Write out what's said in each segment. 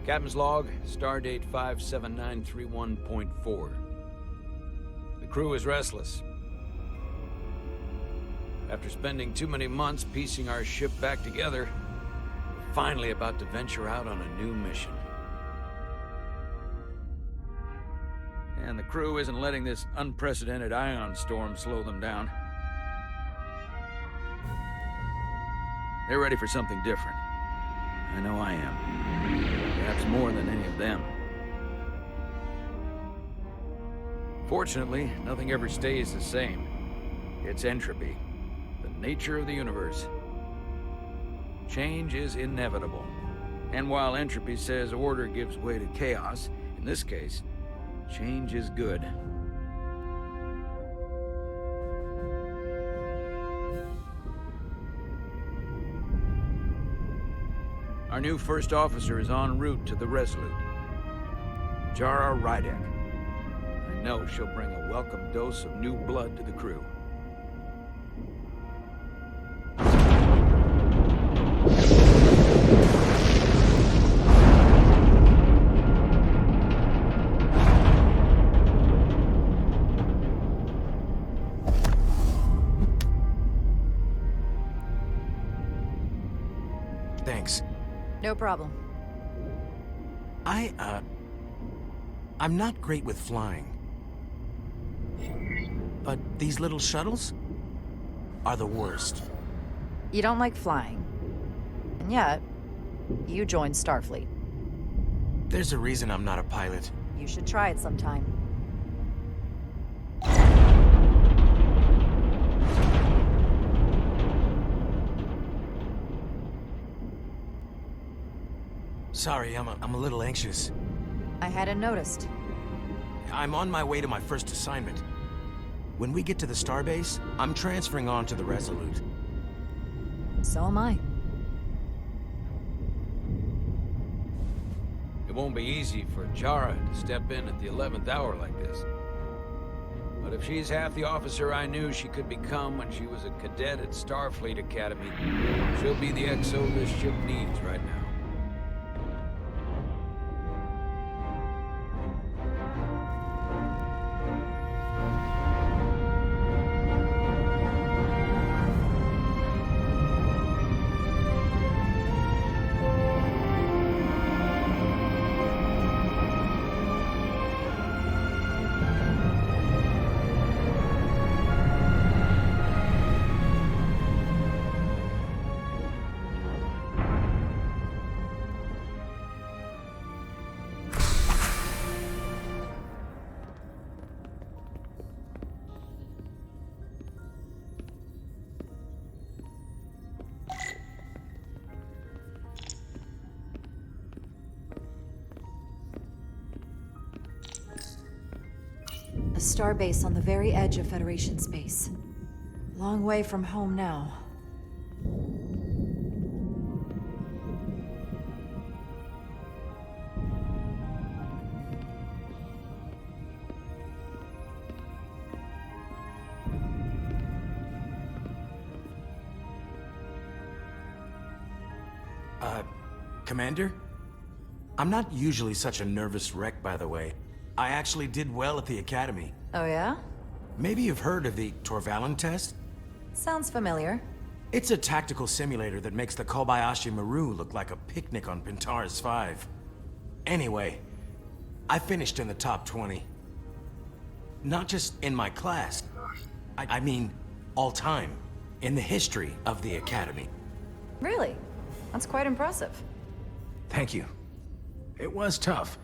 Captain's log, stardate 57931.4. The crew is restless. After spending too many months piecing our ship back together, we're finally about to venture out on a new mission. And the crew isn't letting this unprecedented ion storm slow them down. They're ready for something different. I know I am. Perhaps more than any of them. Fortunately, nothing ever stays the same. It's entropy, the nature of the universe. Change is inevitable. And while entropy says order gives way to chaos, in this case, change is good. Our new first officer is en route to the Resolute. Jara Rydek. I know she'll bring a welcome dose of new blood to the crew. Thanks. No problem. I'm not great with flying. But these little shuttles are the worst. You don't like flying. And yet, you joined Starfleet. There's a reason I'm not a pilot. You should try it sometime. Sorry, I'm a little anxious. I hadn't noticed. I'm on my way to my first assignment. When we get to the Starbase, I'm transferring on to the Resolute. So am I. It won't be easy for Jara to step in at the 11th hour like this. But if she's half the officer I knew she could become when she was a cadet at Starfleet Academy, she'll be the XO this ship needs right now. A starbase on the very edge of Federation space. Long way from home now. Commander? I'm not usually such a nervous wreck, by the way. I actually did well at the Academy. Oh yeah? Maybe you've heard of the Torvalin test? Sounds familiar. It's a tactical simulator that makes the Kobayashi Maru look like a picnic on Pintaris 5. Anyway, I finished in the top 20. Not just in my class. I mean, all time. In the history of the Academy. Really? That's quite impressive. Thank you. It was tough.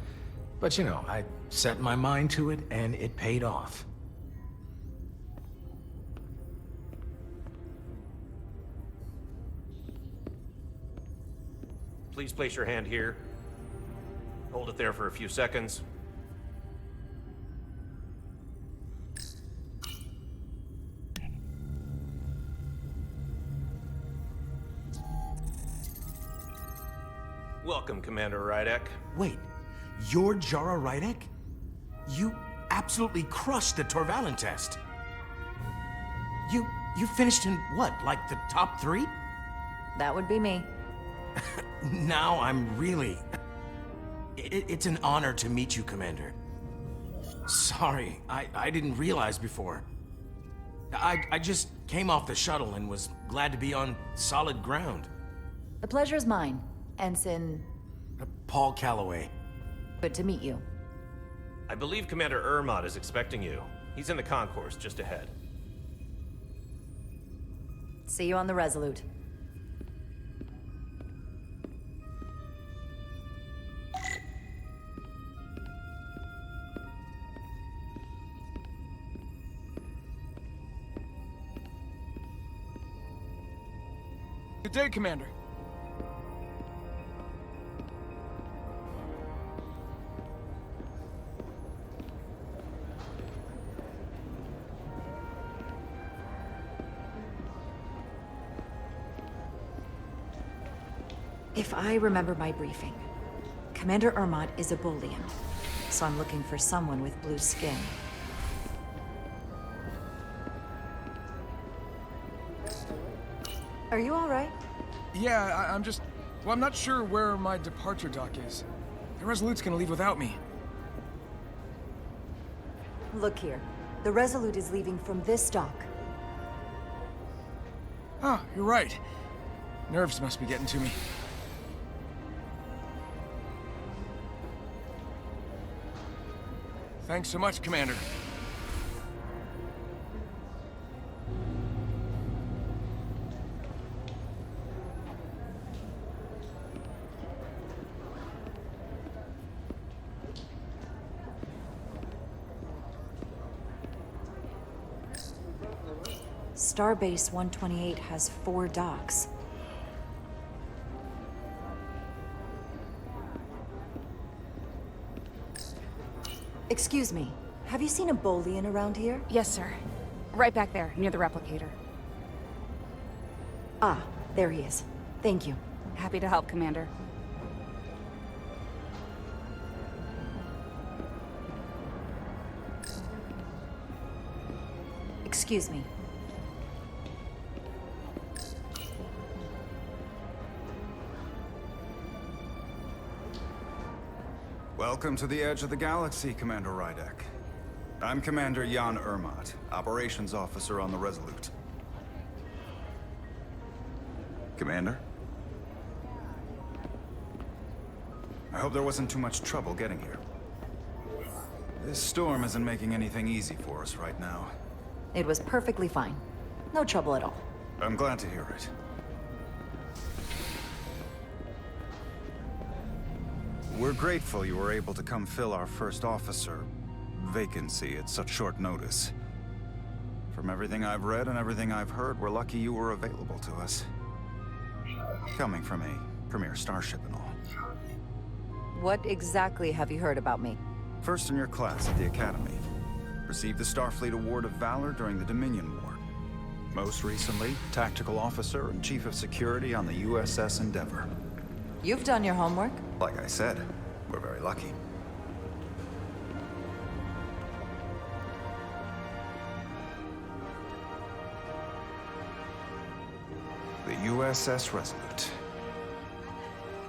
But you know, I set my mind to it and it paid off. Please place your hand here. Hold it there for a few seconds. Welcome, Commander Rydek. Wait, you're Jara Rydek? You absolutely crushed the Torvalin test. You finished in what, like the top 3? That would be me. Now I'm really... It's an honor to meet you, Commander. Sorry, I didn't realize before. I just came off the shuttle and was glad to be on solid ground. The pleasure is mine, Ensign. Paul Calloway. Good to meet you. I believe Commander Ermot is expecting you. He's in the concourse just ahead. See you on the Resolute. Good day, Commander. If I remember my briefing, Commander Ermot is a Bolian, so I'm looking for someone with blue skin. Are you all right? Yeah, I'm just... Well, I'm not sure where my departure dock is. The Resolute's gonna leave without me. Look here. The Resolute is leaving from this dock. Oh, you're right. Nerves must be getting to me. Thanks so much, Commander. Starbase 128 has 4 docks. Excuse me, have you seen a Bolian around here? Yes, sir. Right back there, near the replicator. Ah, there he is. Thank you. Happy to help, Commander. Excuse me. Welcome to the edge of the galaxy, Commander Rydek. I'm Commander Jan Ermot, Operations Officer on the Resolute. Commander? I hope there wasn't too much trouble getting here. This storm isn't making anything easy for us right now. It was perfectly fine. No trouble at all. I'm glad to hear it. We're grateful you were able to come fill our first officer vacancy at such short notice. From everything I've read and everything I've heard, we're lucky you were available to us. Coming from a premier starship and all. What exactly have you heard about me? First in your class at the Academy. Received the Starfleet Award of Valor during the Dominion War. Most recently, Tactical Officer and Chief of Security on the USS Endeavor. You've done your homework. Like I said, we're very lucky. The USS Resolute.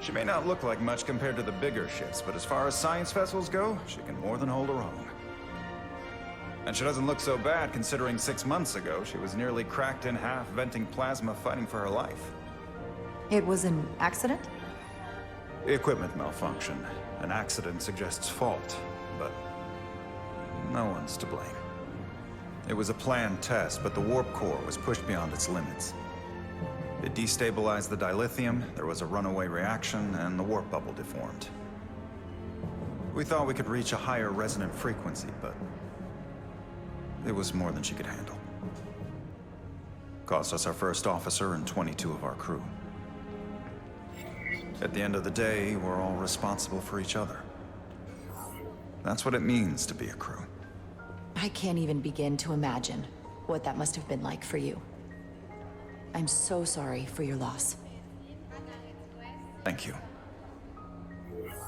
She may not look like much compared to the bigger ships, but as far as science vessels go, she can more than hold her own. And she doesn't look so bad considering 6 months ago she was nearly cracked in half, venting plasma, fighting for her life. It was an accident? Equipment malfunction. An accident suggests fault, but no one's to blame. It was a planned test, but the warp core was pushed beyond its limits. It destabilized the dilithium, there was a runaway reaction, and the warp bubble deformed. We thought we could reach a higher resonant frequency, but it was more than she could handle. Cost us our first officer and 22 of our crew. At the end of the day, we're all responsible for each other. That's what it means to be a crew. I can't even begin to imagine what that must have been like for you. I'm so sorry for your loss. Thank you.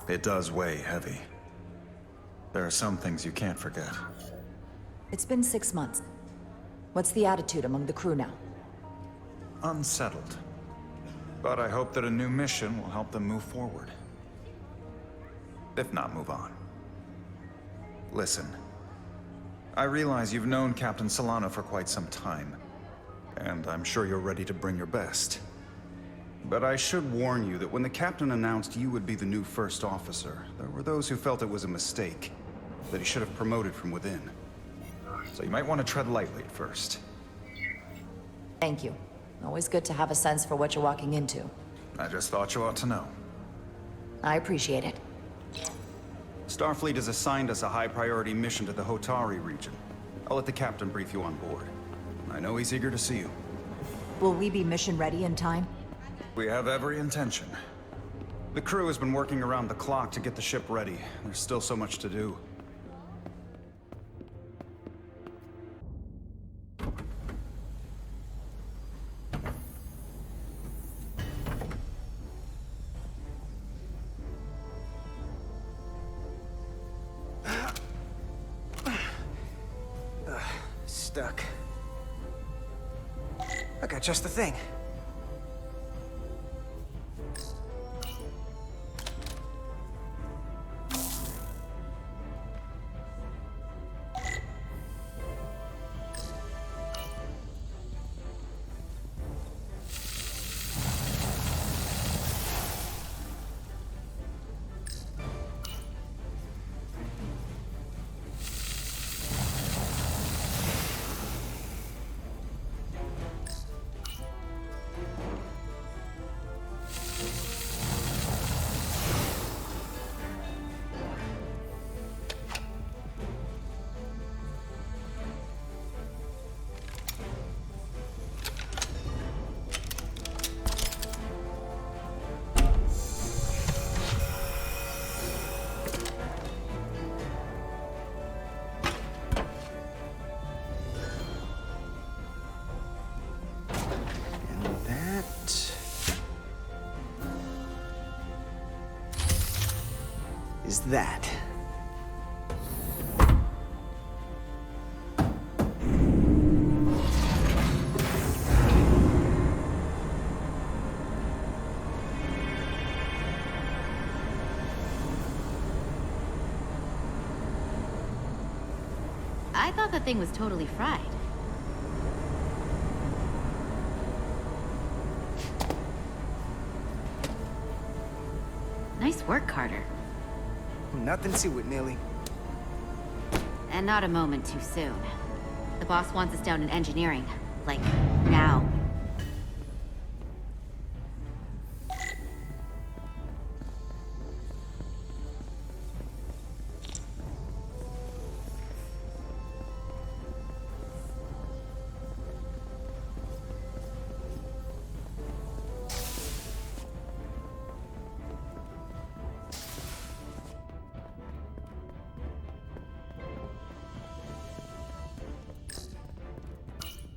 It does weigh heavy. There are some things you can't forget. It's been 6 months. What's the attitude among the crew now? Unsettled. But I hope that a new mission will help them move forward. If not, move on. Listen. I realize you've known Captain Solano for quite some time, and I'm sure you're ready to bring your best. But I should warn you that when the captain announced you would be the new first officer, there were those who felt it was a mistake, that he should have promoted from within. So you might want to tread lightly at first. Thank you. Always good to have a sense for what you're walking into. I just thought you ought to know. I appreciate it. Starfleet has assigned us a high-priority mission to the Hotari region. I'll let the captain brief you on board. I know he's eager to see you. Will we be mission ready in time? We have every intention. The crew has been working around the clock to get the ship ready. There's still so much to do. Stuck. I got just the thing. Is that. I thought the thing was totally fried. Nice work, Carter. Nothing to it, Millie. And not a moment too soon. The boss wants us down in engineering. Like, now.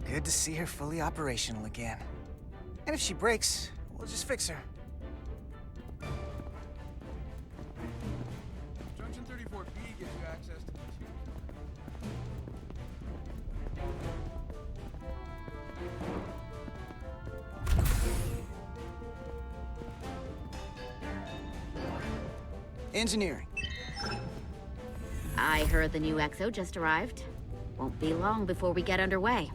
Good to see her fully operational again. And if she breaks, we'll just fix her. Junction 34B gives you access to the Engineering. I heard the new XO just arrived. Won't be long before we get underway.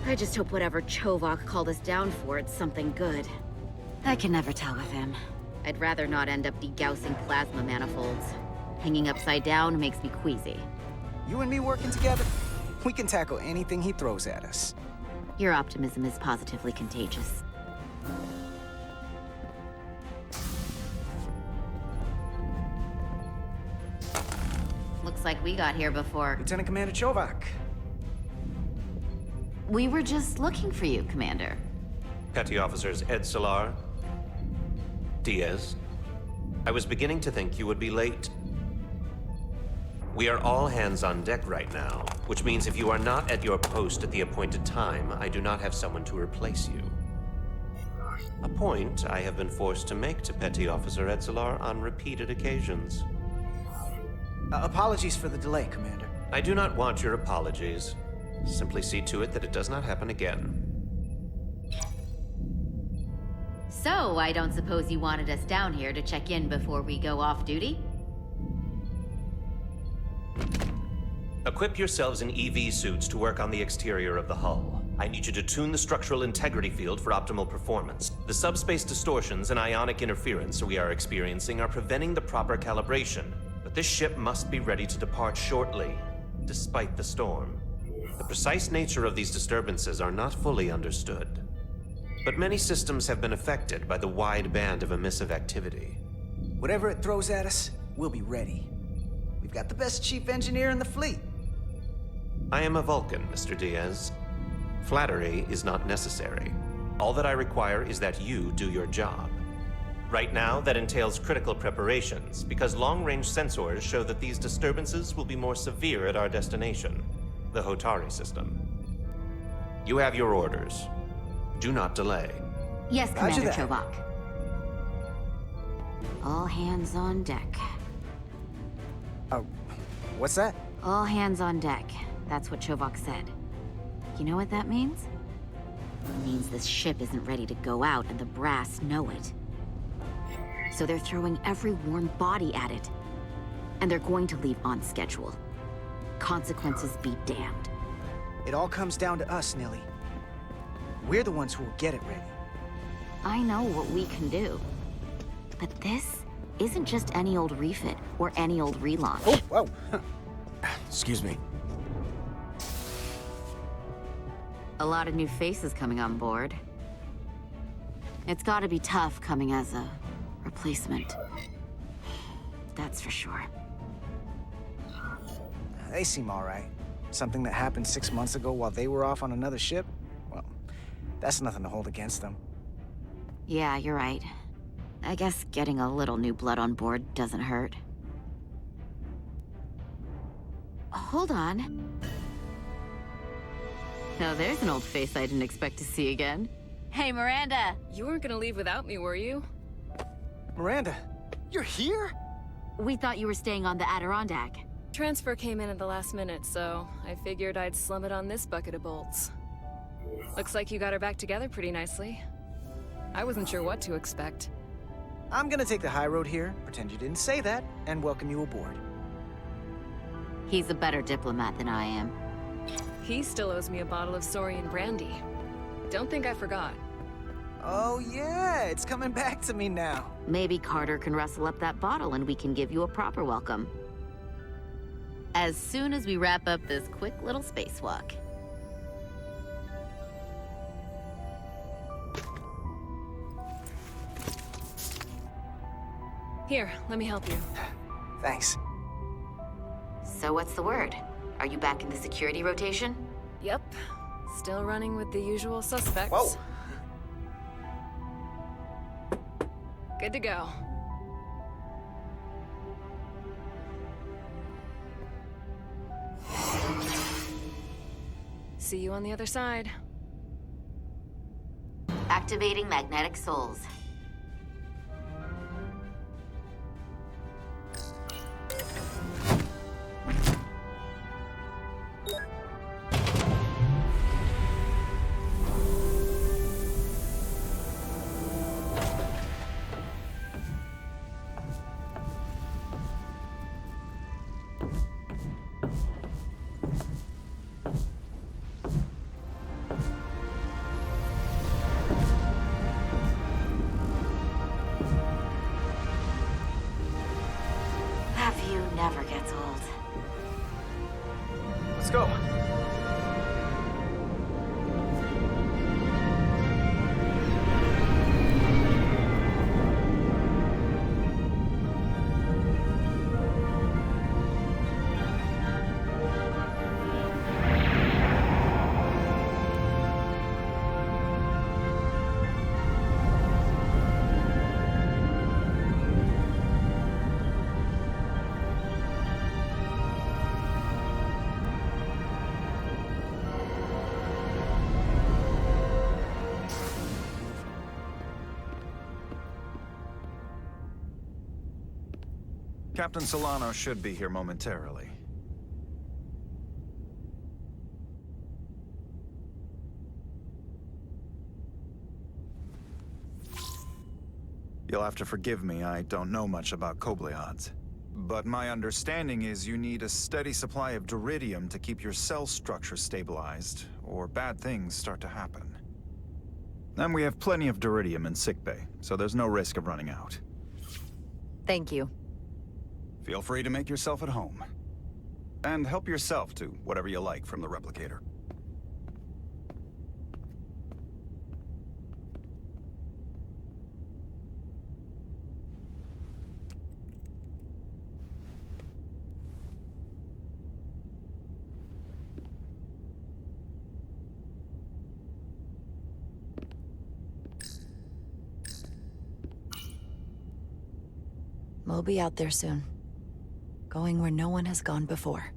I just hope whatever Chovok called us down for, it's something good. I can never tell with him. I'd rather not end up degaussing plasma manifolds. Hanging upside down makes me queasy. You and me working together, we can tackle anything he throws at us. Your optimism is positively contagious. Looks like we got here before. Lieutenant Commander Chovok. We were just looking for you, Commander. Petty Officers Ed Solar, Diaz. I was beginning to think you would be late. We are all hands on deck right now, which means if you are not at your post at the appointed time, I do not have someone to replace you. A point I have been forced to make to Petty Officer Edsolar on repeated occasions. Apologies for the delay, Commander. I do not want your apologies. Simply see to it that it does not happen again. So, I don't suppose you wanted us down here to check in before we go off duty? Equip yourselves in EV suits to work on the exterior of the hull. I need you to tune the structural integrity field for optimal performance. The subspace distortions and ionic interference we are experiencing are preventing the proper calibration. But this ship must be ready to depart shortly, despite the storm. The precise nature of these disturbances are not fully understood. But many systems have been affected by the wide band of emissive activity. Whatever it throws at us, we'll be ready. We've got the best chief engineer in the fleet. I am a Vulcan, Mr. Diaz. Flattery is not necessary. All that I require is that you do your job. Right now, that entails critical preparations, because long-range sensors show that these disturbances will be more severe at our destination, the Hotari system. You have your orders. Do not delay. Yes, Roger Commander that. Chovak. All hands on deck. What's that? All hands on deck. That's what Chovak said. You know what that means? It means this ship isn't ready to go out, and the brass know it. So they're throwing every warm body at it. And they're going to leave on schedule. Consequences be damned. It all comes down to us, Nilly. We're the ones who will get it ready. I know what we can do. But this isn't just any old refit or any old relaunch. Oh, whoa. Excuse me. A lot of new faces coming on board. It's gotta be tough coming as a replacement. That's for sure. They seem all right. Something that happened 6 months ago while they were off on another ship? Well, that's nothing to hold against them. Yeah, you're right. I guess getting a little new blood on board doesn't hurt. Hold on. Now there's an old face I didn't expect to see again. Hey, Miranda! You weren't gonna leave without me, were you? Miranda, you're here? We thought you were staying on the Adirondack. Transfer came in at the last minute, so I figured I'd slum it on this bucket of bolts. Looks like you got her back together pretty nicely. I wasn't sure what to expect. I'm gonna take the high road here, pretend you didn't say that, and welcome you aboard. He's a better diplomat than I am. He still owes me a bottle of Saurian brandy. Don't think I forgot. Oh yeah, it's coming back to me now. Maybe Carter can rustle up that bottle and we can give you a proper welcome. As soon as we wrap up this quick little spacewalk. Here, let me help you. Thanks. So what's the word? Are you back in the security rotation? Yep. Still running with the usual suspects. Whoa! Good to go. See you on the other side. Activating magnetic souls. That view never gets old. Let's go. Captain Solano should be here momentarily. You'll have to forgive me, I don't know much about Kobleods. But my understanding is you need a steady supply of duridium to keep your cell structure stabilized, or bad things start to happen. And we have plenty of duridium in sickbay, so there's no risk of running out. Thank you. Feel free to make yourself at home. And help yourself to whatever you like from the replicator. We'll be out there soon. Going where no one has gone before.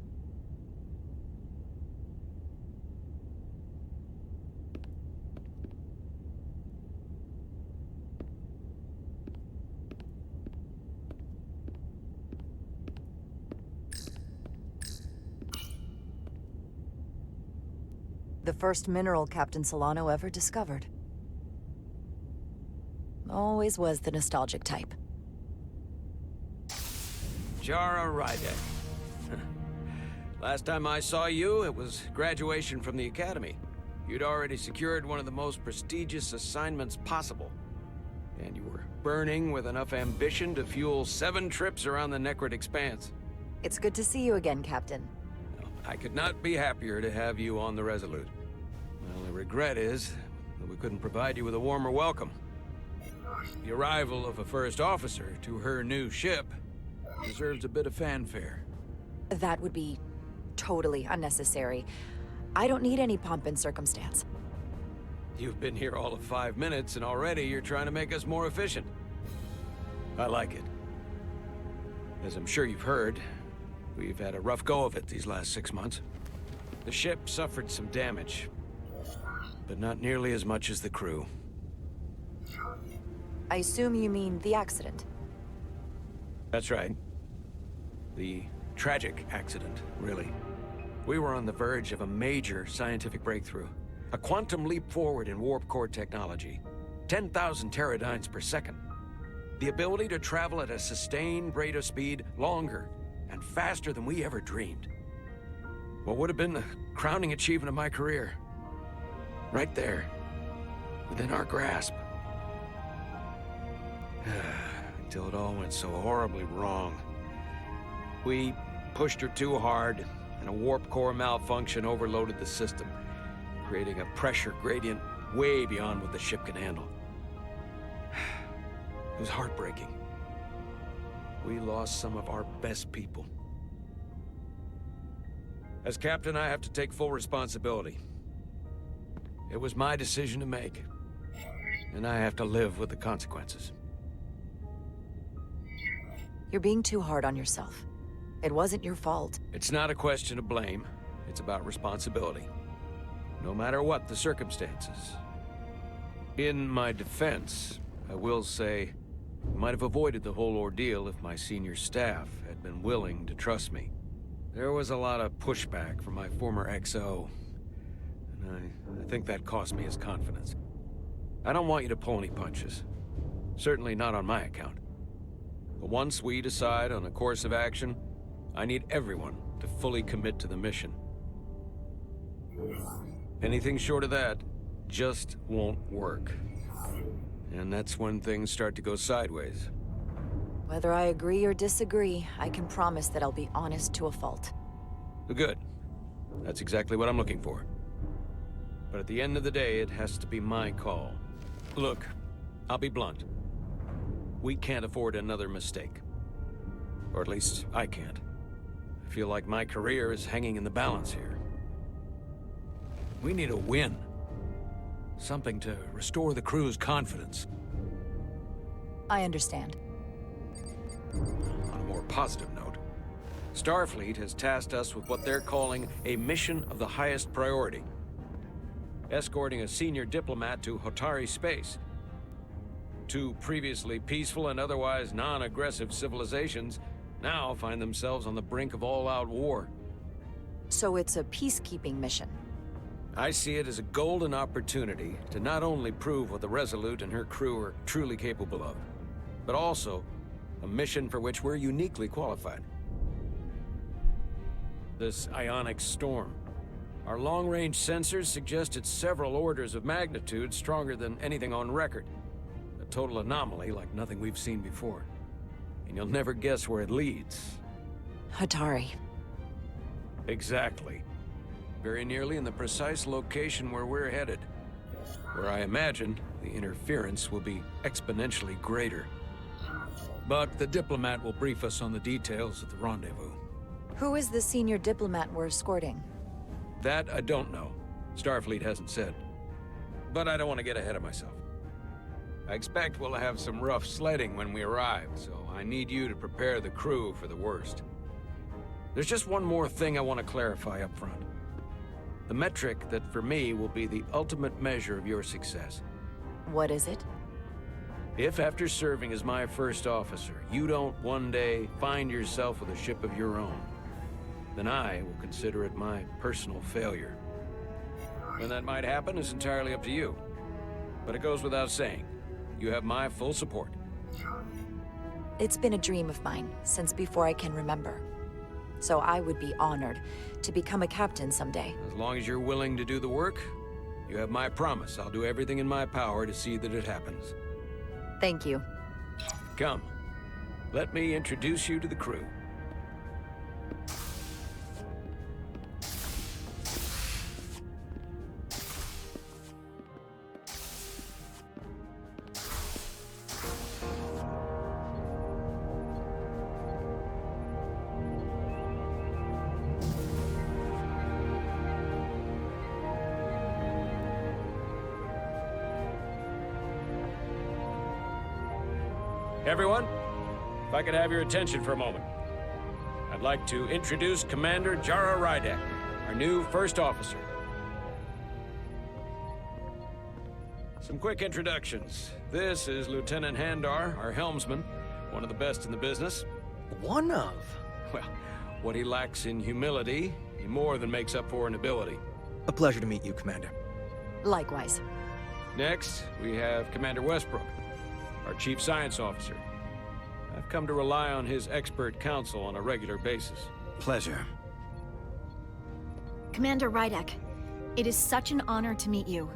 The first mineral Captain Solano ever discovered. Always was the nostalgic type. Jara Rydek. Last time I saw you, it was graduation from the Academy. You'd already secured one of the most prestigious assignments possible. And you were burning with enough ambition to fuel 7 trips around the Necrid Expanse. It's good to see you again, Captain. I could not be happier to have you on the Resolute. My only regret is that we couldn't provide you with a warmer welcome. The arrival of a first officer to her new ship deserves a bit of fanfare. That would be totally unnecessary. I don't need any pomp and circumstance. You've been here all of 5 minutes, and already you're trying to make us more efficient. I like it. As I'm sure you've heard, we've had a rough go of it these last 6 months. The ship suffered some damage, but not nearly as much as the crew. I assume you mean the accident. That's right. The tragic accident, really. We were on the verge of a major scientific breakthrough. A quantum leap forward in warp core technology. 10,000 teradynes per second. The ability to travel at a sustained rate of speed longer and faster than we ever dreamed. What would have been the crowning achievement of my career. Right there, within our grasp. Until it all went so horribly wrong. We pushed her too hard, and a warp core malfunction overloaded the system, creating a pressure gradient way beyond what the ship can handle. It was heartbreaking. We lost some of our best people. As captain, I have to take full responsibility. It was my decision to make, and I have to live with the consequences. You're being too hard on yourself. It wasn't your fault. It's not a question of blame. It's about responsibility. No matter what the circumstances. In my defense, I will say, I might have avoided the whole ordeal if my senior staff had been willing to trust me. There was a lot of pushback from my former XO, and I think that cost me his confidence. I don't want you to pull any punches. Certainly not on my account. But once we decide on a course of action, I need everyone to fully commit to the mission. Anything short of that just won't work. And that's when things start to go sideways. Whether I agree or disagree, I can promise that I'll be honest to a fault. Good. That's exactly what I'm looking for. But at the end of the day, it has to be my call. Look, I'll be blunt. We can't afford another mistake. Or at least, I can't. I feel like my career is hanging in the balance here. We need a win. Something to restore the crew's confidence. I understand. On a more positive note, Starfleet has tasked us with what they're calling a mission of the highest priority. Escorting a senior diplomat to Hotari space. 2 previously peaceful and otherwise non-aggressive civilizations now find themselves on the brink of all-out war. So it's a peacekeeping mission. I see it as a golden opportunity to not only prove what the Resolute and her crew are truly capable of, but also A mission for which we're uniquely qualified. This ionic storm. Our long-range sensors suggest it's several orders of magnitude stronger than anything on record. A total anomaly like nothing we've seen before. And you'll never guess where it leads. Hotari. Exactly. Very nearly in the precise location where we're headed. Where I imagine the interference will be exponentially greater. But the diplomat will brief us on the details at the rendezvous. Who is the senior diplomat we're escorting? That I don't know. Starfleet hasn't said. But I don't want to get ahead of myself. I expect we'll have some rough sledding when we arrive, so I need you to prepare the crew for the worst. There's just one more thing I want to clarify up front. The metric that for me will be the ultimate measure of your success. What is it? If after serving as my first officer, you don't one day find yourself with a ship of your own, then I will consider it my personal failure. When that might happen is entirely up to you. But it goes without saying, you have my full support. It's been a dream of mine since before I can remember. So I would be honored to become a captain someday. As long as you're willing to do the work, you have my promise. I'll do everything in my power to see that it happens. Thank you. Come, let me introduce you to the crew. Everyone, if I could have your attention for a moment. I'd like to introduce Commander Jara Rydek, our new first officer. Some quick introductions. This is Lieutenant Handar, our helmsman, one of the best in the business. One of? Well, what he lacks in humility, he more than makes up for in ability. A pleasure to meet you, Commander. Likewise. Next, we have Commander Westbrook, our Chief Science Officer. I've come to rely on his expert counsel on a regular basis. Pleasure. Commander Rydek, it is such an honor to meet you.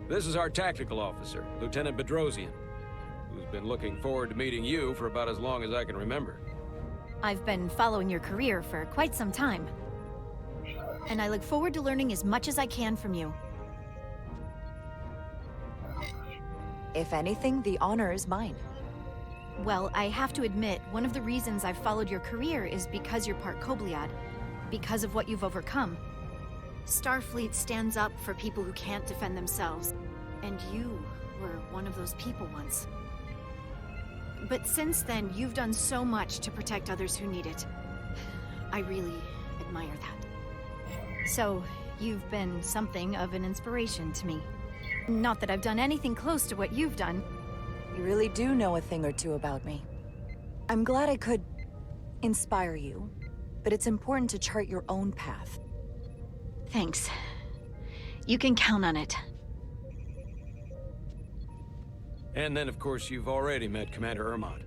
This is our Tactical Officer, Lieutenant Bedrosian, who's been looking forward to meeting you for about as long as I can remember. I've been following your career for quite some time. And I look forward to learning as much as I can from you. If anything, the honor is mine. Well, I have to admit, one of the reasons I've followed your career is because you're part Kobliad, because of what you've overcome. Starfleet stands up for people who can't defend themselves, and you were one of those people once. But since then, you've done so much to protect others who need it. I really admire that. So, you've been something of an inspiration to me. Not that I've done anything close to what you've done. You really do know a thing or two about me. I'm glad I could inspire you, but it's important to chart your own path. Thanks. You can count on it. And then, of course, you've already met Commander Ermont.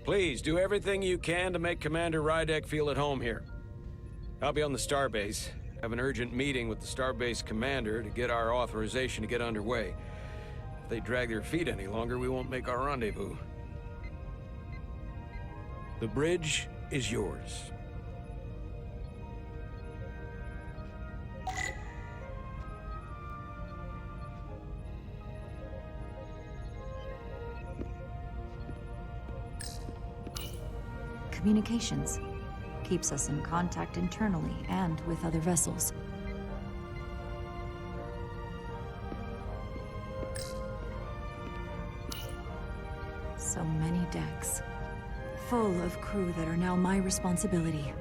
Please, do everything you can to make Commander Rydek feel at home here. I'll be on the Starbase. Have an urgent meeting with the Starbase commander to get our authorization to get underway. If they drag their feet any longer, we won't make our rendezvous. The bridge is yours. Communications. Keeps us in contact internally and with other vessels. So many decks. Full of crew that are now my responsibility.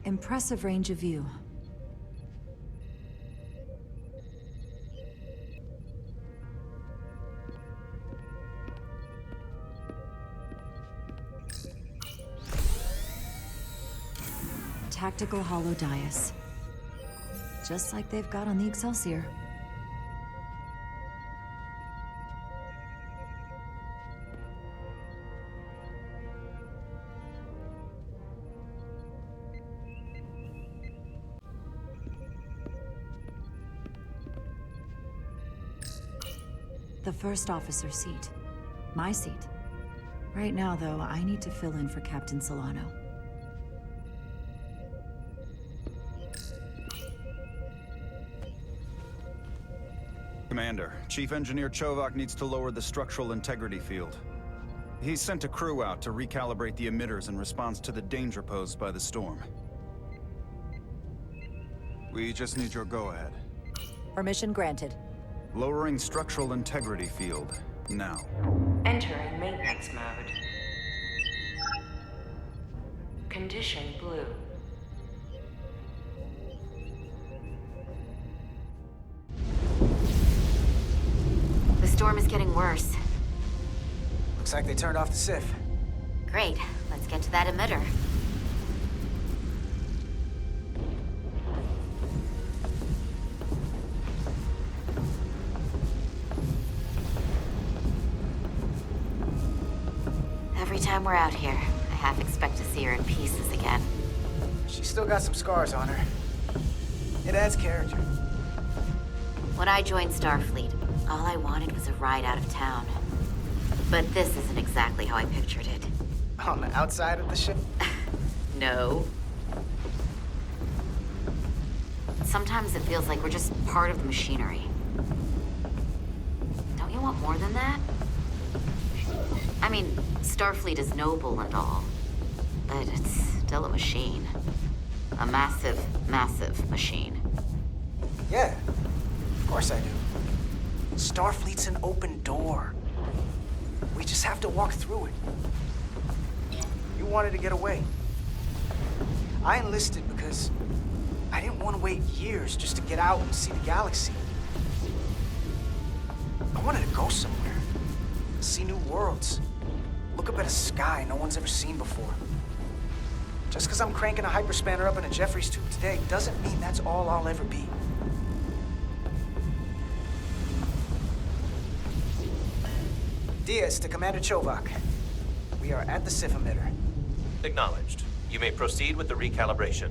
Impressive range of view. tactical holodias. Just like they've got on the Excelsior. The first officer seat. My seat. Right now, though, I need to fill in for Captain Solano. Commander, Chief Engineer Chovak needs to lower the structural integrity field. He's sent a crew out to recalibrate the emitters in response to the danger posed by the storm. We just need your go-ahead. Permission granted. Lowering structural integrity field, now. Entering maintenance mode. Condition blue. The storm is getting worse. Looks like they turned off the SIF. Great. Let's get to that emitter. Every time we're out here, I half expect to see her in pieces again. She's still got some scars on her. It adds character. When I joined Starfleet, all I wanted was a ride out of town. But this isn't exactly how I pictured it. On the outside of the ship? No. Sometimes it feels like we're just part of the machinery. Don't you want more than that? I mean, Starfleet is noble and all, but it's still a machine. A massive, massive machine. Yeah, of course I do. Starfleet's an open door. We just have to walk through it. You wanted to get away. I enlisted because I didn't want to wait years just to get out and see the galaxy. I wanted to go somewhere. See new worlds. Look up at a sky no one's ever seen before. Just because I'm cranking a hyperspanner up in a Jeffries tube today doesn't mean that's all I'll ever be. Diaz to Commander Chovak. We are at the SIF emitter. Acknowledged. You may proceed with the recalibration.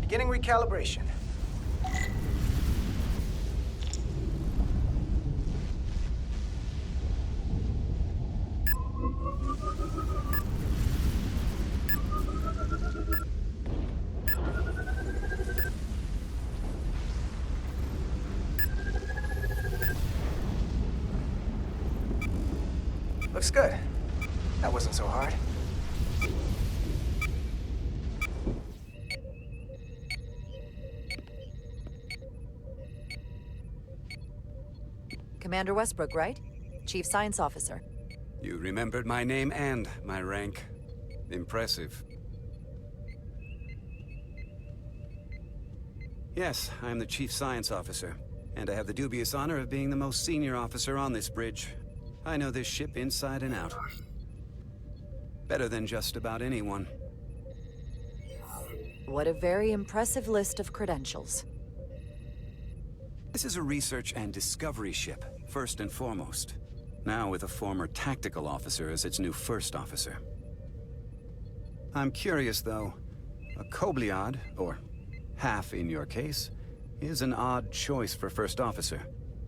Beginning recalibration. Looks good. That wasn't so hard. Commander Westbrook, right? Chief Science Officer. You remembered my name and my rank. Impressive. Yes, I'm the Chief Science Officer, and I have the dubious honor of being the most senior officer on this bridge. I know this ship inside and out. Better than just about anyone. What a very impressive list of credentials. This is a research and discovery ship, first and foremost. Now with a former tactical officer as its new first officer. I'm curious, though. A Kobliad, or half in your case, is an odd choice for first officer,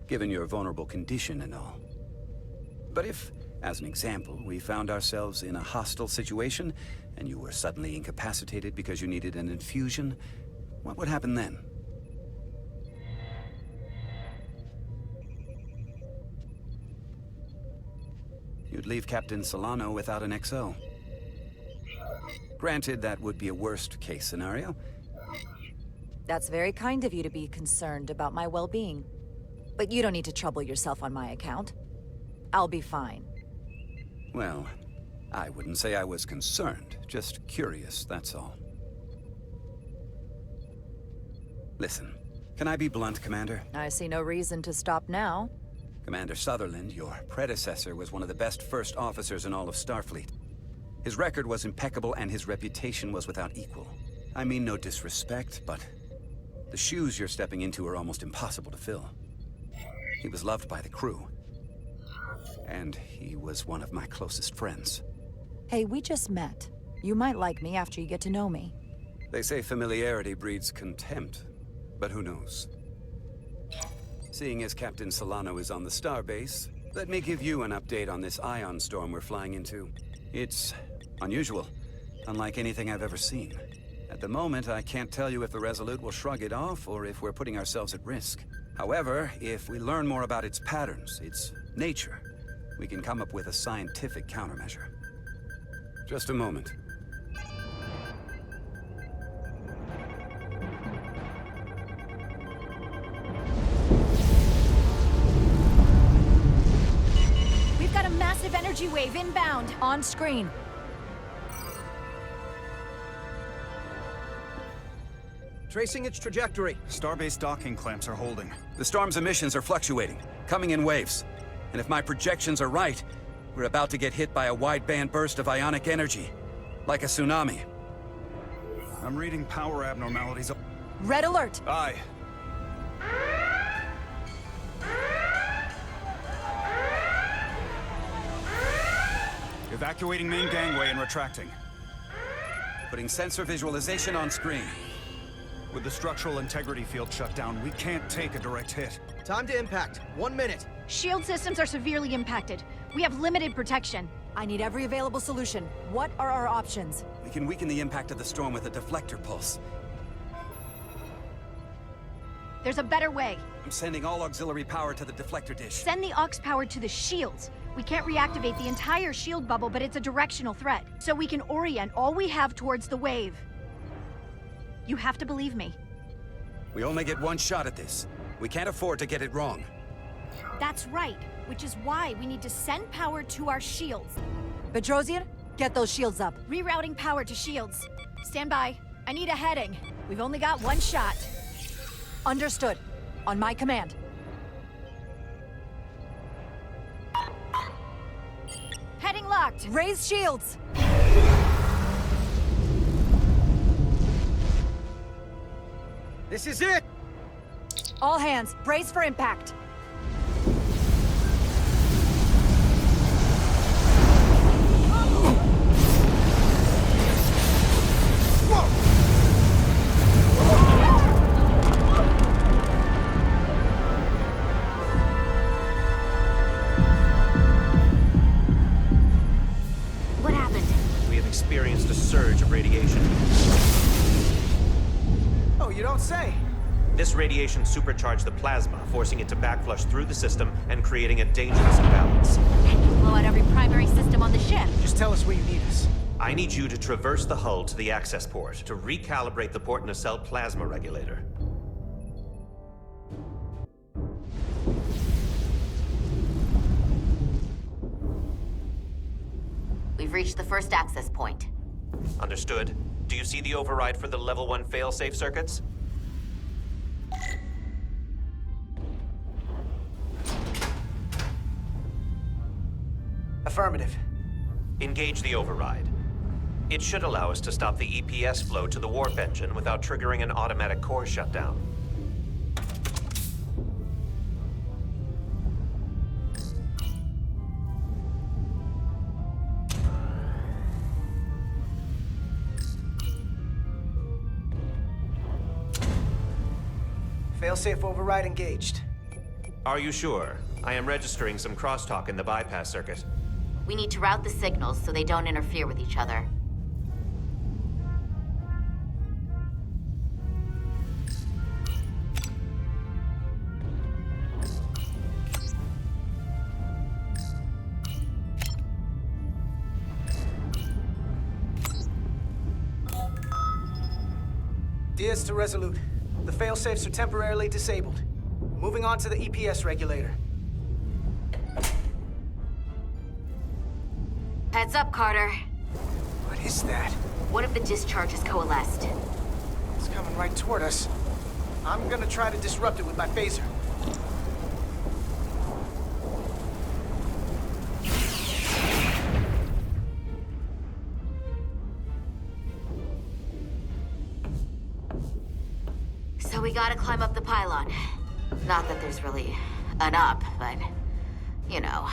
given your vulnerable condition and all. But if, as an example, we found ourselves in a hostile situation, and you were suddenly incapacitated because you needed an infusion, what would happen then? You'd leave Captain Solano without an XO. Granted, that would be a worst-case scenario. That's very kind of you to be concerned about my well-being. But you don't need to trouble yourself on my account. I'll be fine. Well, I wouldn't say I was concerned, just curious, that's all. Listen, can I be blunt, Commander? I see no reason to stop now. Commander Sutherland, your predecessor, was one of the best first officers in all of Starfleet. His record was impeccable and his reputation was without equal. I mean no disrespect, but the shoes you're stepping into are almost impossible to fill. He was loved by the crew. And he was one of my closest friends. Hey, we just met. You might like me after you get to know me. They say familiarity breeds contempt, but who knows? Seeing as Captain Solano is on the Starbase, let me give you an update on this ion storm we're flying into. It's unusual, unlike anything I've ever seen. At the moment, I can't tell you if the Resolute will shrug it off or if we're putting ourselves at risk. However, if we learn more about its patterns, its nature, we can come up with a scientific countermeasure. Just a moment. We've got a massive energy wave inbound. On screen. Tracing its trajectory. Starbase docking clamps are holding. The storm's emissions are fluctuating, coming in waves. And if my projections are right, we're about to get hit by a wideband burst of ionic energy. Like a tsunami. I'm reading power abnormalities. Red alert! Aye. Evacuating main gangway and retracting. Putting sensor visualization on screen. With the structural integrity field shut down, we can't take a direct hit. Time to impact. 1 minute. Shield systems are severely impacted. We have limited protection. I need every available solution. What are our options? We can weaken the impact of the storm with a deflector pulse. There's a better way. I'm sending all auxiliary power to the deflector dish. Send the aux power to the shields. We can't reactivate the entire shield bubble, but it's a directional threat. So we can orient all we have towards the wave. You have to believe me. We only get one shot at this. We can't afford to get it wrong. That's right, which is why we need to send power to our shields. Bedrosian, get those shields up. Rerouting power to shields. Stand by. I need a heading. We've only got one shot. Understood. On my command. Heading locked. Raise shields. This is it! All hands, brace for impact. What happened? We have experienced a surge of radiation. Oh, you don't say. This radiation supercharged the plasma, forcing it to backflush through the system and creating a dangerous imbalance. And you blow out every primary system on the ship. Just tell us where you need us. I need you to traverse the hull to the access port to recalibrate the port nacelle plasma regulator. We've reached the first access point. Understood. Do you see the override for the level 1 failsafe circuits? Affirmative. Engage the override. It should allow us to stop the EPS flow to the warp engine without triggering an automatic core shutdown. Failsafe override engaged. Are you sure? I am registering some crosstalk in the bypass circuit. We need to route the signals so they don't interfere with each other. Diaz to Resolute. The failsafes are temporarily disabled. Moving on to the EPS regulator. Heads up, Carter. What is that? One of the discharges coalesced. It's coming right toward us. I'm gonna try to disrupt it with my phaser. So we gotta climb up the pylon. Not that there's really an up, but, you know.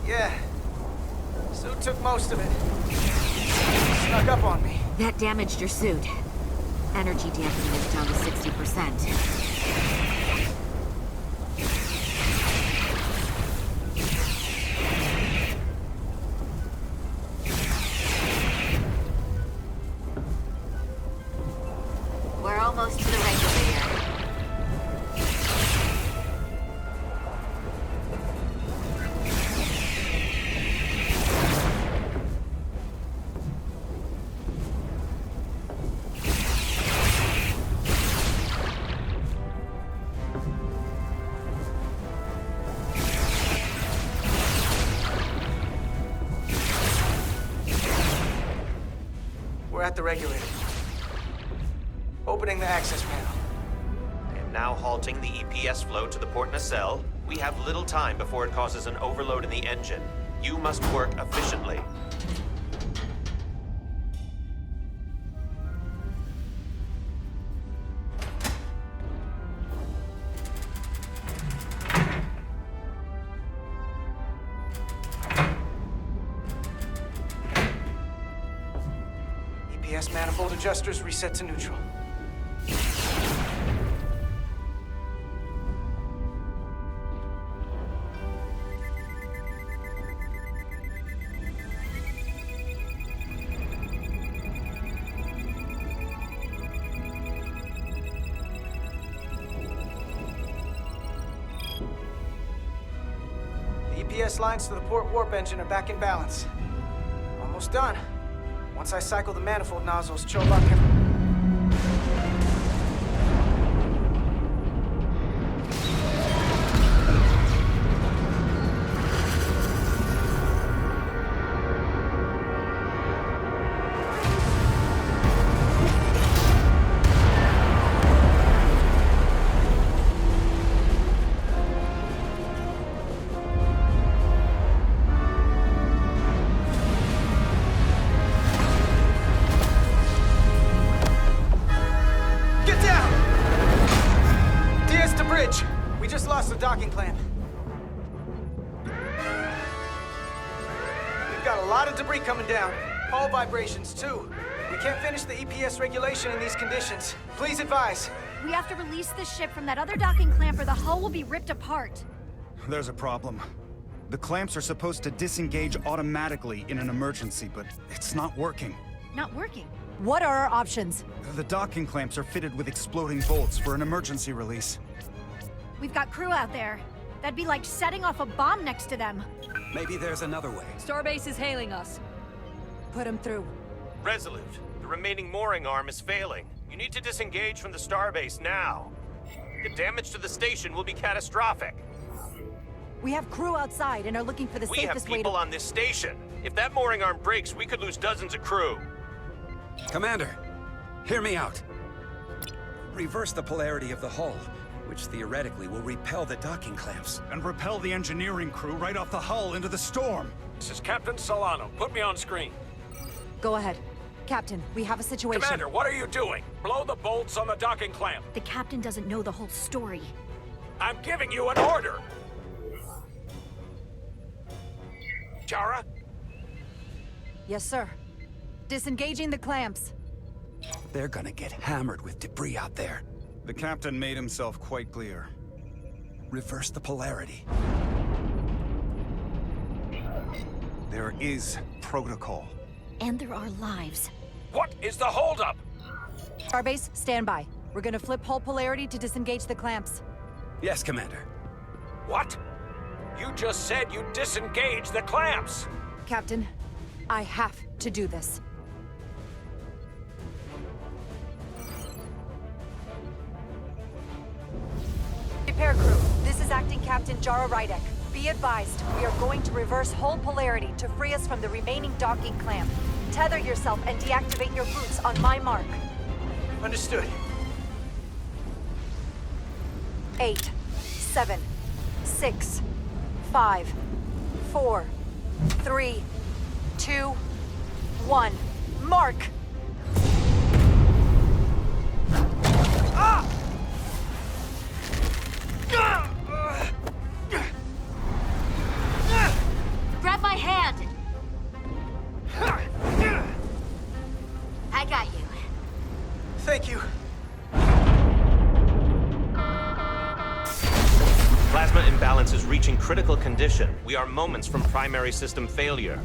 Yeah. Suit took most of it. Snuck up on me. That damaged your suit. Energy dampening is down to 60%. We're almost to the regulator. At the regulator. Opening the access panel. I am now halting the EPS flow to the port nacelle. We have little time before it causes an overload in the engine. You must work efficiently. EPS manifold adjusters reset to neutral. The EPS lines to the port warp engine are back in balance. Almost done. Once I cycle the manifold nozzles, Chovok can... docking clamp. We've got a lot of debris coming down. Hull vibrations, too. We can't finish the EPS regulation in these conditions. Please advise. We have to release the ship from that other docking clamp or the hull will be ripped apart. There's a problem. The clamps are supposed to disengage automatically in an emergency, but it's not working. Not working? What are our options? The docking clamps are fitted with exploding bolts for an emergency release. We've got crew out there. That'd be like setting off a bomb next to them. Maybe there's another way. Starbase is hailing us. Put him through. Resolute, the remaining mooring arm is failing. You need to disengage from the Starbase now. The damage to the station will be catastrophic. We have crew outside and are looking for the We safest have way to... people on this station. If that mooring arm breaks, we could lose dozens of crew. Commander, hear me out. Reverse the polarity of the hull, which theoretically will repel the docking clamps. And repel the engineering crew right off the hull into the storm. This is Captain Solano. Put me on screen. Go ahead. Captain, we have a situation. Commander, what are you doing? Blow the bolts on the docking clamp. The captain doesn't know the whole story. I'm giving you an order. Chara? Yes, sir. Disengaging the clamps. They're gonna get hammered with debris out there. The captain made himself quite clear. Reverse the polarity. There is protocol. And there are lives. What is the holdup? Starbase, stand by. We're gonna flip hull polarity to disengage the clamps. Yes, Commander. What? You just said you disengaged the clamps! Captain, I have to do this. Repair crew, this is Acting Captain Jara Rydek. Be advised, we are going to reverse hull polarity to free us from the remaining docking clamp. Tether yourself and deactivate your boots on my mark. Understood. 8, 7, 6, 5, 4, 3, 2, 1. Mark! Ah! Grab my hand! I got you. Thank you. Plasma imbalance is reaching critical condition. We are moments from primary system failure.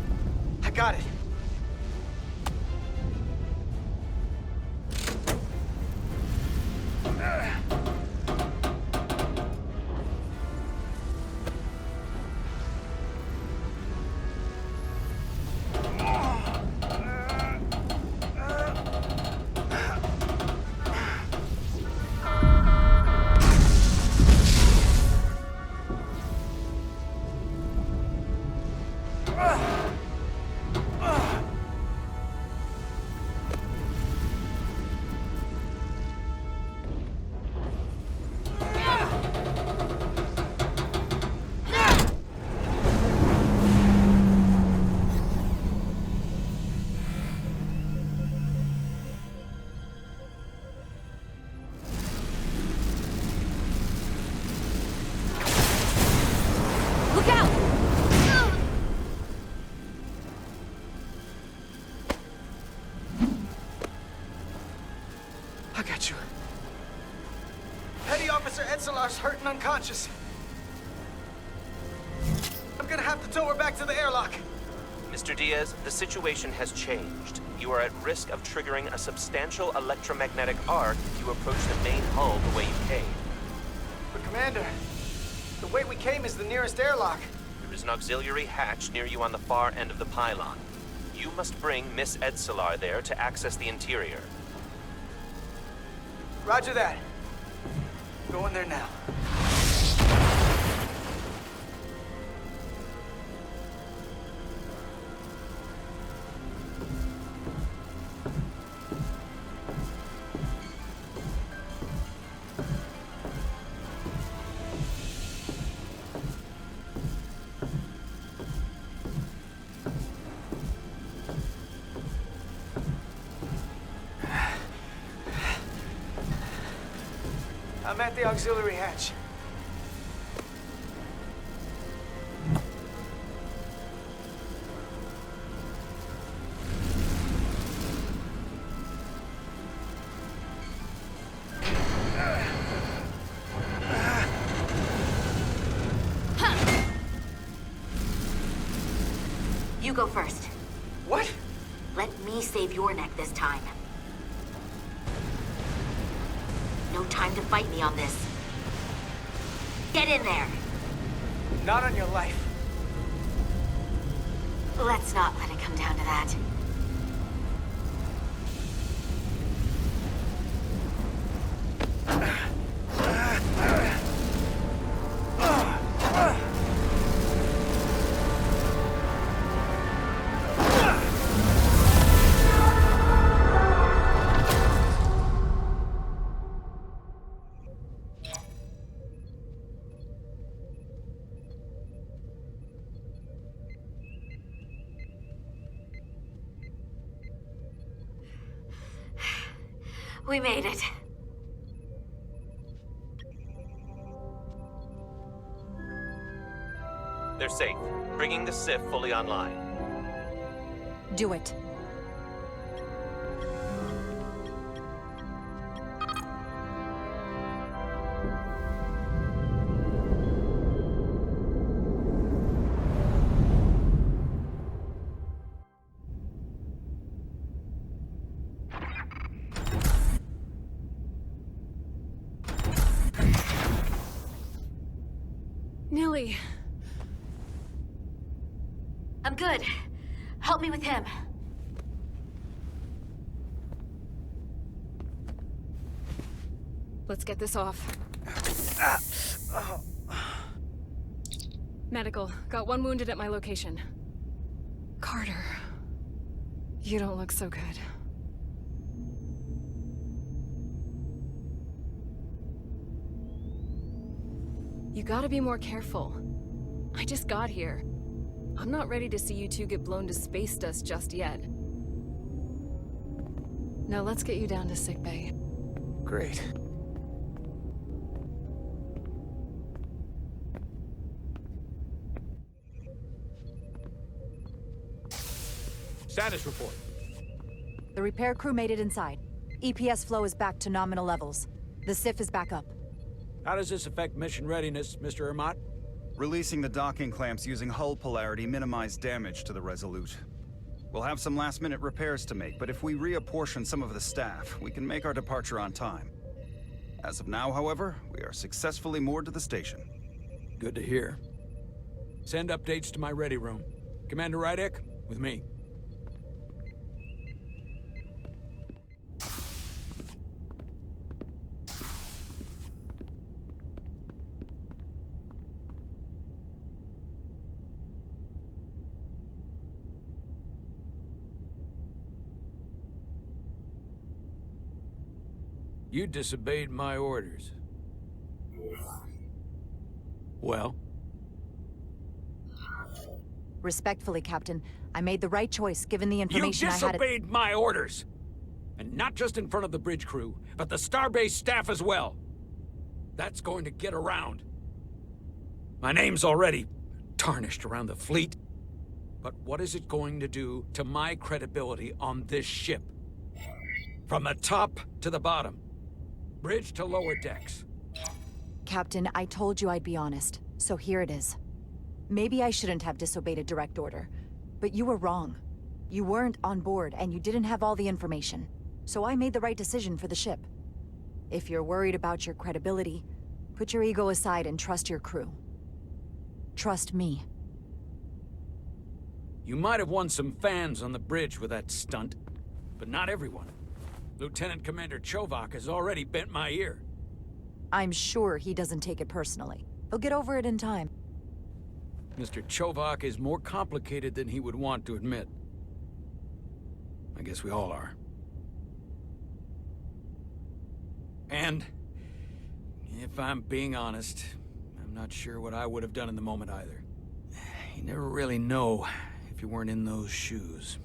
I got it. I got you. Petty Officer Edselar's hurt and unconscious. I'm gonna have to tow her back to the airlock. Mr. Diaz, the situation has changed. You are at risk of triggering a substantial electromagnetic arc if you approach the main hull the way you came. But Commander, the way we came is the nearest airlock. There is an auxiliary hatch near you on the far end of the pylon. You must bring Miss Edselar there to access the interior. Roger that. Going there now. I'm at the auxiliary hatch. You go first. What? Let me save your neck this time. No time to fight me on this. Get in there! Not on your life. Let's not let it come down to that. We made it. They're safe, bringing the SIF fully online. Do it. Nilly. I'm good. Help me with him. Let's get this off. Medical. Got one wounded at my location. Carter. You don't look so good. You gotta be more careful. I just got here. I'm not ready to see you two get blown to space dust just yet. Now let's get you down to sickbay. Great. Status report. The repair crew made it inside. EPS flow is back to nominal levels. The SIF is back up. How does this affect mission readiness, Mr. Ermot? Releasing the docking clamps using hull polarity minimized damage to the Resolute. We'll have some last-minute repairs to make, but if we reapportion some of the staff, we can make our departure on time. As of now, however, we are successfully moored to the station. Good to hear. Send updates to my ready room. Commander Rydek, with me. You disobeyed my orders. Well? Respectfully, Captain, I made the right choice given the information I had. You disobeyed my orders! And not just in front of the bridge crew, but the Starbase staff as well. That's going to get around. My name's already tarnished around the fleet. But what is it going to do to my credibility on this ship? From the top to the bottom. Bridge to lower decks. Captain, I told you I'd be honest, so here it is. Maybe I shouldn't have disobeyed a direct order, but you were wrong. You weren't on board, and you didn't have all the information. So I made the right decision for the ship. If you're worried about your credibility, put your ego aside and trust your crew. Trust me. You might have won some fans on the bridge with that stunt, but not everyone. Lieutenant Commander Chovak has already bent my ear. I'm sure he doesn't take it personally. He'll get over it in time. Mr. Chovak is more complicated than he would want to admit. I guess we all are. And, if I'm being honest, I'm not sure what I would have done in the moment either. You never really know if you weren't in those shoes.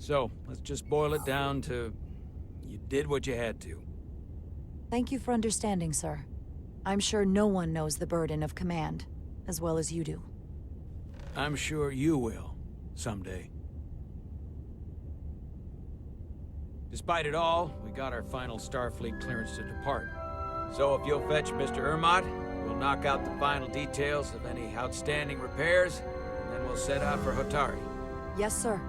So, let's just boil it down to, you did what you had to. Thank you for understanding, sir. I'm sure no one knows the burden of command as well as you do. I'm sure you will, someday. Despite it all, we got our final Starfleet clearance to depart. So if you'll fetch Mr. Ermot, we'll knock out the final details of any outstanding repairs, and then we'll set out for Hotari. Yes, sir.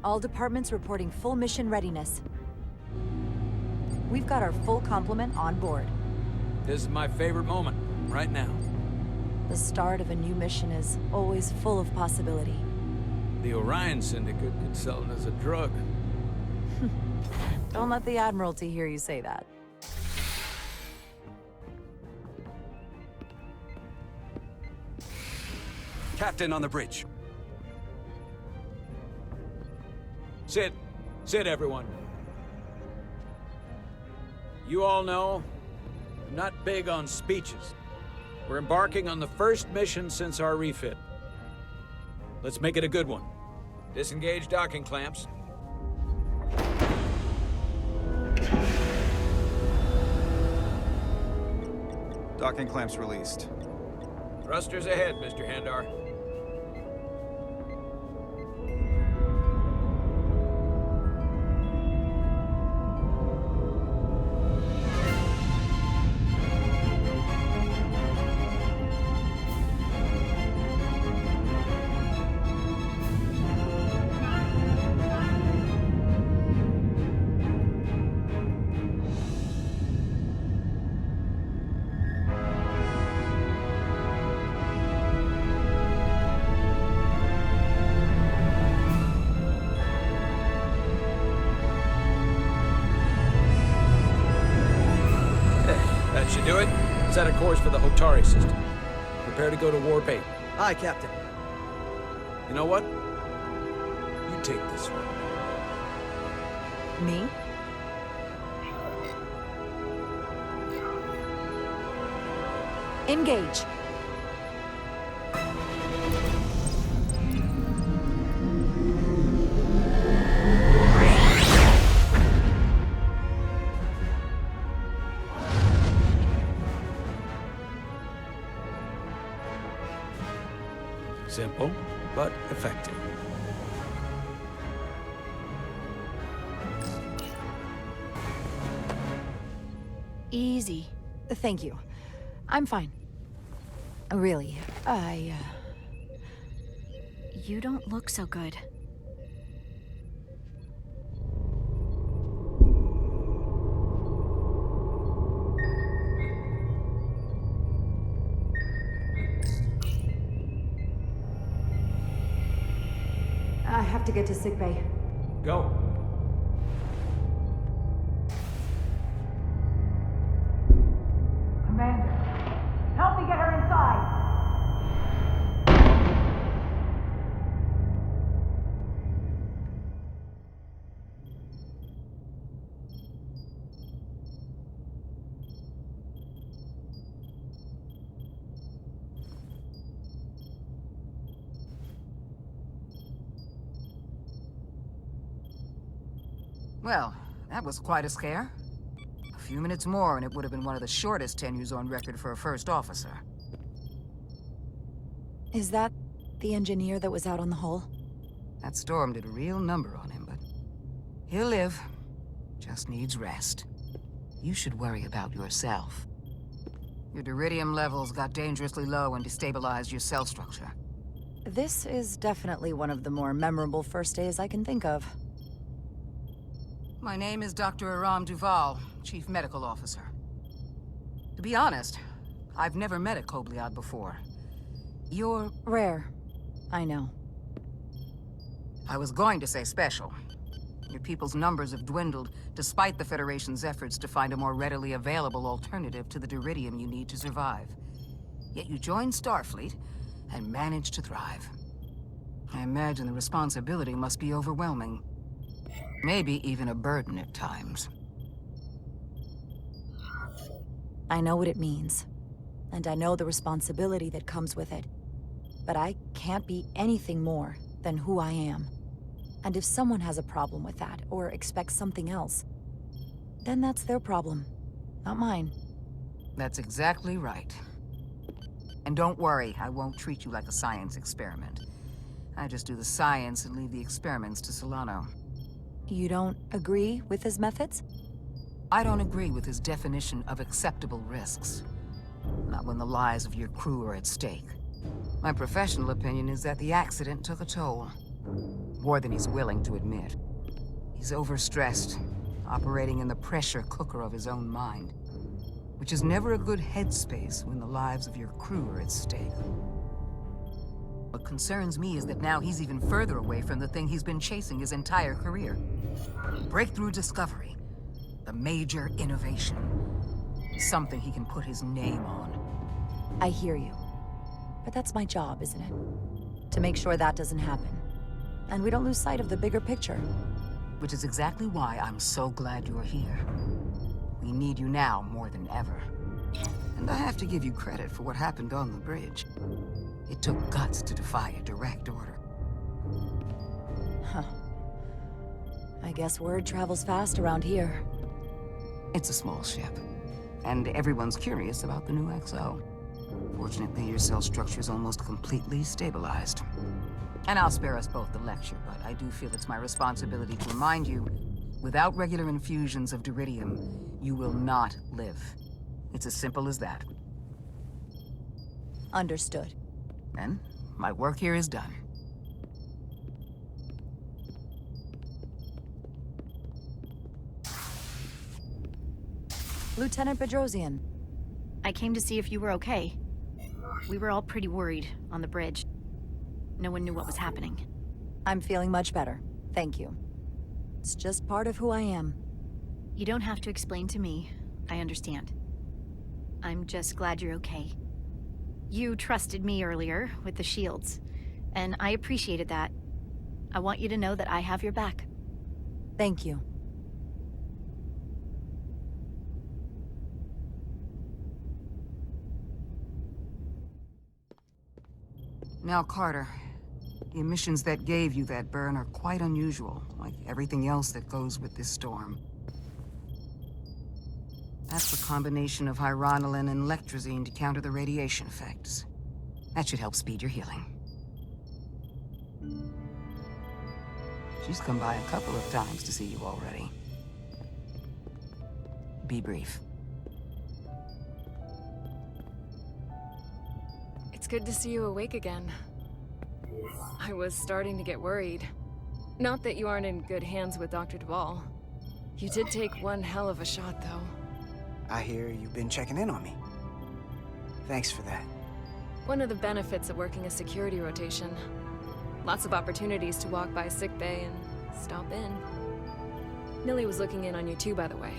All departments reporting full mission readiness. We've got our full complement on board. This is my favorite moment, right now. The start of a new mission is always full of possibility. The Orion Syndicate could sell it as a drug. Don't let the Admiralty hear you say that. Captain on the bridge. Sit. Sit, everyone. You all know, I'm not big on speeches. We're embarking on the first mission since our refit. Let's make it a good one. Disengage docking clamps. Docking clamps released. Thrusters ahead, Mr. Handar. Set a course for the Hotari system. Prepare to go to Warp 8. Aye, Captain. You know what? You take this one. Me? Engage. Simple, but effective. Easy. Thank you. I'm fine. Really, You don't look so good. I have to get to sickbay. Go. Commander, help me get her inside! Well, that was quite a scare. A few minutes more and it would have been one of the shortest tenures on record for a first officer. Is that the engineer that was out on the hull? That storm did a real number on him, but he'll live. Just needs rest. You should worry about yourself. Your duridium levels got dangerously low and destabilized your cell structure. This is definitely one of the more memorable first days I can think of. My name is Dr. Aram Duval, Chief Medical Officer. To be honest, I've never met a Kobliad before. You're... rare. I know. I was going to say special. Your people's numbers have dwindled, despite the Federation's efforts to find a more readily available alternative to the duridium you need to survive. Yet you joined Starfleet, and managed to thrive. I imagine the responsibility must be overwhelming. Maybe even a burden at times. I know what it means. And I know the responsibility that comes with it. But I can't be anything more than who I am. And if someone has a problem with that, or expects something else, then that's their problem, not mine. That's exactly right. And don't worry, I won't treat you like a science experiment. I just do the science and leave the experiments to Solano. You don't agree with his methods? I don't agree with his definition of acceptable risks. Not when the lives of your crew are at stake. My professional opinion is that the accident took a toll. More than he's willing to admit. He's overstressed, operating in the pressure cooker of his own mind. Which is never a good headspace when the lives of your crew are at stake. What concerns me is that now he's even further away from the thing he's been chasing his entire career. Breakthrough discovery. The major innovation. Something he can put his name on. I hear you. But that's my job, isn't it? To make sure that doesn't happen. And we don't lose sight of the bigger picture. Which is exactly why I'm so glad you're here. We need you now more than ever. And I have to give you credit for what happened on the bridge. It took guts to defy a direct order. Huh. I guess word travels fast around here. It's a small ship. And everyone's curious about the new XO. Fortunately, your cell structure is almost completely stabilized. And I'll spare us both the lecture, but I do feel it's my responsibility to remind you, without regular infusions of duridium, you will not live. It's as simple as that. Understood. Then, my work here is done. Lieutenant Bedrosian. I came to see if you were okay. We were all pretty worried on the bridge. No one knew what was happening. I'm feeling much better. Thank you. It's just part of who I am. You don't have to explain to me. I understand. I'm just glad you're okay. You trusted me earlier with the shields, and I appreciated that. I want you to know that I have your back. Thank you. Now, Carter, the emissions that gave you that burn are quite unusual, like everything else that goes with this storm. That's the combination of hyronolin and lectrazine to counter the radiation effects. That should help speed your healing. She's come by a couple of times to see you already. Be brief. It's good to see you awake again. I was starting to get worried. Not that you aren't in good hands with Dr. Duvall. You did take one hell of a shot, though. I hear you've been checking in on me. Thanks for that. One of the benefits of working a security rotation. Lots of opportunities to walk by sickbay and stop in. Millie was looking in on you too, by the way.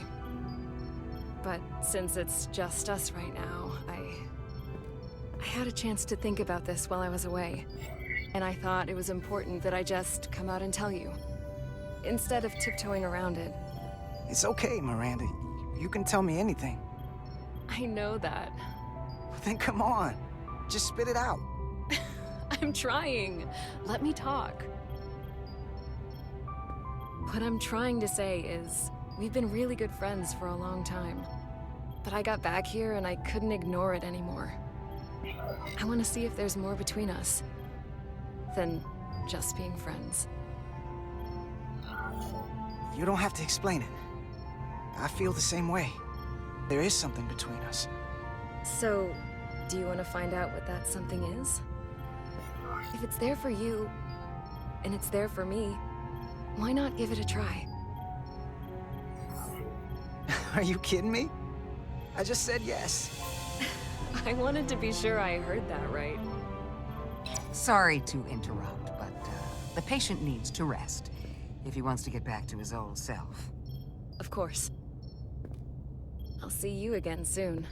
But since it's just us right now, I had a chance to think about this while I was away. And I thought it was important that I just come out and tell you, instead of tiptoeing around it. It's okay, Miranda. You can tell me anything. I know that. Then come on. Just spit it out. I'm trying. Let me talk. What I'm trying to say is, we've been really good friends for a long time. But I got back here and I couldn't ignore it anymore. I want to see if there's more between us than just being friends. You don't have to explain it. I feel the same way. There is something between us. So, do you want to find out what that something is? If it's there for you, and it's there for me, why not give it a try? Are you kidding me? I just said yes. I wanted to be sure I heard that right. Sorry to interrupt, but the patient needs to rest if he wants to get back to his old self. Of course. I'll see you again soon.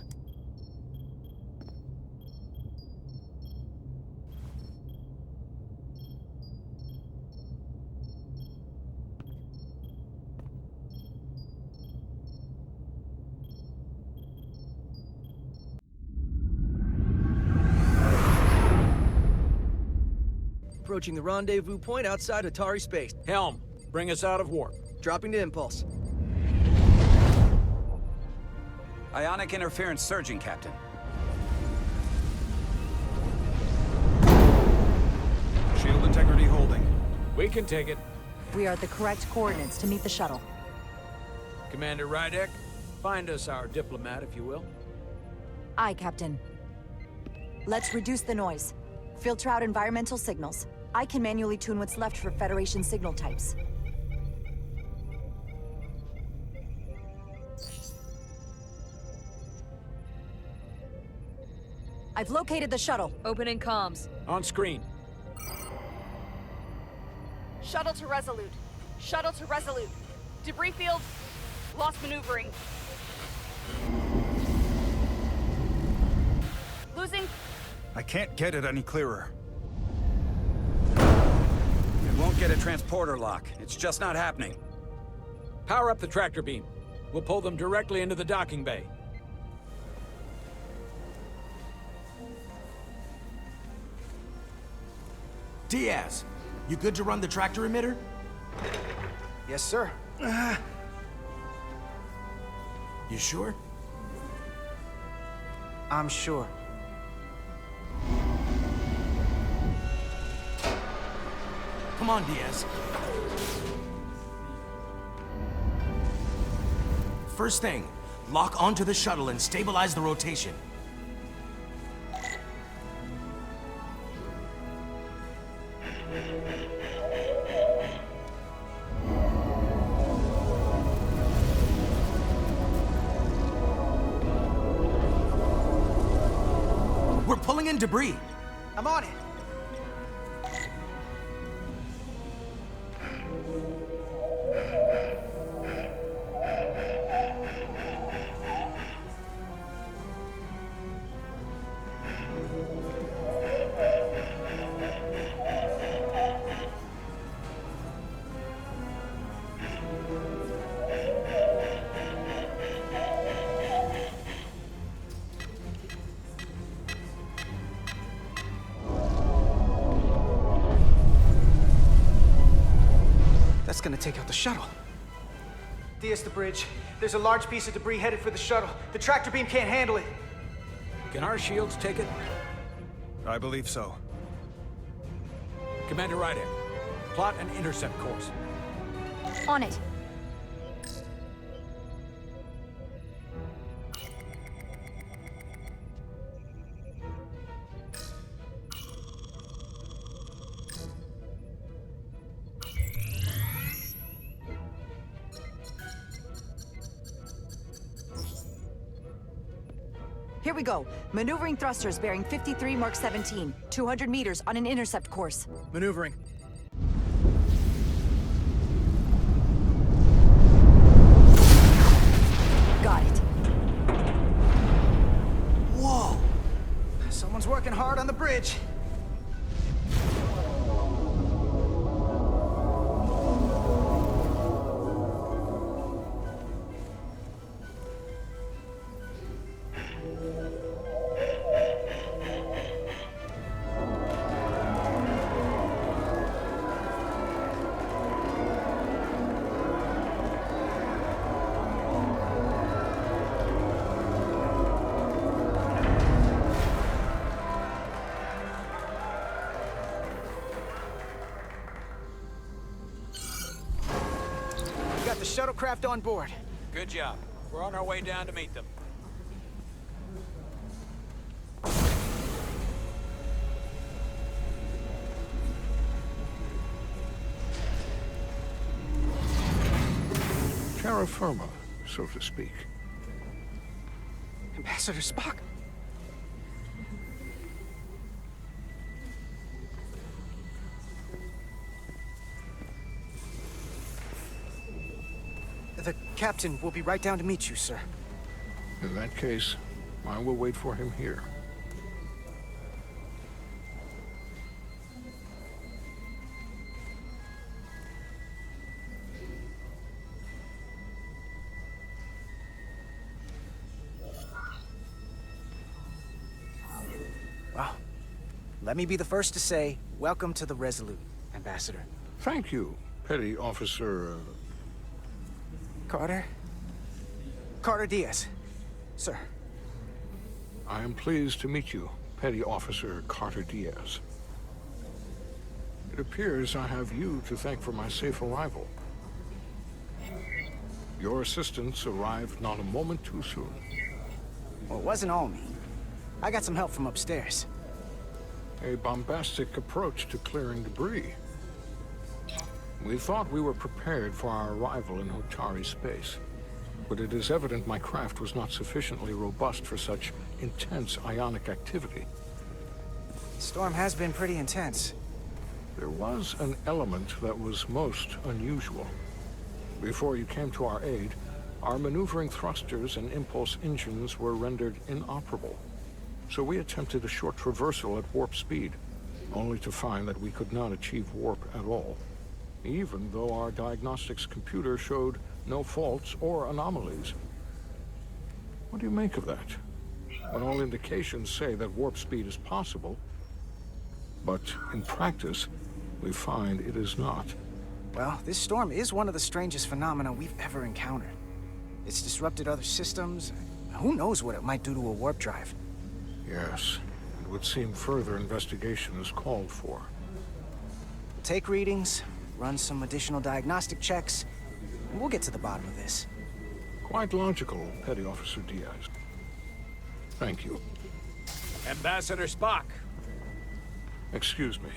Approaching the rendezvous point outside Hotari space. Helm, bring us out of warp. Dropping to impulse. Ionic interference surging, Captain. Shield integrity holding. We can take it. We are at the correct coordinates to meet the shuttle. Commander Rydek, find us our diplomat, if you will. Aye, Captain. Let's reduce the noise. Filter out environmental signals. I can manually tune what's left for Federation signal types. I've located the shuttle. Opening comms. On screen. Shuttle to Resolute. Shuttle to Resolute. Debris field. Lost maneuvering. Losing. I can't get it any clearer. It won't get a transporter lock. It's just not happening. Power up the tractor beam. We'll pull them directly into the docking bay. Diaz, you good to run the tractor emitter? Yes, sir. You sure? I'm sure. Come on, Diaz. First thing, lock onto the shuttle and stabilize the rotation. We're pulling in debris. I'm on it. gonna take out the shuttle. Diaz, the bridge. There's a large piece of debris headed for the shuttle. The tractor beam can't handle it. Can our shields take it? I believe so. Commander Ryder, plot an intercept course. On it. Here we go. Maneuvering thrusters bearing 53 Mark 17. 200 meters on an intercept course. Maneuvering. Got it. Whoa! Someone's working hard on the bridge. Got the shuttlecraft on board. Good job. We're on our way down to meet them. Terra firma, so to speak. Ambassador Spock. The captain will be right down to meet you, sir. In that case, I will wait for him here. Well, let me be the first to say, welcome to the Resolute, Ambassador. Thank you, Petty Officer... Carter? Carter Diaz. Sir. I am pleased to meet you, Petty Officer Carter Diaz. It appears I have you to thank for my safe arrival. Your assistance arrived not a moment too soon. Well, it wasn't all me. I got some help from upstairs. A bombastic approach to clearing debris. We thought we were prepared for our arrival in Hotari space, but it is evident my craft was not sufficiently robust for such intense ionic activity. The storm has been pretty intense. There was an element that was most unusual. Before you came to our aid, our maneuvering thrusters and impulse engines were rendered inoperable. So we attempted a short traversal at warp speed, only to find that we could not achieve warp at all, even though our diagnostics computer showed no faults or anomalies. What do you make of that? When all indications say that warp speed is possible, but in practice, we find it is not. Well, this storm is one of the strangest phenomena we've ever encountered. It's disrupted other systems. Who knows what it might do to a warp drive? Yes, it would seem further investigation is called for. Take readings, run some additional diagnostic checks, and we'll get to the bottom of this. Quite logical, Petty Officer Diaz. Thank you. Ambassador Spock. Excuse me.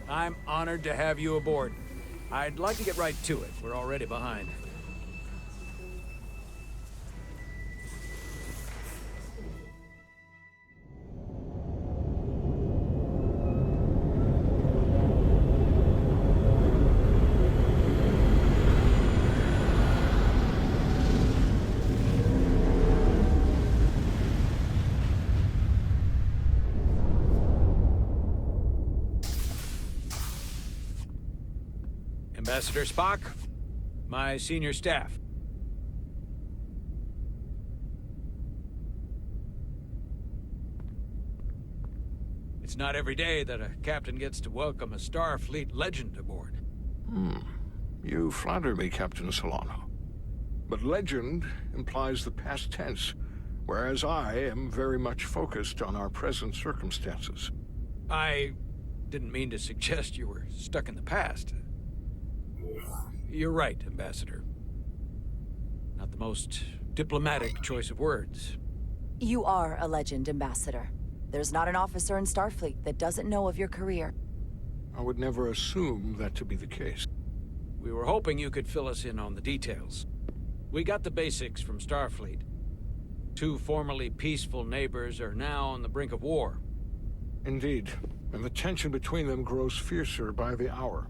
I'm honored to have you aboard. I'd like to get right to it. We're already behind. Ambassador Spock, my senior staff. It's not every day that a captain gets to welcome a Starfleet legend aboard. You flatter me, Captain Solano. But legend implies the past tense, whereas I am very much focused on our present circumstances. I didn't mean to suggest you were stuck in the past. You're right, Ambassador. Not the most diplomatic choice of words. You are a legend, Ambassador. There's not an officer in Starfleet that doesn't know of your career. I would never assume that to be the case. We were hoping you could fill us in on the details. We got the basics from Starfleet. Two formerly peaceful neighbors are now on the brink of war. Indeed, and the tension between them grows fiercer by the hour.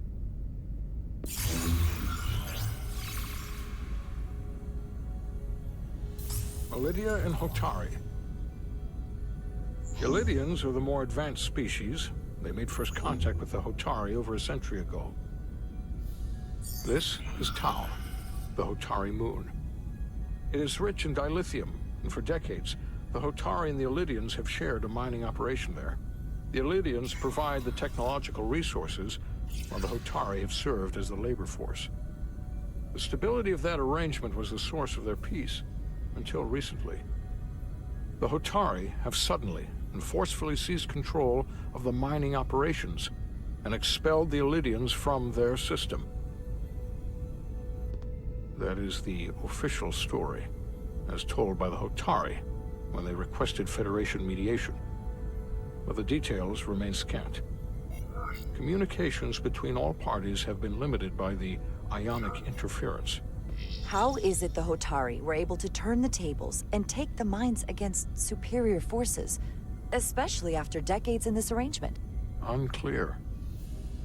Elydia and Hotari. Elydians are the more advanced species. They made first contact with the Hotari over a century ago. This is Tau, the Hotari moon. It is rich in dilithium, and for decades, the Hotari and the Elydians have shared a mining operation there. The Elydians provide the technological resources, while the Hotari have served as the labor force. The stability of that arrangement was the source of their peace, until recently. The Hotari have suddenly and forcefully seized control of the mining operations and expelled the Elydians from their system. That is the official story, as told by the Hotari when they requested Federation mediation. But the details remain scant. Communications between all parties have been limited by the ionic interference. How is it the Hotari were able to turn the tables and take the mines against superior forces, especially after decades in this arrangement? Unclear.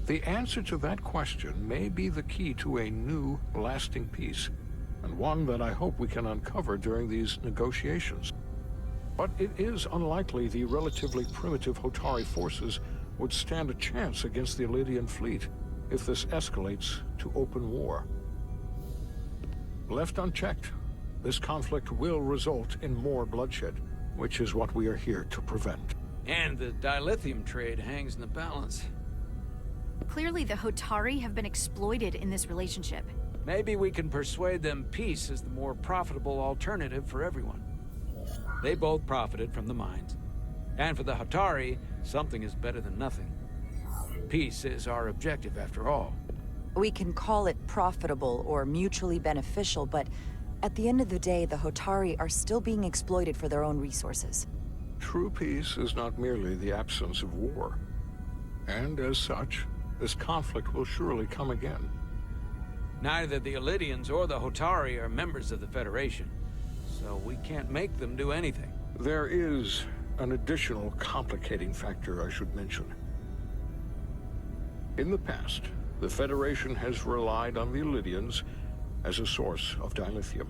The answer to that question may be the key to a new, lasting peace, and one that I hope we can uncover during these negotiations. But it is unlikely the relatively primitive Hotari forces would stand a chance against the Elydian fleet if this escalates to open war. Left unchecked, this conflict will result in more bloodshed, which is what we are here to prevent. And the dilithium trade hangs in the balance. Clearly, the Hotari have been exploited in this relationship. Maybe we can persuade them peace is the more profitable alternative for everyone. They both profited from the mines. And for the Hotari, something is better than nothing. Peace is our objective, after all. We can call it profitable or mutually beneficial, but at the end of the day, the Hotari are still being exploited for their own resources. True peace is not merely the absence of war. And as such, this conflict will surely come again. Neither the Elydians or the Hotari are members of the Federation, so we can't make them do anything. There is an additional complicating factor I should mention. In the past, the Federation has relied on the Elydians as a source of dilithium.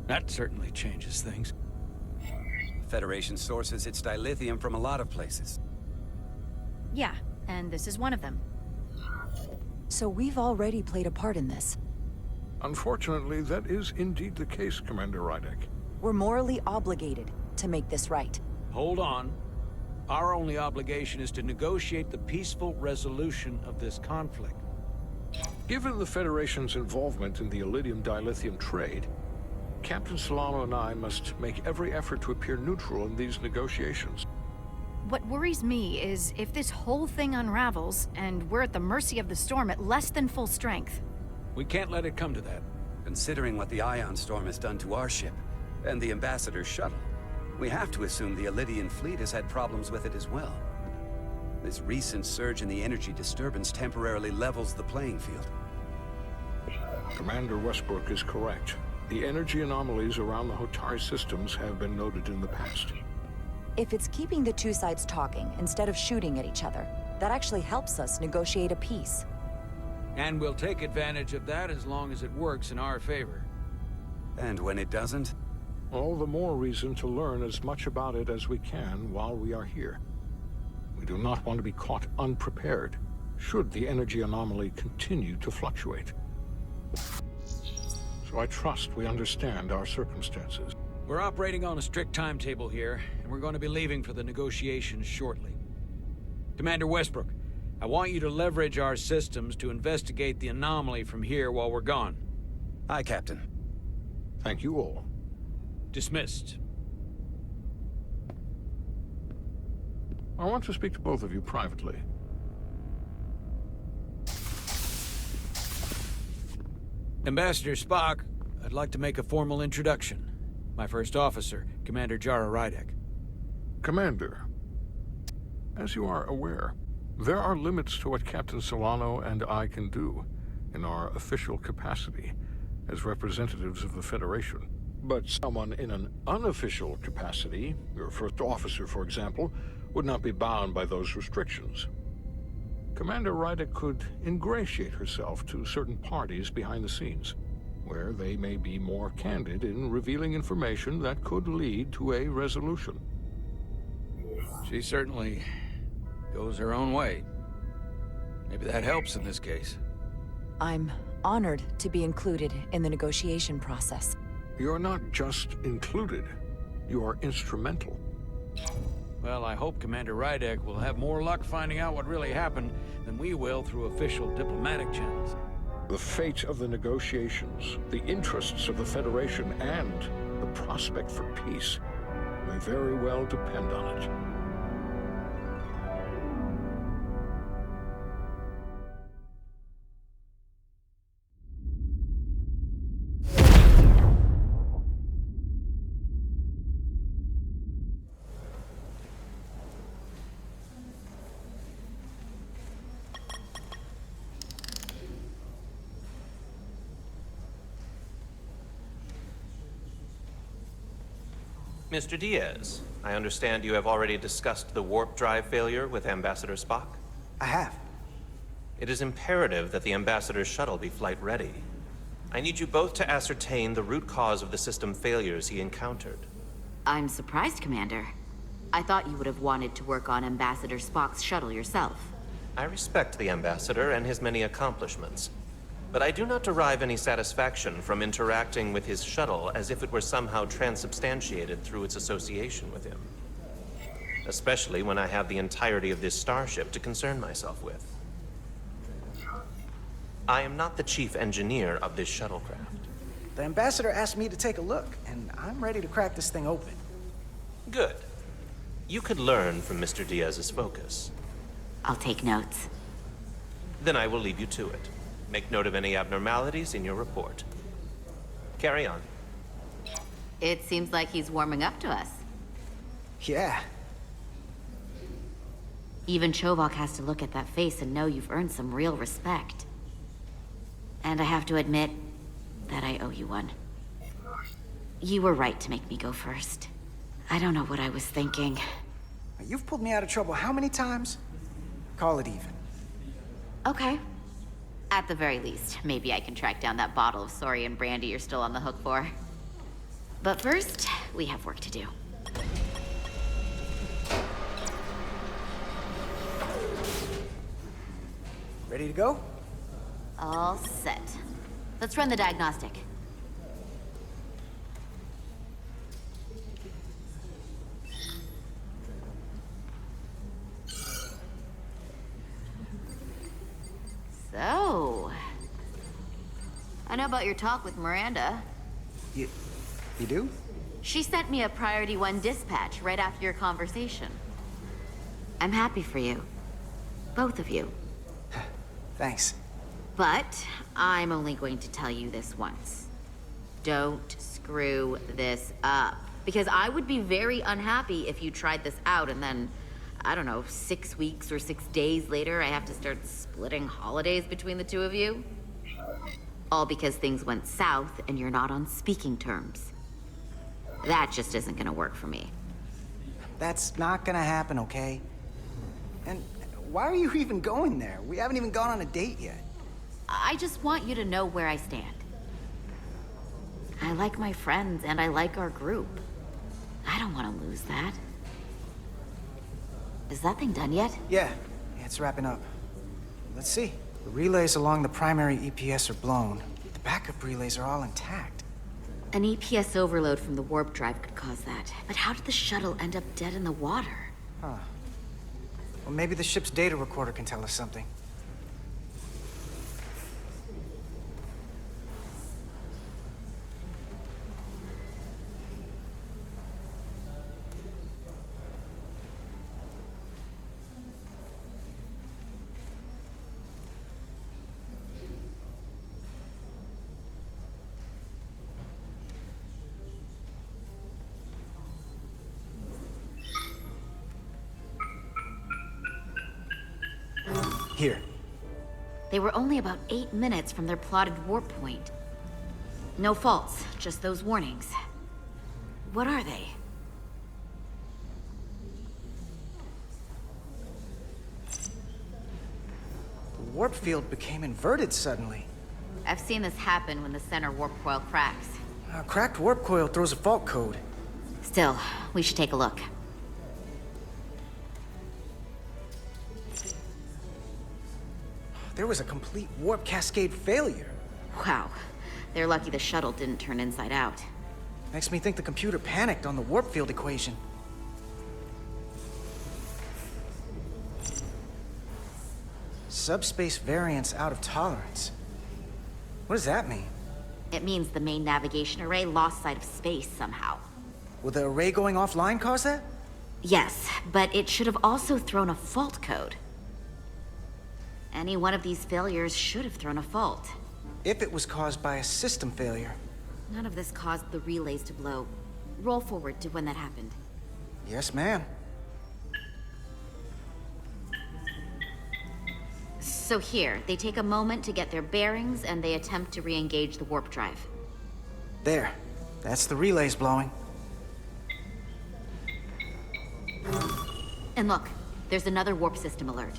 That certainly changes things. The Federation sources its dilithium from a lot of places. Yeah, and this is one of them. So we've already played a part in this. Unfortunately, that is indeed the case, Commander Rydek. We're morally obligated to make this right. Hold on. Our only obligation is to negotiate the peaceful resolution of this conflict. Given the Federation's involvement in the Elydium dilithium trade, Captain Solano and I must make every effort to appear neutral in these negotiations. What worries me is if this whole thing unravels, and we're at the mercy of the storm at less than full strength. We can't let it come to that. Considering what the Ion Storm has done to our ship, and the Ambassador's shuttle, we have to assume the Elydian fleet has had problems with it as well. This recent surge in the energy disturbance temporarily levels the playing field. Commander Westbrook is correct. The energy anomalies around the Hotari systems have been noted in the past. If it's keeping the two sides talking instead of shooting at each other, that actually helps us negotiate a peace. And we'll take advantage of that as long as it works in our favor. And when it doesn't? All the more reason to learn as much about it as we can while we are here. We do not want to be caught unprepared, should the energy anomaly continue to fluctuate. So I trust we understand our circumstances. We're operating on a strict timetable here, and we're going to be leaving for the negotiations shortly. Commander Westbrook, I want you to leverage our systems to investigate the anomaly from here while we're gone. Aye, Captain. Thank you all. Dismissed. I want to speak to both of you privately. Ambassador Spock, I'd like to make a formal introduction. My first officer, Commander Jara Rydek. Commander, as you are aware, there are limits to what Captain Solano and I can do in our official capacity as representatives of the Federation. But someone in an unofficial capacity, your first officer, for example, would not be bound by those restrictions. Commander Rydek could ingratiate herself to certain parties behind the scenes, where they may be more candid in revealing information that could lead to a resolution. She certainly goes her own way. Maybe that helps in this case. I'm honored to be included in the negotiation process. You're not just included, you are instrumental. Well, I hope Commander Rydek will have more luck finding out what really happened than we will through official diplomatic channels. The fate of the negotiations, the interests of the Federation, and the prospect for peace may very well depend on it. Mr. Diaz, I understand you have already discussed the warp drive failure with Ambassador Spock? I have. It is imperative that the Ambassador's shuttle be flight ready. I need you both to ascertain the root cause of the system failures he encountered. I'm surprised, Commander. I thought you would have wanted to work on Ambassador Spock's shuttle yourself. I respect the Ambassador and his many accomplishments, but I do not derive any satisfaction from interacting with his shuttle as if it were somehow transubstantiated through its association with him. Especially when I have the entirety of this starship to concern myself with. I am not the chief engineer of this shuttlecraft. The Ambassador asked me to take a look, and I'm ready to crack this thing open. Good. You could learn from Mr. Diaz's focus. I'll take notes. Then I will leave you to it. Make note of any abnormalities in your report. Carry on. It seems like he's warming up to us. Yeah. Even Chovok has to look at that face and know you've earned some real respect. And I have to admit that I owe you one. You were right to make me go first. I don't know what I was thinking. You've pulled me out of trouble how many times? Call it even. Okay. At the very least, maybe I can track down that bottle of Saurian brandy you're still on the hook for. But first, we have work to do. Ready to go? All set. Let's run the diagnostic. So, I know about your talk with Miranda. You do? She sent me a Priority 1 dispatch right after your conversation. I'm happy for you. Both of you. Thanks. But I'm only going to tell you this once. Don't screw this up. Because I would be very unhappy if you tried this out and then, I don't know, 6 weeks or 6 days later, I have to start splitting holidays between the two of you. All because things went south and you're not on speaking terms. That just isn't gonna work for me. That's not gonna happen, okay? And why are you even going there? We haven't even gone on a date yet. I just want you to know where I stand. I like my friends and I like our group. I don't want to lose that. Is that thing done yet? Yeah, it's wrapping up. Let's see. The relays along the primary EPS are blown. The backup relays are all intact. An EPS overload from the warp drive could cause that. But how did the shuttle end up dead in the water? Huh. Well, maybe the ship's data recorder can tell us something. Here. They were only about 8 minutes from their plotted warp point. No faults, just those warnings. What are they? The warp field became inverted suddenly. I've seen this happen when the center warp coil cracks. A cracked warp coil throws a fault code. Still, we should take a look. There was a complete warp cascade failure. Wow. They're lucky the shuttle didn't turn inside out. Makes me think the computer panicked on the warp field equation. Subspace variance out of tolerance. What does that mean? It means the main navigation array lost sight of space somehow. Will the array going offline cause that? Yes, but it should have also thrown a fault code. Any one of these failures should have thrown a fault. If it was caused by a system failure. None of this caused the relays to blow. Roll forward to when that happened. Yes, ma'am. So here, they take a moment to get their bearings and they attempt to re-engage the warp drive. There. That's the relays blowing. And look, there's another warp system alert.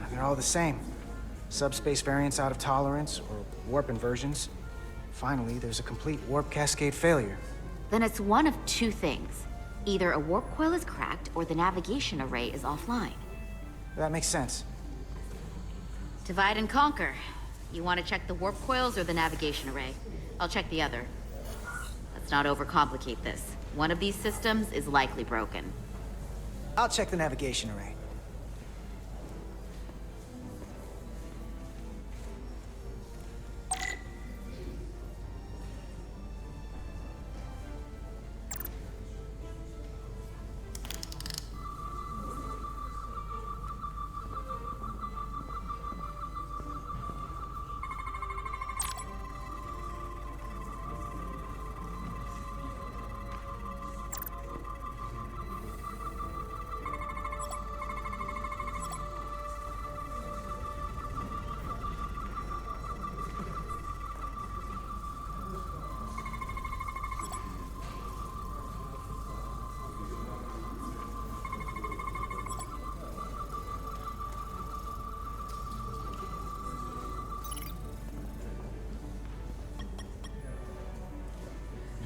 They're all the same. Subspace variance out of tolerance, or warp inversions. Finally, there's a complete warp cascade failure. Then it's one of two things. Either a warp coil is cracked, or the navigation array is offline. That makes sense. Divide and conquer. You want to check the warp coils or the navigation array? I'll check the other. Let's not overcomplicate this. One of these systems is likely broken. I'll check the navigation array.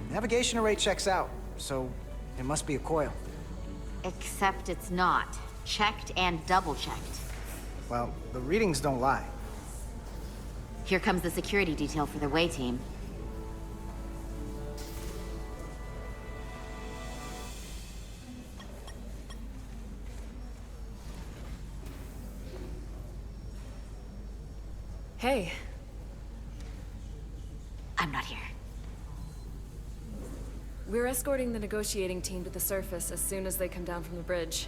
Navigation array checks out, so it must be a coil. Except it's not. Checked and double-checked. Well, the readings don't lie. Here comes the security detail for the way team. Hey. I'm not here. We're escorting the negotiating team to the surface as soon as they come down from the bridge.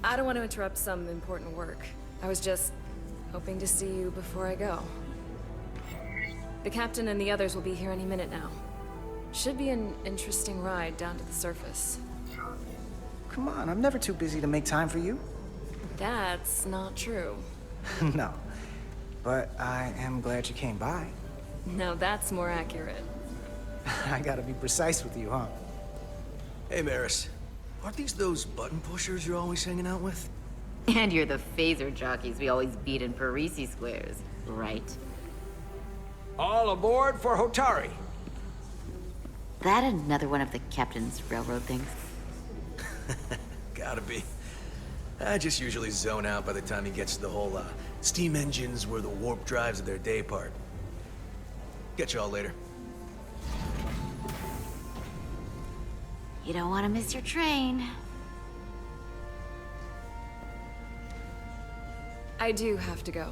I don't want to interrupt some important work. I was just hoping to see you before I go. The captain and the others will be here any minute now. Should be an interesting ride down to the surface. Come on, I'm never too busy to make time for you. That's not true. No. But I am glad you came by. No, that's more accurate. I gotta be precise with you, huh? Hey, Maris. Aren't these those button pushers you're always hanging out with? And you're the phaser jockeys we always beat in Parisi squares, right? All aboard for Hotari. That another one of the captain's railroad things? Gotta be. I just usually zone out by the time he gets to the whole, steam engines were the warp drives of their day part. Catch y'all later. You don't want to miss your train. I do have to go.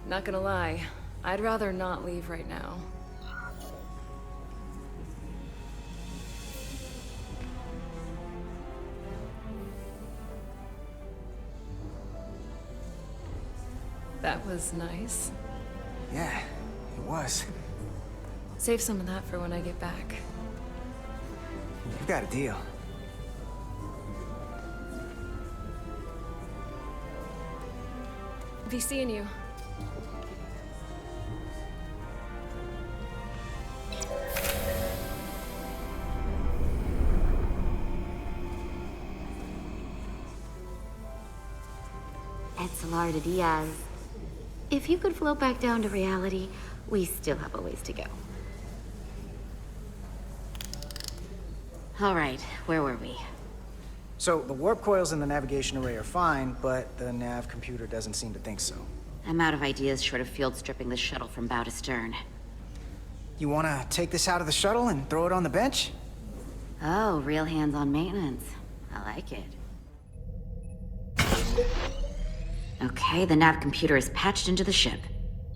Not gonna lie, I'd rather not leave right now. That was nice. Yeah, it was. Save some of that for when I get back. You've got a deal. Be seeing you. Etzelar to Diaz. If you could float back down to reality, we still have a ways to go. All right, where were we? So, the warp coils in the navigation array are fine, but the nav computer doesn't seem to think so. I'm out of ideas short of field stripping the shuttle from bow to stern. You wanna take this out of the shuttle and throw it on the bench? Oh, real hands-on maintenance. I like it. Okay, the nav computer is patched into the ship.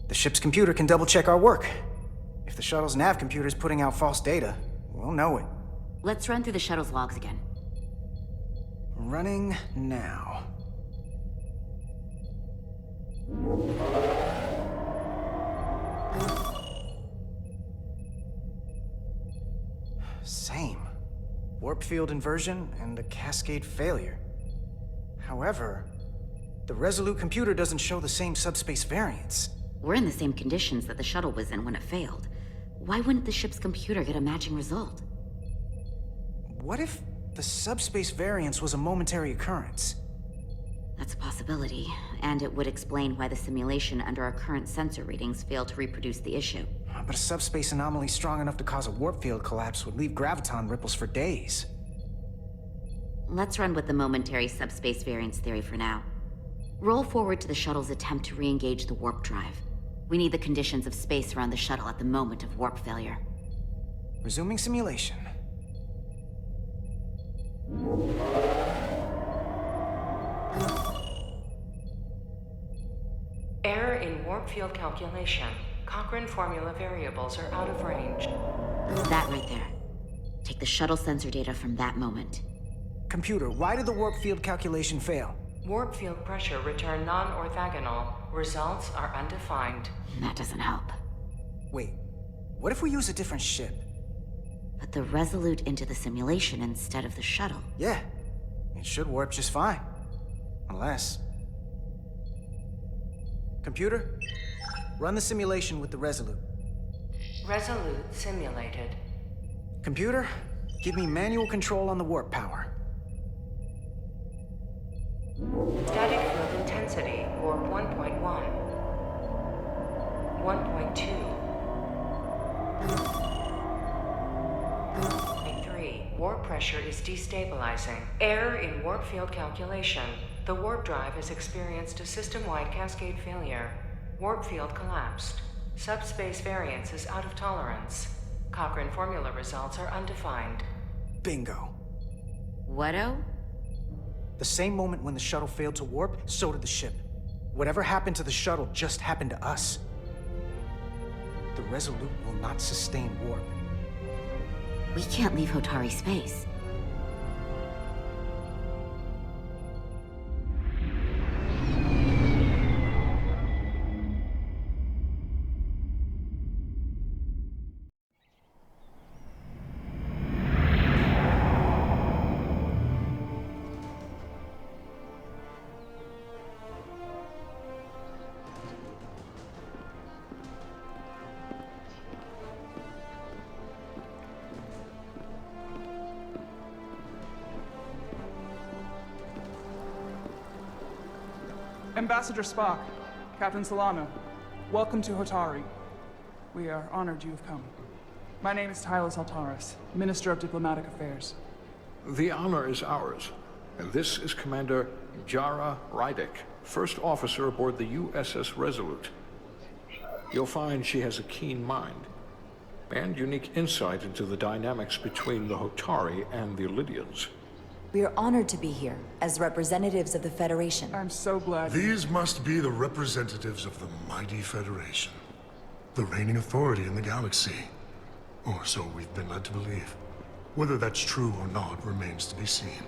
The ship's computer can double-check our work. If the shuttle's nav computer is putting out false data, we'll know it. Let's run through the shuttle's logs again. Running now. Same. Warp field inversion and a cascade failure. However, the Resolute computer doesn't show the same subspace variance. We're in the same conditions that the shuttle was in when it failed. Why wouldn't the ship's computer get a matching result? What if the subspace variance was a momentary occurrence? That's a possibility, and it would explain why the simulation under our current sensor readings failed to reproduce the issue. But a subspace anomaly strong enough to cause a warp field collapse would leave graviton ripples for days. Let's run with the momentary subspace variance theory for now. Roll forward to the shuttle's attempt to re-engage the warp drive. We need the conditions of space around the shuttle at the moment of warp failure. Resuming simulation. Error in warp field calculation. Cochrane formula variables are out of range. That right there. Take the shuttle sensor data from that moment. Computer, why did the warp field calculation fail? Warp field pressure returned non-orthogonal. Results are undefined. That doesn't help. Wait, what if we use a different ship? Put the Resolute into the simulation instead of the shuttle. Yeah, it should warp just fine. Unless... Computer, run the simulation with the Resolute. Resolute simulated. Computer, give me manual control on the warp power. Static field intensity, warp 1.1. 1.2. 3. Warp pressure is destabilizing. Error in warp field calculation. The warp drive has experienced a system-wide cascade failure. Warp field collapsed. Subspace variance is out of tolerance. Cochrane formula results are undefined. Bingo. What-o? The same moment when the shuttle failed to warp, so did the ship. Whatever happened to the shuttle just happened to us. The Resolute will not sustain warp. We can't leave Hotari space. Ambassador Spock, Captain Solano, welcome to Hotari. We are honored you have come. My name is Tylos Altaris, Minister of Diplomatic Affairs. The honor is ours, and this is Commander Jara Rydek, first officer aboard the USS Resolute. You'll find she has a keen mind, and unique insight into the dynamics between the Hotari and the Illydians. We are honored to be here as representatives of the Federation. I'm so glad. These must be the representatives of the mighty Federation. The reigning authority in the galaxy. Or so we've been led to believe. Whether that's true or not remains to be seen.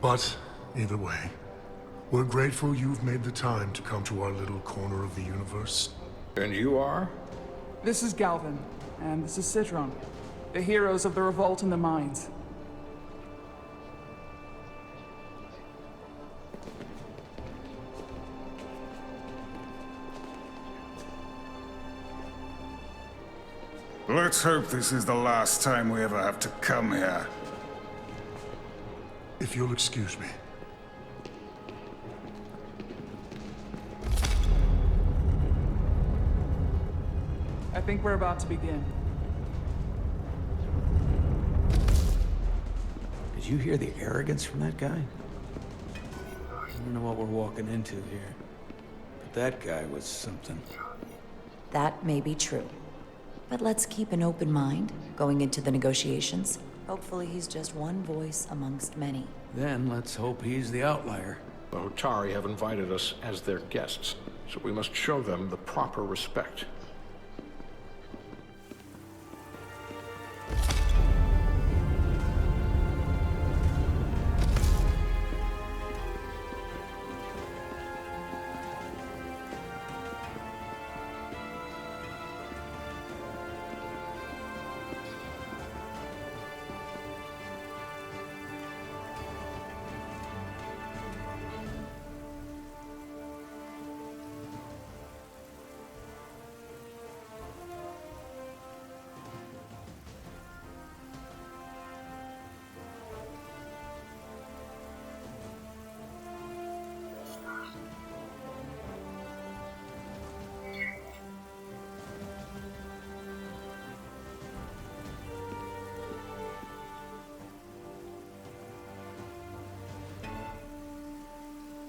But, either way, we're grateful you've made the time to come to our little corner of the universe. And you are? This is Galvin, and this is Citron, the heroes of the revolt in the mines. Let's hope this is the last time we ever have to come here. If you'll excuse me. I think we're about to begin. Did you hear the arrogance from that guy? I don't know what we're walking into here, but that guy was something. That may be true. But let's keep an open mind going into the negotiations. Hopefully he's just one voice amongst many. Then let's hope he's the outlier. The Hotari have invited us as their guests, so we must show them the proper respect.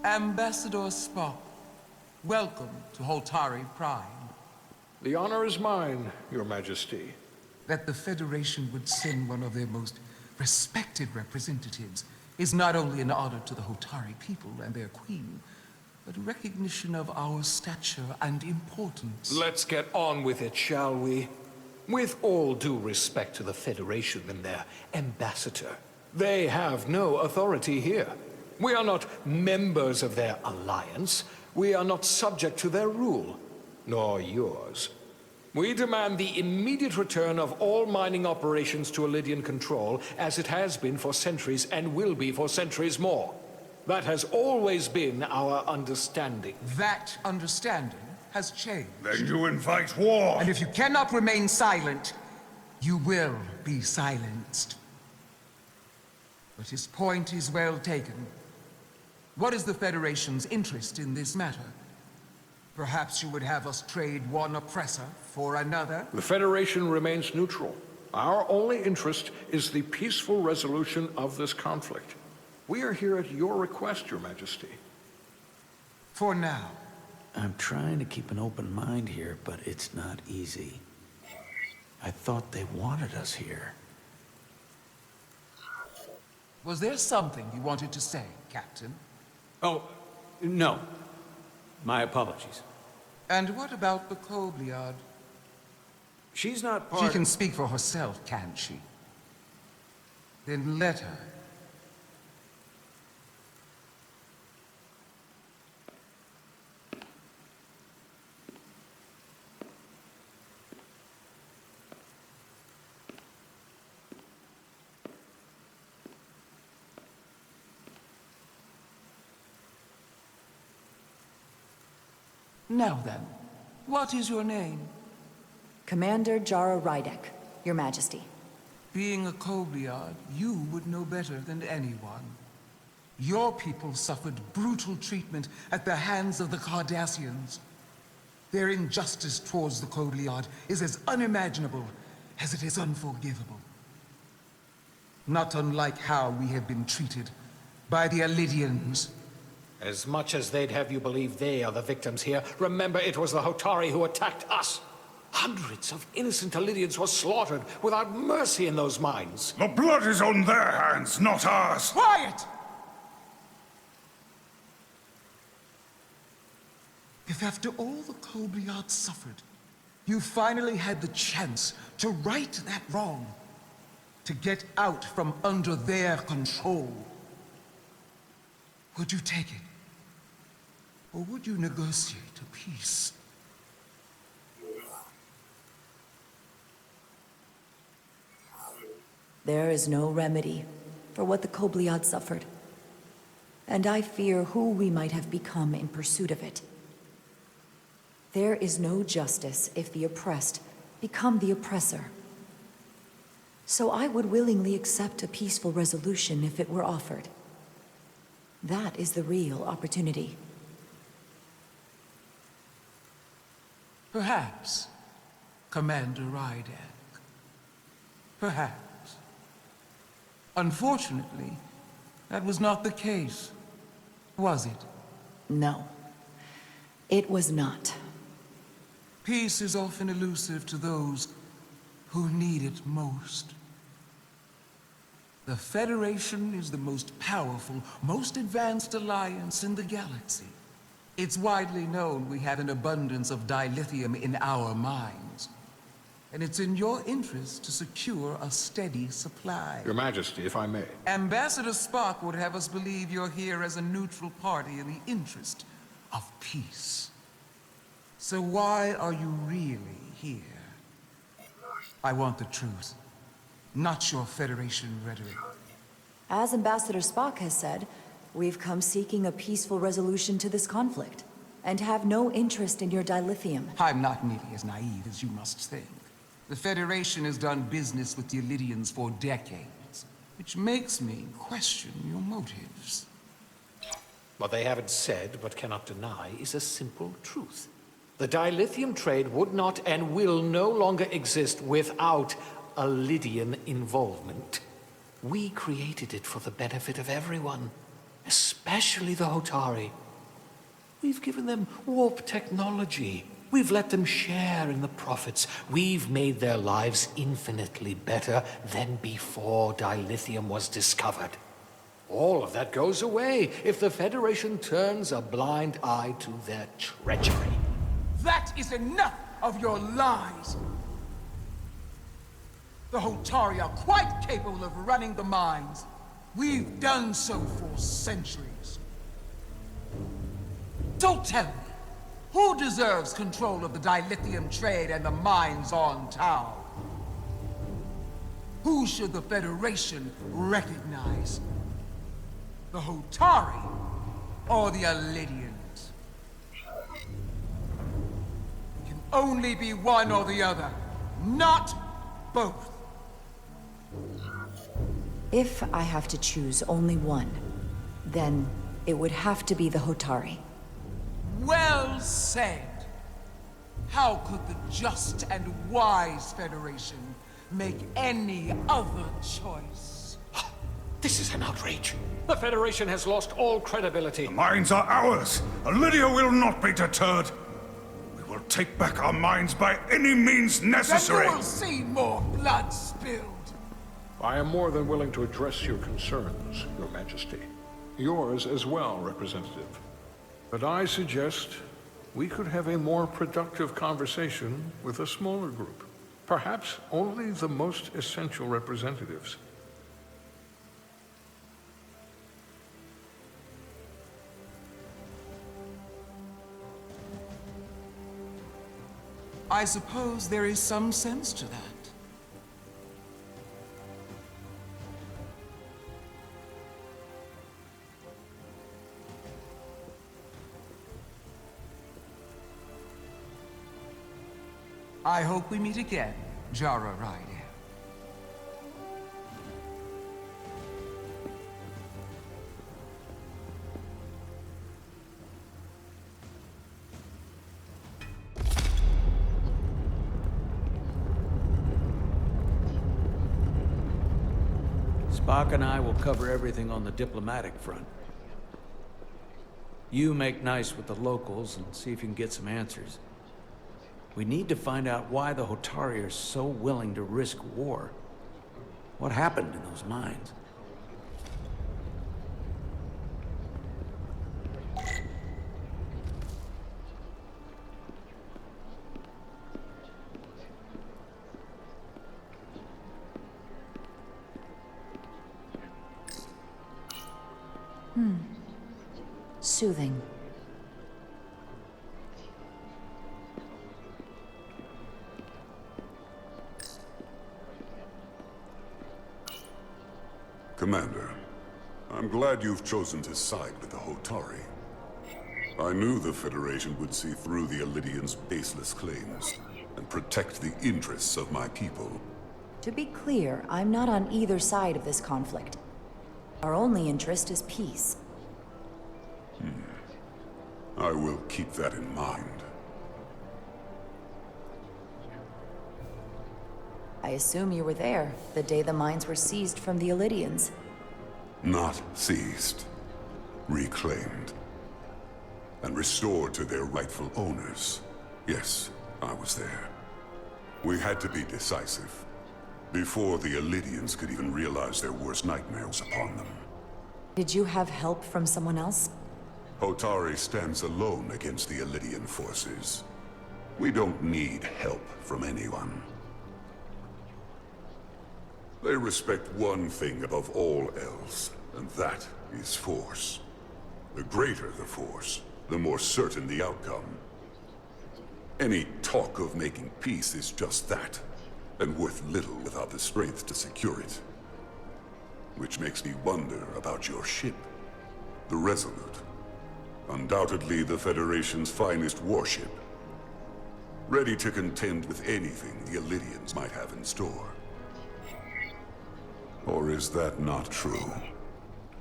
Ambassador Spock, welcome to Hotari Prime. The honor is mine, Your Majesty. That the Federation would send one of their most respected representatives is not only an honor to the Hotari people and their queen, but recognition of our stature and importance. Let's get on with it, shall we? With all due respect to the Federation and their ambassador, they have no authority here. We are not members of their alliance. We are not subject to their rule, nor yours. We demand the immediate return of all mining operations to Illydian control, as it has been for centuries and will be for centuries more. That has always been our understanding. That understanding has changed. Then you invite war! And if you cannot remain silent, you will be silenced. But his point is well taken. What is the Federation's interest in this matter? Perhaps you would have us trade one oppressor for another? The Federation remains neutral. Our only interest is the peaceful resolution of this conflict. We are here at your request, Your Majesty. For now. I'm trying to keep an open mind here, but it's not easy. I thought they wanted us here. Was there something you wanted to say, Captain? Oh, no. My apologies. And what about the Kobliad? She's not part... She can speak for herself, can't she? Then let her. Now then, what is your name? Commander Jara Rydek, Your Majesty. Being a Kobliad, you would know better than anyone. Your people suffered brutal treatment at the hands of the Cardassians. Their injustice towards the Kobliad is as unimaginable as it is unforgivable. Not unlike how we have been treated by the Illydians. As much as they'd have you believe they are the victims here, remember it was the Hotari who attacked us. Hundreds of innocent Illyrians were slaughtered without mercy in those mines. The blood is on their hands, not ours. Quiet! If after all the Kobliad suffered, you finally had the chance to right that wrong, to get out from under their control, would you take it? Or would you negotiate a peace? There is no remedy for what the Kobliad suffered, and I fear who we might have become in pursuit of it. There is no justice if the oppressed become the oppressor. So I would willingly accept a peaceful resolution if it were offered. That is the real opportunity. Perhaps, Commander Rydek. Perhaps. Unfortunately, that was not the case, was it? No, it was not. Peace is often elusive to those who need it most. The Federation is the most powerful, most advanced alliance in the galaxy. It's widely known we have an abundance of dilithium in our mines. And it's in your interest to secure a steady supply. Your Majesty, if I may. Ambassador Spock would have us believe you're here as a neutral party in the interest of peace. So why are you really here? I want the truth, not your Federation rhetoric. As Ambassador Spock has said, we've come seeking a peaceful resolution to this conflict, and have no interest in your dilithium. I'm not nearly as naive as you must think. The Federation has done business with the Illyrians for decades, which makes me question your motives. What they haven't said, but cannot deny, is a simple truth. The dilithium trade would not and will no longer exist without Illyrian involvement. We created it for the benefit of everyone, especially the Hotari. We've given them warp technology. We've let them share in the profits. We've made their lives infinitely better than before dilithium was discovered. All of that goes away if the Federation turns a blind eye to their treachery. That is enough of your lies! The Hotari are quite capable of running the mines. We've done so for centuries. So tell me, who deserves control of the dilithium trade and the mines on Tau? Who should the Federation recognize? The Hotari or the Illyrians? It can only be one or the other, not both. If I have to choose only one, then it would have to be the Hotari. Well said. How could the just and wise Federation make any other choice? This is an outrage. The Federation has lost all credibility. The mines are ours. Illyria will not be deterred. We will take back our mines by any means necessary. Then you will see more blood spilled. I am more than willing to address your concerns, Your Majesty. Yours as well, Representative. But I suggest we could have a more productive conversation with a smaller group. Perhaps only the most essential representatives. I suppose there is some sense to that. I hope we meet again, Jara Ryder. Spock and I will cover everything on the diplomatic front. You make nice with the locals and see if you can get some answers. We need to find out why the Hotari are so willing to risk war. What happened in those mines? Soothing. Commander, I'm glad you've chosen to side with the Hotari. I knew the Federation would see through the Elydians' baseless claims and protect the interests of my people. To be clear, I'm not on either side of this conflict. Our only interest is peace. I will keep that in mind. I assume you were there, the day the mines were seized from the Elydians. Not seized. Reclaimed. And restored to their rightful owners. Yes, I was there. We had to be decisive. Before the Elydians could even realize their worst nightmares upon them. Did you have help from someone else? Hotari stands alone against the Elydian forces. We don't need help from anyone. They respect one thing above all else, and that is force. The greater the force, the more certain the outcome. Any talk of making peace is just that, and worth little without the strength to secure it. Which makes me wonder about your ship, the Resolute. Undoubtedly the Federation's finest warship. Ready to contend with anything the Elydians might have in store. Or is that not true?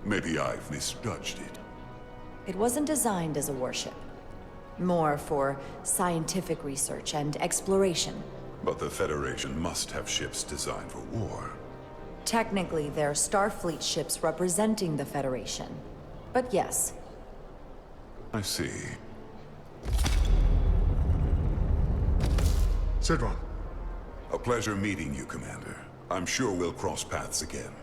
Maybe I've misjudged it. It wasn't designed as a warship. More for scientific research and exploration. But the Federation must have ships designed for war. Technically, they're Starfleet ships representing the Federation. But yes. I see. Sidron. A pleasure meeting you, Commander. I'm sure we'll cross paths again.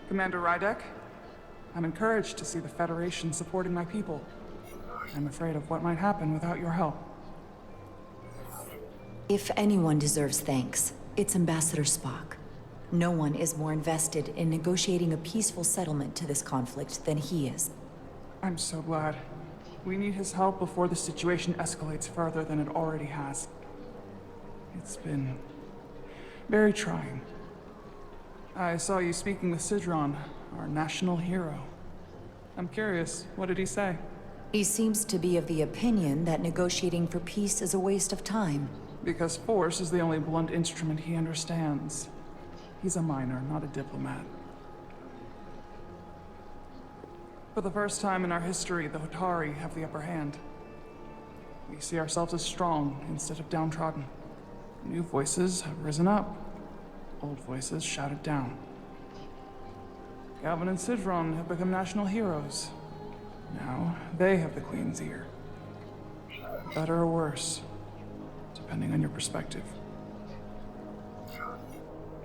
Commander Rydek, I'm encouraged to see the Federation supporting my people. I'm afraid of what might happen without your help. If anyone deserves thanks, it's Ambassador Spock. No one is more invested in negotiating a peaceful settlement to this conflict than he is. I'm so glad. We need his help before the situation escalates further than it already has. It's been very trying. I saw you speaking with Sidron, our national hero. I'm curious, what did he say? He seems to be of the opinion that negotiating for peace is a waste of time. Because force is the only blunt instrument he understands. He's a miner, not a diplomat. For the first time in our history, the Hotari have the upper hand. We see ourselves as strong instead of downtrodden. New voices have risen up. Old voices shouted down. Galvin and Sidron have become national heroes. Now, they have the Queen's ear. Better or worse, depending on your perspective.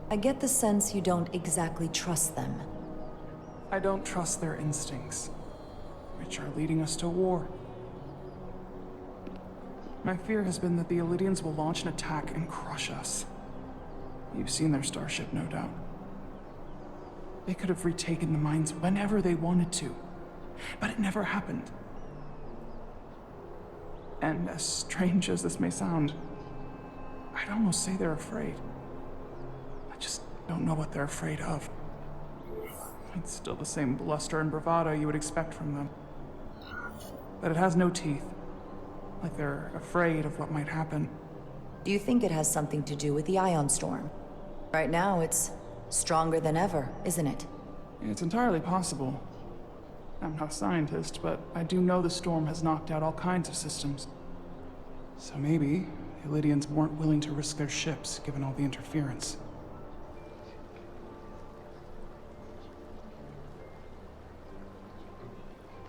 I get the sense you don't exactly trust them. I don't trust their instincts, which are leading us to war. My fear has been that the Elydians will launch an attack and crush us. You've seen their starship, no doubt. They could have retaken the mines whenever they wanted to, but it never happened. And as strange as this may sound, I'd almost say they're afraid. I just don't know what they're afraid of. It's still the same bluster and bravado you would expect from them. But it has no teeth. Like they're afraid of what might happen. Do you think it has something to do with the Ion Storm? Right now, it's stronger than ever, isn't it? It's entirely possible. I'm not a scientist, but I do know the storm has knocked out all kinds of systems. So maybe the Elydians weren't willing to risk their ships, given all the interference.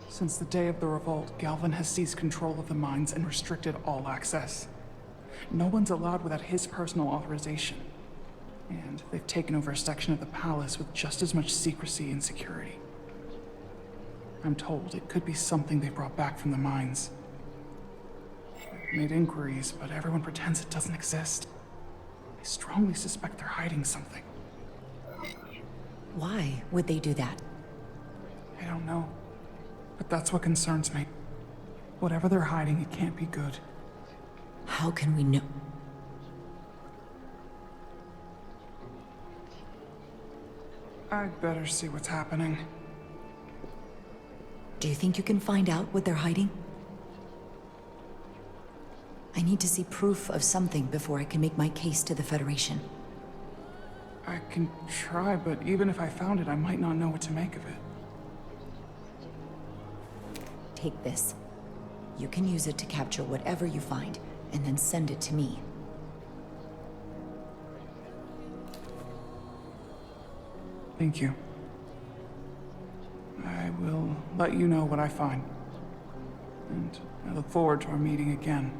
Since the day of the revolt, Galvin has seized control of the mines and restricted all access. No one's allowed without his personal authorization. And they've taken over a section of the palace with just as much secrecy and security. I'm told it could be something they brought back from the mines. I've made inquiries, but everyone pretends it doesn't exist. I strongly suspect they're hiding something. Why would they do that? I don't know. But that's what concerns me. Whatever they're hiding, it can't be good. How can we know? I'd better see what's happening. Do you think you can find out what they're hiding? I need to see proof of something before I can make my case to the Federation. I can try, but even if I found it, I might not know what to make of it. Take this. You can use it to capture whatever you find, and then send it to me. Thank you. I will let you know what I find. And I look forward to our meeting again.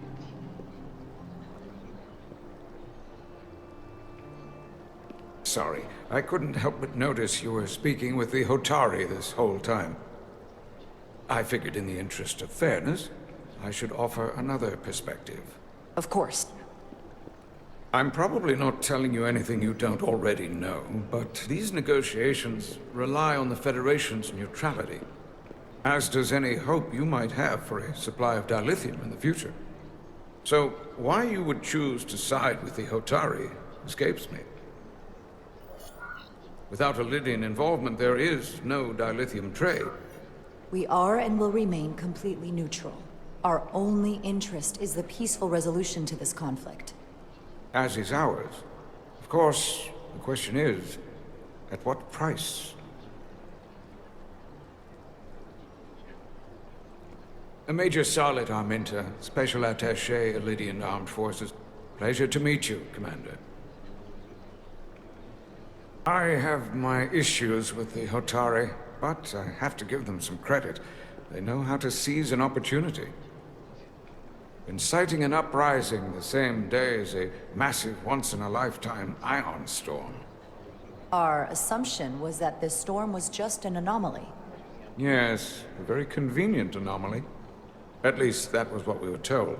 Sorry, I couldn't help but notice you were speaking with the Hotari this whole time. I figured in the interest of fairness, I should offer another perspective. Of course. I'm probably not telling you anything you don't already know, but these negotiations rely on the Federation's neutrality, as does any hope you might have for a supply of dilithium in the future. So, why you would choose to side with the Hotari escapes me. Without Elydian involvement, there is no dilithium trade. We are and will remain completely neutral. Our only interest is the peaceful resolution to this conflict. As is ours. Of course, the question is, at what price? Major Salit Arminta, Special Attaché, Elydian Armed Forces. Pleasure to meet you, Commander. I have my issues with the Hotari, but I have to give them some credit. They know how to seize an opportunity. Inciting an uprising the same day as a massive, once-in-a-lifetime ion storm. Our assumption was that this storm was just an anomaly. Yes, a very convenient anomaly. At least, that was what we were told.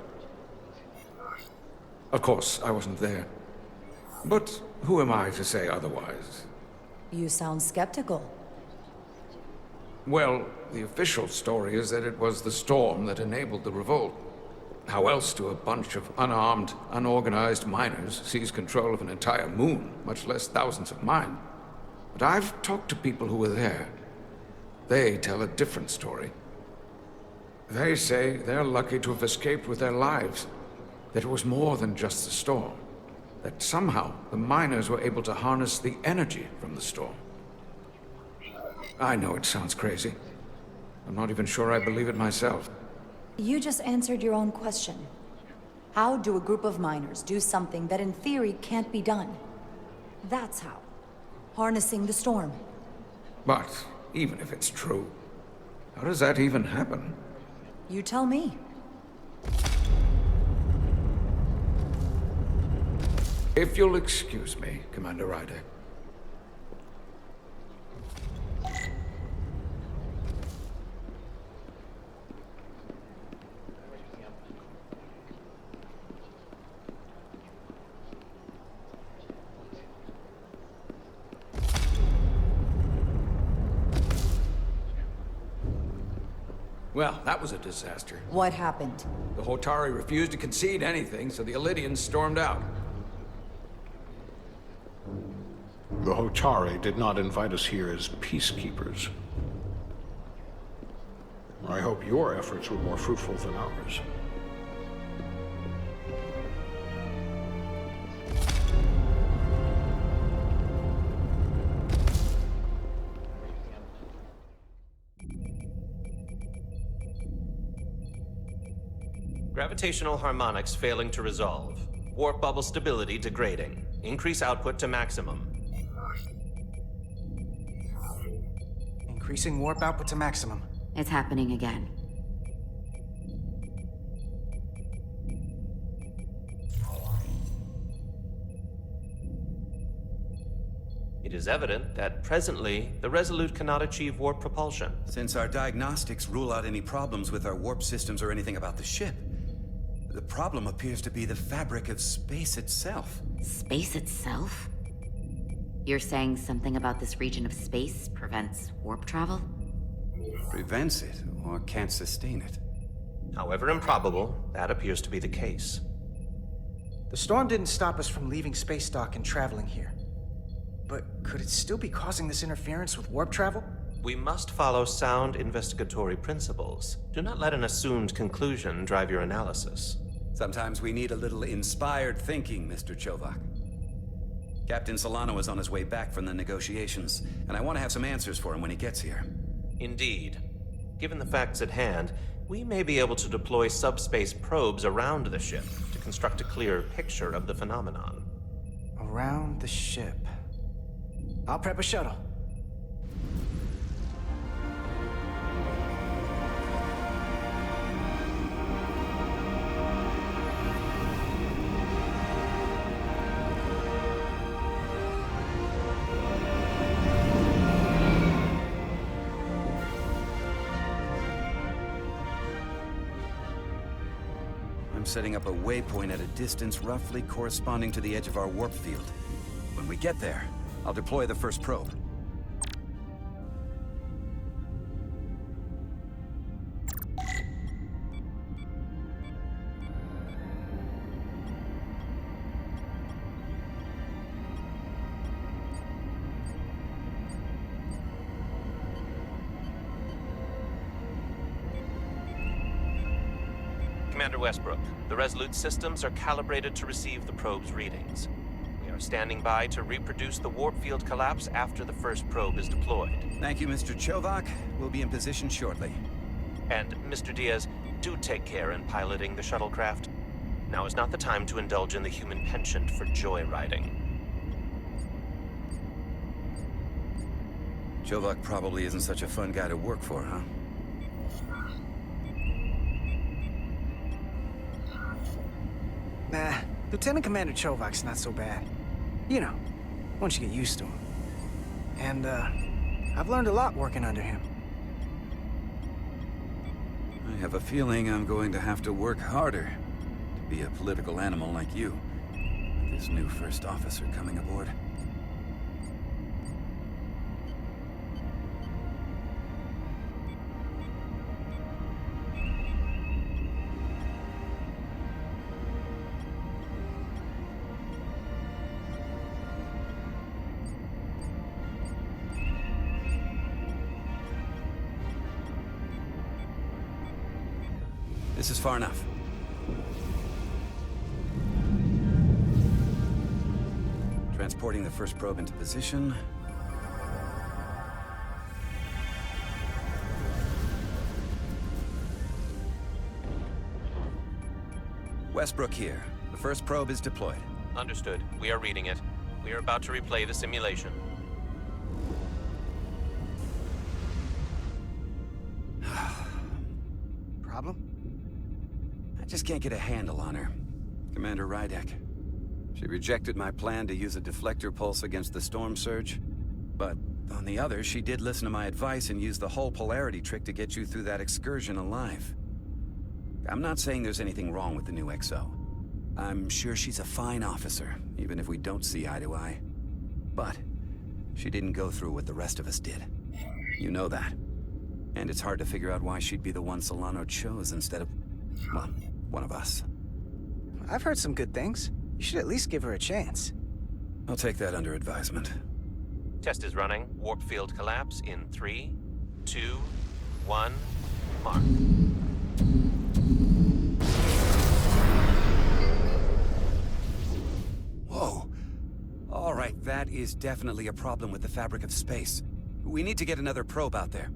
Of course, I wasn't there. But who am I to say otherwise? You sound skeptical. Well, the official story is that it was the storm that enabled the revolt. How else do a bunch of unarmed, unorganized miners seize control of an entire moon, much less thousands of mine? But I've talked to people who were there. They tell a different story. They say they're lucky to have escaped with their lives, that it was more than just the storm, that somehow the miners were able to harness the energy from the storm. I know it sounds crazy. I'm not even sure I believe it myself. You just answered your own question. How do a group of miners do something that in theory can't be done? That's how. Harnessing the storm. But even if it's true, how does that even happen? You tell me. If you'll excuse me, Commander Ryder. Well, that was a disaster. What happened? The Hotari refused to concede anything, so the Elydians stormed out. The Hotari did not invite us here as peacekeepers. I hope your efforts were more fruitful than ours. Gravitational harmonics failing to resolve. Warp bubble stability degrading. Increase output to maximum. Increasing warp output to maximum. It's happening again. It is evident that presently, the Resolute cannot achieve warp propulsion. Since our diagnostics rule out any problems with our warp systems or anything about the ship, the problem appears to be the fabric of space itself. Space itself? You're saying something about this region of space prevents warp travel? Prevents it, or can't sustain it. However improbable, that appears to be the case. The storm didn't stop us from leaving space dock and traveling here. But could it still be causing this interference with warp travel? We must follow sound investigatory principles. Do not let an assumed conclusion drive your analysis. Sometimes we need a little inspired thinking, Mr. Chovak. Captain Solano is on his way back from the negotiations, and I want to have some answers for him when he gets here. Indeed. Given the facts at hand, we may be able to deploy subspace probes around the ship to construct a clear picture of the phenomenon. Around the ship. I'll prep a shuttle. I'm setting up a waypoint at a distance roughly corresponding to the edge of our warp field. When we get there, I'll deploy the first probe. Commander Westbrook, the Resolute systems are calibrated to receive the probe's readings. We are standing by to reproduce the warp field collapse after the first probe is deployed. Thank you, Mr. Chovak. We'll be in position shortly. And, Mr. Diaz, do take care in piloting the shuttlecraft. Now is not the time to indulge in the human penchant for joyriding. Chovak probably isn't such a fun guy to work for, huh? Nah, Lieutenant Commander Chovak's not so bad. You know, once you get used to him. And, I've learned a lot working under him. I have a feeling I'm going to have to work harder to be a political animal like you, with this new first officer coming aboard. This is far enough. Transporting the first probe into position. Westbrook here. The first probe is deployed. Understood. We are reading it. We are about to replay the simulation. Problem? I just can't get a handle on her. Commander Rydek. She rejected my plan to use a deflector pulse against the storm surge. But on the other, she did listen to my advice and used the whole polarity trick to get you through that excursion alive. I'm not saying there's anything wrong with the new XO. I'm sure she's a fine officer, even if we don't see eye to eye. But she didn't go through what the rest of us did. You know that. And it's hard to figure out why she'd be the one Solano chose instead of, well, one of us. I've heard some good things. You should at least give her a chance. I'll take that under advisement. Test is running. Warp field collapse in 3, 2, 1, mark. Whoa. All right, that is definitely a problem with the fabric of space. We need to get another probe out there.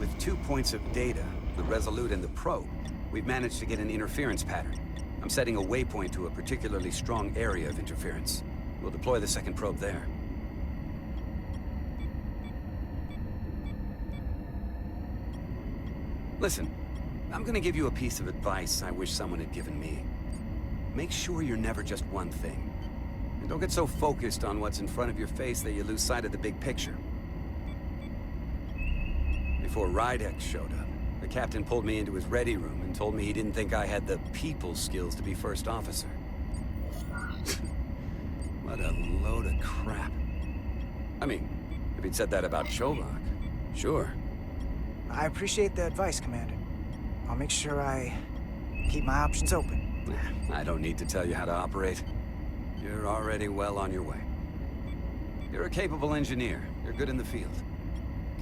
With 2 points of data, the Resolute and the probe, we've managed to get an interference pattern. I'm setting a waypoint to a particularly strong area of interference. We'll deploy the second probe there. Listen, I'm gonna give you a piece of advice I wish someone had given me. Make sure you're never just one thing. And don't get so focused on what's in front of your face that you lose sight of the big picture. Before Rydek showed up, the captain pulled me into his ready room and told me he didn't think I had the people skills to be first officer. What a load of crap. I mean, if he'd said that about Chovak, sure. I appreciate the advice, Commander. I'll make sure I keep my options open. I don't need to tell you how to operate. You're already well on your way. You're a capable engineer. You're good in the field.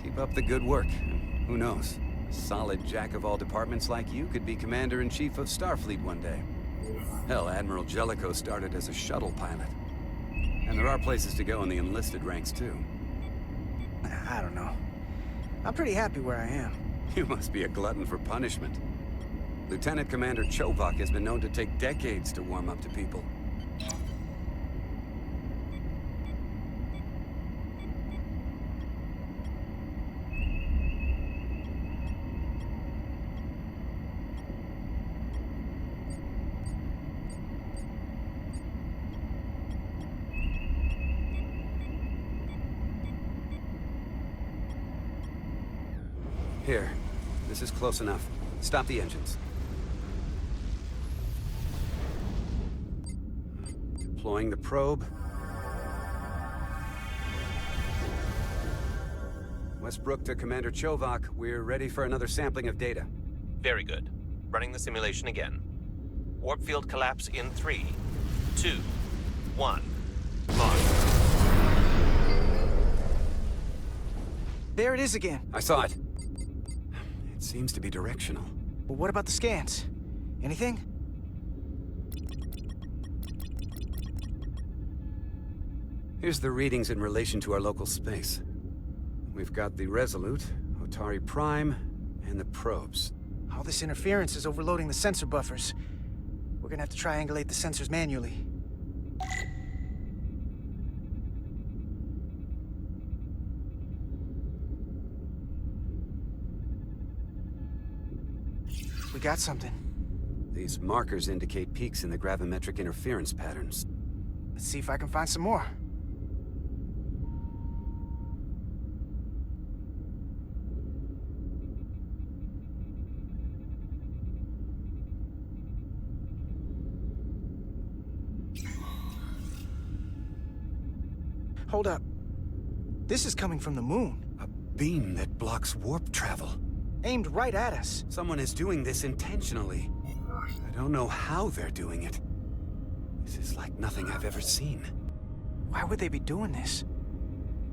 Keep up the good work, and who knows? A solid jack of all departments like you could be Commander-in-Chief of Starfleet one day. Hell, Admiral Jellicoe started as a shuttle pilot. And there are places to go in the enlisted ranks, too. I don't know. I'm pretty happy where I am. You must be a glutton for punishment. Lieutenant Commander Chovak has been known to take decades to warm up to people. Here, this is close enough. Stop the engines. Deploying the probe. Westbrook to Commander Chovak. We're ready for another sampling of data. Very good. Running the simulation again. Warp field collapse in 3, 2, 1. Launch. There it is again. I saw it. It seems to be directional. Well, what about the scans? Anything? Here's the readings in relation to our local space. We've got the Resolute, Hotari Prime, and the probes. All this interference is overloading the sensor buffers. We're gonna have to triangulate the sensors manually. We got something. These markers indicate peaks in the gravimetric interference patterns. Let's see if I can find some more. Hold up. This is coming from the moon. A beam that blocks warp travel. Aimed right at us. Someone is doing this intentionally. I don't know how they're doing it. This is like nothing I've ever seen. Why would they be doing this?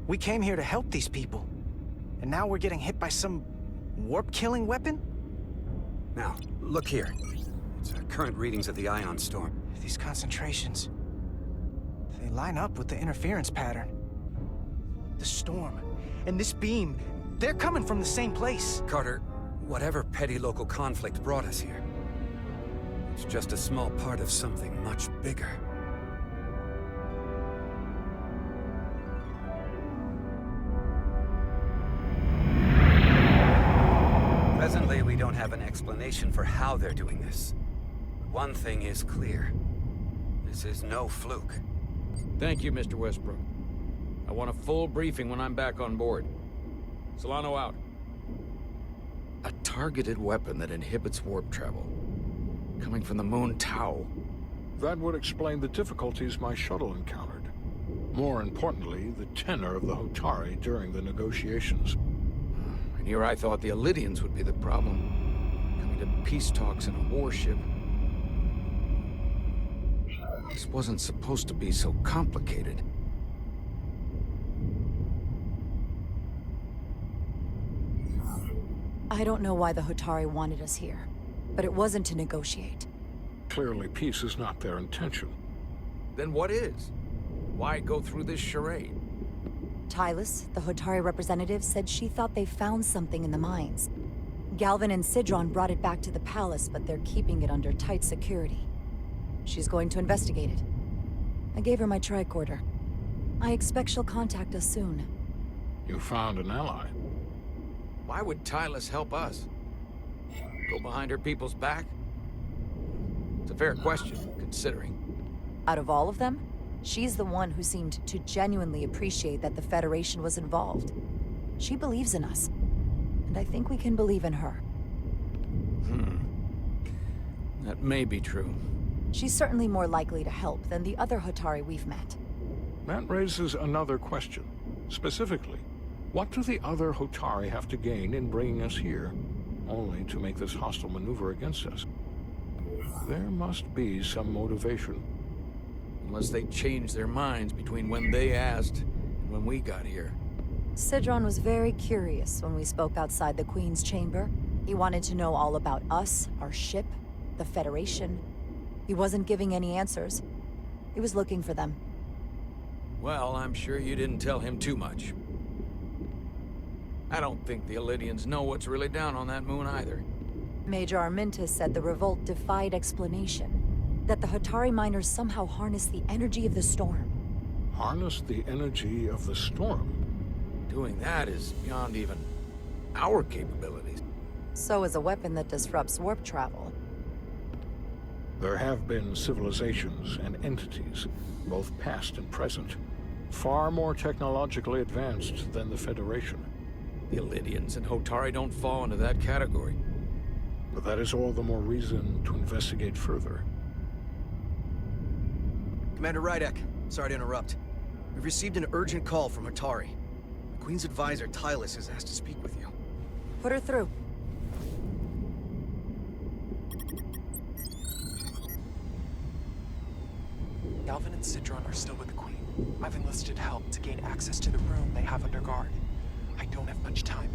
We came here to help these people. And now we're getting hit by some warp-killing weapon? Now, look here. It's our current readings of the ion storm. These concentrations... they line up with the interference pattern. The storm and this beam, they're coming from the same place. Carter, whatever petty local conflict brought us here, it's just a small part of something much bigger. Presently, we don't have an explanation for how they're doing this. One thing is clear. This is no fluke. Thank you, Mr. Westbrook. I want a full briefing when I'm back on board. Solano out. A targeted weapon that inhibits warp travel. Coming from the moon Tau. That would explain the difficulties my shuttle encountered. More importantly, the tenor of the Hotari during the negotiations. And here I thought the Elydians would be the problem. Coming to peace talks in a warship. This wasn't supposed to be so complicated. I don't know why the Hotari wanted us here, but it wasn't to negotiate. Clearly, peace is not their intention. Then what is? Why go through this charade? Tylus, the Hotari representative, said she thought they found something in the mines. Galvin and Sidron brought it back to the palace, but they're keeping it under tight security. She's going to investigate it. I gave her my tricorder. I expect she'll contact us soon. You found an ally. Why would Tylus help us? Go behind her people's back? It's a fair question, considering. Out of all of them, she's the one who seemed to genuinely appreciate that the Federation was involved. She believes in us, and I think we can believe in her. That may be true. She's certainly more likely to help than the other Hotari we've met. That raises another question. Specifically, what do the other Hotari have to gain in bringing us here, only to make this hostile maneuver against us? There must be some motivation. Unless they changed their minds between when they asked and when we got here. Sidron was very curious when we spoke outside the Queen's chamber. He wanted to know all about us, our ship, the Federation. He wasn't giving any answers. He was looking for them. Well, I'm sure you didn't tell him too much. I don't think the Elydians know what's really down on that moon either. Major Armintas said the revolt defied explanation. That the Hotari miners somehow harnessed the energy of the storm. Harness the energy of the storm? Doing that is beyond even our capabilities. So is a weapon that disrupts warp travel. There have been civilizations and entities, both past and present, far more technologically advanced than the Federation. The Elydians and Hotari don't fall into that category. But that is all the more reason to investigate further. Commander Rydek, sorry to interrupt. We've received an urgent call from Hotari. The Queen's advisor, Tylus, has asked to speak with you. Put her through. Galvin and Sidron are still with the Queen. I've enlisted help to gain access to the room they have under guard. I don't have much time.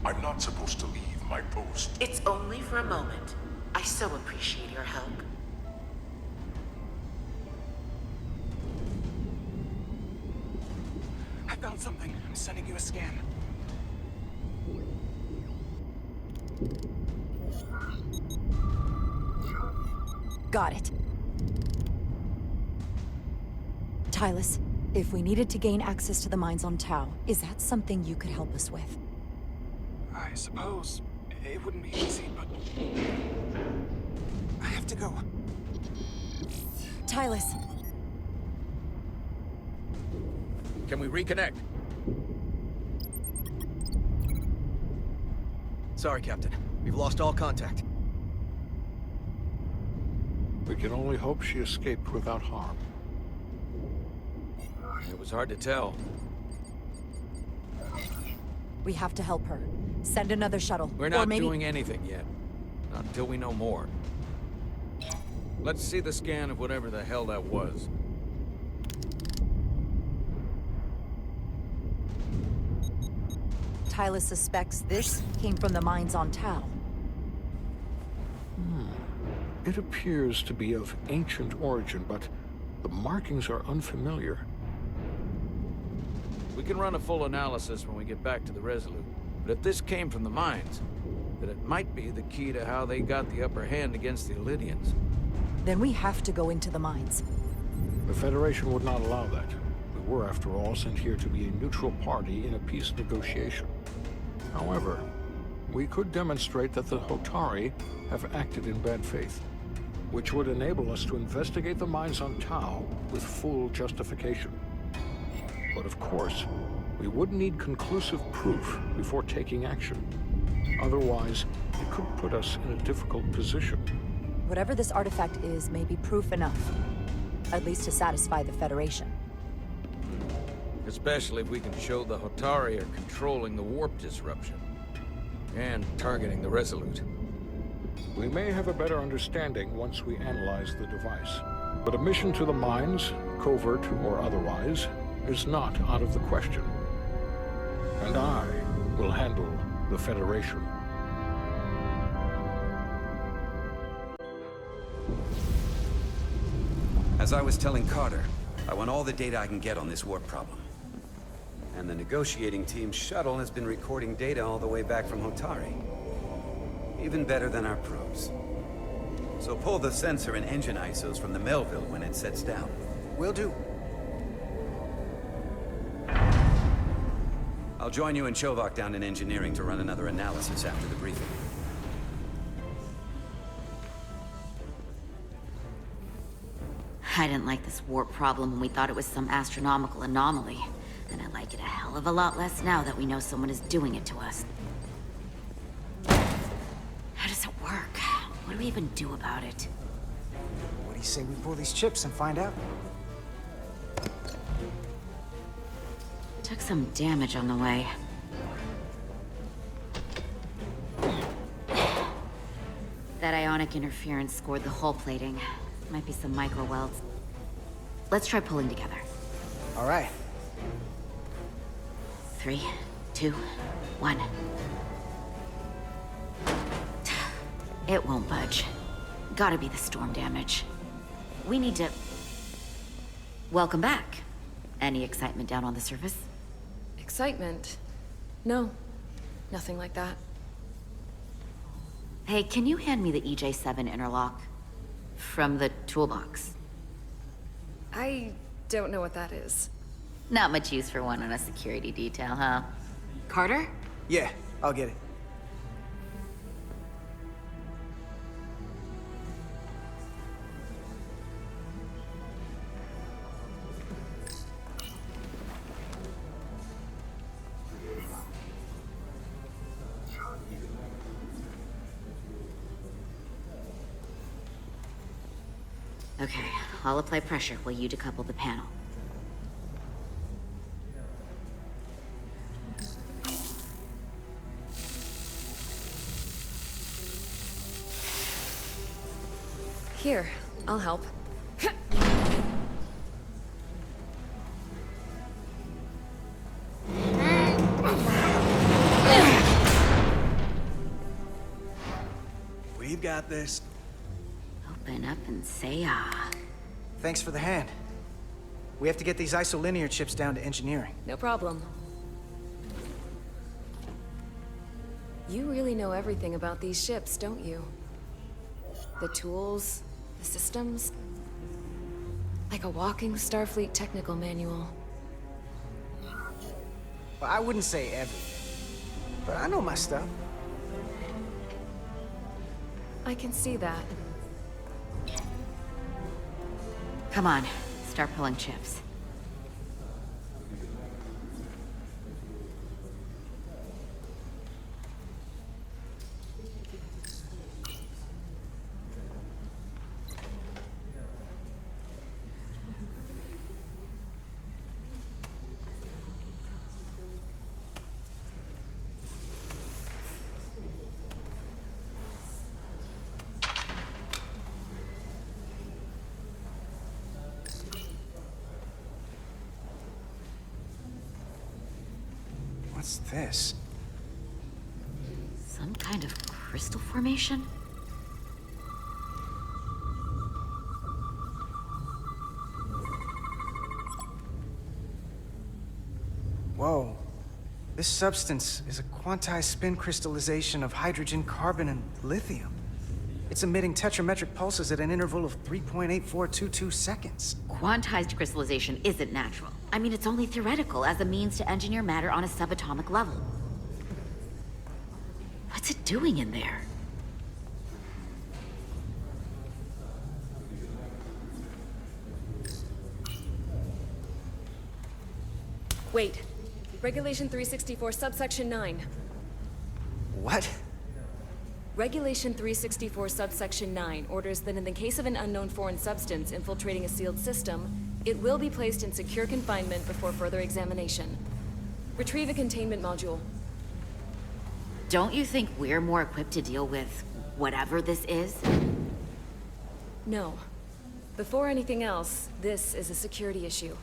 I'm not supposed to leave my post. It's only for a moment. I so appreciate your help. I found something. I'm sending you a scan. Got it. Tylus, if we needed to gain access to the mines on Tau, is that something you could help us with? I suppose it wouldn't be easy, but I have to go. Tylus. Can we reconnect? Sorry, Captain. We've lost all contact. We can only hope she escaped without harm. It was hard to tell. We have to help her. Send another shuttle. We're not doing anything yet. Not until we know more. Let's see the scan of whatever the hell that was. Tylus suspects this came from the mines on Tau. It appears to be of ancient origin, but the markings are unfamiliar. We can run a full analysis when we get back to the Resolute. But if this came from the mines, then it might be the key to how they got the upper hand against the Elydians. Then we have to go into the mines. The Federation would not allow that. We were, after all, sent here to be a neutral party in a peace negotiation. However, we could demonstrate that the Hotari have acted in bad faith, which would enable us to investigate the mines on Tau with full justification. But of course, we would need conclusive proof before taking action. Otherwise, it could put us in a difficult position. Whatever this artifact is may be proof enough. At least to satisfy the Federation. Especially if we can show the Hotari are controlling the warp disruption. And targeting the Resolute. We may have a better understanding once we analyze the device. But a mission to the mines, covert or otherwise, is not out of the question. And I will handle the Federation. As I was telling Carter, I want all the data I can get on this warp problem. And the negotiating team's shuttle has been recording data all the way back from Hotari. Even better than our probes. So pull the sensor and engine ISOs from the Melville when it sets down. Will do. I'll join you and Chovak down in engineering to run another analysis after the briefing. I didn't like this warp problem when we thought it was some astronomical anomaly. And I like it a hell of a lot less now that we know someone is doing it to us. How does it work? What do we even do about it? What do you say we pull these chips and find out? Took some damage on the way. That ionic interference scored the hull plating. Might be some micro welds. Let's try pulling together. All right. 3, 2, 1. It won't budge. Gotta be the storm damage. We need to... Welcome back. Any excitement down on the surface? Excitement? No. Nothing like that. Hey, can you hand me the EJ7 interlock? From the toolbox. I don't know what that is. Not much use for one on a security detail, huh? Carter? Yeah, I'll get it. Okay, I'll apply pressure while you decouple the panel. Here, I'll help. We've got this. Open up and say ah. Thanks for the hand. We have to get these isolinear chips down to engineering. No problem. You really know everything about these ships, don't you? The tools, the systems. Like a walking Starfleet technical manual. Well, I wouldn't say everything, but I know my stuff. I can see that. Come on, start pulling chips. What's this? Some kind of crystal formation? Whoa. This substance is a quantized spin crystallization of hydrogen, carbon, and lithium. It's emitting tetrametric pulses at an interval of 3.8422 seconds. Quantized crystallization isn't natural. I mean, it's only theoretical as a means to engineer matter on a subatomic level. What's it doing in there? Wait. Regulation 364, subsection 9. What? Regulation 364, subsection 9 orders that in the case of an unknown foreign substance infiltrating a sealed system, it will be placed in secure confinement before further examination. Retrieve a containment module. Don't you think we're more equipped to deal with whatever this is? No. Before anything else, this is a security issue.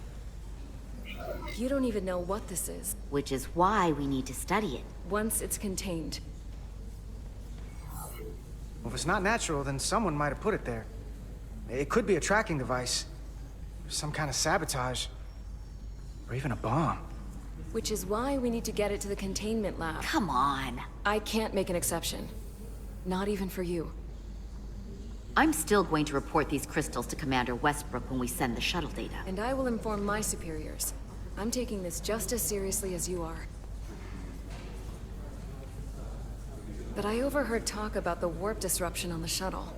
You don't even know what this is. Which is why we need to study it. Once it's contained. Well, if it's not natural, then someone might have put it there. It could be a tracking device. some kind of sabotage. Or even a bomb. Which is why we need to get it to the containment lab. Come on. I can't make an exception. Not even for you. I'm still going to report these crystals to Commander Westbrook when we send the shuttle data. And I will inform my superiors. I'm taking this just as seriously as you are. But I overheard talk about the warp disruption on the shuttle.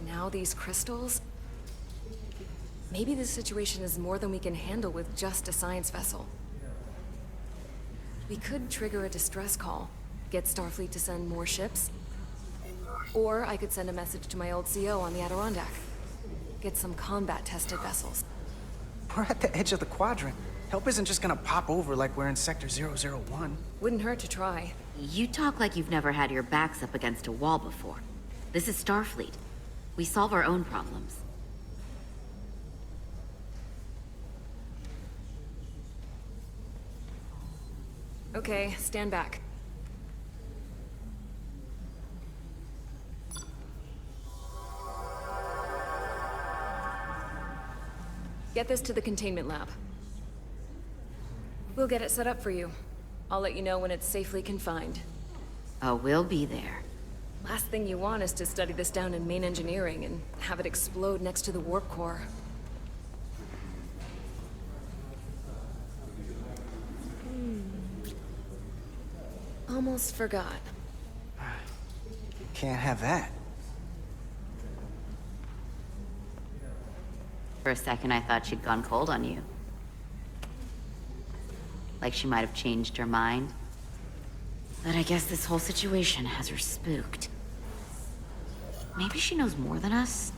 Now these crystals? Maybe this situation is more than we can handle with just a science vessel. We could trigger a distress call, get Starfleet to send more ships. Or I could send a message to my old CO on the Adirondack. Get some combat-tested vessels. We're at the edge of the quadrant. Help isn't just gonna pop over like we're in Sector 001. Wouldn't hurt to try. You talk like you've never had your backs up against a wall before. This is Starfleet. We solve our own problems. Okay, stand back. Get this to the containment lab. We'll get it set up for you. I'll let you know when it's safely confined. Oh, we'll be there. Last thing you want is to study this down in main engineering and have it explode next to the warp core. Almost forgot. Can't have that. For a second, I thought she'd gone cold on you. Like she might have changed her mind. But I guess this whole situation has her spooked. Maybe she knows more than us?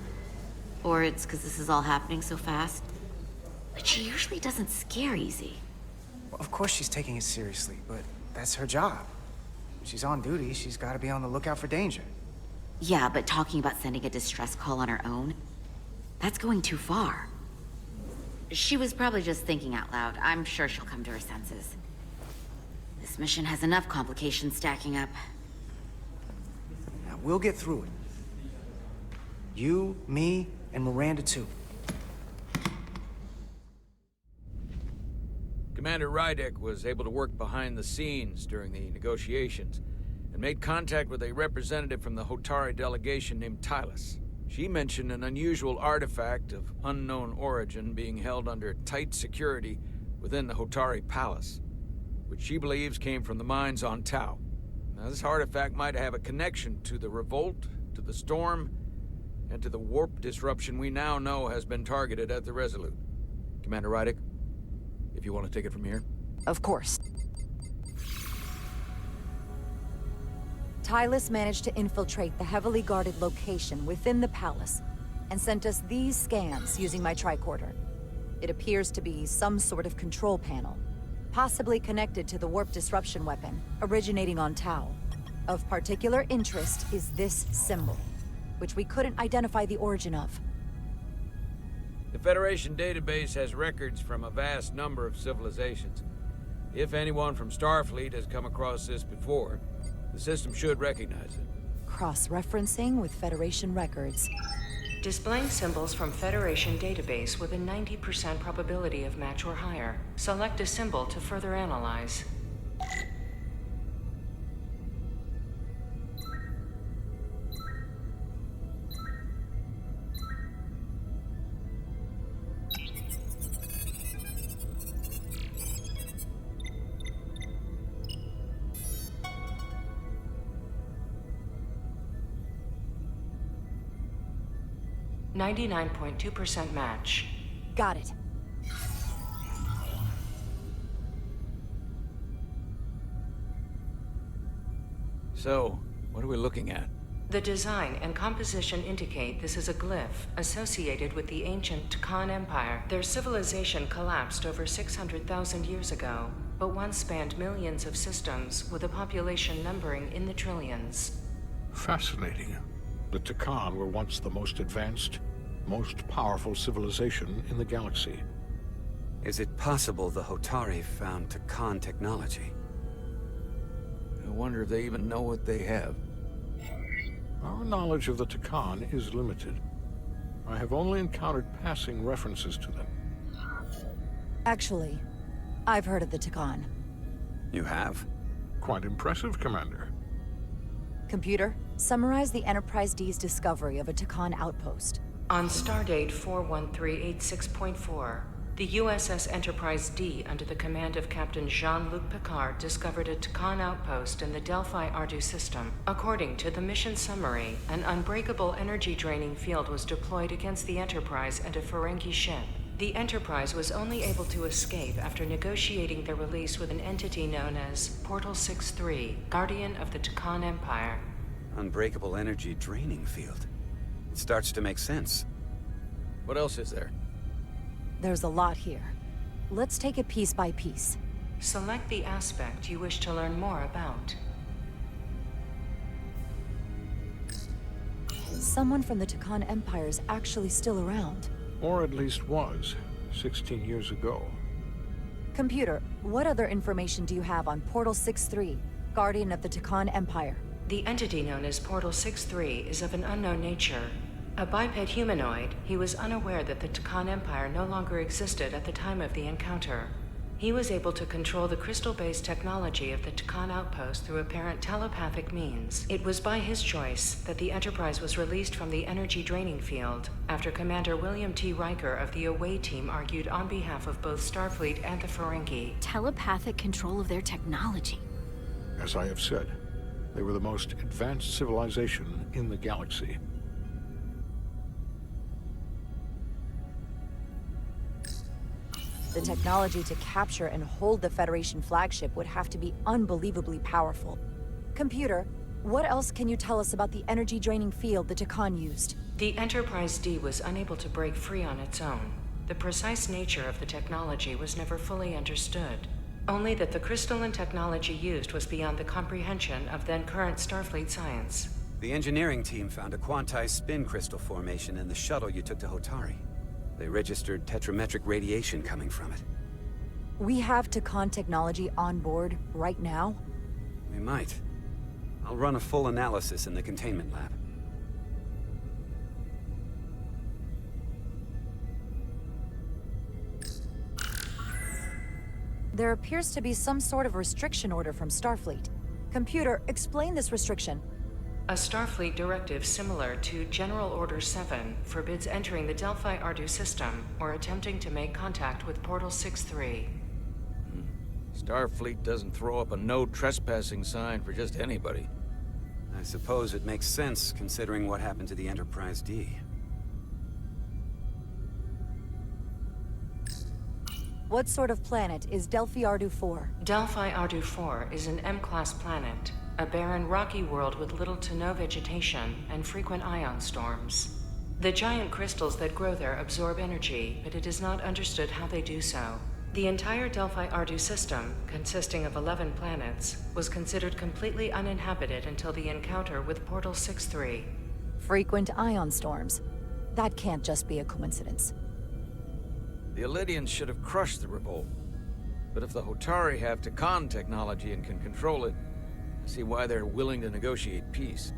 Or it's because this is all happening so fast? But she usually doesn't scare easy. Well, of course she's taking it seriously, but that's her job. She's on duty, she's gotta be on the lookout for danger. Yeah, but talking about sending a distress call on her own? That's going too far. She was probably just thinking out loud. I'm sure she'll come to her senses. This mission has enough complications stacking up. Now, we'll get through it. You, me, and Miranda too. Commander Rydek was able to work behind the scenes during the negotiations and made contact with a representative from the Hotari delegation named Tylus. She mentioned an unusual artifact of unknown origin being held under tight security within the Hotari Palace, which she believes came from the mines on Tau. Now, this artifact might have a connection to the revolt, to the storm, and to the warp disruption we now know has been targeted at the Resolute. Commander Rydek, if you want to take it from here. Of course. Tylus managed to infiltrate the heavily guarded location within the palace and sent us these scans using my tricorder. It appears to be some sort of control panel, possibly connected to the warp disruption weapon originating on Tau. Of particular interest is this symbol, which we couldn't identify the origin of. The Federation database has records from a vast number of civilizations. If anyone from Starfleet has come across this before, the system should recognize it. Cross-referencing with Federation records. Displaying symbols from Federation database with a 90% probability of match or higher. Select a symbol to further analyze. .2% match. Got it. So, what are we looking at? The design and composition indicate this is a glyph associated with the ancient Tacon Empire. Their civilization collapsed over 600,000 years ago, but once spanned millions of systems with a population numbering in the trillions. Fascinating. The Tacon were once the most advanced, most powerful civilization in the galaxy. Is it possible the Hotari found Tacon technology? I wonder if they even know what they have. Our knowledge of the Tacon is limited. I have only encountered passing references to them. Actually, I've heard of the Tacon. You have? Quite impressive, Commander. Computer, summarize the Enterprise D's discovery of a Tacon outpost. On stardate 41386.4, the USS Enterprise D, under the command of Captain Jean-Luc Picard, discovered a Tacon outpost in the Delphi-Ardu system. According to the mission summary, an unbreakable energy-draining field was deployed against the Enterprise and a Ferengi ship. The Enterprise was only able to escape after negotiating their release with an entity known as Portal 63, Guardian of the Tacon Empire. Unbreakable energy draining field. It starts to make sense. What else is there? There's a lot here. Let's take it piece by piece. Select the aspect you wish to learn more about. Someone from the Tacon Empire is actually still around. Or at least was, 16 years ago. Computer, what other information do you have on Portal 63, Guardian of the Tacon Empire? The entity known as Portal 63 is of an unknown nature. A biped humanoid, he was unaware that the Tacon Empire no longer existed at the time of the encounter. He was able to control the crystal-based technology of the Tacon outpost through apparent telepathic means. It was by his choice that the Enterprise was released from the energy draining field after Commander William T. Riker of the Away Team argued on behalf of both Starfleet and the Ferengi. Telepathic control of their technology. As I have said, they were the most advanced civilization in the galaxy. The technology to capture and hold the Federation flagship would have to be unbelievably powerful. Computer, what else can you tell us about the energy-draining field the Tacon used? The Enterprise D was unable to break free on its own. The precise nature of the technology was never fully understood. Only that the crystalline technology used was beyond the comprehension of then-current Starfleet science. The engineering team found a quantized spin crystal formation in the shuttle you took to Hotari. They registered tetrametric radiation coming from it. We have Tacon technology on board right now? We might. I'll run a full analysis in the containment lab. There appears to be some sort of restriction order from Starfleet. Computer, explain this restriction. A Starfleet directive similar to General Order 7 forbids entering the Delphi-Ardu system or attempting to make contact with Portal 63. Starfleet doesn't throw up a no trespassing sign for just anybody. I suppose it makes sense considering what happened to the Enterprise D. What sort of planet is Delphi-Ardu 4? Delphi-Ardu 4 is an M-class planet, a barren rocky world with little to no vegetation and frequent ion storms. The giant crystals that grow there absorb energy, but it is not understood how they do so. The entire Delphi-Ardu system, consisting of 11 planets, was considered completely uninhabited until the encounter with Portal 63. Frequent ion storms. That can't just be a coincidence. The Elydians should have crushed the revolt. But if the Hotari have Tacon technology and can control it, I see why they're willing to negotiate peace.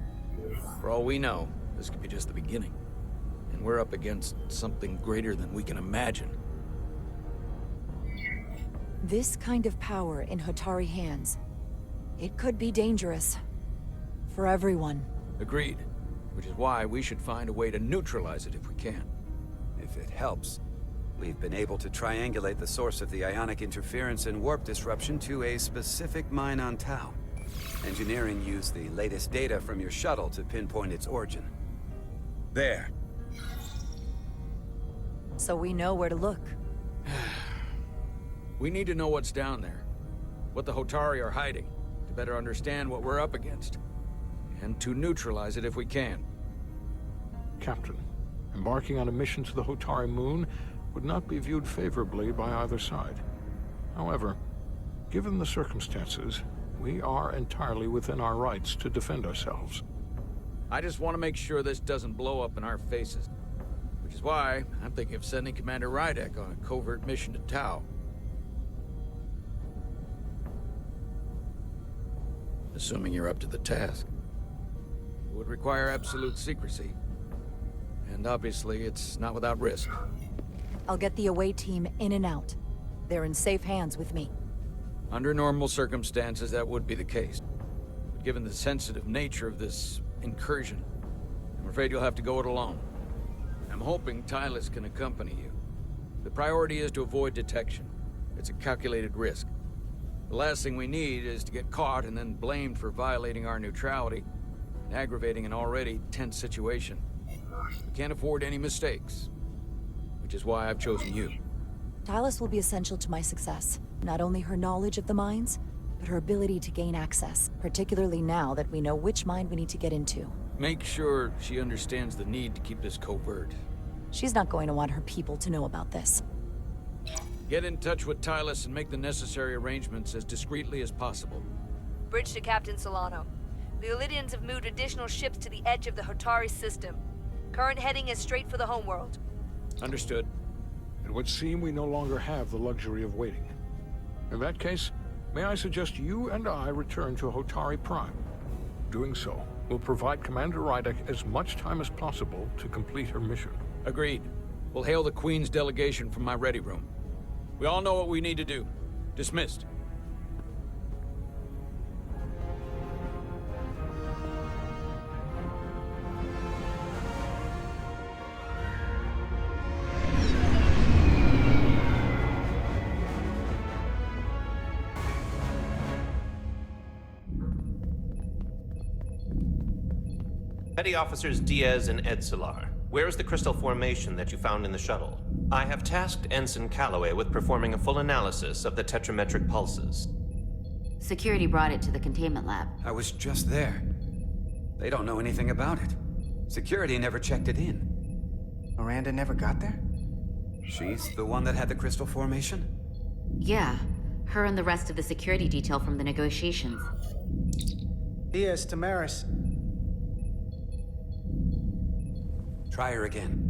For all we know, this could be just the beginning. And we're up against something greater than we can imagine. This kind of power in Hotari hands, it could be dangerous. For everyone. Agreed. Which is why we should find a way to neutralize it if we can. If it helps. We've been able to triangulate the source of the ionic interference and warp disruption to a specific mine on Tau. Engineering used the latest data from your shuttle to pinpoint its origin. There. So we know where to look. We need to know what's down there. What the Hotari are hiding, to better understand what we're up against. And to neutralize it if we can. Captain, embarking on a mission to the Hotari moon would not be viewed favorably by either side. However, given the circumstances, we are entirely within our rights to defend ourselves. I just want to make sure this doesn't blow up in our faces. Which is why I'm thinking of sending Commander Rydek on a covert mission to Tau. Assuming you're up to the task. It would require absolute secrecy. And obviously, it's not without risk. I'll get the away team in and out. They're in safe hands with me. Under normal circumstances, that would be the case. But given the sensitive nature of this incursion, I'm afraid you'll have to go it alone. I'm hoping Tylus can accompany you. The priority is to avoid detection. It's a calculated risk. The last thing we need is to get caught and then blamed for violating our neutrality and aggravating an already tense situation. We can't afford any mistakes, which is why I've chosen you. Tylus will be essential to my success. Not only her knowledge of the mines, but her ability to gain access, particularly now that we know which mine we need to get into. Make sure she understands the need to keep this covert. She's not going to want her people to know about this. Get in touch with Tylus and make the necessary arrangements as discreetly as possible. Bridge to Captain Solano. The Olydians have moved additional ships to the edge of the Hotari system. Current heading is straight for the homeworld. Understood. It would seem we no longer have the luxury of waiting. In that case, may I suggest you and I return to Hotari Prime? Doing so will provide Commander Rydek as much time as possible to complete her mission. Agreed. We'll hail the Queen's delegation from my ready room. We all know what we need to do. Dismissed. Petty Officers Diaz and Edsolar, where is the crystal formation that you found in the shuttle? I have tasked Ensign Calloway with performing a full analysis of the tetrametric pulses. Security brought it to the containment lab. I was just there. They don't know anything about it. Security never checked it in. Miranda never got there? She's the one that had the crystal formation? Yeah, her and the rest of the security detail from the negotiations. Diaz, Tamaris. Try her again.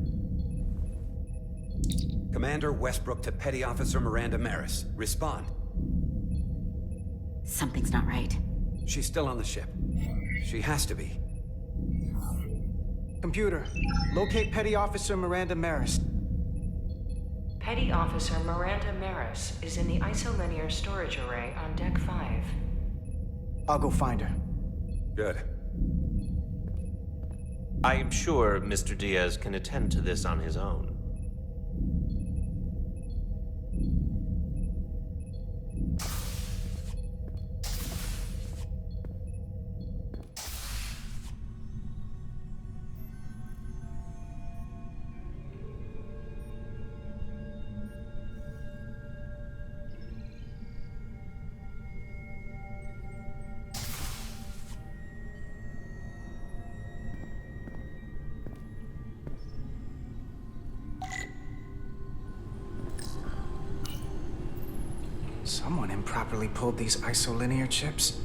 Commander Westbrook to Petty Officer Miranda Maris. Respond. Something's not right. She's still on the ship. She has to be. Computer, locate Petty Officer Miranda Maris. Petty Officer Miranda Maris is in the isolinear storage array on Deck 5. I'll go find her. Good. I am sure Mr. Diaz can attend to this on his own. Someone improperly pulled these isolinear chips.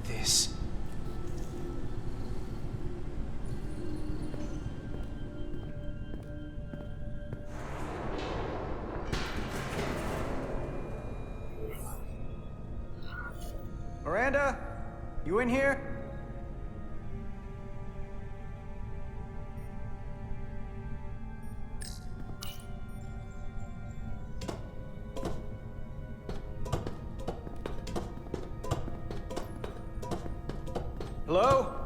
This. Miranda, you in here? Hello?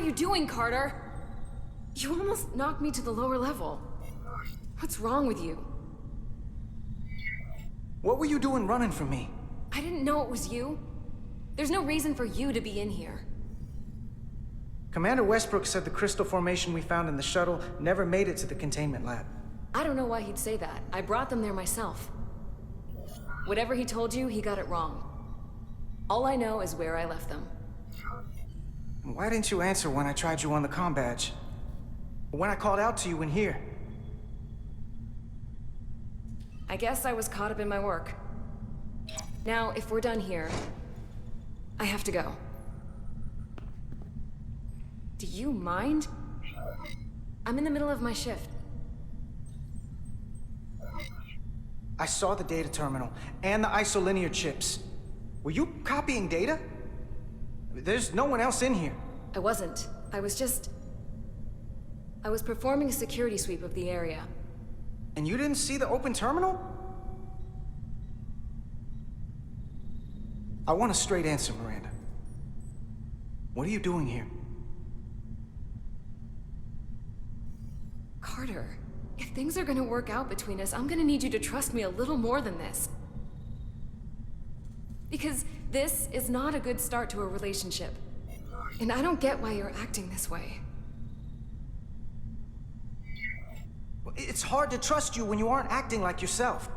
are you doing, Carter? You almost knocked me to the lower level. What's wrong with you? What were you doing running from me? I didn't know it was you. There's no reason for you to be in here. Commander Westbrook said the crystal formation we found in the shuttle never made it to the containment lab. I don't know why he'd say that. I brought them there myself. Whatever he told you, he got it wrong. All I know is where I left them. Why didn't you answer when I tried you on the comm badge? Or when I called out to you in here? I guess I was caught up in my work. Now, if we're done here, I have to go. Do you mind? I'm in the middle of my shift. I saw the data terminal and the isolinear chips. Were you copying data? There's no one else in here. I wasn't. I was performing a security sweep of the area. And you didn't see the open terminal? I want a straight answer, Miranda. What are you doing here? Carter, if things are gonna work out between us, I'm gonna need you to trust me a little more than this. Because this is not a good start to a relationship. And I don't get why you're acting this way. It's hard to trust you when you aren't acting like yourself.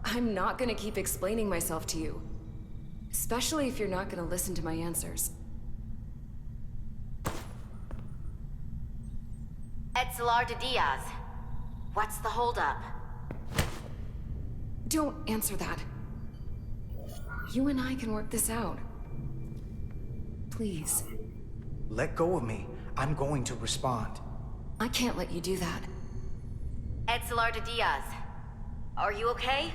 I'm not gonna keep explaining myself to you. Especially if you're not gonna listen to my answers. Etzelar de Diaz. What's the holdup? Don't answer that. You and I can work this out. Please. Let go of me. I'm going to respond. I can't let you do that. Etzelar de Diaz. Are you okay?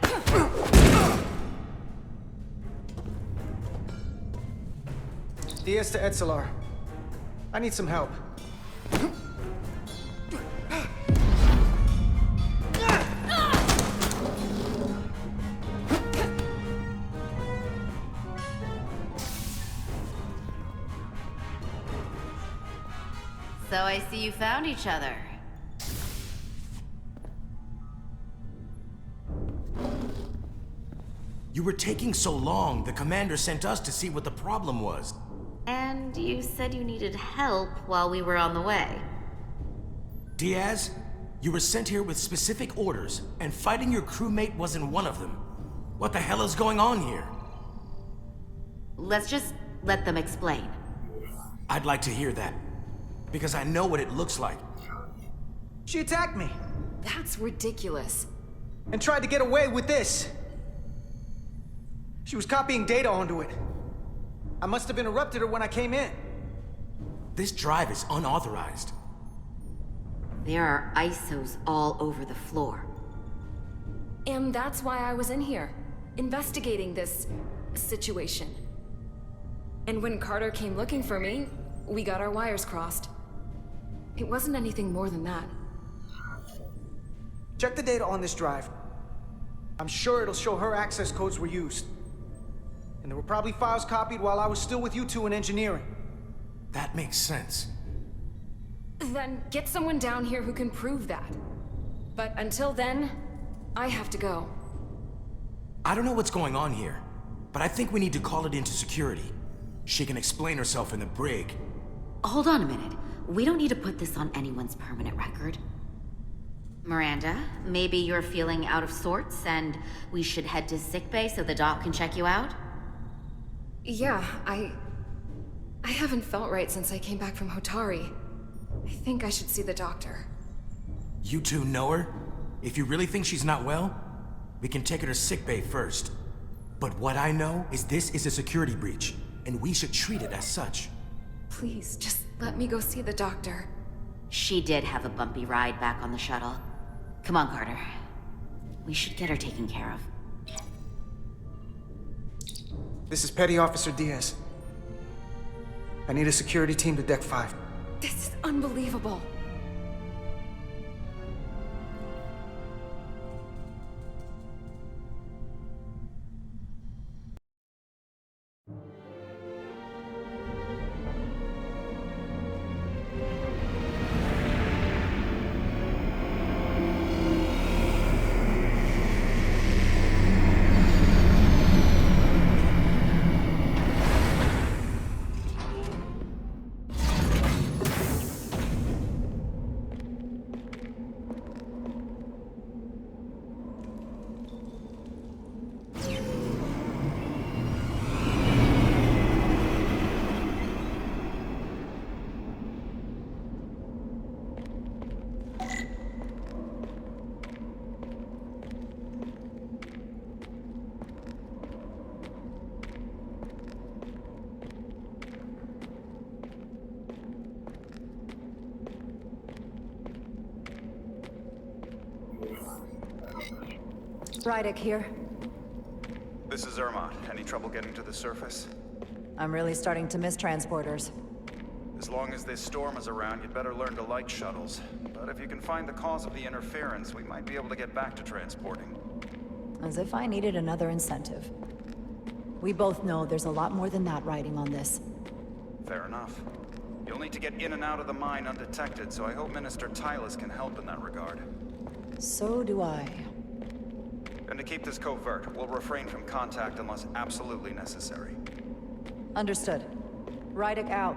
Diaz to Etzelar. I need some help. So I see you found each other. You were taking so long, the commander sent us to see what the problem was. And you said you needed help while we were on the way. Diaz, you were sent here with specific orders, and fighting your crewmate wasn't one of them. What the hell is going on here? Let's just let them explain. I'd like to hear that, because I know what it looks like. She attacked me. That's ridiculous. And tried to get away with this. She was copying data onto it. I must have interrupted her when I came in. This drive is unauthorized. There are ISOs all over the floor. And that's why I was in here, investigating this situation. And when Carter came looking for me, we got our wires crossed. It wasn't anything more than that. Check the data on this drive. I'm sure it'll show her access codes were used. And there were probably files copied while I was still with you two in engineering. That makes sense. Then get someone down here who can prove that. But until then, I have to go. I don't know what's going on here, but I think we need to call it into security. She can explain herself in the brig. Hold on a minute. We don't need to put this on anyone's permanent record. Miranda, maybe you're feeling out of sorts and we should head to sickbay so the doc can check you out? Yeah, I haven't felt right since I came back from Hotari. I think I should see the doctor. You two know her? If you really think she's not well, we can take her to sickbay first. But what I know is this is a security breach, and we should treat it as such. Please, just let me go see the doctor. She did have a bumpy ride back on the shuttle. Come on, Carter. We should get her taken care of. This is Petty Officer Diaz. I need a security team to Deck 5. This is unbelievable. Rydick here. This is Irma. Any trouble getting to the surface? I'm really starting to miss transporters. As long as this storm is around, you'd better learn to like shuttles. But if you can find the cause of the interference, we might be able to get back to transporting. As if I needed another incentive. We both know there's a lot more than that riding on this. Fair enough. You'll need to get in and out of the mine undetected, so I hope Minister Tylus can help in that regard. So do I. And to keep this covert, we'll refrain from contact unless absolutely necessary. Understood. Rydick out.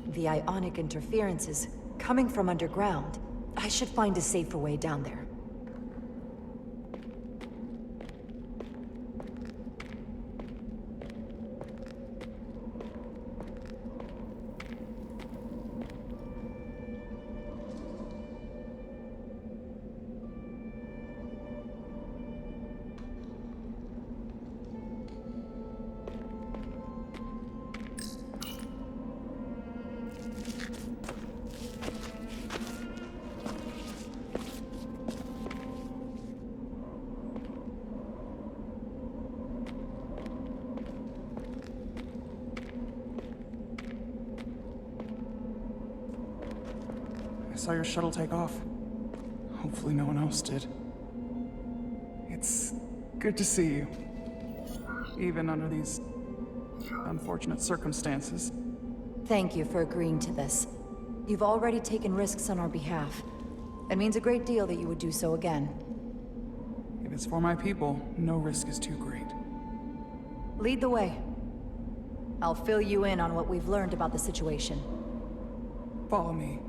The ionic interference is coming from underground. I should find a safer way down there. I saw your shuttle take off. Hopefully no one else did. It's good to see you. Even under these unfortunate circumstances. Thank you for agreeing to this. You've already taken risks on our behalf. It means a great deal that you would do so again. If it's for my people, no risk is too great. Lead the way. I'll fill you in on what we've learned about the situation. Follow me.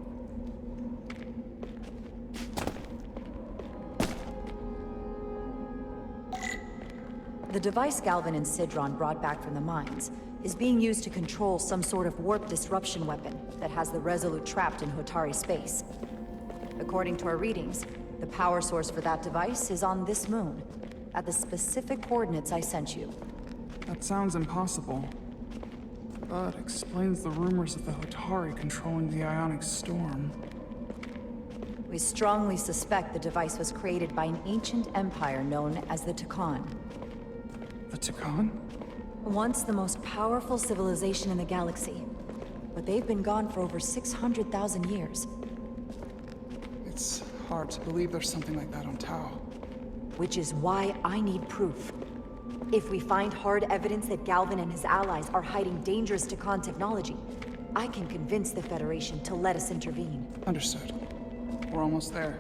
The device Galvin and Sidron brought back from the mines is being used to control some sort of warp disruption weapon that has the Resolute trapped in Hotari space. According to our readings, the power source for that device is on this moon, at the specific coordinates I sent you. That sounds impossible, but explains the rumors of the Hotari controlling the ionic storm. We strongly suspect the device was created by an ancient empire known as the Tacon. The Tacon? Once the most powerful civilization in the galaxy, but they've been gone for over 600,000 years. It's hard to believe there's something like that on Tau. Which is why I need proof. If we find hard evidence that Galvin and his allies are hiding dangerous Tacon technology, I can convince the Federation to let us intervene. Understood. We're almost there.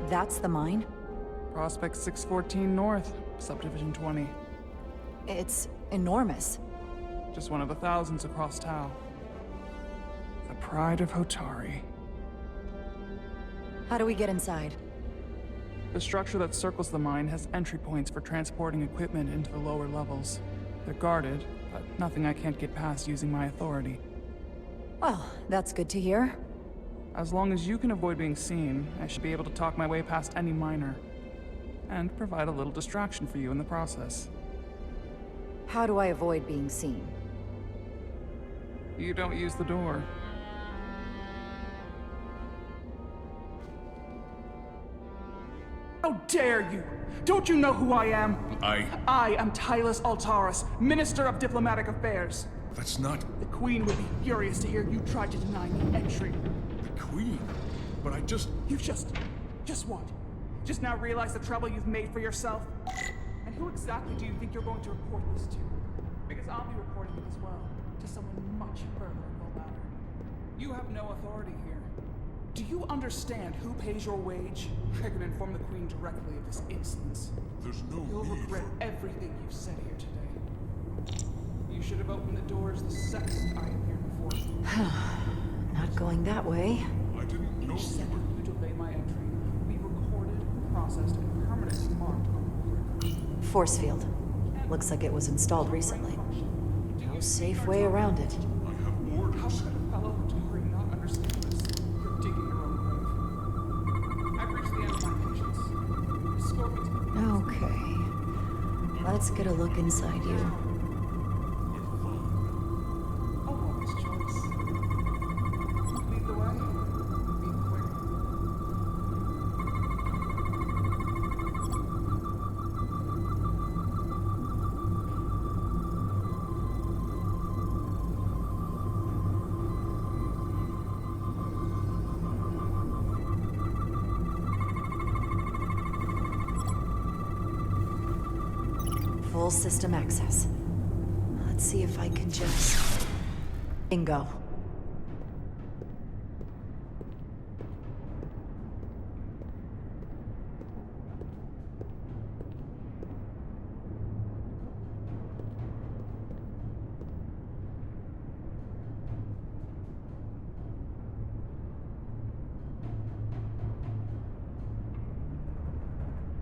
That's the mine? Prospect 614 North, Subdivision 20. It's enormous. Just one of the thousands across Tau. The pride of Hotari. How do we get inside? The structure that circles the mine has entry points for transporting equipment into the lower levels. They're guarded, but nothing I can't get past using my authority. Well, that's good to hear. As long as you can avoid being seen, I should be able to talk my way past any miner. And provide a little distraction for you in the process. How do I avoid being seen? You don't use the door. How dare you! Don't you know who I am? I am Tylus Altaris, Minister of Diplomatic Affairs. That's not... The Queen would be furious to hear you tried to deny me entry. The Queen? But I just... You just what? Just now realize the trouble you've made for yourself? And who exactly do you think you're going to report this to? Because I'll be reporting it as well, to someone much further will matter. You have no authority here. Do you understand who pays your wage? I can inform the Queen directly of this insolence. There's no You'll need regret everything you've said here today. You should have opened the doors the second I appeared before you. Not going that way. I didn't know Each second you delay my entry will be recorded, processed, and permanently marked on the record. Force field. Looks like it was installed recently. No safe way around it. How could a fellow Hotari not understand this? You're digging your own grave. I've reached the end of my patience. Escort me to the Okay. Let's get a look inside you. A woman's choice. Lead the way. Be quick. Full system access. Let's see if I can just... Bingo.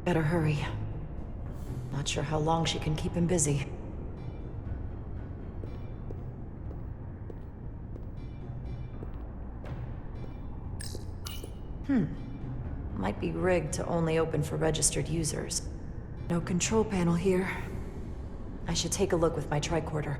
Better hurry. Not sure how long she can keep him busy. Might be rigged to only open for registered users. No control panel here. I should take a look with my tricorder.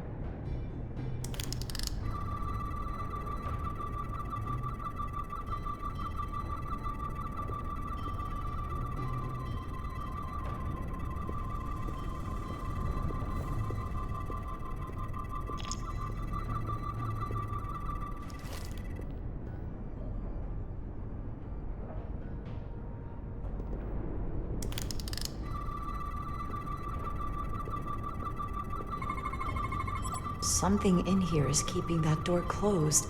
Something in here is keeping that door closed.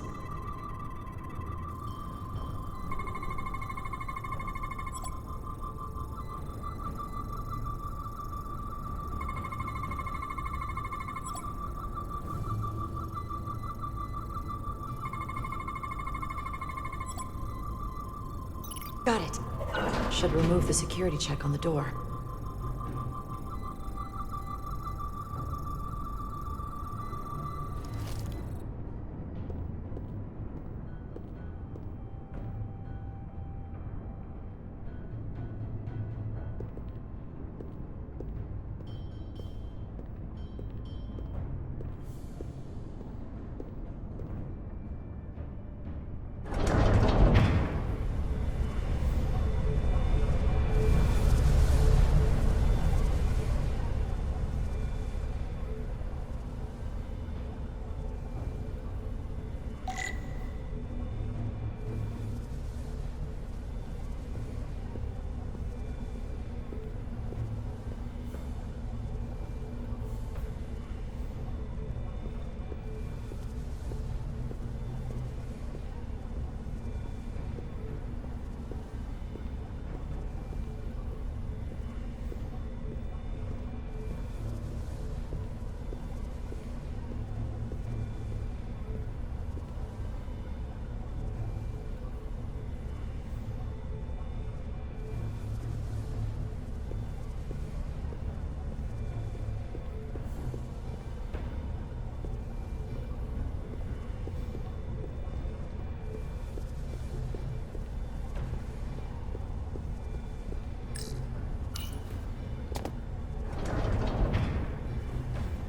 Got it. Should remove the security check on the door.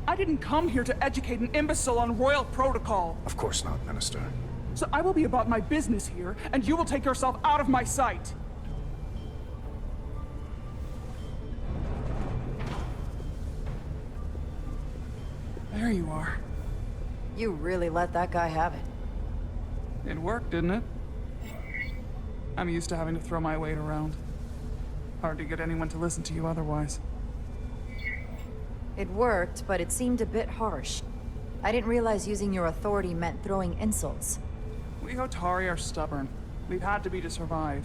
I didn't come here to educate an imbecile on royal protocol. Of course not, Minister. So I will be about my business here, and you will take yourself out of my sight. There you are. You really let that guy have it. It worked, didn't it? I'm used to having to throw my weight around. Hard to get anyone to listen to you otherwise. It worked, but it seemed a bit harsh. I didn't realize using your authority meant throwing insults. We Hotari are stubborn. We've had to be to survive.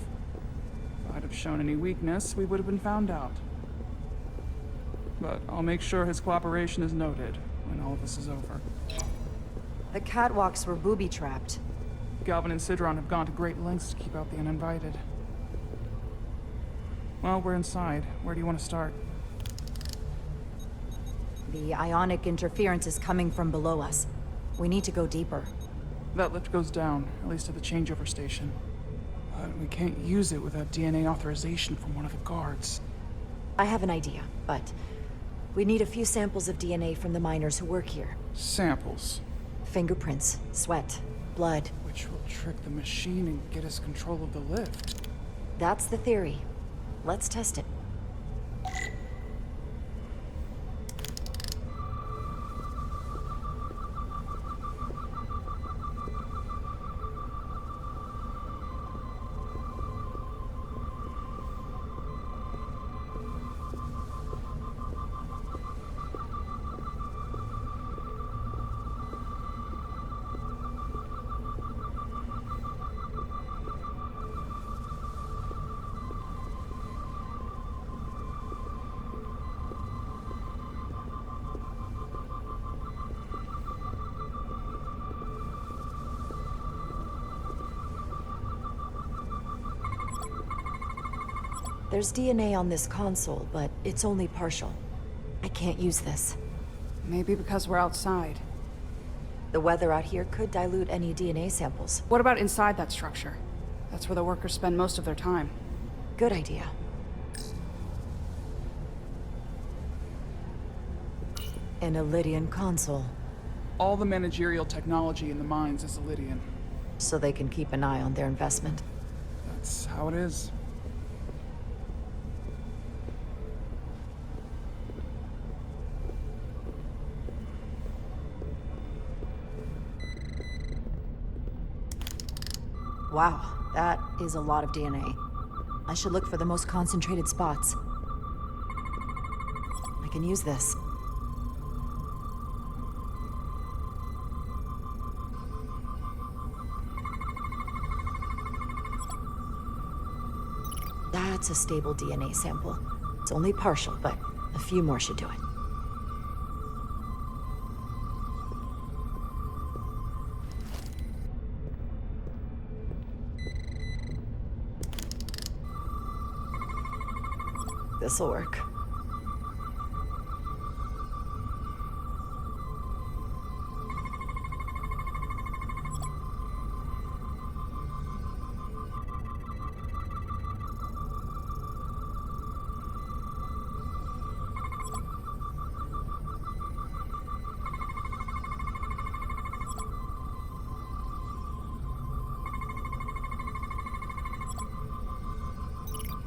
If I'd have shown any weakness, we would have been found out. But I'll make sure his cooperation is noted when all of this is over. The catwalks were booby-trapped. Galvin and Sidron have gone to great lengths to keep out the uninvited. Well, we're inside. Where do you want to start? The ionic interference is coming from below us. We need to go deeper. That lift goes down, at least to the changeover station. But we can't use it without DNA authorization from one of the guards. I have an idea, but we need a few samples of DNA from the miners who work here. Samples? Fingerprints, sweat, blood. Which will trick the machine and get us control of the lift. That's the theory. Let's test it. There's DNA on this console, but it's only partial. I can't use this. Maybe because we're outside. The weather out here could dilute any DNA samples. What about inside that structure? That's where the workers spend most of their time. Good idea. An Elydian console. All the managerial technology in the mines is Elydian. So they can keep an eye on their investment. That's how it is. Wow, that is a lot of DNA. I should look for the most concentrated spots. I can use this. That's a stable DNA sample. It's only partial, but a few more should do it. This'll work.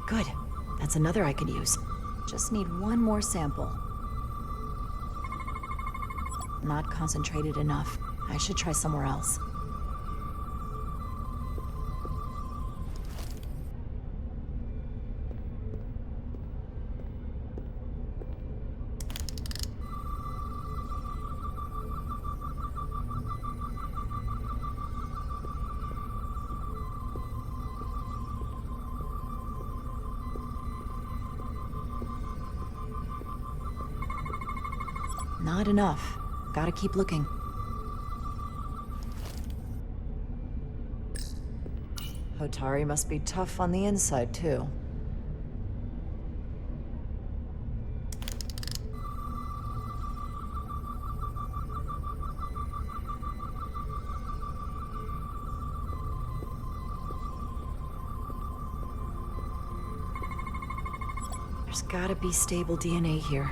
Good. That's another I could use. Just need one more sample. Not concentrated enough. I should try somewhere else. Not enough. Gotta keep looking. Hotari must be tough on the inside, too. There's gotta be stable DNA here.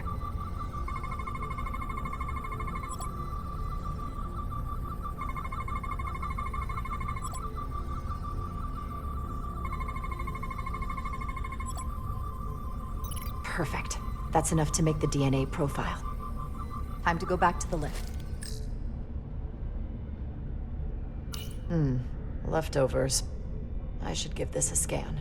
Perfect. That's enough to make the DNA profile. Time to go back to the lift. Leftovers. I should give this a scan.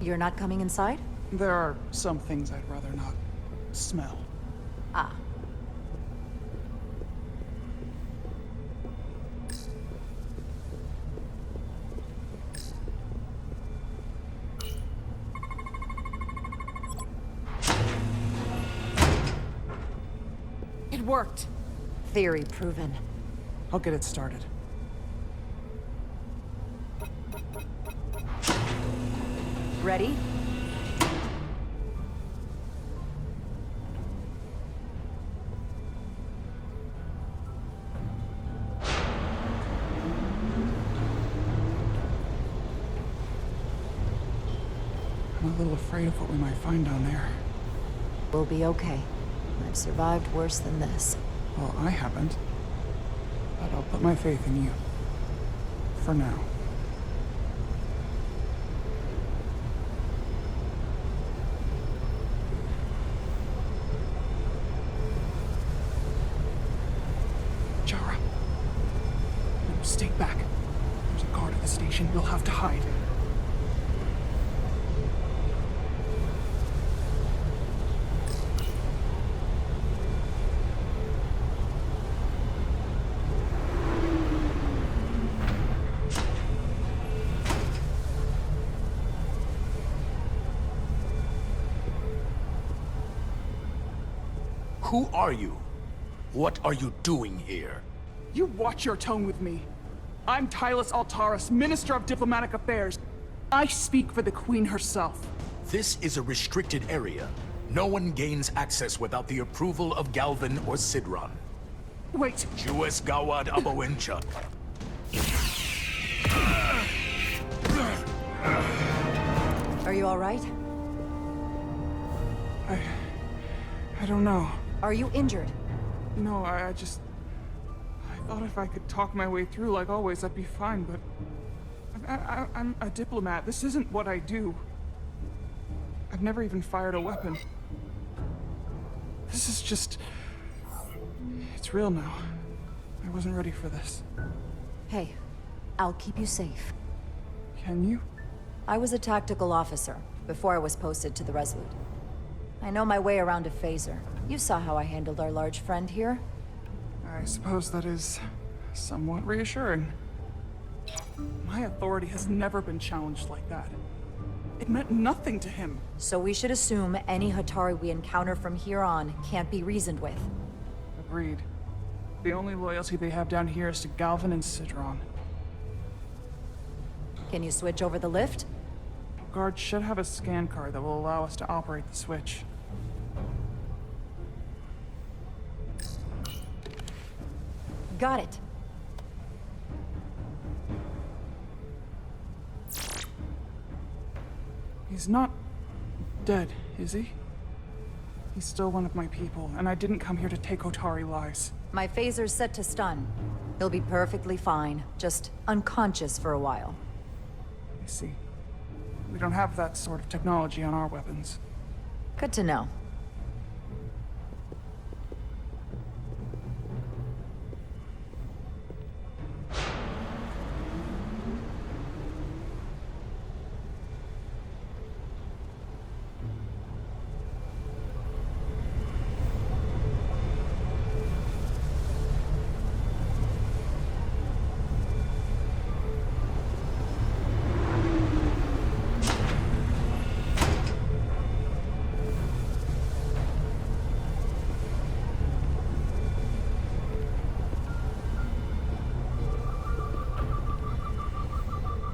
You're not coming inside? There are some things I'd rather not smell. Ah. It worked. Theory proven. I'll get it started. Ready? I'm a little afraid of what we might find down there. We'll be okay. I've survived worse than this. Well, I haven't. But I'll put my faith in you. For now. Jara. No, stay back. There's a guard at the station. You'll have to hide. Who are you? What are you doing here? You watch your tone with me. I'm Tylus Altaris, Minister of Diplomatic Affairs. I speak for the Queen herself. This is a restricted area. No one gains access without the approval of Galvin or Sidron. Wait. Jues Gawad Abowinchuk. Are you all right? I don't know. Are you injured? No, I thought if I could talk my way through like always, I'd be fine, but... I'm a diplomat. This isn't what I do. I've never even fired a weapon. This is just... It's real now. I wasn't ready for this. Hey, I'll keep you safe. Can you? I was a tactical officer before I was posted to the Resolute. I know my way around a phaser. You saw how I handled our large friend here. I suppose that is somewhat reassuring. My authority has never been challenged like that. It meant nothing to him. So we should assume any Hotari we encounter from here on can't be reasoned with. Agreed. The only loyalty they have down here is to Galvin and Sidron. Can you switch over the lift? Guard should have a scan card that will allow us to operate the switch. Got it. He's not dead, is he? He's still one of my people, and I didn't come here to take Hotari lives. My phaser's set to stun. He'll be perfectly fine, just unconscious for a while. I see. We don't have that sort of technology on our weapons. Good to know.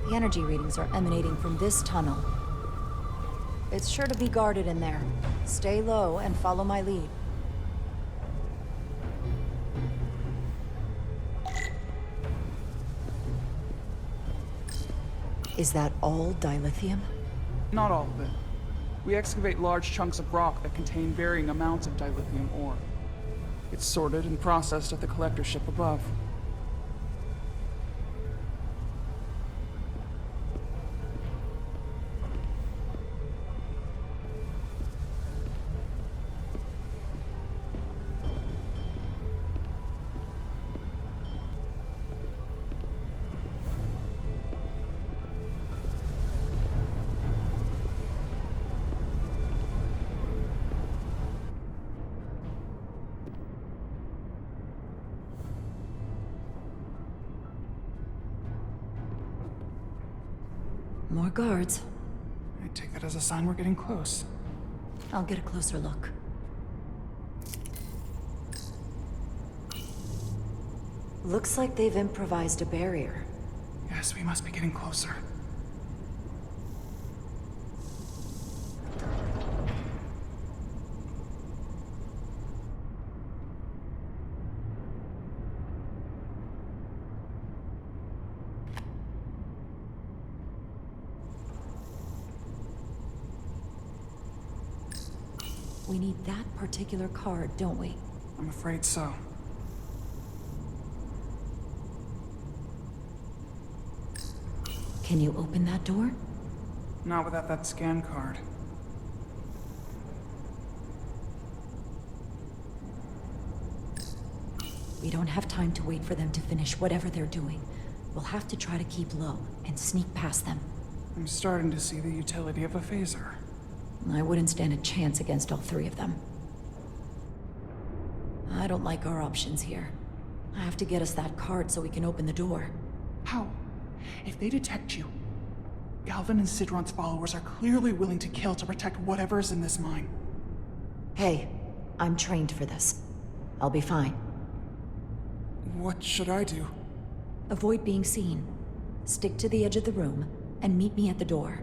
The energy readings are emanating from this tunnel. It's sure to be guarded in there. Stay low and follow my lead. Is that all dilithium? Not all of it. We excavate large chunks of rock that contain varying amounts of dilithium ore. It's sorted and processed at the collector ship above. More guards. I take that as a sign we're getting close. I'll get a closer look. Looks like they've improvised a barrier. Yes, we must be getting closer. We need that particular card, don't we? I'm afraid so. Can you open that door? Not without that scan card. We don't have time to wait for them to finish whatever they're doing. We'll have to try to keep low and sneak past them. I'm starting to see the utility of a phaser. I wouldn't stand a chance against all three of them. I don't like our options here. I have to get us that card so we can open the door. How? If they detect you, Galvin and Sidron's followers are clearly willing to kill to protect whatever's in this mine. Hey, I'm trained for this. I'll be fine. What should I do? Avoid being seen. Stick to the edge of the room, and meet me at the door.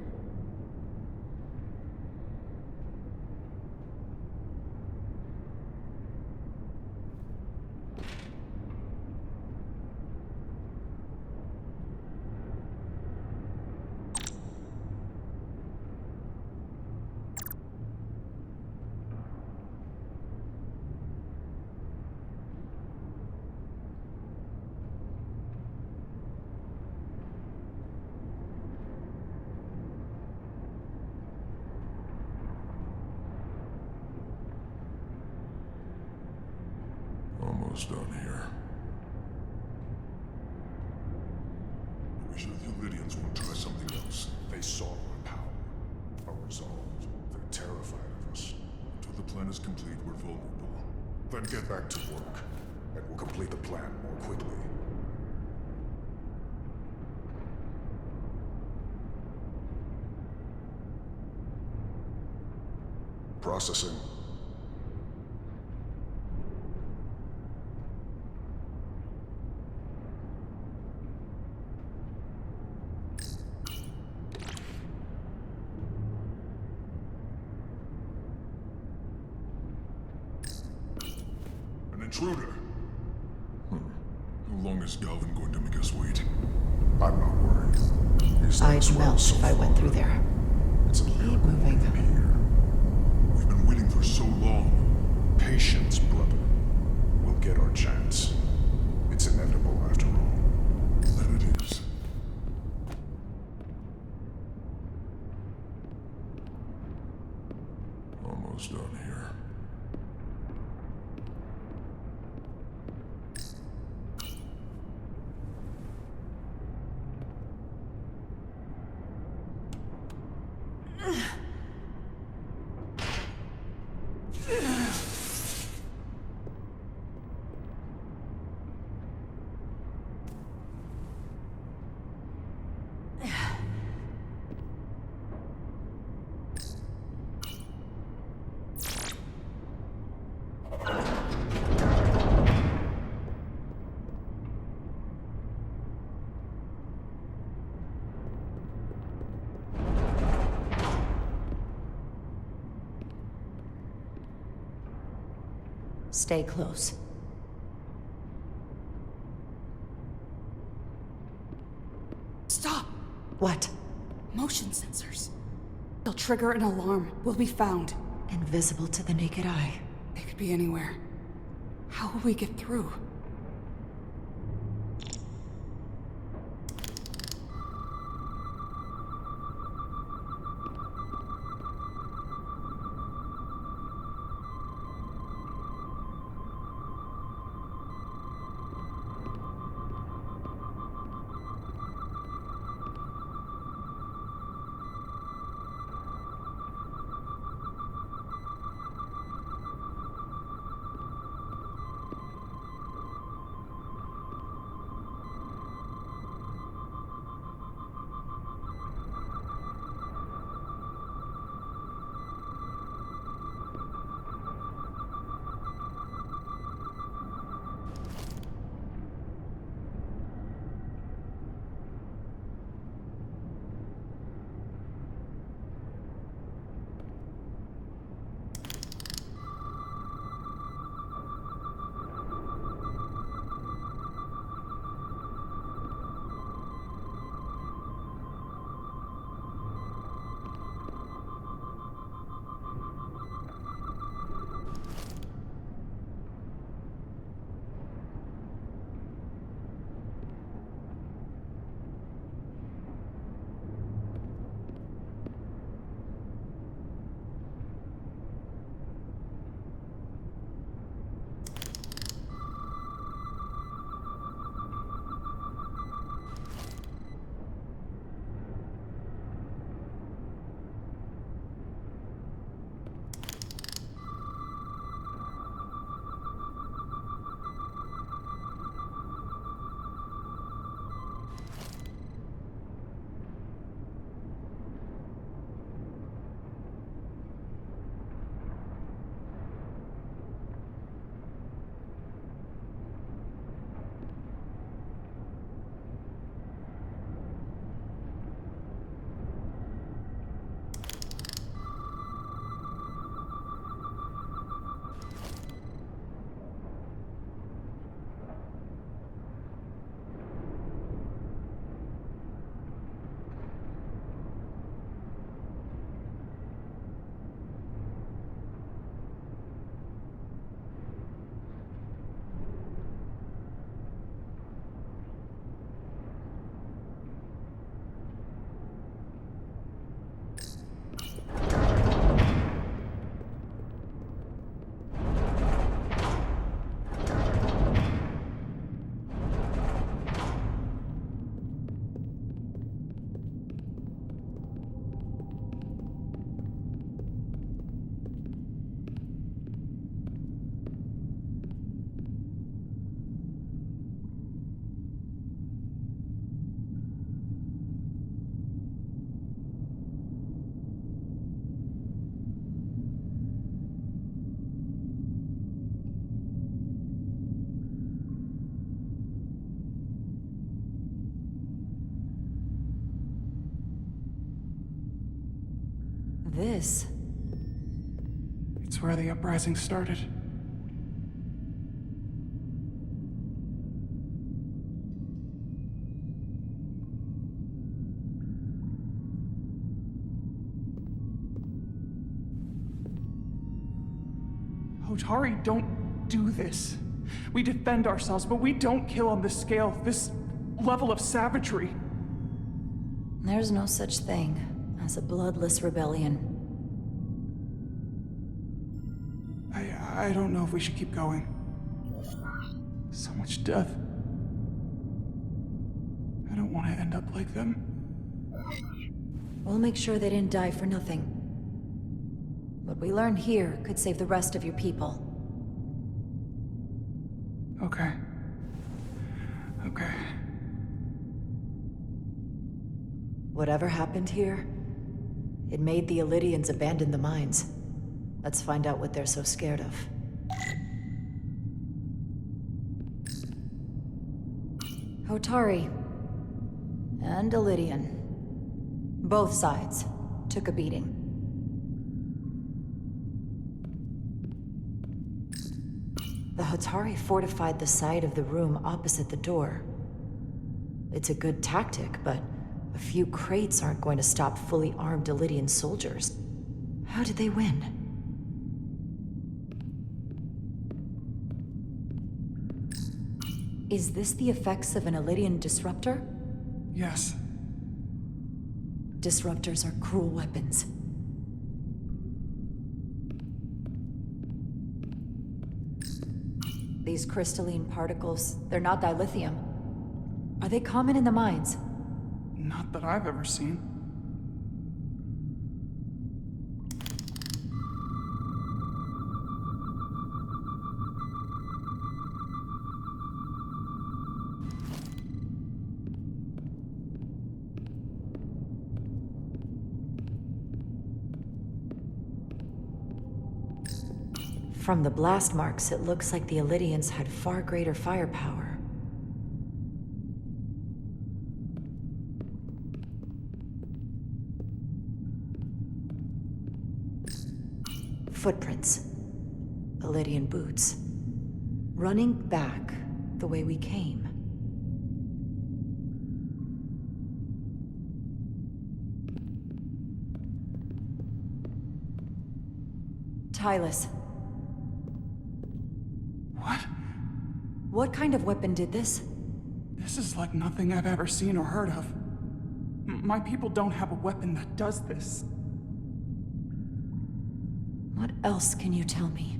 Almost done here. Wish the Lydians won't try something else. They saw our power, our resolve. They're terrified of us. Until the plan is complete, we're vulnerable. Then get back to work, and we'll complete the plan more quickly. Processing. Intruder. How long is Galvin going to make us wait? I'm not worried. I'd melt if I went through there. It's Keep moving. We've been waiting for so long. Patience, brother. We'll get our chance. It's inevitable after all. Then it is. Almost done here. Stay close. Stop! What? Motion sensors. They'll trigger an alarm. We'll be found. Invisible to the naked eye. They could be anywhere. How will we get through? This? It's where the uprising started. Hotari don't do this. We defend ourselves, but we don't kill on this scale, this level of savagery. There's no such thing as a bloodless rebellion. I don't know if we should keep going. So much death. I don't want to end up like them. We'll make sure they didn't die for nothing. What we learn here could save the rest of your people. Okay. Okay. Whatever happened here, it made the Illydians abandon the mines. Let's find out what they're so scared of. Hotari and Illydian. Both sides took a beating. The Hotari fortified the side of the room opposite the door. It's a good tactic, but a few crates aren't going to stop fully armed Illydian soldiers. How did they win? Is this the effects of an Illydian disruptor? Yes. Disruptors are cruel weapons. These crystalline particles, they're not dilithium. Are they common in the mines? Not that I've ever seen. From the blast marks, it looks like the Illydians had far greater firepower. Footprints. Illydian boots. Running back the way we came. Tylus. What? What kind of weapon did this? This is like nothing I've ever seen or heard of. My people don't have a weapon that does this. What else can you tell me?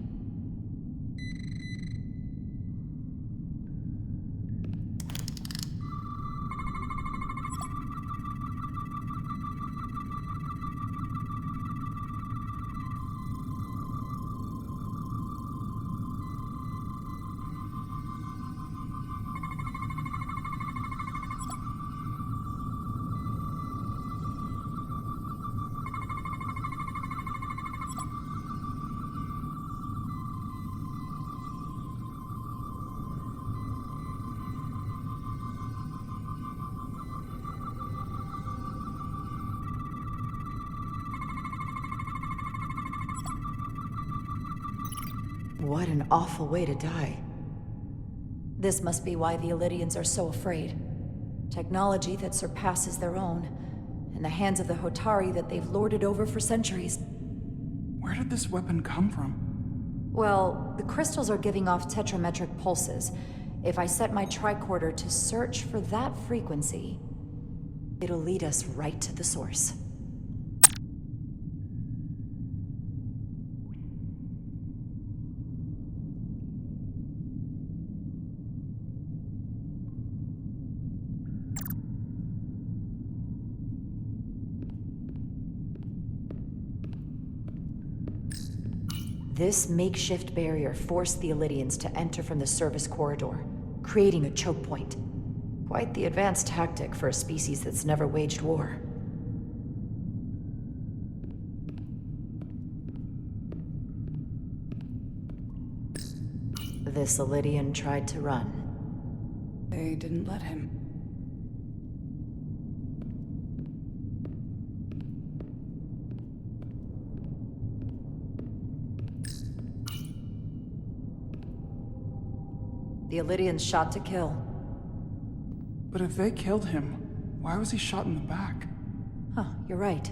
What an awful way to die. This must be why the Illydians are so afraid. Technology that surpasses their own, in the hands of the Hotari that they've lorded over for centuries. Where did this weapon come from? Well, the crystals are giving off tetrametric pulses. If I set my tricorder to search for that frequency, it'll lead us right to the source. This makeshift barrier forced the Illydians to enter from the service corridor, creating a choke point. Quite the advanced tactic for a species that's never waged war. This Illydian tried to run. They didn't let him. The Illydians shot to kill. But if they killed him, why was he shot in the back? Huh, you're right.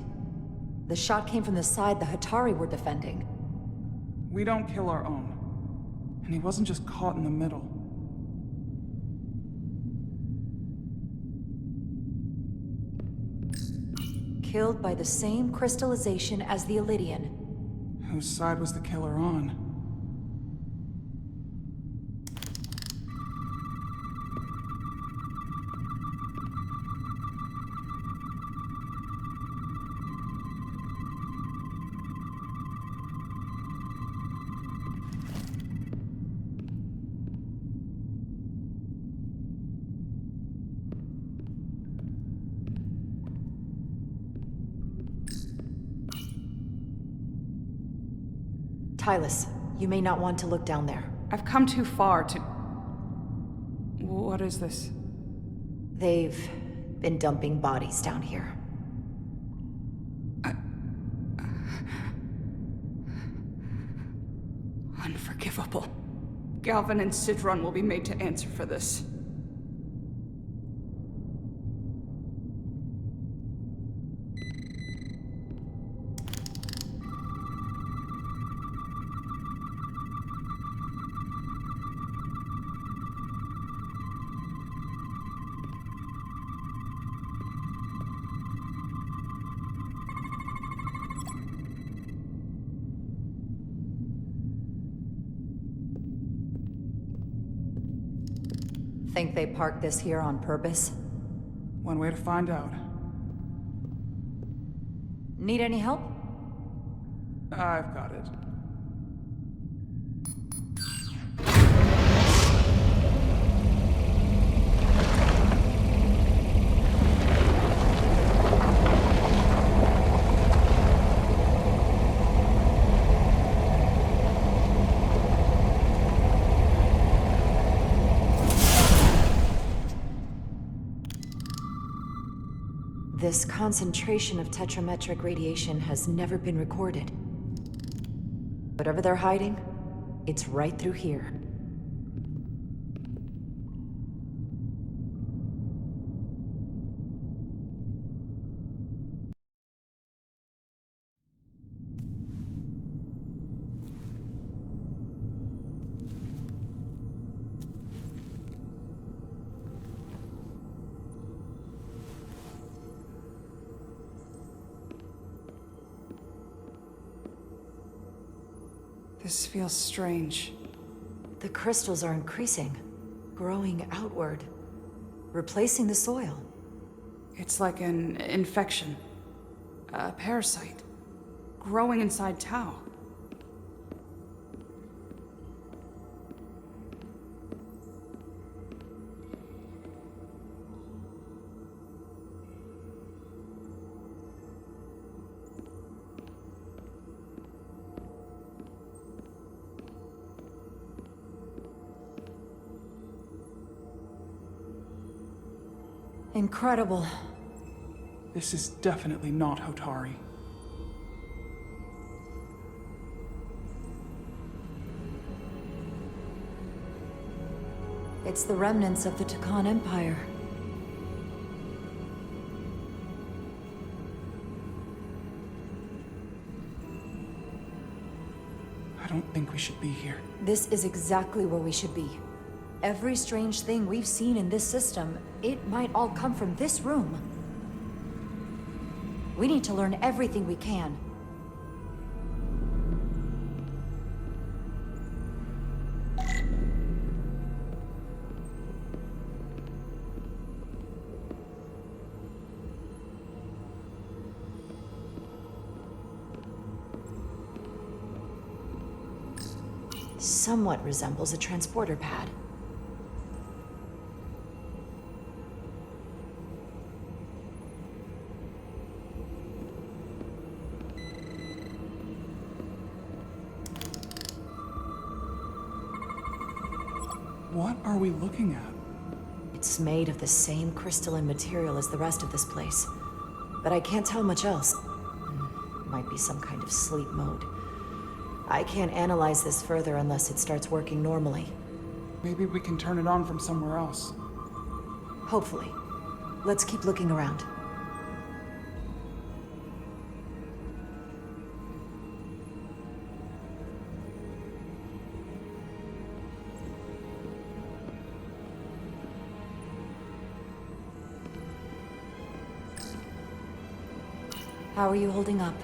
The shot came from the side the Hotari were defending. We don't kill our own. And he wasn't just caught in the middle. Killed by the same crystallization as the Illydian. Whose side was the killer on? Tylus, you may not want to look down there. I've come too far to... What is this? They've been dumping bodies down here. Unforgivable. Galvin and Sidron will be made to answer for this. Think they parked this here on purpose? One way to find out. Need any help? I've got it. This concentration of tetrametric radiation has never been recorded. Whatever they're hiding, it's right through here. This feels strange. The crystals are increasing, growing outward, replacing the soil. It's like an infection. A parasite. Growing inside Tau. Incredible. This is definitely not Hotari. It's the remnants of the Tacon Empire. I don't think we should be here. This is exactly where we should be. Every strange thing we've seen in this system, it might all come from this room. We need to learn everything we can. Somewhat resembles a transporter pad. What are we looking at? It's made of the same crystalline material as the rest of this place, but I can't tell much else. Might be some kind of sleep mode. I can't analyze this further unless it starts working normally. Maybe we can turn it on from somewhere else. Hopefully. Let's keep looking around. How are you holding up?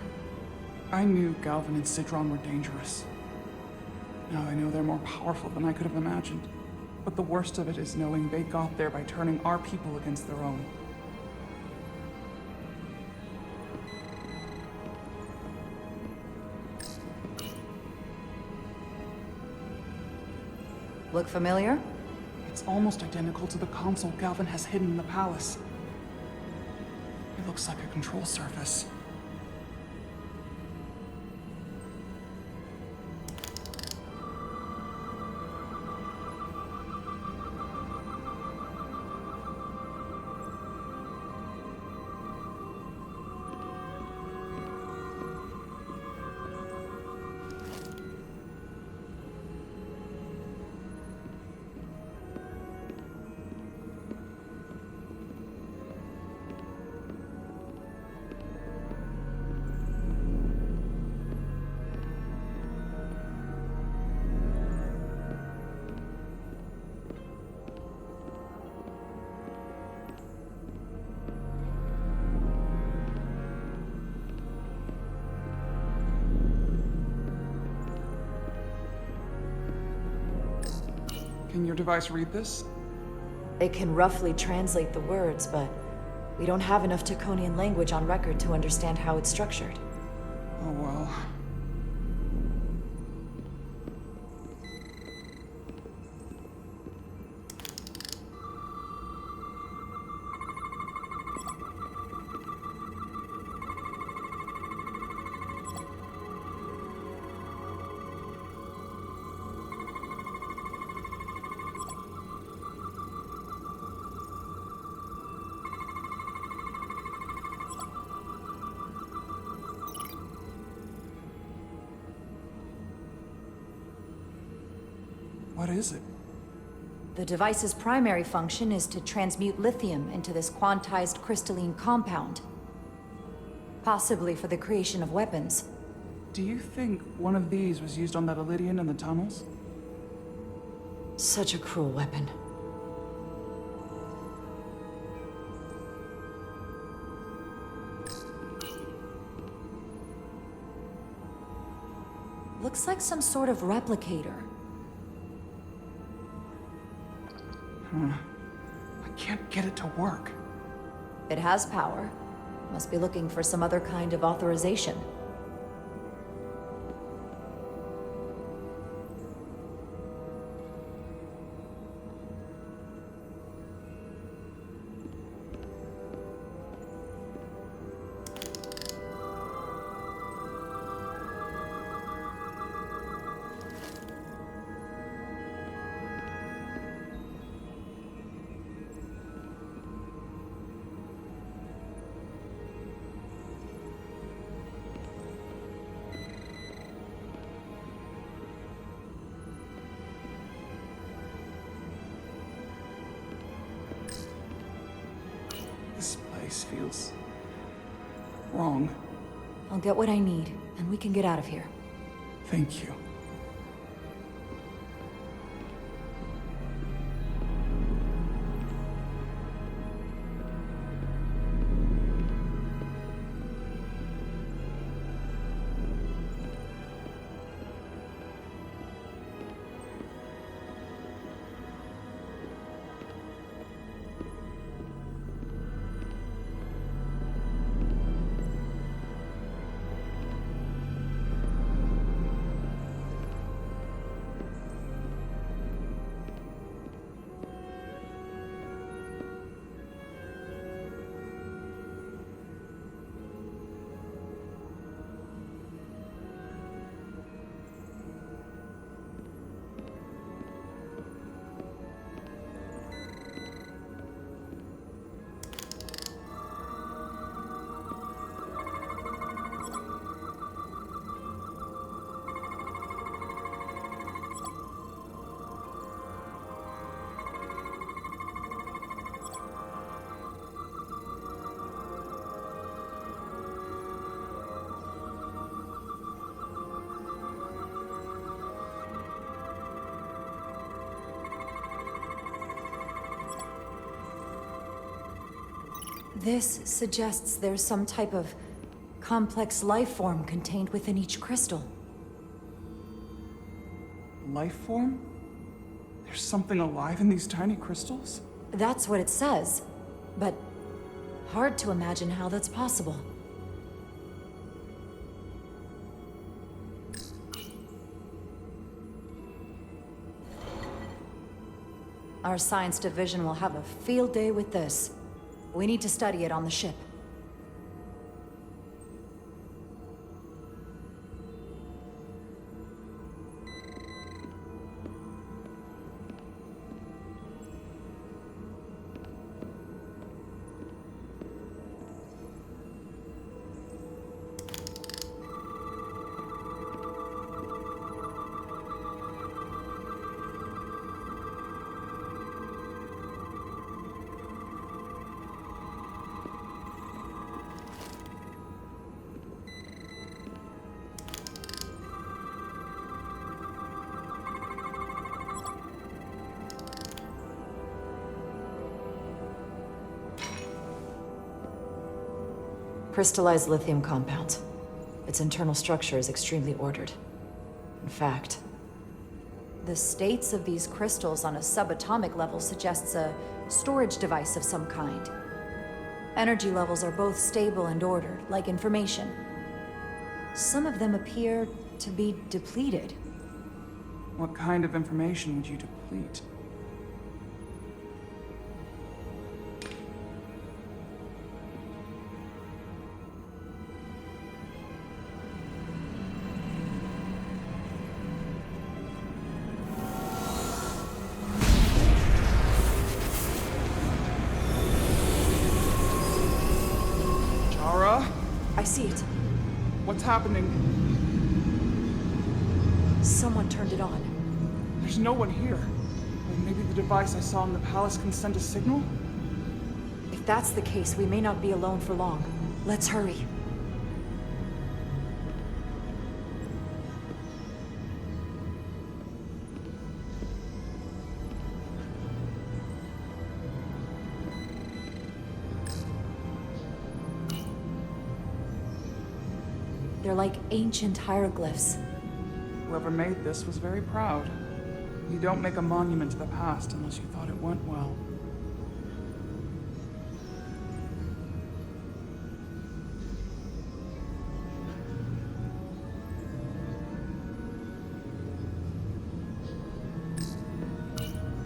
I knew Galvin and Sidron were dangerous. Now I know they're more powerful than I could have imagined. But the worst of it is knowing they got there by turning our people against their own. Look familiar? It's almost identical to the console Galvin has hidden in the palace. It looks like a control surface. Can your device read this? It can roughly translate the words, but we don't have enough Taconian language on record to understand how it's structured. Oh well. What is it? The device's primary function is to transmute lithium into this quantized crystalline compound. Possibly for the creation of weapons. Do you think one of these was used on that Ilidian in the tunnels? Such a cruel weapon. Looks like some sort of replicator. I can't get it to work. It has power. Must be looking for some other kind of authorization. This place feels wrong. I'll get what I need, and we can get out of here. Thank you. This suggests there's some type of complex life form contained within each crystal. Life form? There's something alive in these tiny crystals? That's what it says, but hard to imagine how that's possible. Our science division will have a field day with this. We need to study it on the ship. Crystallized lithium compound. Its internal structure is extremely ordered. In fact, the states of these crystals on a subatomic level suggests a storage device of some kind. Energy levels are both stable and ordered, like information. Some of them appear to be depleted. What kind of information would you deplete? I see it. What's happening? Someone turned it on. There's no one here. Or maybe the device I saw in the palace can send a signal? If that's the case, we may not be alone for long. Let's hurry. They're like ancient hieroglyphs. Whoever made this was very proud. You don't make a monument to the past unless you thought it went well.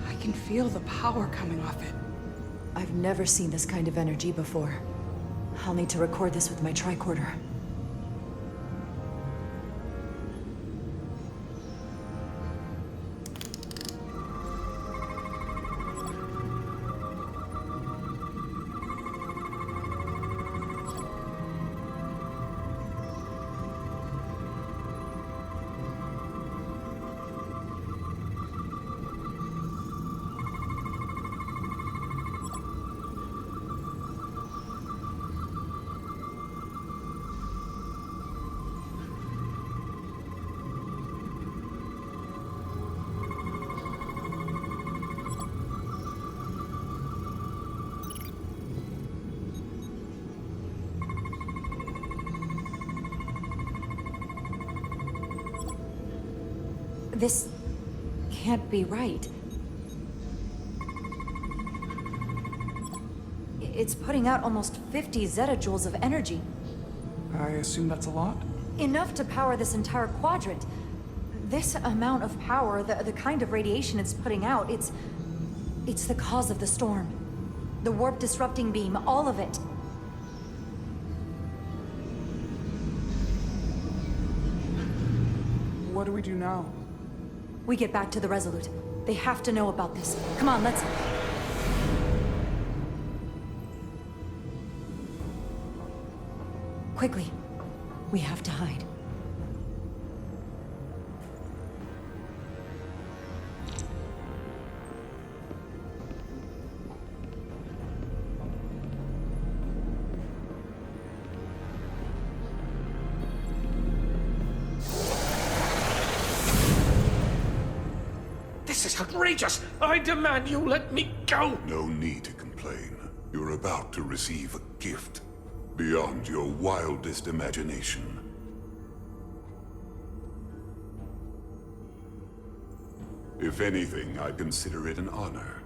I can feel the power coming off it. I've never seen this kind of energy before. I'll need to record this with my tricorder. This can't be right. It's putting out almost 50 zettajoules of energy. I assume that's a lot? Enough to power this entire quadrant. This amount of power, the kind of radiation it's putting out, it's the cause of the storm. The warp disrupting beam, all of it. What do we do now? We get back to the Resolute. They have to know about this. Come on, let's... Quickly. We have to hide. This is outrageous! I demand you let me go! No need to complain. You're about to receive gift, beyond your wildest imagination. If anything, I consider it an honor.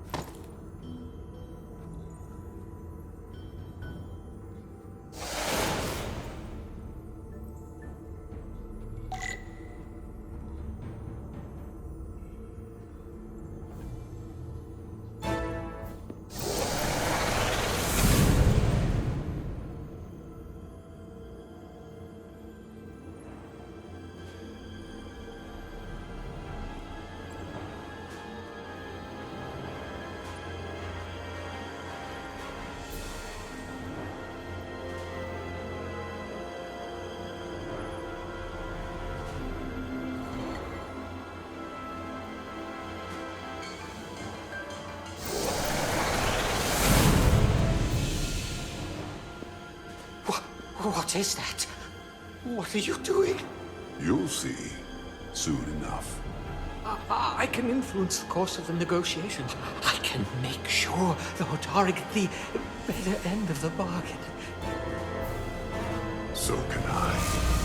What is that? What are you doing? You'll see soon enough. I can influence the course of the negotiations. I can make sure the Hotari get the better end of the bargain. So can I.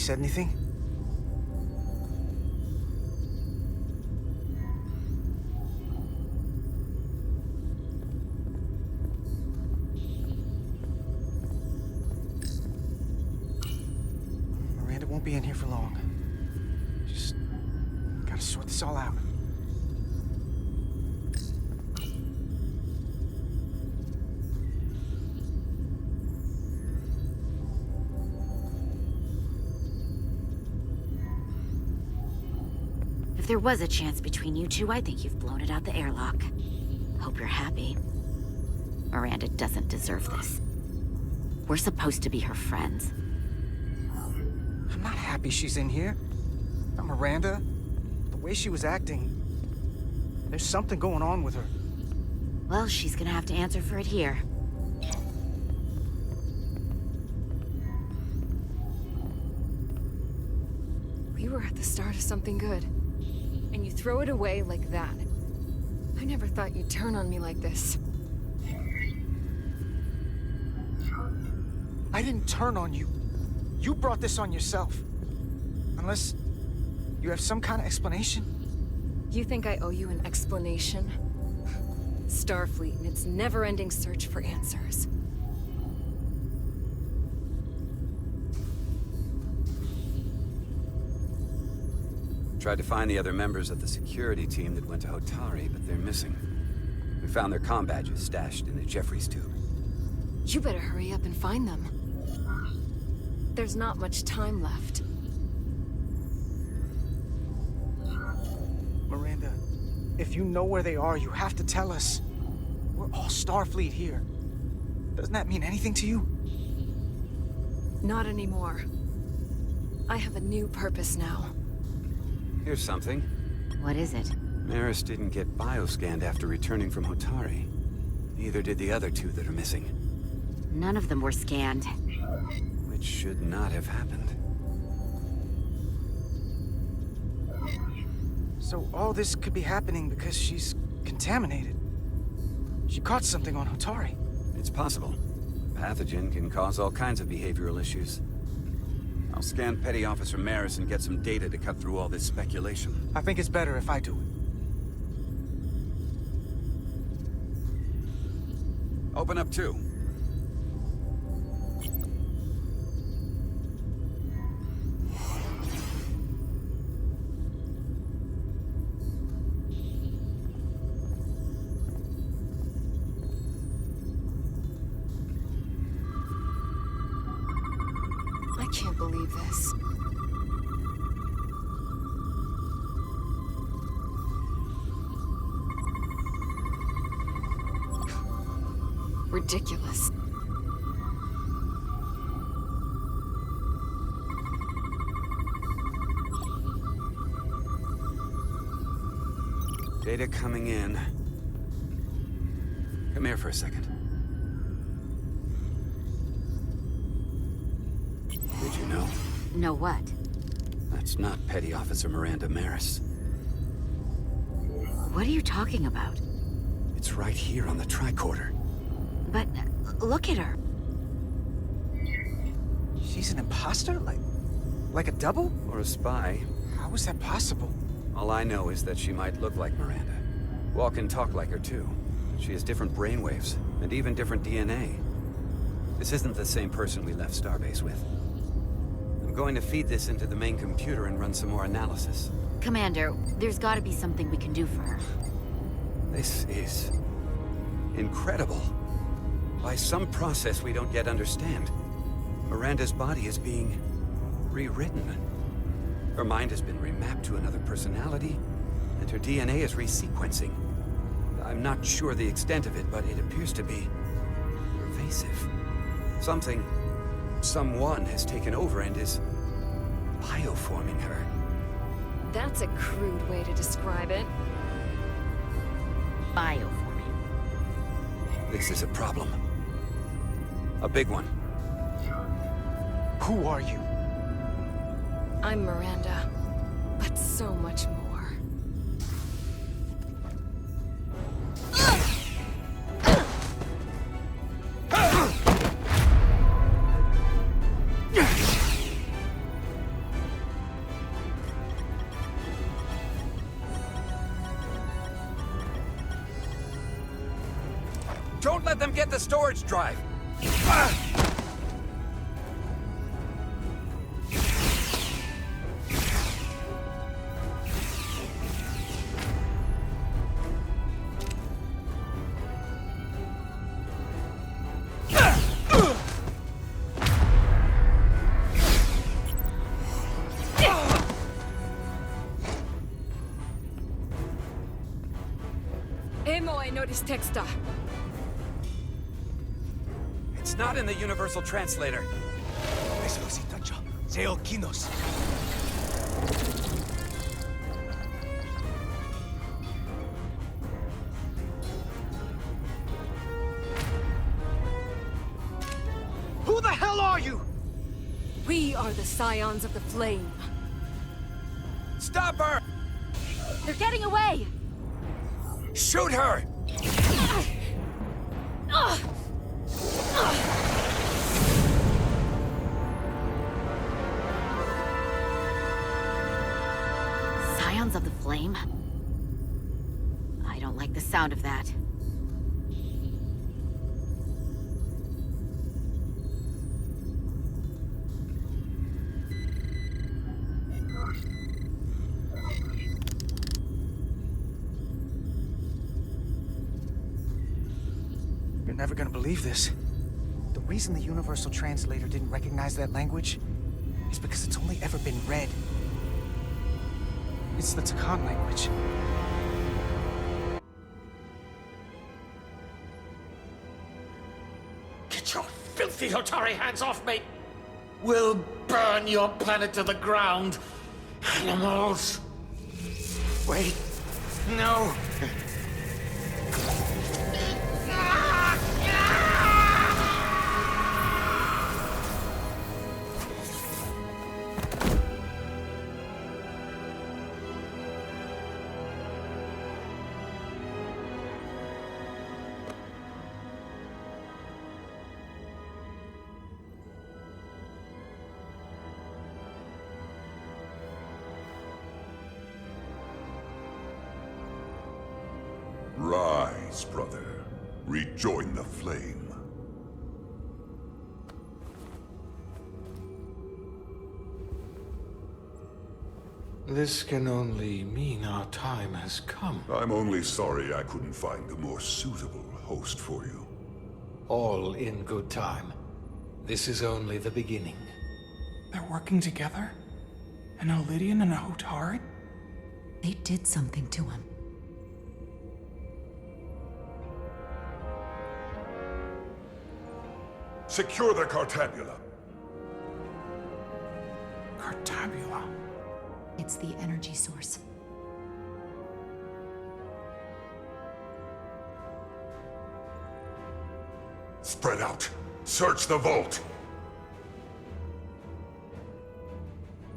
Said anything? Miranda won't be in here for long. Just gotta sort this all out. If there was a chance between you two, I think you've blown it out the airlock. Hope you're happy. Miranda doesn't deserve this. We're supposed to be her friends. I'm not happy she's in here. Not Miranda. The way she was acting, there's something going on with her. Well, she's gonna have to answer for it here. We were at the start of something good. And you throw it away like that. I never thought you'd turn on me like this. I didn't turn on you. You brought this on yourself. Unless you have some kind of explanation. You think I owe you an explanation? Starfleet and its never-ending search for answers. Tried to find the other members of the security team that went to Hotari, but they're missing. We found their comm badges stashed in a Jeffries tube. You better hurry up and find them. There's not much time left. Miranda, if you know where they are, you have to tell us. We're all Starfleet here. Doesn't that mean anything to you? Not anymore. I have a new purpose now. Here's something. What is it? Maris didn't get bioscanned after returning from Hotari. Neither did the other two that are missing. None of them were scanned. Which should not have happened. So all this could be happening because she's contaminated. She caught something on Hotari. It's possible. Pathogen can cause all kinds of behavioral issues. I'll scan Petty Officer Maris and get some data to cut through all this speculation. I think it's better if I do it. Open up too. I can't believe this. Ridiculous. Data coming in. Come here for a second. Did you know? Know what? That's not Petty Officer Miranda Maris. What are you talking about? It's right here on the tricorder. But look at her. She's an imposter? Like a double? Or a spy. How is that possible? All I know is that she might look like Miranda. Walk and talk like her too. She has different brainwaves, and even different DNA. This isn't the same person we left Starbase with. I'm going to feed this into the main computer and run some more analysis. Commander, there's gotta be something we can do for her. This is... incredible. By some process we don't yet understand, Miranda's body is being... rewritten. Her mind has been remapped to another personality, and her DNA is resequencing. I'm not sure the extent of it, but it appears to be... pervasive. Someone has taken over and is... bioforming her. That's a crude way to describe it. Bioforming. This is a problem. A big one. Who are you? I'm Miranda, but so much more. Don't let them get the storage drive! Texta. It's not in the Universal Translator. Who the hell are you? We are the Scions of the Flame. Stop her! They're getting away! Shoot her! Scions of the Flame? I don't like the sound of that. You're never gonna believe this. The reason the Universal Translator didn't recognize that language is because it's only ever been read. It's the Tacon language. Get your filthy Hotari hands off me! We'll burn your planet to the ground! Animals! Wait. No! Rise, brother. Rejoin the flame. This can only mean our time has come. I'm only sorry I couldn't find a more suitable host for you. All in good time. This is only the beginning. They're working together? An Elidian and a Hotari? They did something to him. Secure the Cartabula. Cartabula? It's the energy source. Spread out. Search the vault.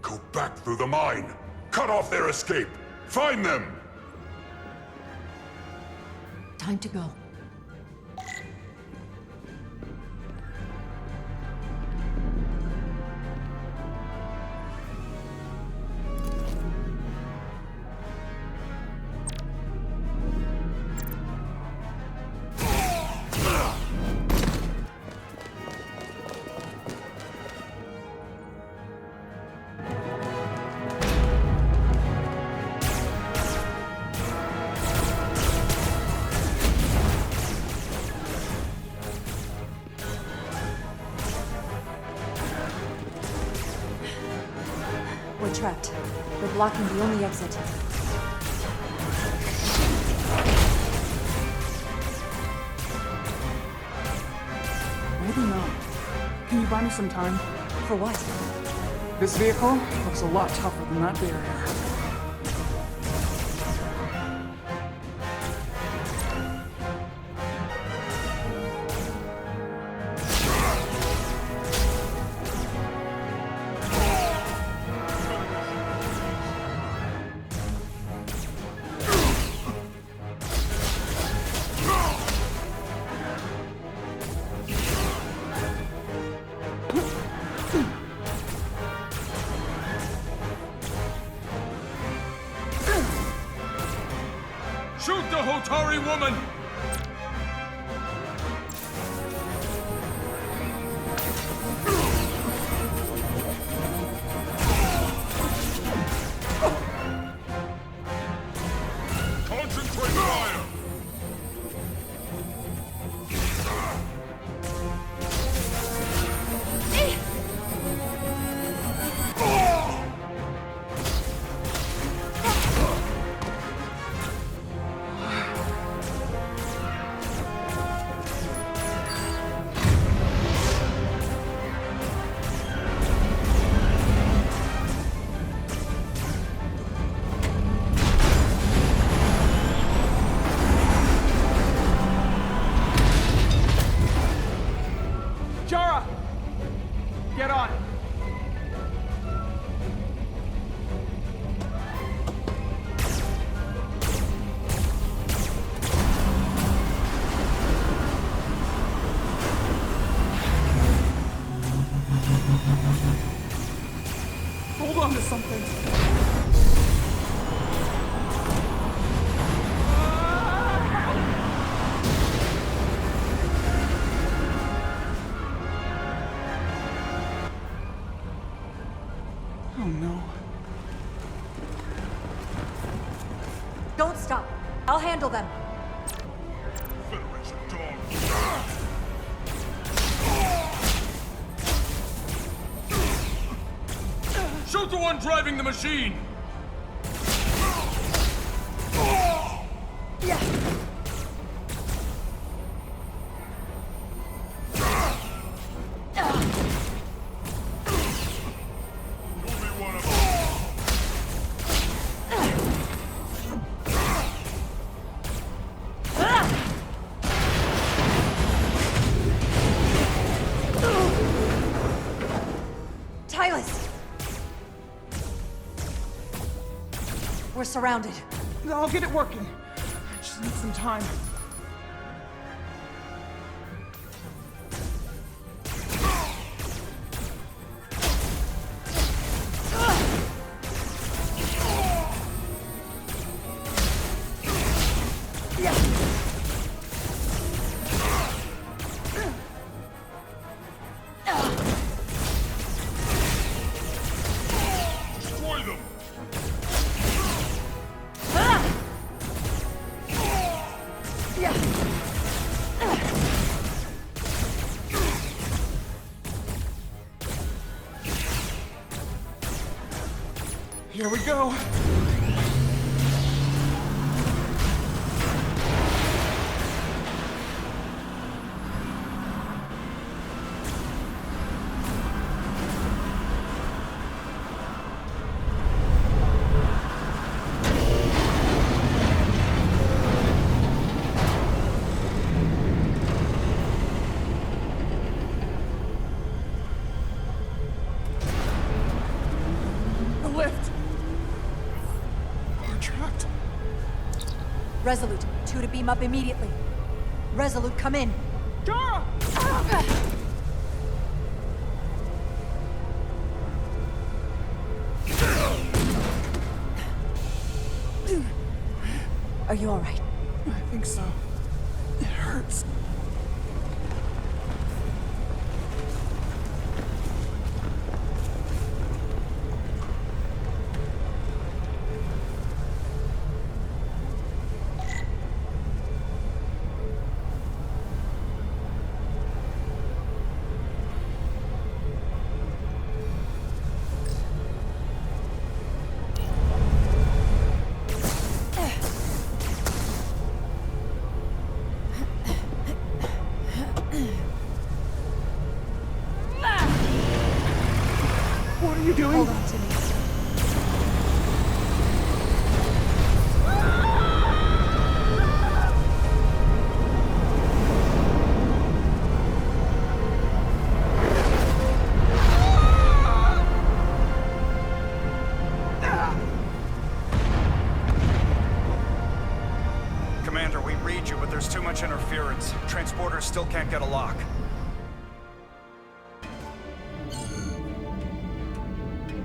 Go back through the mine. Cut off their escape. Find them! Time to go. We're trapped. They're blocking the only exit. Maybe not. Can you buy me some time? For what? This vehicle looks a lot tougher than that barrier. Shoot the Hotari woman! Concentrate fire! Get on it. Hold on to something. Oh no. Don't stop. I'll handle them. Shoot the one driving the machine! We're surrounded. I'll get it working. I just need some time. Here we go. Resolute, 2 to beam up immediately. Resolute, come in. Kara! Are you all right? I think so. It hurts. What are you doing? Hold on to me. Commander, we read you, but there's too much interference. Transporters still can't get a lock.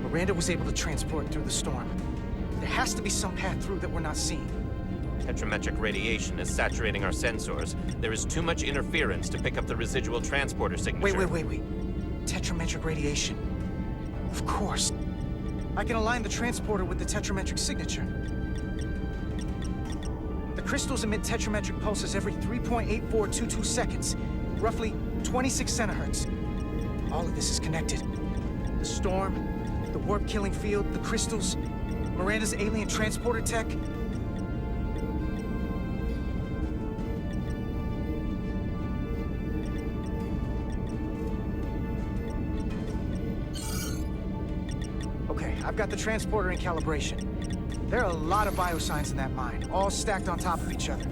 Miranda was able to transport through the storm. There has to be some path through that we're not seeing. Tetrametric radiation is saturating our sensors. There is too much interference to pick up the residual transporter signature. Wait. Tetrametric radiation. Of course. I can align the transporter with the tetrametric signature. The crystals emit tetrametric pulses every 3.8422 seconds, roughly 26 centihertz. All of this is connected. The storm, the warp-killing field, the crystals, Miranda's alien transporter tech. Okay, I've got the transporter in calibration. There are a lot of biosigns in that mine, all stacked on top of each other.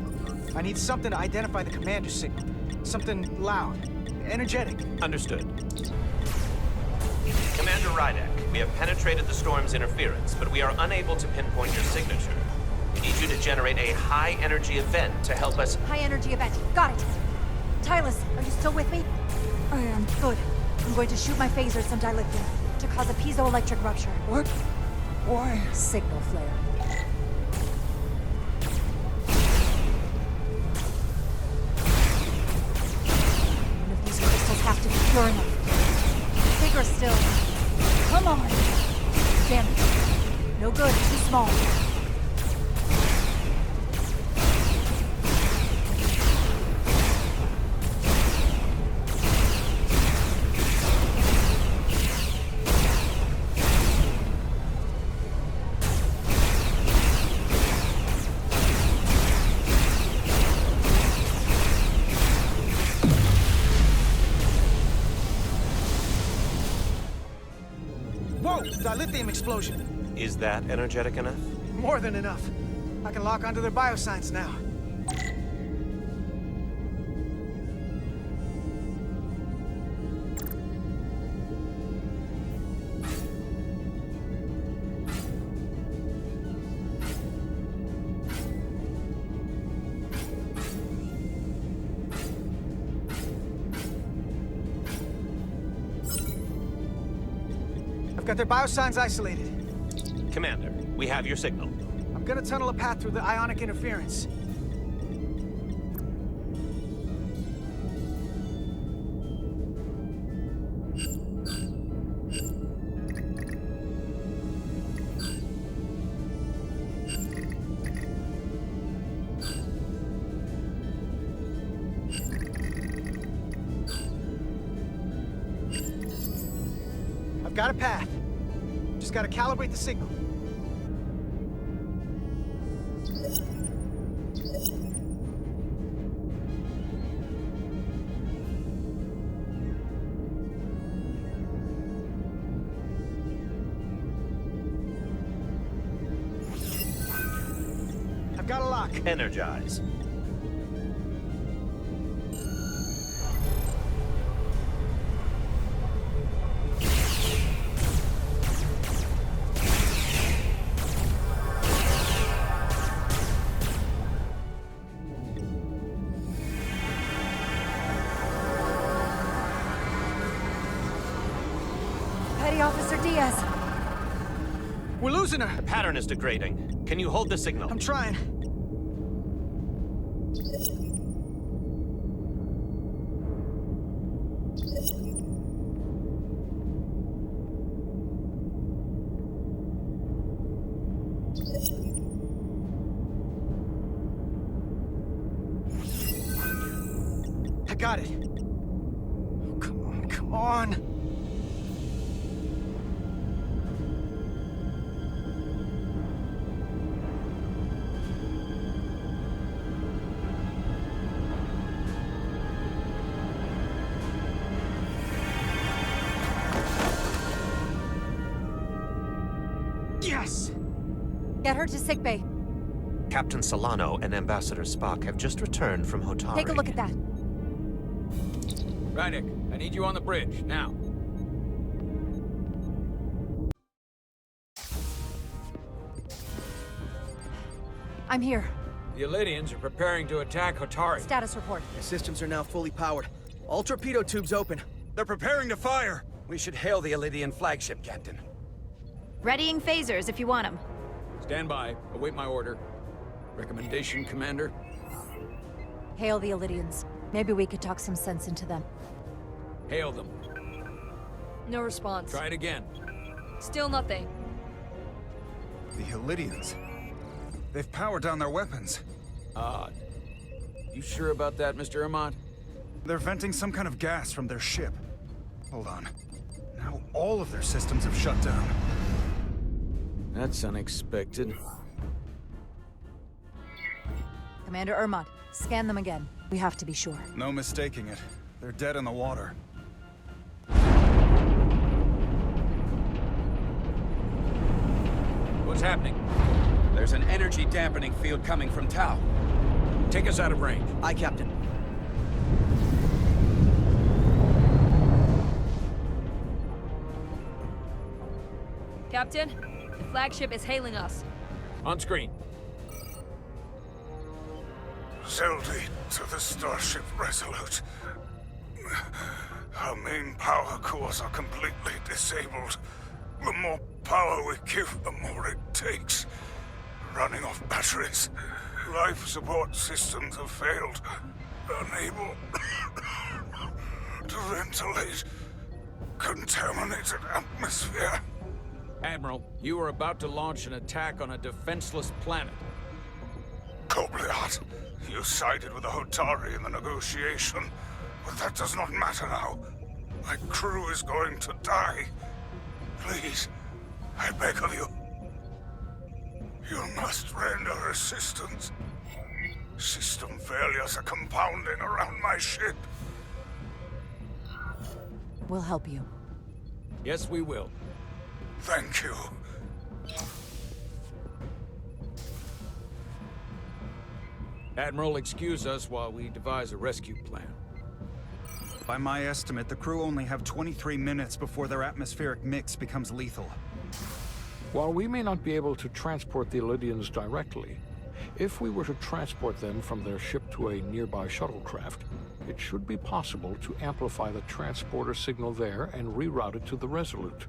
I need something to identify the commander signal. Something loud, energetic. Understood. Commander Rydek, we have penetrated the storm's interference, but we are unable to pinpoint your signature. We need you to generate a high-energy event to help us... High-energy event. Got it. Tylus, are you still with me? I am. Good. I'm going to shoot my phaser at some dilithium to cause a piezoelectric rupture. What? Why? Signal flare. One of these crystals have to be pure enough. Bigger still. Come on! Damn it. No good, too small. Dilithium explosion. Is that energetic enough? More than enough. I can lock onto their biosigns now. I've got their biosigns isolated. Commander, we have your signal. I'm gonna tunnel a path through the ionic interference. I've got a path. Just gotta calibrate the signal. I've got a lock. Energize. Officer Diaz. We're losing her. The pattern is degrading. Can you hold the signal? I'm trying. I got it. Oh, come on, come on. Yes! Get her to sickbay. Captain Solano and Ambassador Spock have just returned from Hotari. Take a look at that. Rydick, I need you on the bridge, now. I'm here. The Elydians are preparing to attack Hotari. Status report. The systems are now fully powered. All torpedo tubes open. They're preparing to fire. We should hail the Elydian flagship, Captain. Readying phasers if you want them. Stand by. Await my order. Recommendation, Commander? Hail the Elydians. Maybe we could talk some sense into them. Hail them. No response. Try it again. Still nothing. The Elydians. They've powered down their weapons. Odd. You sure about that, Mr. Amant? They're venting some kind of gas from their ship. Hold on. Now all of their systems have shut down. That's unexpected. Commander Ermont, scan them again. We have to be sure. No mistaking it. They're dead in the water. What's happening? There's an energy dampening field coming from Tau. Take us out of range. Aye, Captain. Captain, the flagship is hailing us. On screen. Zedly to the Starship Resolute. Our main power cores are completely disabled. The more power we give, the more it takes. Running off batteries. Life support systems have failed. Unable to ventilate contaminated atmosphere. Admiral, you are about to launch an attack on a defenseless planet. Cobliot, you sided with the Hotari in the negotiation, but that does not matter now. My crew is going to die. Please, I beg of you. You must render assistance. System failures are compounding around my ship. We'll help you. Yes, we will. Thank you. Admiral, excuse us while we devise a rescue plan. By my estimate, the crew only have 23 minutes before their atmospheric mix becomes lethal. While we may not be able to transport the Elydians directly, if we were to transport them from their ship to a nearby shuttlecraft, it should be possible to amplify the transporter signal there and reroute it to the Resolute.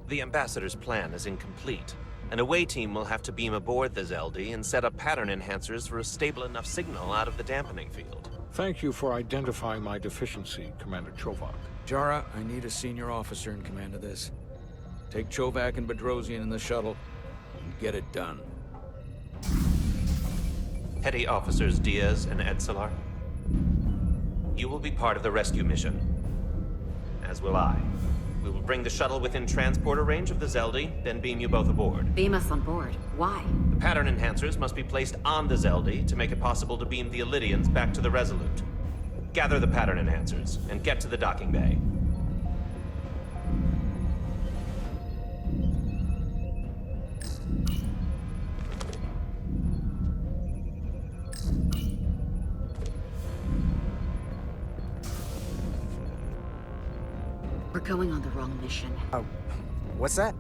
The Ambassador's plan is incomplete. An away team will have to beam aboard the Zedly and set up pattern enhancers for a stable enough signal out of the dampening field. Thank you for identifying my deficiency, Commander Chovak. Jara, I need a senior officer in command of this. Take Chovak and Bedrosian in the shuttle and get it done. Petty Officers Diaz and Edsolar, you will be part of the rescue mission. As will I. We will bring the shuttle within transporter range of the Zedly, then beam you both aboard. Beam us on board. Why? The pattern enhancers must be placed on the Zedly to make it possible to beam the Elydians back to the Resolute. Gather the pattern enhancers and get to the docking bay. We're going on the wrong mission. What's that?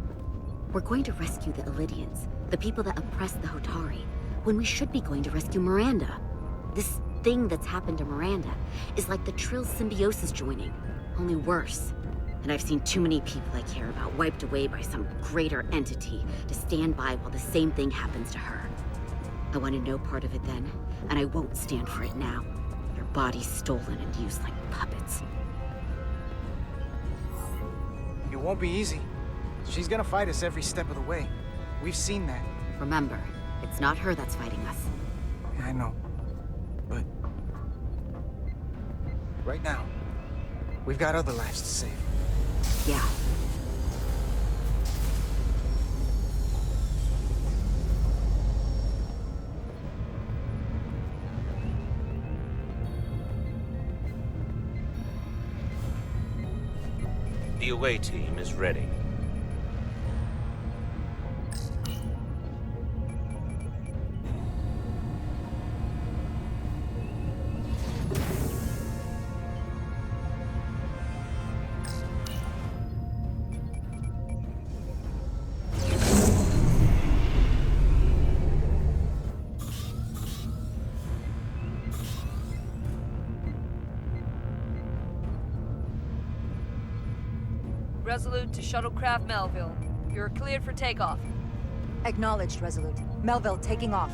We're going to rescue the Elydians, the people that oppressed the Hotari, when we should be going to rescue Miranda. This thing that's happened to Miranda is like the Trill's symbiosis joining, only worse. And I've seen too many people I care about wiped away by some greater entity to stand by while the same thing happens to her. I wanted no part of it then, and I won't stand for it now. Their bodies stolen and used like puppets. It won't be easy. She's gonna fight us every step of the way. We've seen that. Remember, it's not her that's fighting us. Yeah, I know. But... right now, we've got other lives to save. Yeah. The away team is ready. Resolute to Shuttlecraft Melville. You're cleared for takeoff. Acknowledged, Resolute. Melville taking off.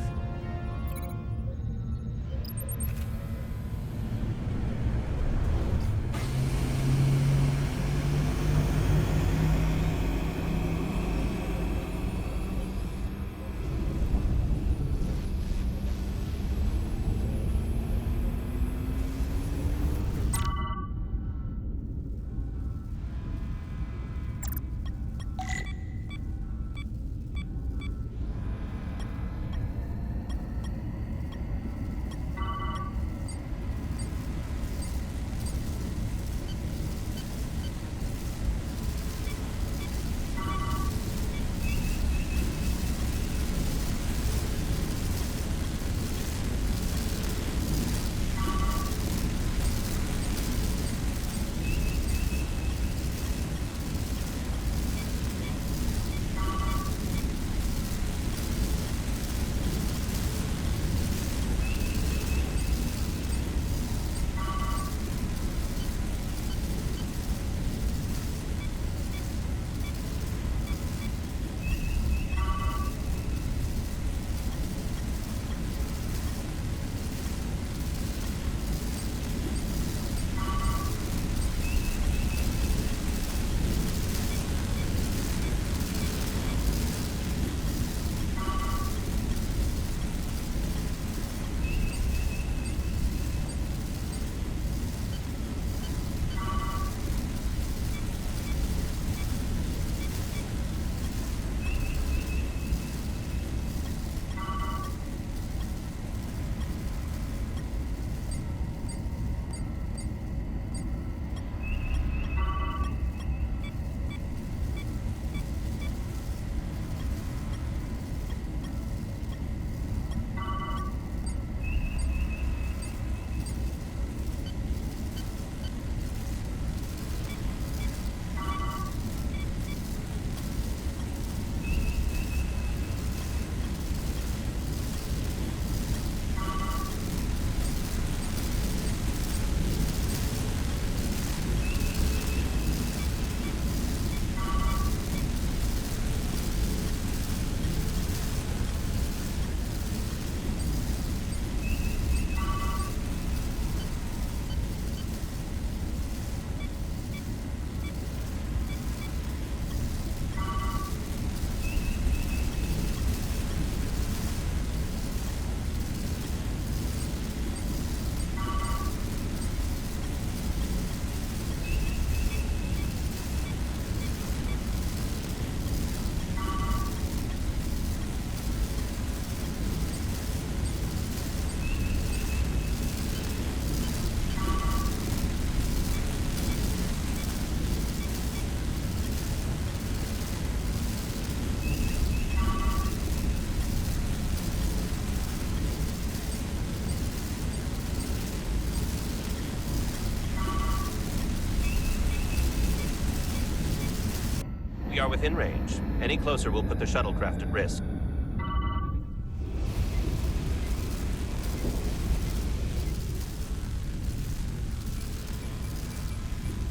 We are within range. Any closer will put the shuttlecraft at risk.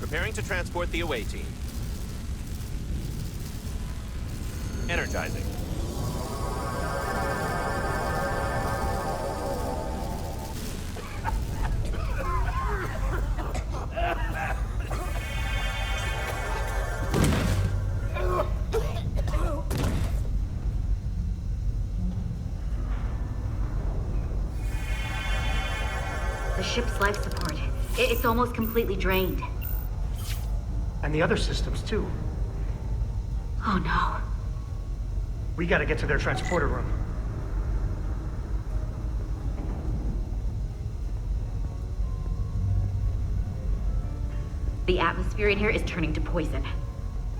The Preparing to transport the away team. Energizing. The ship's life support. It's almost completely drained. And the other systems, too. Oh no. We gotta get to their transporter room. The atmosphere in here is turning to poison.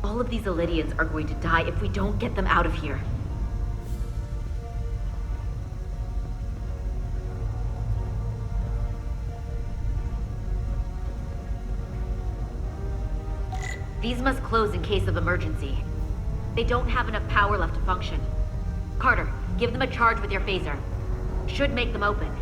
All of these Illidians are going to die if we don't get them out of here. These must close in case of emergency. They don't have enough power left to function. Carter, give them a charge with your phaser. Should make them open.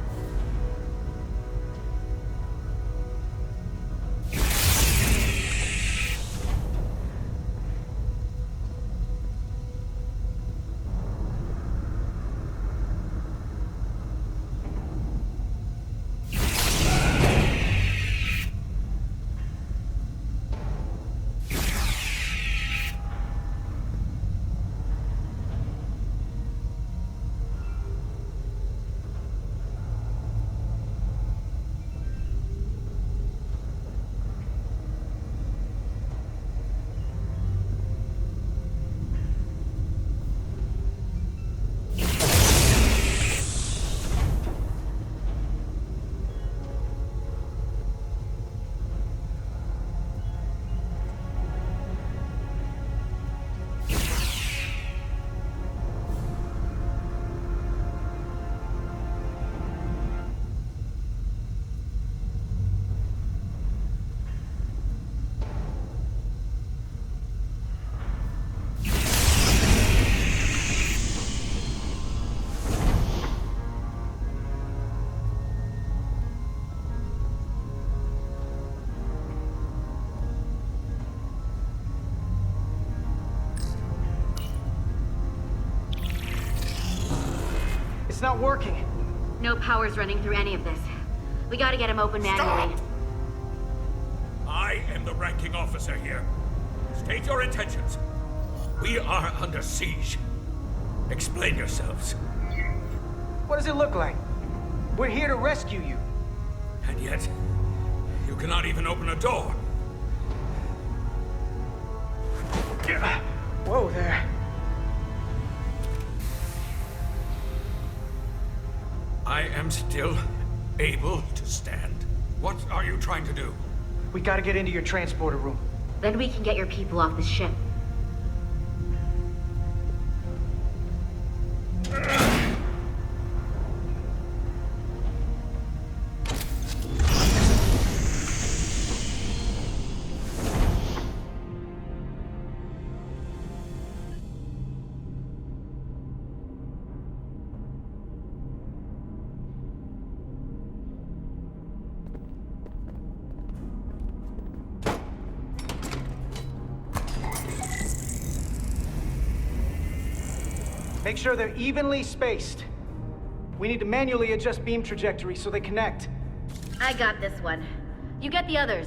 It's not working. No power's running through any of this. We gotta get him open manually. Stop! I am the ranking officer here. State your intentions. We are under siege. Explain yourselves. What does it look like? We're here to rescue you. And yet, you cannot even open a door. Whoa there. I am still able to stand. What are you trying to do? We gotta get into your transporter room. Then we can get your people off the ship. Make sure they're evenly spaced. We need to manually adjust beam trajectory so they connect. I got this one. You get the others.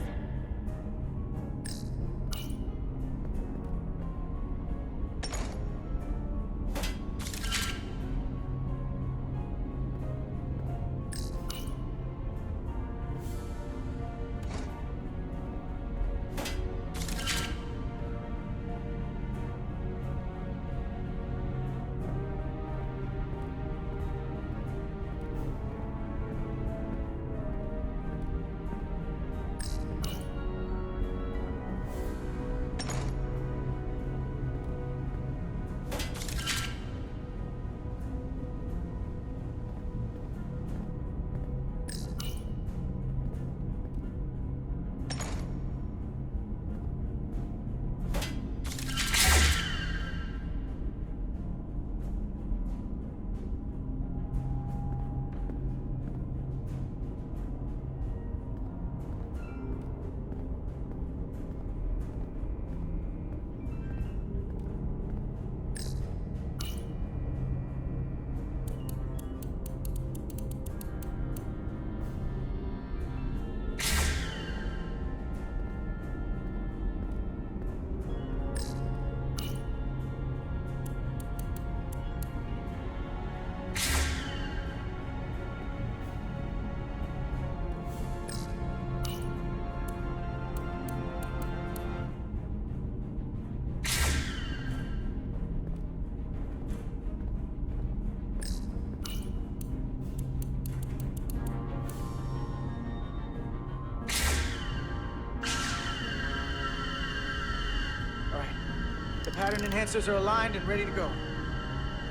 Pattern enhancers are aligned and ready to go.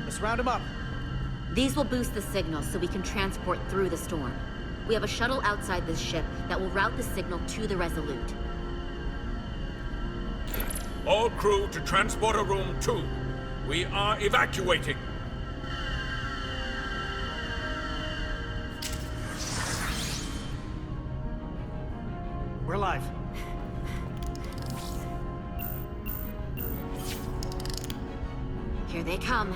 Let's round them up. These will boost the signal so we can transport through the storm. We have a shuttle outside this ship that will route the signal to the Resolute. All crew to Transporter Room 2. We are evacuating. We're live. Here they come.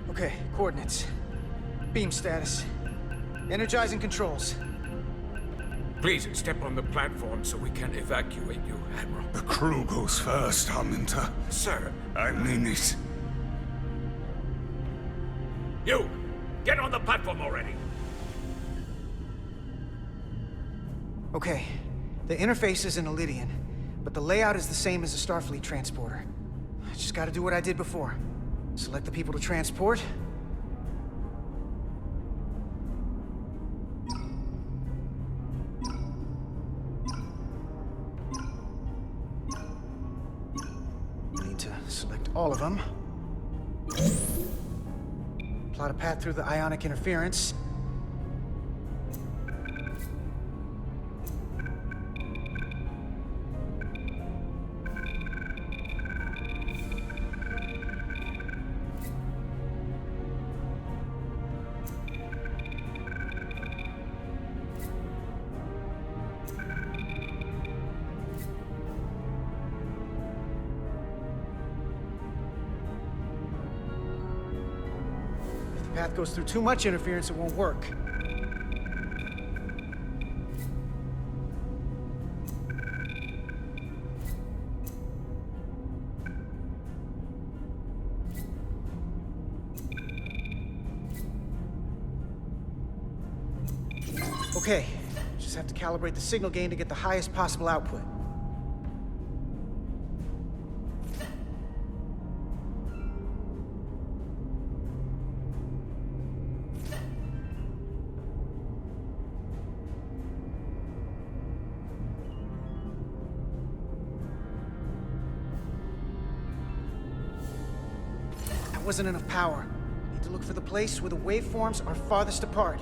Okay, coordinates. Beam status. Energizing controls. Please step on the platform so we can evacuate you, Admiral. The crew goes first, Hunter. Sir. I mean it. You! Get on the platform already! Okay, the interface is in Ilidian, but the layout is the same as a Starfleet transporter. I just gotta do what I did before. Select the people to transport. Need to select all of them. Plot a path through the ionic interference. Path goes through too much interference, it won't work. Okay, just have to calibrate the signal gain to get the highest possible output. Wasn't enough power. Need to look for the place where the waveforms are farthest apart.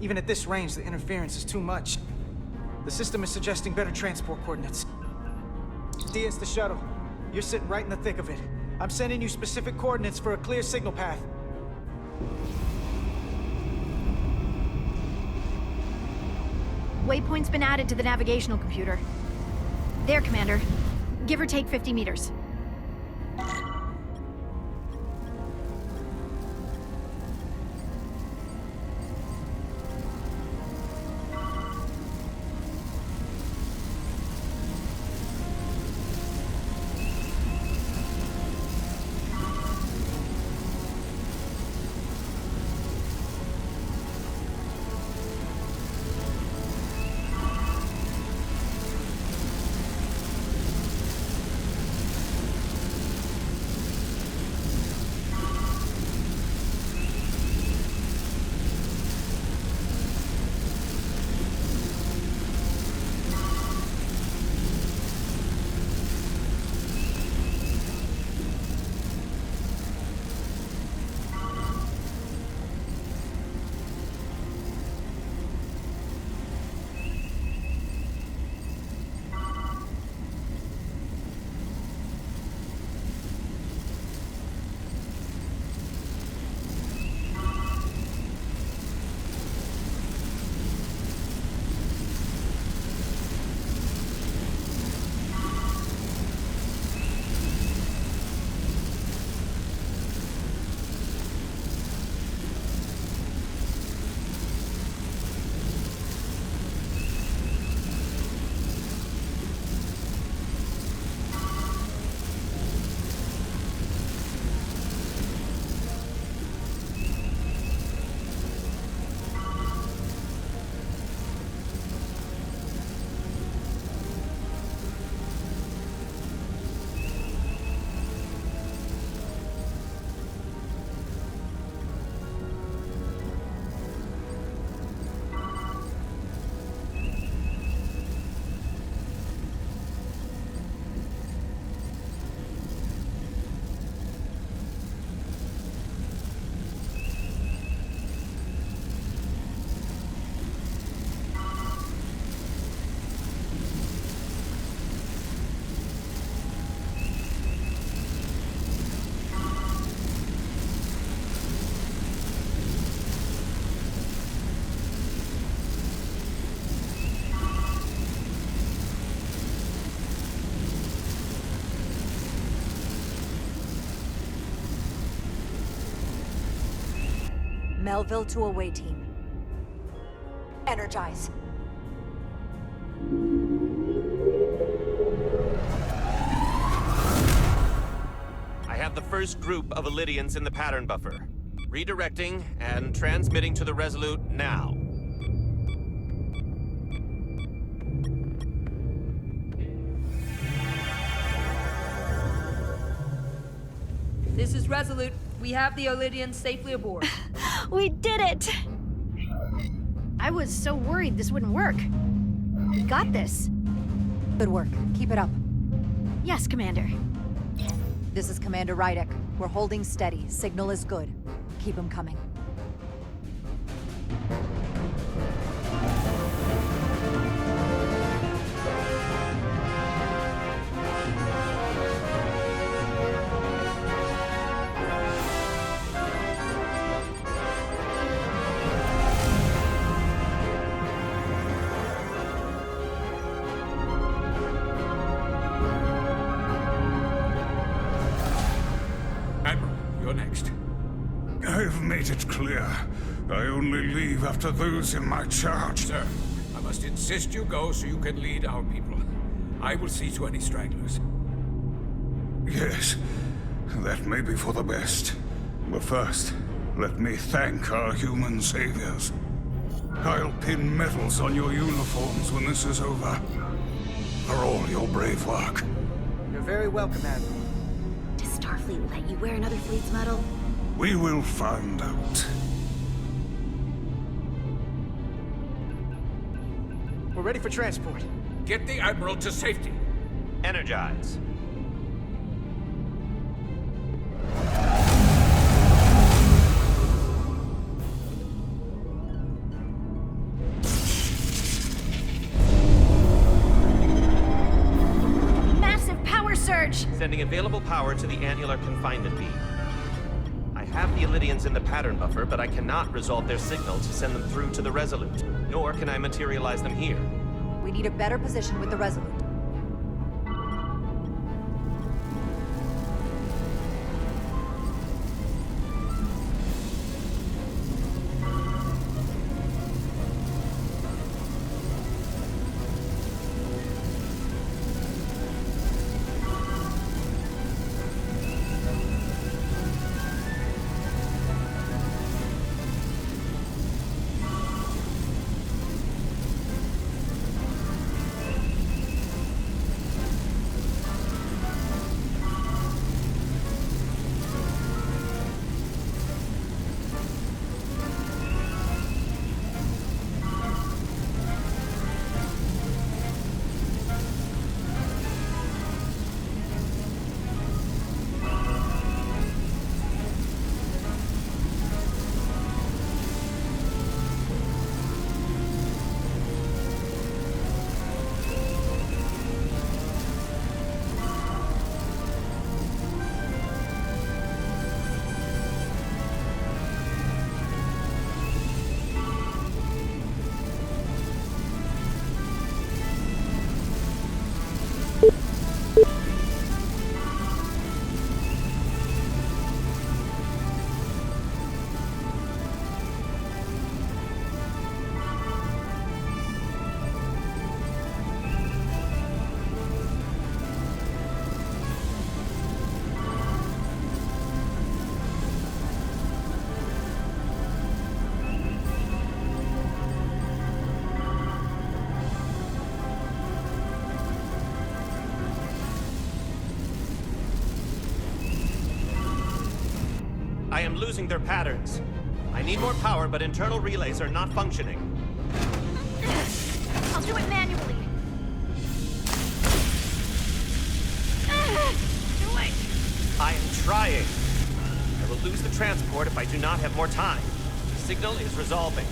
Even at this range, the interference is too much. The system is suggesting better transport coordinates. It's the shuttle. You're sitting right in the thick of it. I'm sending you specific coordinates for a clear signal path. Waypoint's been added to the navigational computer. There, Commander. Give or take 50 meters. Melville to away team. Energize. I have the first group of Illydians in the pattern buffer. Redirecting and transmitting to the Resolute now. This is Resolute. We have the Illydians safely aboard. We did it! I was so worried this wouldn't work. We got this. Good work. Keep it up. Yes, Commander. This is Commander Rydek. We're holding steady. Signal is good. Keep them coming. I've made it clear. I only leave after those in my charge. Sir, I must insist you go so you can lead our people. I will see to any stragglers. Yes, that may be for the best. But first, let me thank our human saviors. I'll pin medals on your uniforms when this is over. For all your brave work. You're very welcome, Admiral. Does Starfleet let you wear another fleet's medal? We will find out. We're ready for transport. Get the Admiral to safety. Energize. Massive power surge! Sending available power to the annular confinement beam. I have the Illydians in the pattern buffer, but I cannot resolve their signal to send them through to the Resolute, nor can I materialize them here. We need a better position with the Resolute. I am losing their patterns. I need more power, but internal relays are not functioning. I'll do it manually. Do it! I am trying. I will lose the transport if I do not have more time. The signal is resolving.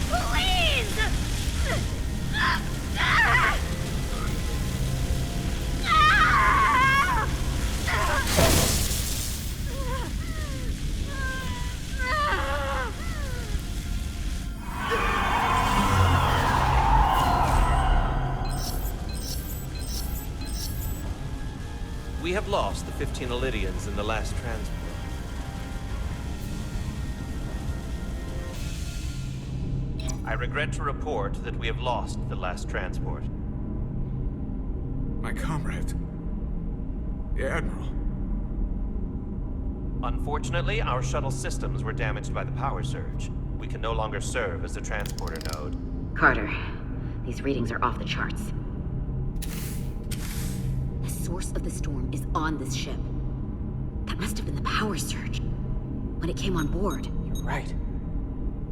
Please! We have lost the 15 Illydians in the last transport. I regret to report that we have lost the last transport. My comrade. The Admiral. Unfortunately, our shuttle systems were damaged by the power surge. We can no longer serve as the transporter node. Carter, these readings are off the charts. The source of the storm is on this ship. That must have been the power surge. When it came on board. You're right.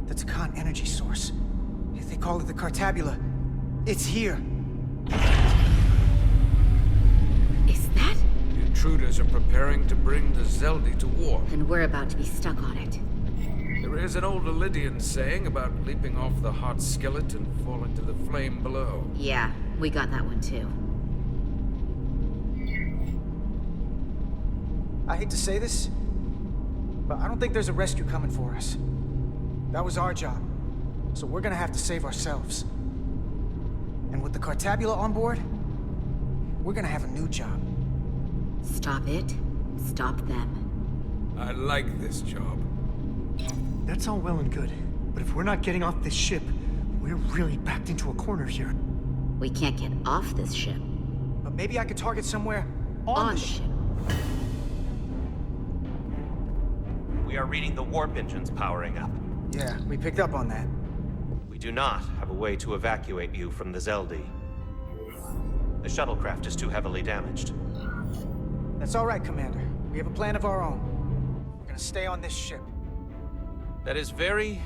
The Tacon energy source. If they call it the Cartabula, it's here. Is that? The intruders are preparing to bring the Zedly to war. And we're about to be stuck on it. There is an old Illidian saying about leaping off the hot skillet and falling to the flame below. Yeah, we got that one too. I hate to say this, but I don't think there's a rescue coming for us. That was our job, so we're gonna have to save ourselves. And with the Cartabula on board, we're gonna have a new job. Stop it, stop them. I like this job. That's all well and good, but if we're not getting off this ship, we're really backed into a corner here. We can't get off this ship. But maybe I could target somewhere on the ship. We are reading the warp engines powering up. Yeah, we picked up on that. We do not have a way to evacuate you from the Zedly. The shuttlecraft is too heavily damaged. That's all right, Commander. We have a plan of our own. We're gonna stay on this ship. That is very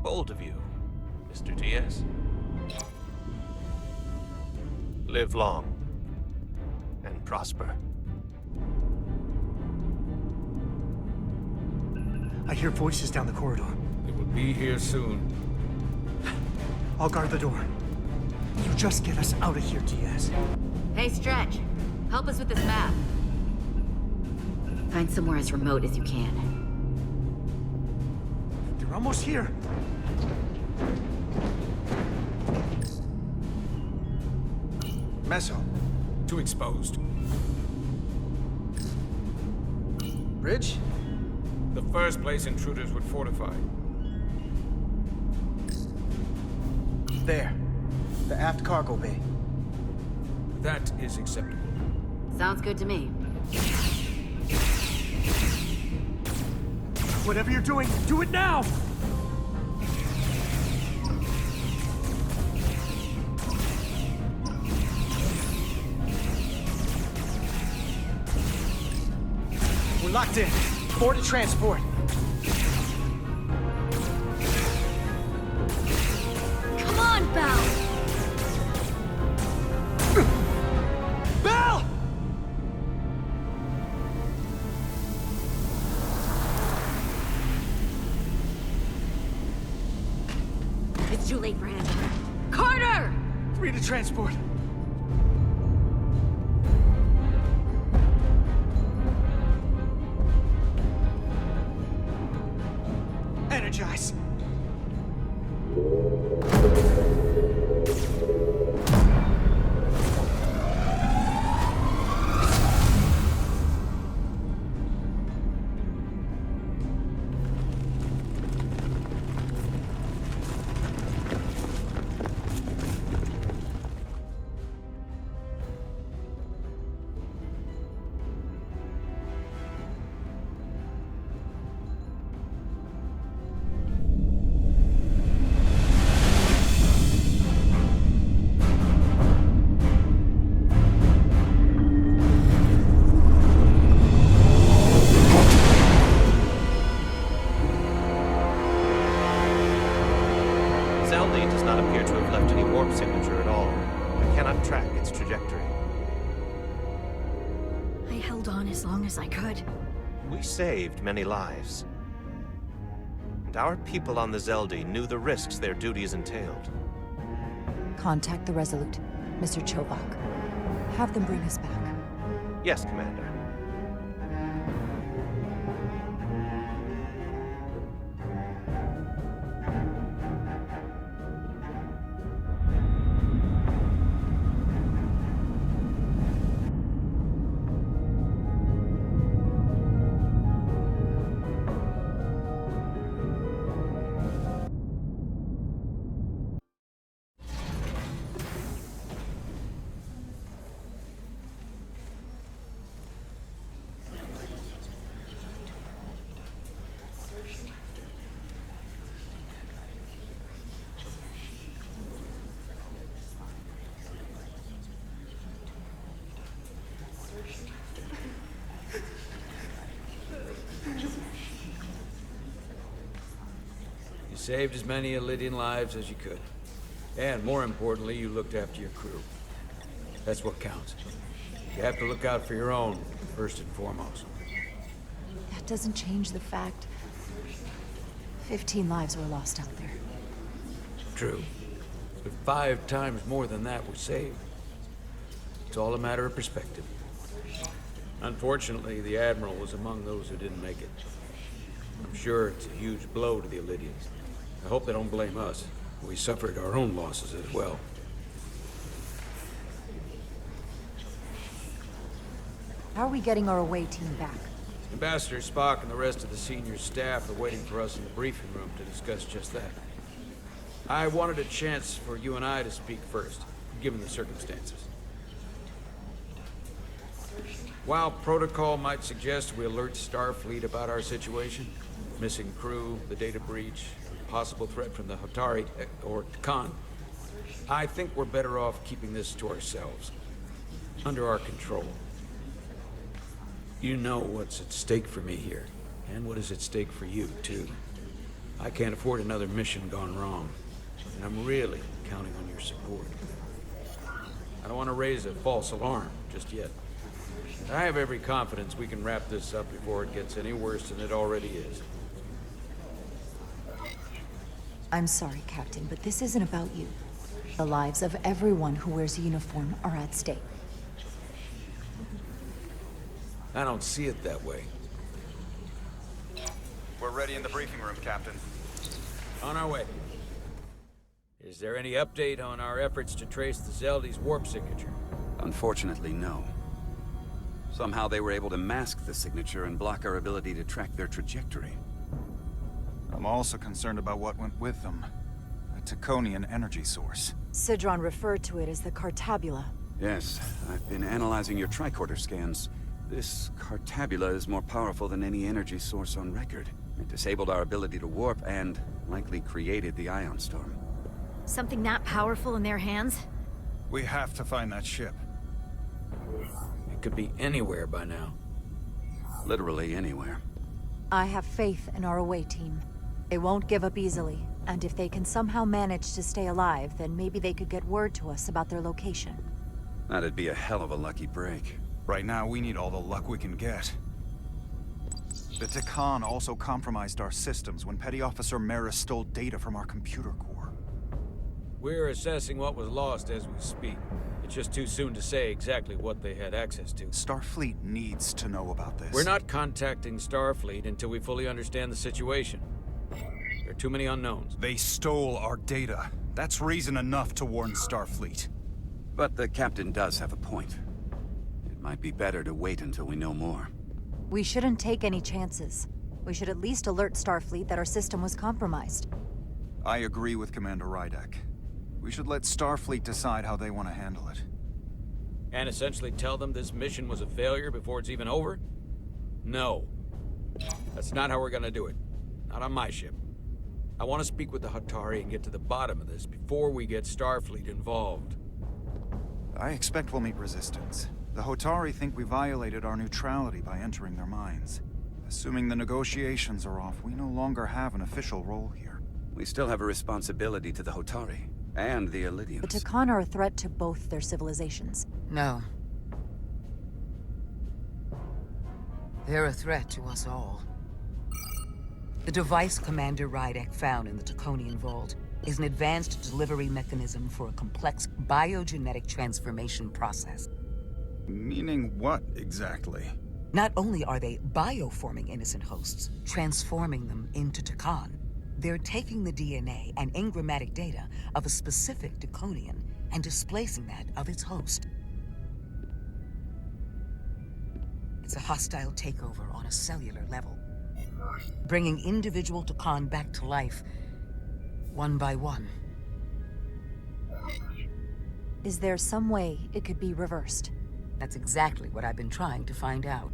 bold of you, Mr. Diaz. Live long and prosper. I hear voices down the corridor. They will be here soon. I'll guard the door. You just get us out of here, Diaz. Hey, Stretch. Help us with this map. Find somewhere as remote as you can. They're almost here. Meso. Too exposed. Bridge? The first place intruders would fortify. There. The aft cargo bay. That is acceptable. Sounds good to me. Whatever you're doing, do it now! We're locked in. Board to transport. Come on, Belle! Belle! It's too late for him. Carter! 3 to transport. Energize. Zedly does not appear to have left any warp signature at all. I cannot track its trajectory. I held on as long as I could. We saved many lives. And our people on the Zedly knew the risks their duties entailed. Contact the Resolute, Mr. Chovak. Have them bring us back. Yes, Commander. saved as many Elydian lives as you could. And more importantly, you looked after your crew. That's what counts. You have to look out for your own, first and foremost. That doesn't change the fact 15 lives were lost out there. True. But 5 times more than that were saved. It's all a matter of perspective. Unfortunately, the Admiral was among those who didn't make it. I'm sure it's a huge blow to the Elydians. I hope they don't blame us. We suffered our own losses as well. How are we getting our away team back? Ambassador Spock and the rest of the senior staff are waiting for us in the briefing room to discuss just that. I wanted a chance for you and I to speak first, given the circumstances. While protocol might suggest we alert Starfleet about our situation, missing crew, the data breach, possible threat from the Hotari, or Tacon, I think we're better off keeping this to ourselves, under our control. You know what's at stake for me here, and what is at stake for you, too. I can't afford another mission gone wrong, and I'm really counting on your support. I don't want to raise a false alarm just yet. I have every confidence we can wrap this up before it gets any worse than it already is. I'm sorry, Captain, but this isn't about you. The lives of everyone who wears a uniform are at stake. I don't see it that way. We're ready in the briefing room, Captain. On our way. Is there any update on our efforts to trace the Zedly's warp signature? Unfortunately, no. Somehow they were able to mask the signature and block our ability to track their trajectory. I'm also concerned about what went with them. A Taconian energy source. Sidron referred to it as the Cartabula. Yes, I've been analyzing your tricorder scans. This Cartabula is more powerful than any energy source on record. It disabled our ability to warp and likely created the ion storm. Something that powerful in their hands? We have to find that ship. It could be anywhere by now. Literally anywhere. I have faith in our away team. They won't give up easily, and if they can somehow manage to stay alive, then maybe they could get word to us about their location. That'd be a hell of a lucky break. Right now, we need all the luck we can get. The Tacon also compromised our systems when Petty Officer Maris stole data from our computer core. We're assessing what was lost as we speak. It's just too soon to say exactly what they had access to. Starfleet needs to know about this. We're not contacting Starfleet until we fully understand the situation. There are too many unknowns. They stole our data. That's reason enough to warn Starfleet. But the captain does have a point. It might be better to wait until we know more. We shouldn't take any chances. We should at least alert Starfleet that our system was compromised. I agree with Commander Rydek. We should let Starfleet decide how they want to handle it. And essentially tell them this mission was a failure before it's even over? No. That's not how we're gonna do it. Not on my ship. I want to speak with the Hotari and get to the bottom of this before we get Starfleet involved. I expect we'll meet resistance. The Hotari think we violated our neutrality by entering their minds. Assuming the negotiations are off, we no longer have an official role here. We still have a responsibility to the Hotari. And the Elydians. The Tacon are a threat to both their civilizations. No. They're a threat to us all. The device Commander Rydek found in the Taconian Vault is an advanced delivery mechanism for a complex biogenetic transformation process. Meaning what, exactly? Not only are they bioforming innocent hosts, transforming them into Tacon, they're taking the DNA and engrammatic data of a specific Taconian and displacing that of its host. It's a hostile takeover on a cellular level, bringing individual Tacon back to life, one by one. Is there some way it could be reversed? That's exactly what I've been trying to find out.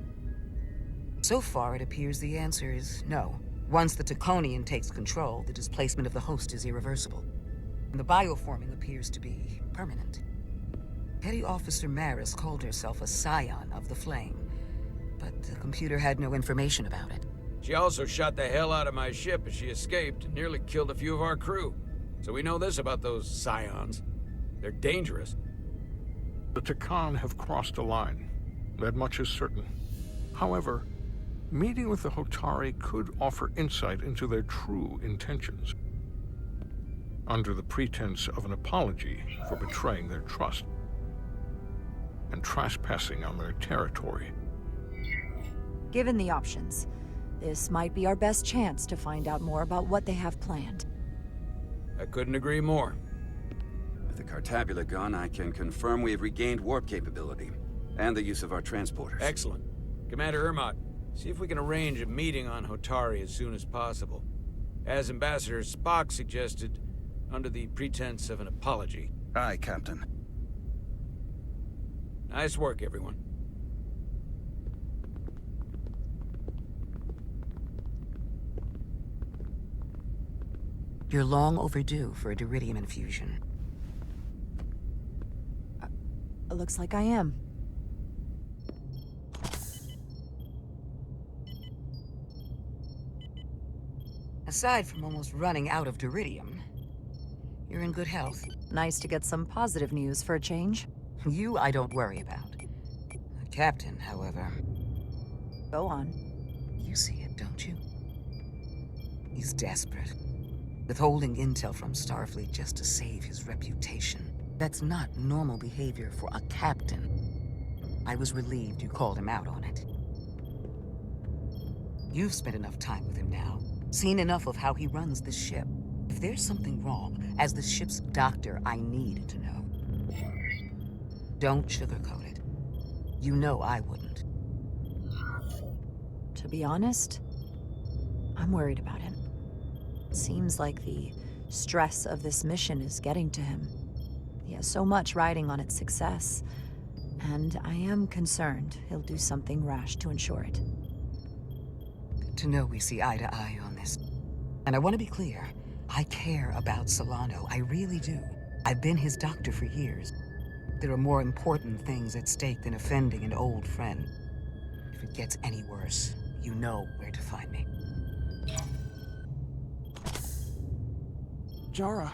So far, it appears the answer is no. Once the Taconian takes control, the displacement of the host is irreversible. And the bioforming appears to be permanent. Petty Officer Maris called herself a Scion of the Flame, but the computer had no information about it. She also shot the hell out of my ship as she escaped and nearly killed a few of our crew. So we know this about those Scions. They're dangerous. The Tacon have crossed a line. That much is certain. However, meeting with the Hotari could offer insight into their true intentions, under the pretense of an apology for betraying their trust and trespassing on their territory. Given the options, this might be our best chance to find out more about what they have planned. I couldn't agree more. With the Cartabula gone, I can confirm we have regained warp capability, and the use of our transporters. Excellent. Commander Ermot, see if we can arrange a meeting on Hotari as soon as possible. As Ambassador Spock suggested, under the pretense of an apology. Aye, Captain. Nice work, everyone. You're long overdue for a Duridium infusion. Looks like I am. Aside from almost running out of Duridium, you're in good health. Nice to get some positive news for a change. You I don't worry about. The Captain, however... Go on. You see it, don't you? He's desperate. Withholding intel from Starfleet just to save his reputation. That's not normal behavior for a captain. I was relieved you called him out on it. You've spent enough time with him now, seen enough of how he runs this ship. If there's something wrong, as the ship's doctor, I need to know. Don't sugarcoat it. You know I wouldn't. To be honest, I'm worried about him. Seems like the stress of this mission is getting to him. He has so much riding on its success, and I am concerned he'll do something rash to ensure it. Good to know we see eye to eye on this. And I want to be clear, I care about Solano, I really do. I've been his doctor for years. There are more important things at stake than offending an old friend. If it gets any worse, you know where to find me. Jara.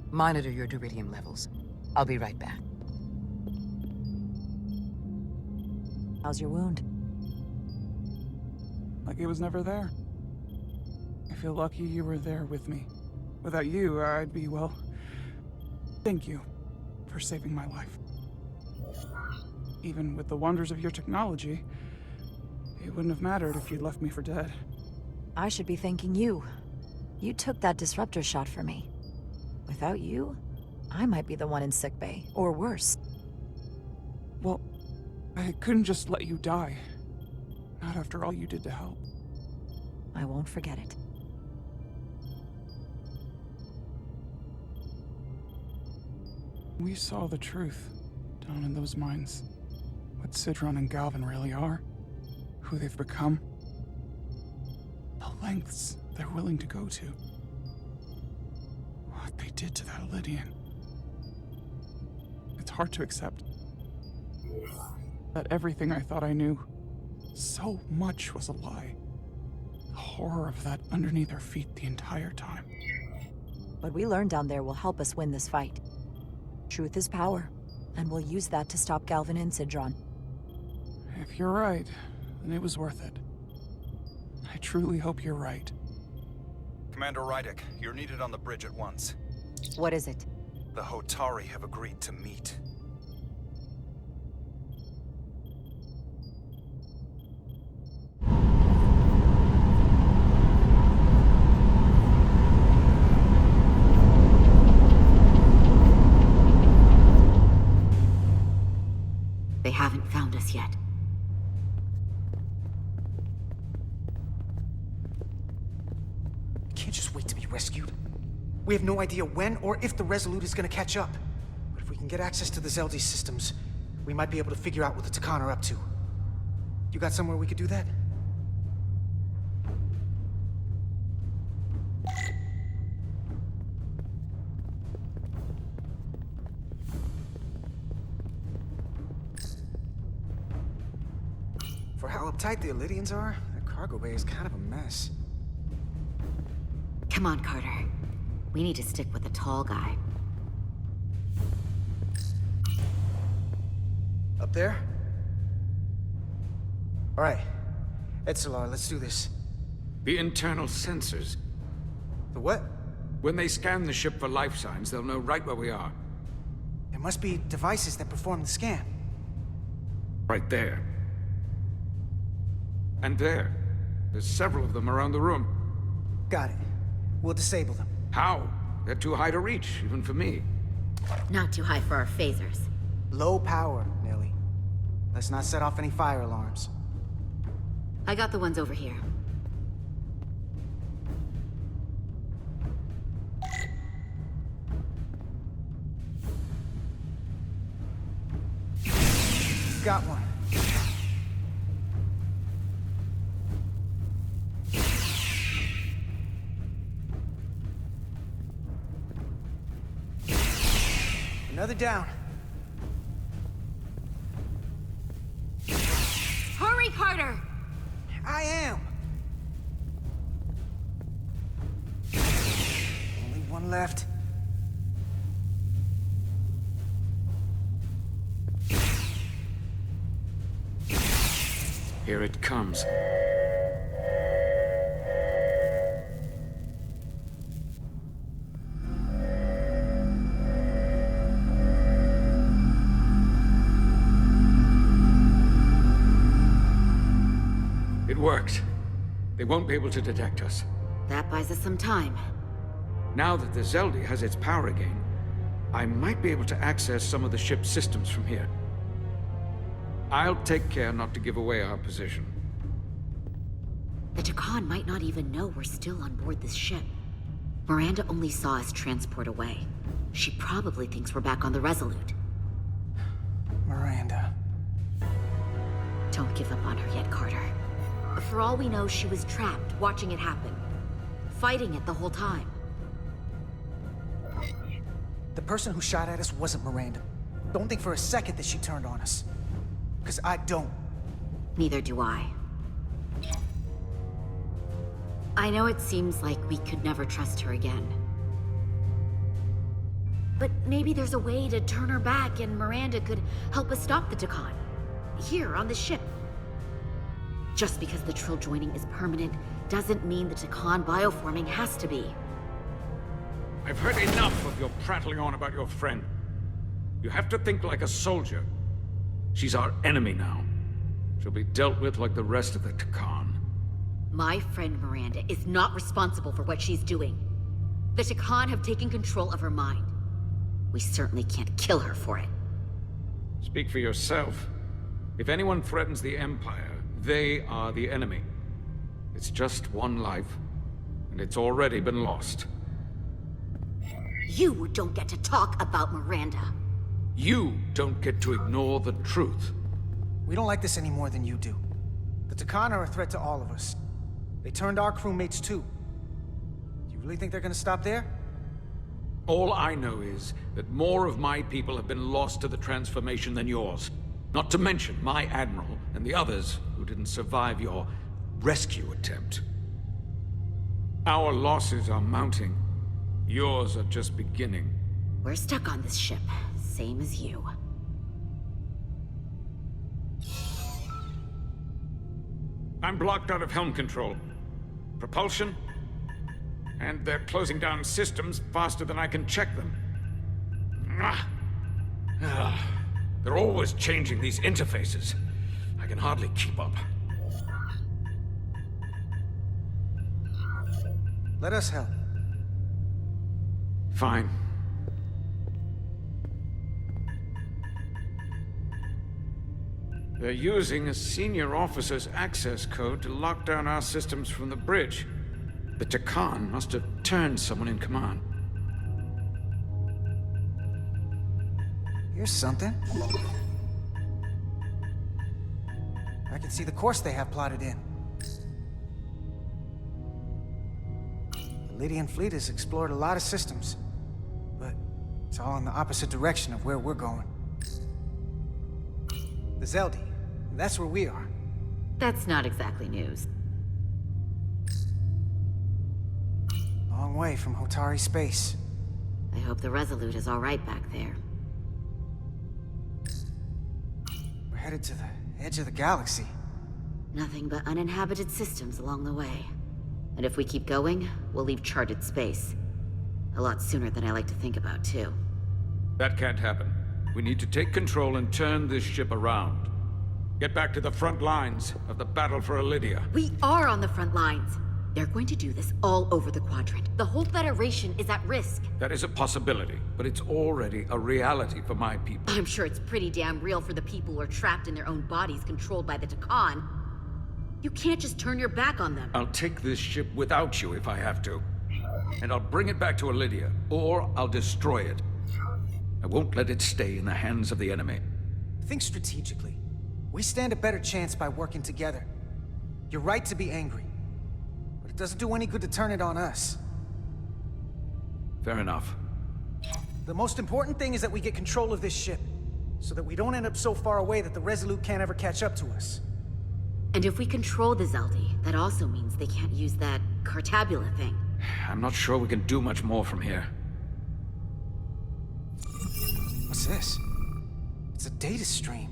Monitor your Duridium levels. I'll be right back. How's your wound? Like it was never there. I feel lucky you were there with me. Without you, I'd be, well... Thank you for saving my life. Even with the wonders of your technology, it wouldn't have mattered if you'd left me for dead. I should be thanking you. You took that disruptor shot for me. Without you, I might be the one in sickbay, or worse. Well, I couldn't just let you die. Not after all you did to help. I won't forget it. We saw the truth down in those mines. What Sidron and Galvin really are. Who they've become. The lengths they're willing to go to. What they did to that Lydian. It's hard to accept. That everything I thought I knew, so much was a lie. The horror of that underneath our feet the entire time. What we learned down there will help us win this fight. Truth is power, and we'll use that to stop Galvin and Sidron. If you're right, then it was worth it. I truly hope you're right. Commander Rydick, you're needed on the bridge at once. What is it? The Hotari have agreed to meet. They haven't found us yet. Can't just wait to be rescued. We have no idea when or if the Resolute is gonna catch up. But if we can get access to the Zedly systems, we might be able to figure out what the Tacon are up to. You got somewhere we could do that? For how how uptight the Illydians are, their cargo bay is kind of a mess. Come on, Carter. We need to stick with the tall guy. Up there? All right. Edsolar, let's do this. The internal sensors. The what? When they scan the ship for life signs, they'll know right where we are. There must be devices that perform the scan. Right there. And there. There's several of them around the room. Got it. We'll disable them. How? They're too high to reach, even for me. Not too high for our phasers. Low power, Nelly. Let's not set off any fire alarms. I got the ones over here. Got one. Another down. Hurry, Carter! I am. Only one left. Here it comes. It worked. They won't be able to detect us. That buys us some time. Now that the Zedly has its power again, I might be able to access some of the ship's systems from here. I'll take care not to give away our position. The Tacon might not even know we're still on board this ship. Miranda only saw us transport away. She probably thinks we're back on the Resolute. Miranda. Don't give up on her yet, Carter. For all we know, she was trapped, watching it happen. Fighting it the whole time. The person who shot at us wasn't Miranda. Don't think for a second that she turned on us. Because I don't. Neither do I. I know it seems like we could never trust her again. But maybe there's a way to turn her back and Miranda could help us stop the Tacon. Here, on the ship. Just because the Trill joining is permanent doesn't mean the Tacon bioforming has to be. I've heard enough of your prattling on about your friend. You have to think like a soldier. She's our enemy now. She'll be dealt with like the rest of the Tacon. My friend Miranda is not responsible for what she's doing. The Tacon have taken control of her mind. We certainly can't kill her for it. Speak for yourself. If anyone threatens the Empire, they are the enemy. It's just one life, and it's already been lost. You don't get to talk about Miranda. You don't get to ignore the truth. We don't like this any more than you do. The Tacon are a threat to all of us. They turned our crewmates too. Do you really think they're gonna stop there? All I know is that more of my people have been lost to the transformation than yours. Not to mention my Admiral and the others who didn't survive your rescue attempt. Our losses are mounting. Yours are just beginning. We're stuck on this ship, same as you. I'm blocked out of helm control. Propulsion? And they're closing down systems faster than I can check them. They're always changing these interfaces. I can hardly keep up. Let us help. Fine. They're using a senior officer's access code to lock down our systems from the bridge. The Tacon must have turned someone in command. Here's something. I can see the course they have plotted in. The Lydian fleet has explored a lot of systems, but it's all in the opposite direction of where we're going. The Zedly, that's where we are. That's not exactly news. Long way from Hotari space. I hope the Resolute is all right back there. We're headed to the edge of the galaxy. Nothing but uninhabited systems along the way. And if we keep going, we'll leave charted space. A lot sooner than I like to think about, too. That can't happen. We need to take control and turn this ship around. Get back to the front lines of the battle for Elydia. We are on the front lines. They're going to do this all over the Quadrant. The whole Federation is at risk. That is a possibility, but it's already a reality for my people. I'm sure it's pretty damn real for the people who are trapped in their own bodies controlled by the Tacon. You can't just turn your back on them. I'll take this ship without you if I have to. And I'll bring it back to Elydia, or I'll destroy it. I won't let it stay in the hands of the enemy. Think strategically. We stand a better chance by working together. You're right to be angry. But it doesn't do any good to turn it on us. Fair enough. The most important thing is that we get control of this ship, so that we don't end up so far away that the Resolute can't ever catch up to us. And if we control the Zedly, that also means they can't use that Cartabula thing. I'm not sure we can do much more from here. What's this? It's a data stream.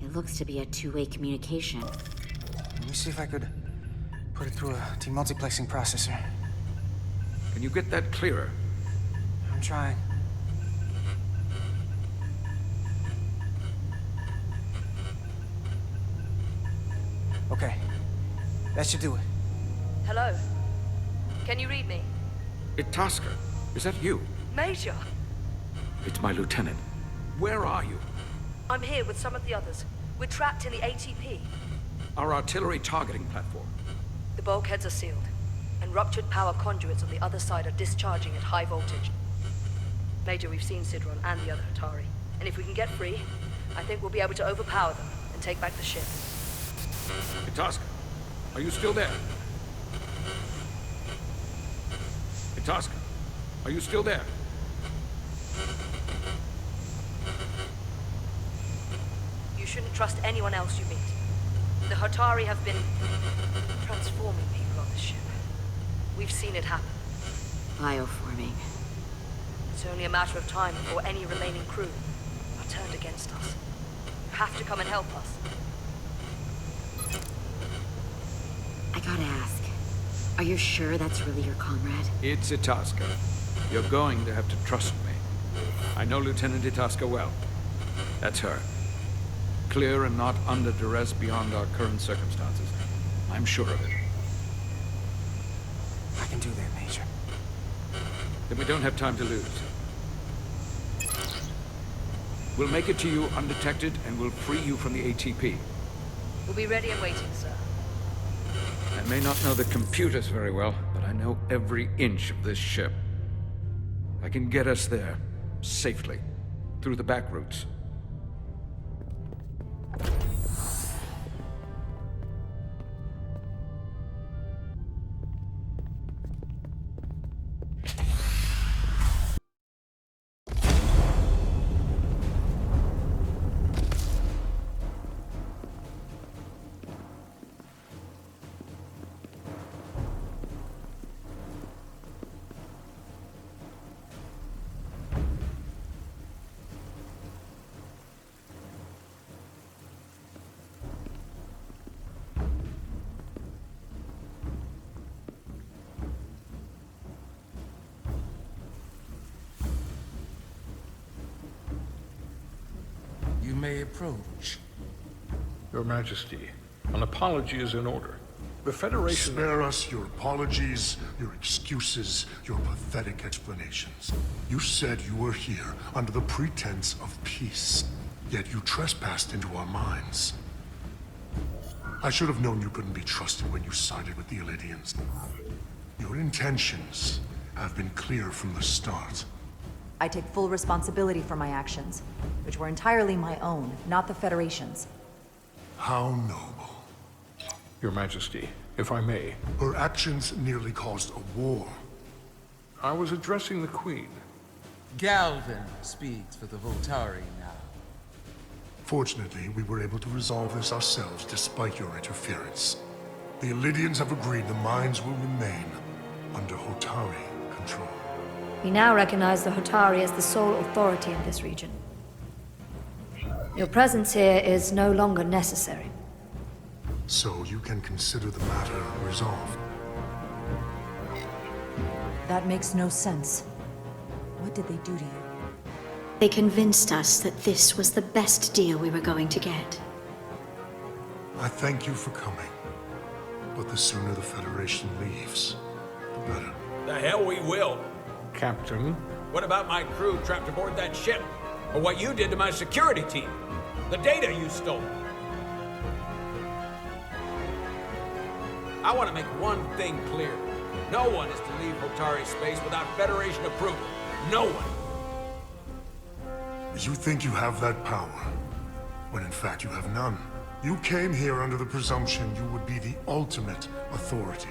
It looks to be a two-way communication. Let me see if I could put it through a demultiplexing processor. Can you get that clearer? I'm trying. Okay. That should do it. Hello? Can you read me? Itasca, is that you? Major! It's my lieutenant. Where are you? I'm here with some of the others. We're trapped in the ATP. Our artillery targeting platform. The bulkheads are sealed, and ruptured power conduits on the other side are discharging at high voltage. Major, we've seen Sidron and the other Hotari, and if we can get free, I think we'll be able to overpower them and take back the ship. Itasca, are you still there? Itasca, are you still there? You shouldn't trust anyone else you meet. The Hotari have been transforming people on this ship. We've seen it happen. Bioforming. It's only a matter of time before any remaining crew are turned against us. You have to come and help us. I gotta ask, are you sure that's really your comrade? It's Itasca. You're going to have to trust me. I know Lieutenant Itasca well. That's her. Clear and not under duress beyond our current circumstances. I'm sure of it. I can do that, Major. Then we don't have time to lose. We'll make it to you undetected, and we'll free you from the ATP. We'll be ready and waiting, sir. I may not know the computers very well, but I know every inch of this ship. I can get us there, safely, through the back routes. You may approach. Your Majesty, an apology is in order. The Federation... Spare us your apologies, your excuses, your pathetic explanations. You said you were here under the pretense of peace, yet you trespassed into our minds. I should have known you couldn't be trusted when you sided with the Elydians. Your intentions have been clear from the start. I take full responsibility for my actions, which were entirely my own, not the Federation's. How noble. Your Majesty, if I may. Her actions nearly caused a war. I was addressing the Queen. Galvin speaks for the Hotari now. Fortunately, we were able to resolve this ourselves despite your interference. The Illydians have agreed the mines will remain under Hotari control. We now recognize the Hotari as the sole authority in this region. Your presence here is no longer necessary. So you can consider the matter resolved. That makes no sense. What did they do to you? They convinced us that this was the best deal we were going to get. I thank you for coming. But the sooner the Federation leaves, the better. The hell we will. Captain? What about my crew trapped aboard that ship? Or what you did to my security team? The data you stole? I want to make one thing clear. No one is to leave Hotari space without Federation approval. No one. You think you have that power, when in fact you have none. You came here under the presumption you would be the ultimate authority.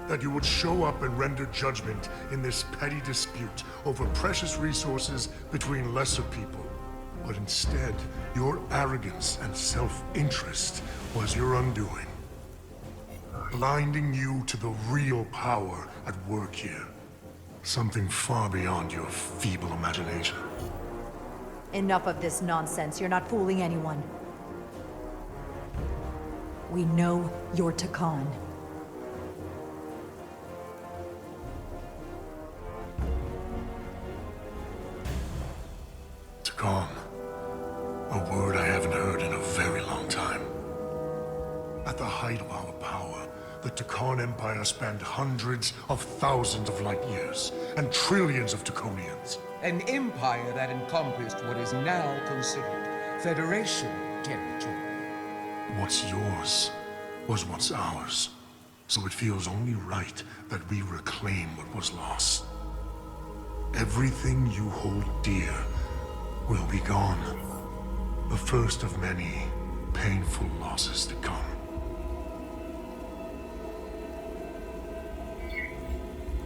That you would show up and render judgment in this petty dispute over precious resources between lesser people. But instead, your arrogance and self-interest was your undoing. Blinding you to the real power at work here. Something far beyond your feeble imagination. Enough of this nonsense. You're not fooling anyone. We know you're Tacon. Tacon. A word I haven't heard in a very long time. At the height of our power, the Tacon Empire spanned hundreds of thousands of light years, and trillions of Taconians. An empire that encompassed what is now considered Federation territory. What's yours was what's ours. So it feels only right that we reclaim what was lost. Everything you hold dear will be gone. The first of many painful losses to come.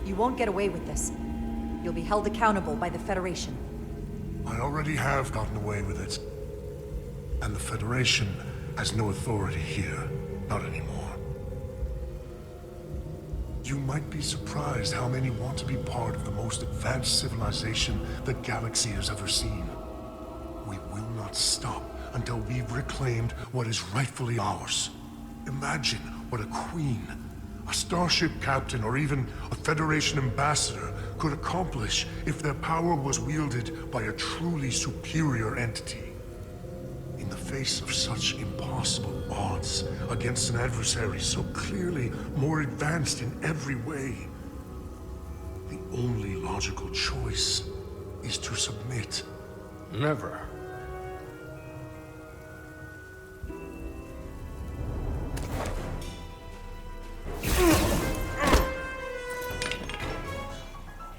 You won't get away with this. You'll be held accountable by the Federation. I already have gotten away with it. And the Federation has no authority here. Not anymore. You might be surprised how many want to be part of the most advanced civilization the galaxy has ever seen. We will not stop until we've reclaimed what is rightfully ours. Imagine what a queen, a starship captain, or even a Federation ambassador could accomplish if their power was wielded by a truly superior entity. In the face of such impossible odds against an adversary so clearly more advanced in every way, the only logical choice is to submit. Never.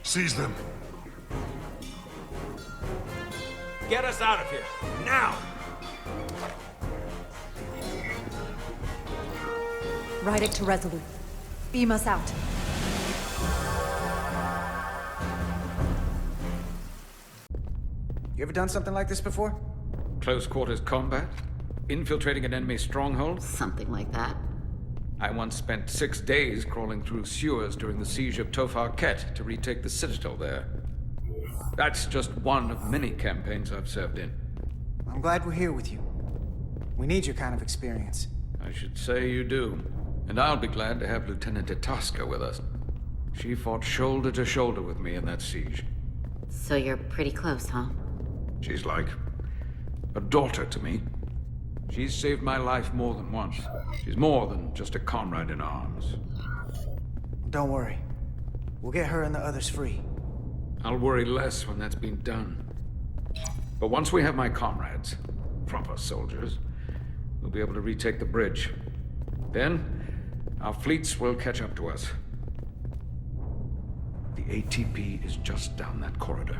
Seize them. Get us out of here, now! Ride it to Resolute. Beam us out. You ever done something like this before? Close quarters combat? Infiltrating an enemy stronghold? Something like that. I once spent 6 days crawling through sewers during the siege of Tofar Ket to retake the citadel there. That's just one of many campaigns I've served in. I'm glad we're here with you. We need your kind of experience. I should say you do. And I'll be glad to have Lieutenant Itasca with us. She fought shoulder to shoulder with me in that siege. So you're pretty close, huh? She's like a daughter to me. She's saved my life more than once. She's more than just a comrade in arms. Don't worry. We'll get her and the others free. I'll worry less when that's been done. But once we have my comrades, proper soldiers, we'll be able to retake the bridge. Then, our fleets will catch up to us. The ATP is just down that corridor.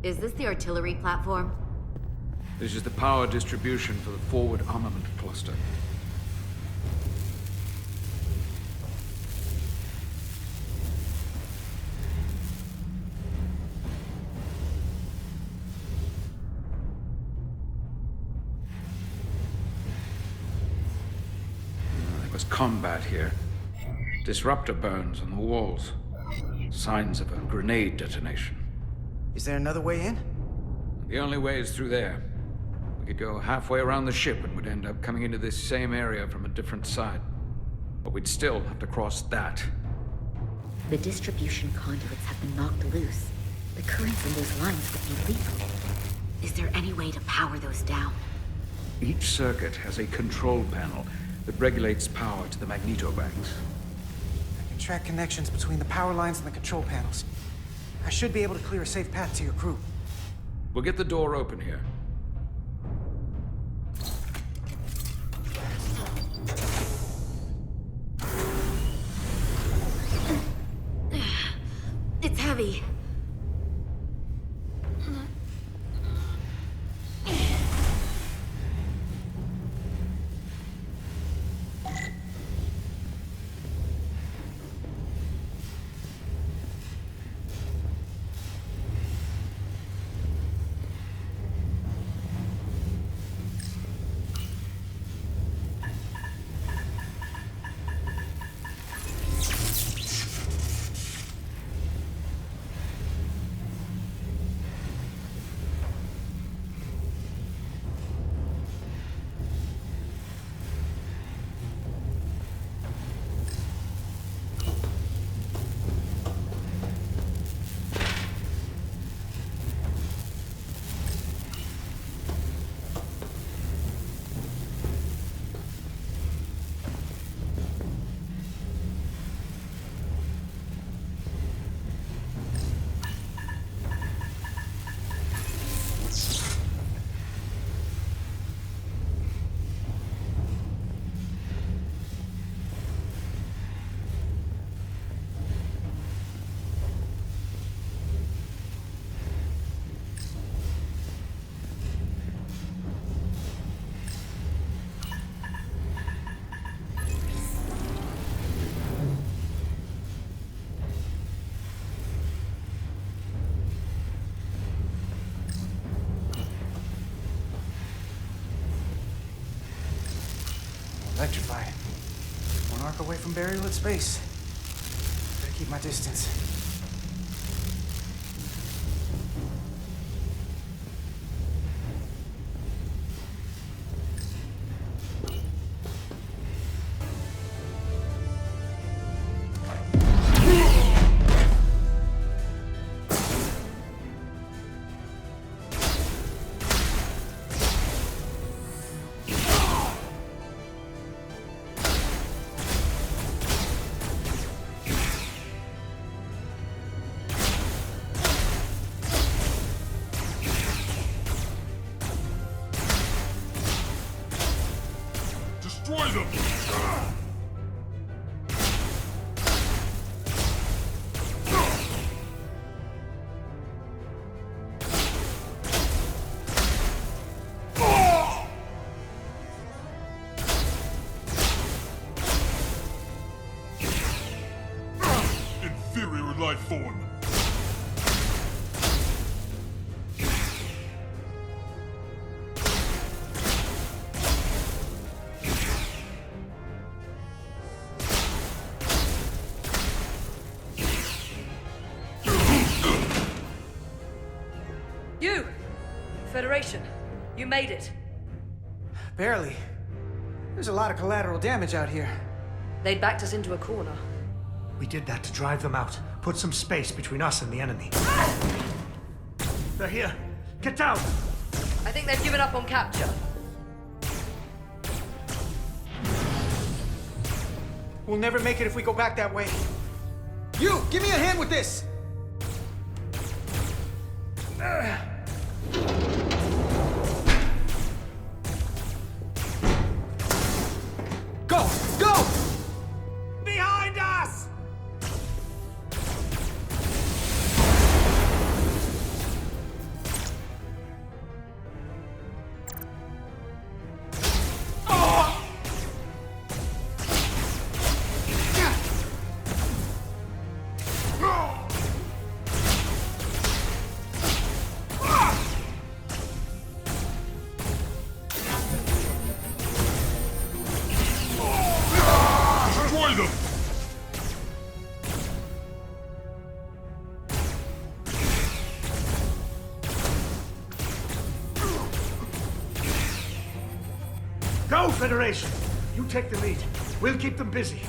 Is this the artillery platform? This is the power distribution for the forward armament cluster. was combat here. Disruptor burns on the walls. Signs of a grenade detonation. Is there another way in? The only way is through there. We could go halfway around the ship and would end up coming into this same area from a different side. But we'd still have to cross that. The distribution conduits have been knocked loose. The currents in those lines would be lethal. Is there any way to power those down? Each circuit has a control panel that regulates power to the magnetobanks. I can track connections between the power lines and the control panels. I should be able to clear a safe path to your crew. We'll get the door open here. It's heavy. Electrified. One arc away from burial at space. Better keep my distance. Destroy them! Inferior life form. You! Federation, you made it. Barely. There's a lot of collateral damage out here. They backed us into a corner. We did that to drive them out. Put some space between us and the enemy. They're here. Get down! I think they've given up on capture. We'll never make it if we go back that way. You! Give me a hand with this! Go! Go! Behind us! Now, Federation! You take the lead. We'll keep them busy.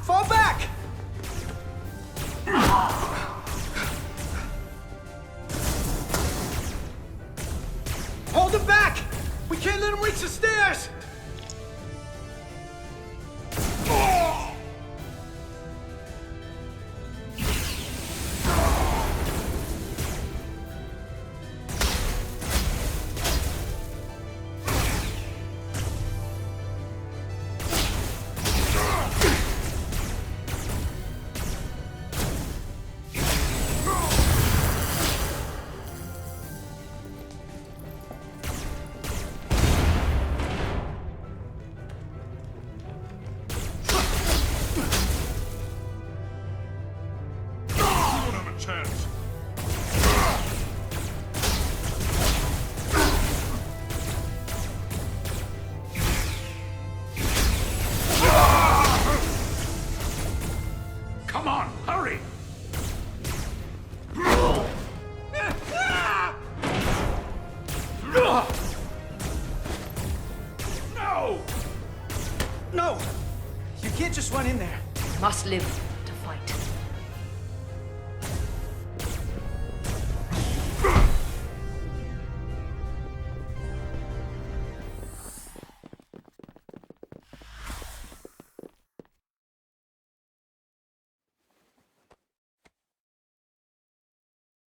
Fall back! Hold him back! We can't let him reach the stairs! Come on, hurry! No! No! You can't just run in there. Must live to fight.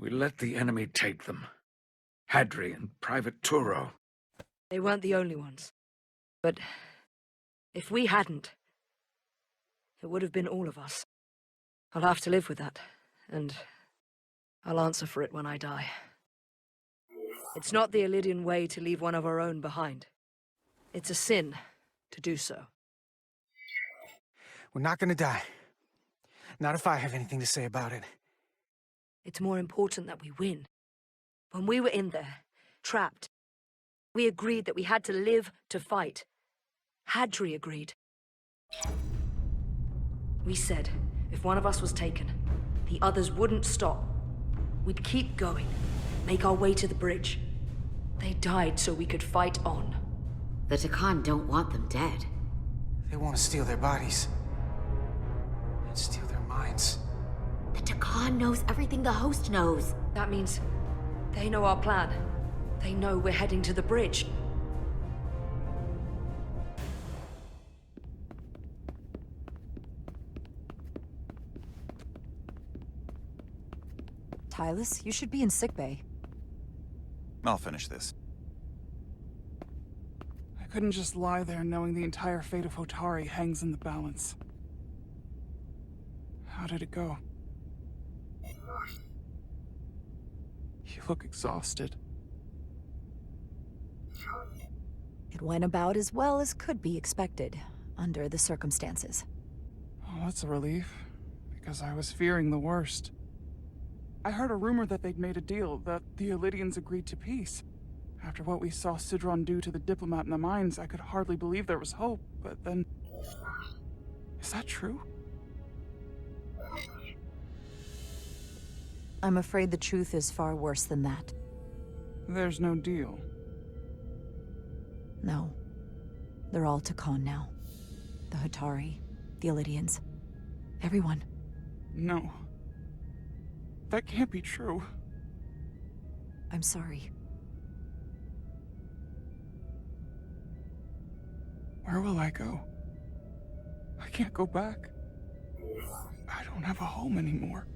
We let the enemy take them. Hadri and Private Turo. They weren't the only ones. But if we hadn't, it would have been all of us. I'll have to live with that, and I'll answer for it when I die. It's not the Elydian way to leave one of our own behind. It's a sin to do so. We're not gonna die. Not if I have anything to say about it. It's more important that we win. When we were in there, trapped, we agreed that we had to live to fight. Hadri agreed. We said, if one of us was taken, the others wouldn't stop. We'd keep going, make our way to the bridge. They died so we could fight on. The Tacon don't want them dead. They want to steal their bodies. And steal their minds. The Tacon knows everything the host knows. That means they know our plan. They know we're heading to the bridge. Tylus, you should be in sickbay. I'll finish this. I couldn't just lie there knowing the entire fate of Hotari hangs in the balance. How did it go? You look exhausted. It went about as well as could be expected, under the circumstances. Oh, that's a relief, because I was fearing the worst. I heard a rumor that they'd made a deal, that the Elydians agreed to peace. After what we saw Sidron do to the diplomat in the mines, I could hardly believe there was hope, but then... Is that true? I'm afraid the truth is far worse than that. There's no deal. No. They're all Tacon now. The Hotari, the Elydians, everyone. No. That can't be true. I'm sorry. Where will I go? I can't go back. I don't have a home anymore.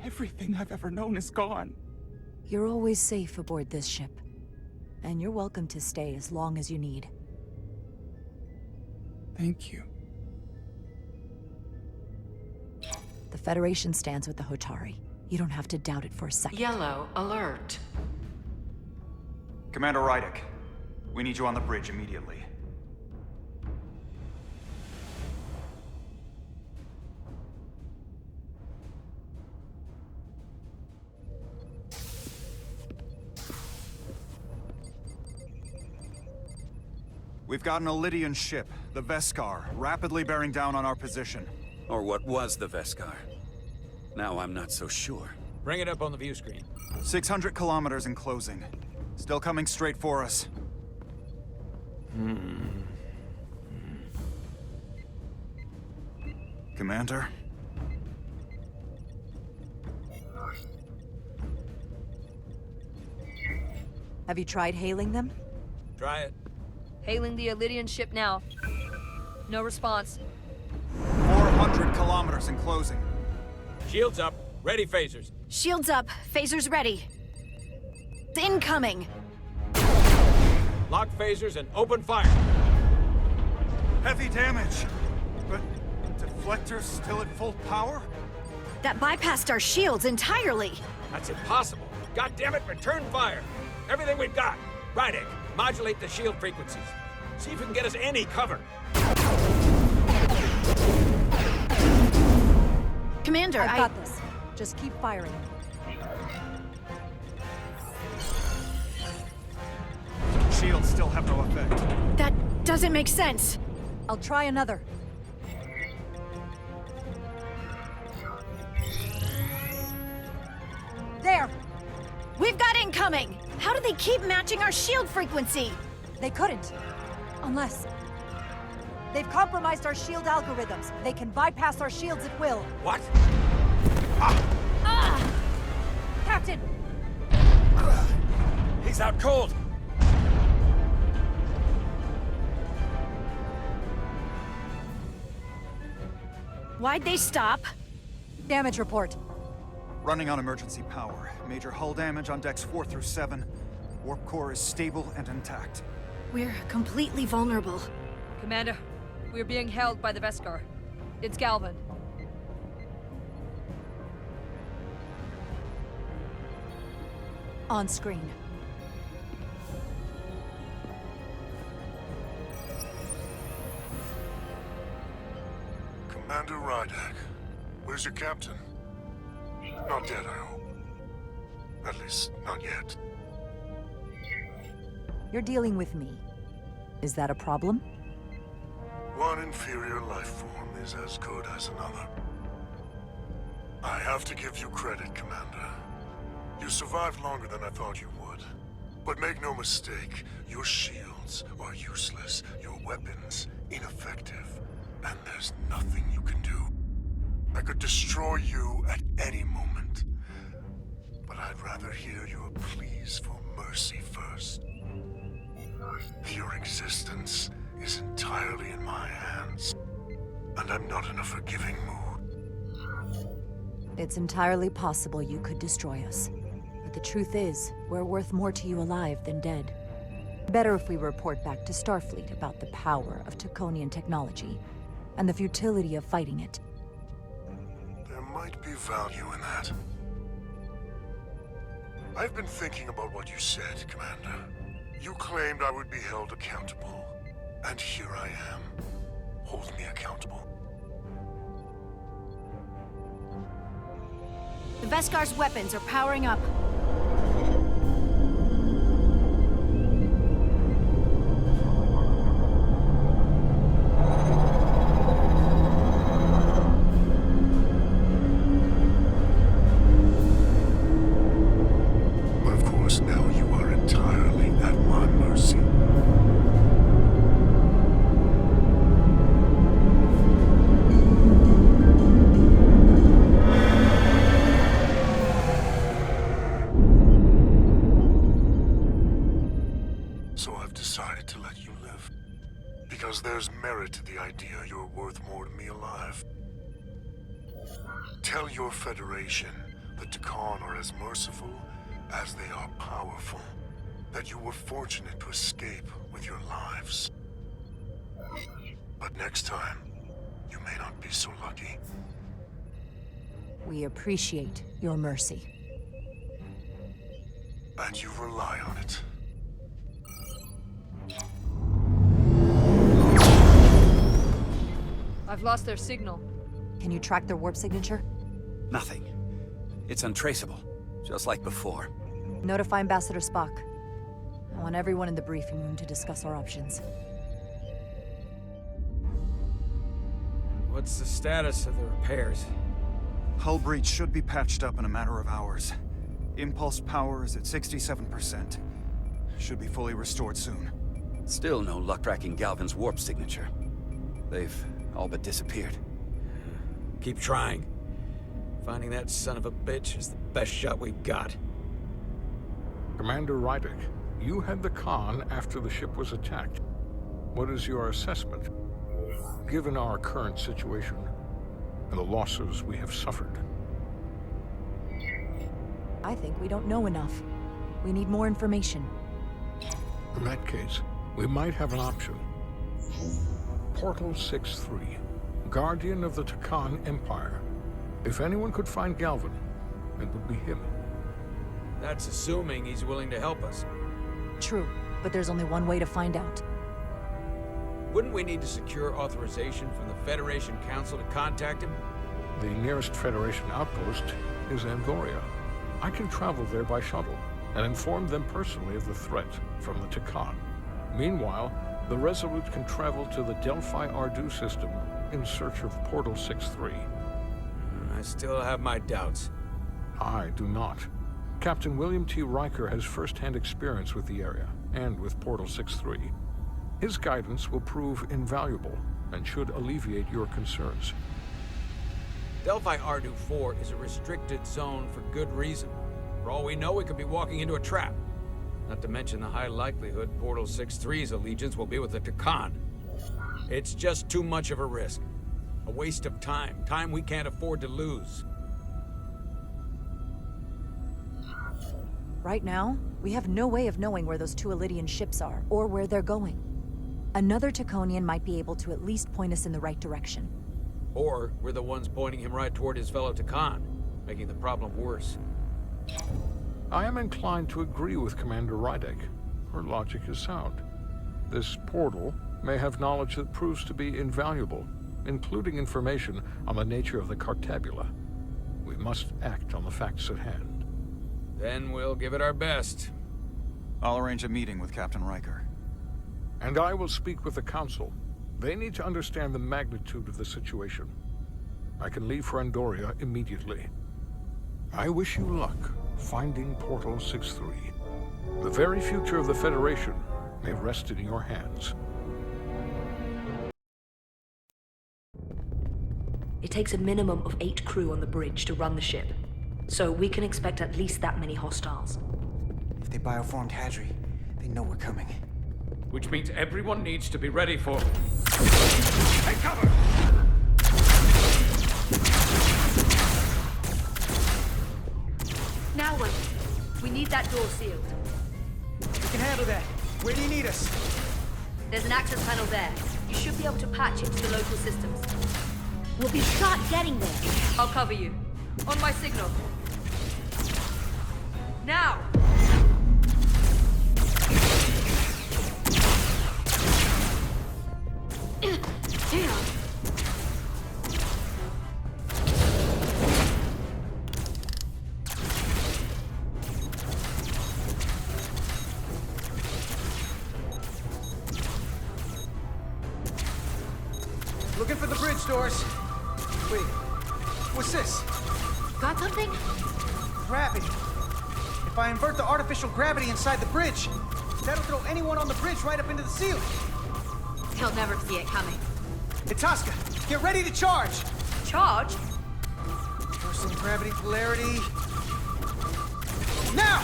Everything I've ever known is gone. You're always safe aboard this ship. And you're welcome to stay as long as you need. Thank you. The Federation stands with the Hotari. You don't have to doubt it for a second. Yellow alert. Commander Rydick, we need you on the bridge immediately. We've got an Elydian ship, the Veskar, rapidly bearing down on our position. Or what was the Veskar? Now I'm not so sure. Bring it up on the view screen. 600 kilometers in closing. Still coming straight for us. Commander? Have you tried hailing them? Try it. Hailing the Elydian ship now. No response. 400 kilometers in closing. Shields up. Ready phasers. Shields up. Phasers ready. Incoming. Lock phasers and open fire. Heavy damage. But deflectors still at full power? That bypassed our shields entirely. That's impossible. God damn it, return fire. Everything we've got. Rydick, modulate the shield frequencies. See if we can get us any cover. Commander, I've got this. Just keep firing. Shields still have no effect. That doesn't make sense. I'll try another. There! We've got incoming! How do they keep matching our shield frequency? They couldn't. Unless... They've compromised our shield algorithms. They can bypass our shields at will. What? Captain! He's out cold! Why'd they stop? Damage report. Running on emergency power. Major hull damage on decks 4 through 7. Warp core is stable and intact. We're completely vulnerable. Commander, we're being held by the Veskar. It's Galvin. On screen. Commander Rydick, where's your captain? Not dead, I hope. At least, not yet. You're dealing with me. Is that a problem? One inferior life form is as good as another. I have to give you credit, Commander. You survived longer than I thought you would. But make no mistake, your shields are useless, your weapons ineffective, and there's nothing you can do. I could destroy you at any moment. But I'd rather hear your pleas for mercy first. Your existence is entirely in my hands, and I'm not in a forgiving mood. It's entirely possible you could destroy us. But the truth is, we're worth more to you alive than dead. Better if we report back to Starfleet about the power of Taconian technology, and the futility of fighting it. There might be value in that. I've been thinking about what you said, Commander. You claimed I would be held accountable, and here I am. Hold me accountable. The Veskar's weapons are powering up. But of course, now you are entirely at my mercy. So I've decided to let you live. Because there's merit to the idea you're worth more to me alive. Tell your Federation that Tacon are as merciful as they are powerful, that you were fortunate to escape with your lives. But next time, you may not be so lucky. We appreciate your mercy. And you rely on it. I've lost their signal. Can you track their warp signature? Nothing. It's untraceable, just like before. Notify Ambassador Spock. I want everyone in the briefing room to discuss our options. What's the status of the repairs? Hull breach should be patched up in a matter of hours. Impulse power is at 67%. Should be fully restored soon. Still no luck tracking Galvin's warp signature. They've all but disappeared. Keep trying. Finding that son of a bitch is the best shot we've got. Commander Rydick, you had the con after the ship was attacked. What is your assessment, given our current situation and the losses we have suffered? I think we don't know enough. We need more information. In that case, we might have an option. Portal 6-3, Guardian of the Tacon Empire. If anyone could find Galvin, it would be him. That's assuming he's willing to help us. True, but there's only one way to find out. Wouldn't we need to secure authorization from the Federation Council to contact him? The nearest Federation outpost is Angoria. I can travel there by shuttle and inform them personally of the threat from the Tacon. Meanwhile, the Resolute can travel to the Delphi Ardu system in search of Portal 6-3. I still have my doubts. I do not. Captain William T. Riker has first-hand experience with the area and with Portal 6-3. His guidance will prove invaluable and should alleviate your concerns. Delphi Ardu 4 is a restricted zone for good reason. For all we know, we could be walking into a trap. Not to mention the high likelihood Portal 6-3's allegiance will be with the Tacon. It's just too much of a risk. A waste of time. Time we can't afford to lose. Right now, we have no way of knowing where those two Elydian ships are, or where they're going. Another Taconian might be able to at least point us in the right direction. Or we're the ones pointing him right toward his fellow Tacon, making the problem worse. I am inclined to agree with Commander Rydick. Her logic is sound. This portal may have knowledge that proves to be invaluable, including information on the nature of the Cartabula. We must act on the facts at hand. Then we'll give it our best. I'll arrange a meeting with Captain Riker. And I will speak with the Council. They need to understand the magnitude of the situation. I can leave for Andoria immediately. I wish you luck finding Portal 6-3. The very future of the Federation may rest in your hands. It takes a minimum of 8 crew on the bridge to run the ship. So we can expect at least that many hostiles. If they bioformed Hadri, they know we're coming. Which means everyone needs to be ready for... Take cover! Now what? We need that door sealed. We can handle that. Where do you need us? There's an access panel there. You should be able to patch into the local systems. We'll be shot getting there. I'll cover you. On my signal. Now! Damn! Looking for the bridge doors. Wait, what's this? Got something? Gravity. If I invert the artificial gravity inside the bridge, that'll throw anyone on the bridge right up into the ceiling. He'll never see it coming. Itasca, get ready to charge! Charge? Reversing gravity polarity. Now!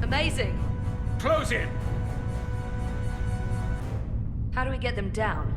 Amazing. Close in! How do we get them down?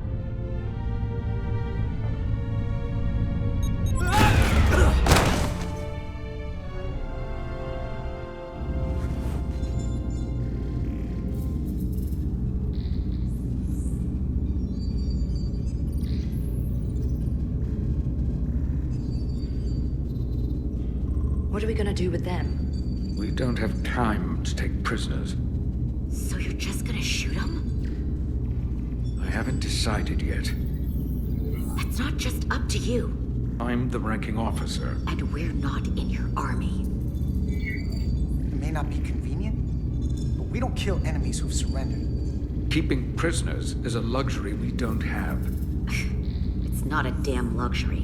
What are we gonna do with them? We don't have time to take prisoners. So you're just gonna shoot them? I haven't decided yet. That's not just up to you. I'm the ranking officer. And we're not in your army. It may not be convenient, but we don't kill enemies who've surrendered. Keeping prisoners is a luxury we don't have. It's not a damn luxury.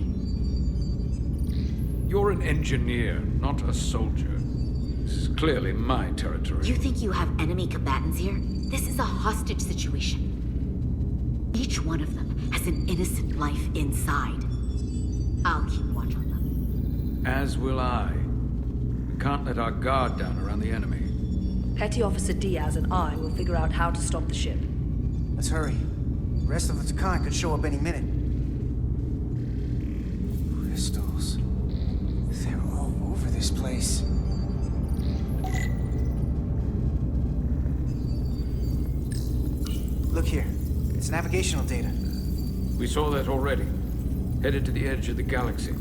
You're an engineer, not a soldier. This is clearly my territory. You think you have enemy combatants here? This is a hostage situation. Each one of them has an innocent life inside. I'll keep watch on them. As will I. We can't let our guard down around the enemy. Petty Officer Diaz and I will figure out how to stop the ship. Let's hurry. The rest of the Tacon could show up any minute. Crystals. They're all over this place. Look here. It's navigational data. We saw that already. Headed to the edge of the galaxy.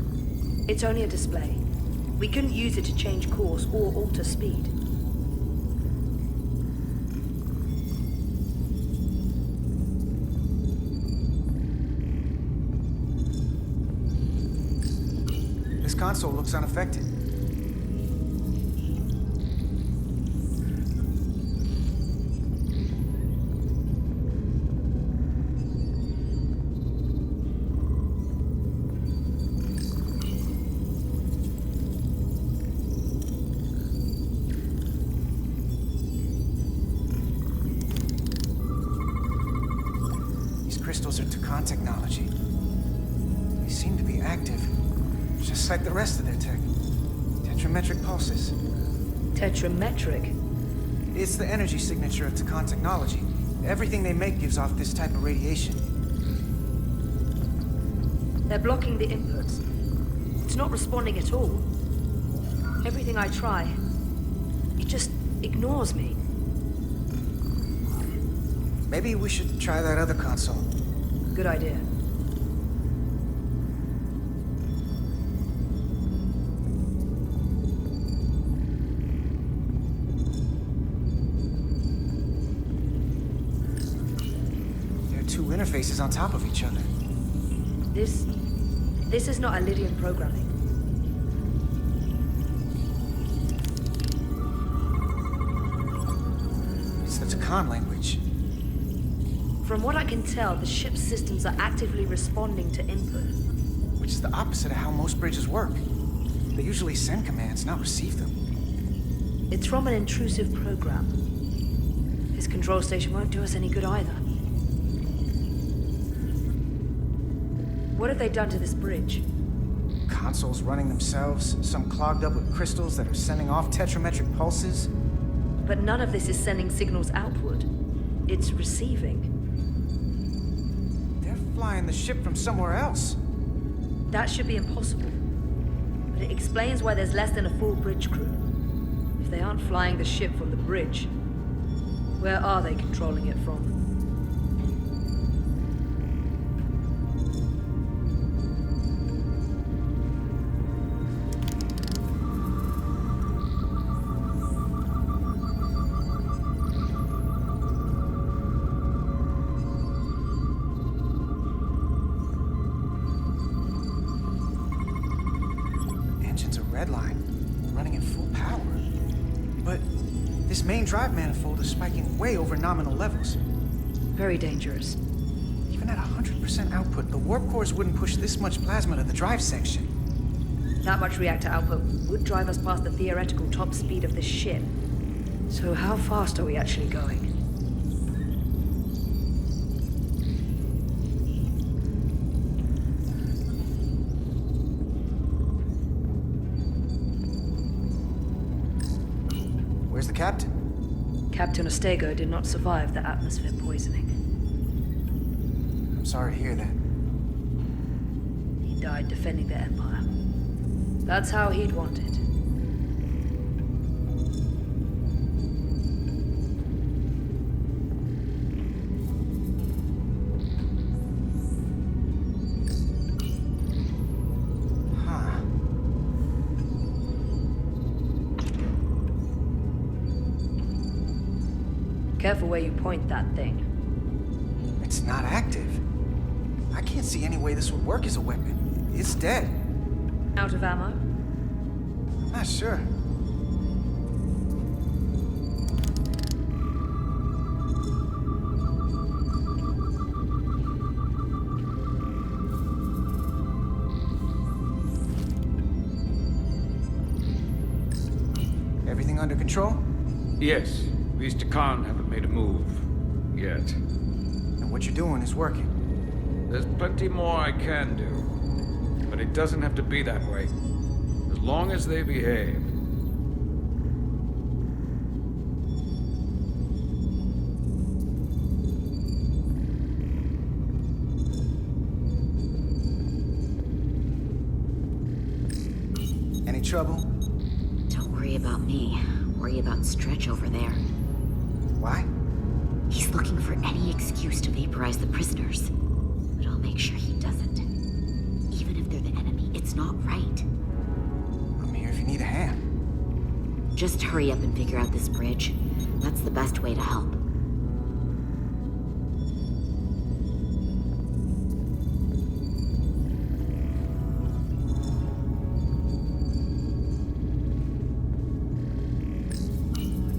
It's only a display. We couldn't use it to change course or alter speed. This console looks unaffected. Crystals are Tacon technology. They seem to be active, just like the rest of their tech. Tetrametric pulses. Tetrametric? It's the energy signature of Tacon technology. Everything they make gives off this type of radiation. They're blocking the inputs. It's not responding at all. Everything I try, it just ignores me. Maybe we should try that other console. Good idea. There are two interfaces on top of each other. This is not Lydian programming. It's the Tacon language. From what I can tell, the ship's systems are actively responding to input. Which is the opposite of how most bridges work. They usually send commands, not receive them. It's from an intrusive program. This control station won't do us any good either. What have they done to this bridge? Consoles running themselves, some clogged up with crystals that are sending off tetrametric pulses. But none of this is sending signals outward. It's receiving. Flying the ship from somewhere else. That should be impossible. But it explains why there's less than a full bridge crew. If they aren't flying the ship from the bridge, where are they controlling it from? Drive manifold is spiking way over nominal levels. Very dangerous. Even at 100% output, the warp cores wouldn't push this much plasma to the drive section. That much reactor output would drive us past the theoretical top speed of this ship. So how fast are we actually going? Where's the captain? Captain Ostego did not survive the atmosphere poisoning. I'm sorry to hear that. He died defending the Empire. That's how he'd want it. Careful where you point that thing. It's not active. I can't see any way this would work as a weapon. It's dead. Out of ammo? I'm not sure. Everything under control? Yes. These Tacon haven't made a move. Yet. And what you're doing is working. There's plenty more I can do. But it doesn't have to be that way. As long as they behave. Any trouble? Don't worry about me. Worry about Stretch over there. Why? He's looking for any excuse to vaporize the prisoners. But I'll make sure he doesn't. Even if they're the enemy, it's not right. I'm here if you need a hand. Just hurry up and figure out this bridge. That's the best way to help.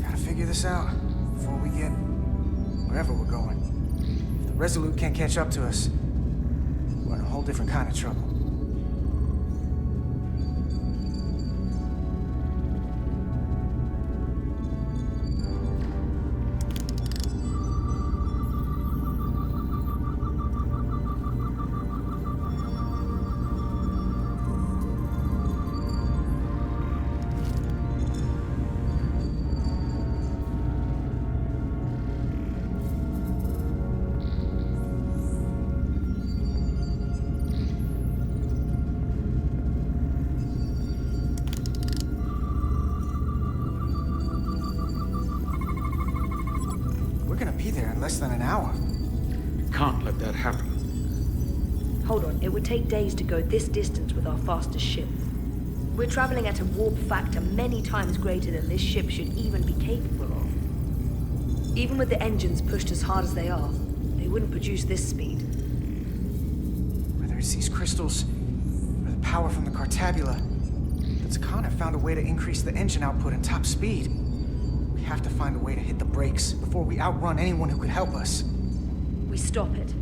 Gotta figure this out before we get wherever we're going. If the Resolute can't catch up to us, we're in a whole different kind of trouble. We're gonna be there in less than an hour. Can't let that happen. Hold on, it would take days to go this distance with our fastest ship. We're traveling at a warp factor many times greater than this ship should even be capable of. Even with the engines pushed as hard as they are, they wouldn't produce this speed. Whether it's these crystals, or the power from the Cartabula, the Tacon have found a way to increase the engine output and top speed. We have to find a way to hit the brakes before we outrun anyone who could help us. We stop it,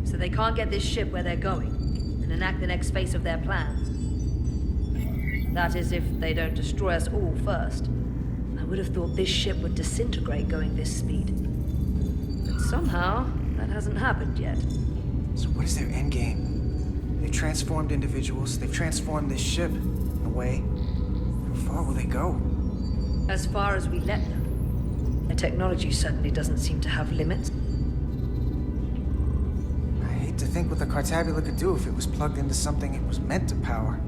so they can't get this ship where they're going, and enact the next phase of their plan. That is, if they don't destroy us all first. I would have thought this ship would disintegrate going this speed. But somehow, that hasn't happened yet. So what is their endgame? They've transformed individuals, they've transformed this ship, in a way. How far will they go? As far as we let them. Their technology certainly doesn't seem to have limits. I hate to think what the Cartabula could do if it was plugged into something it was meant to power.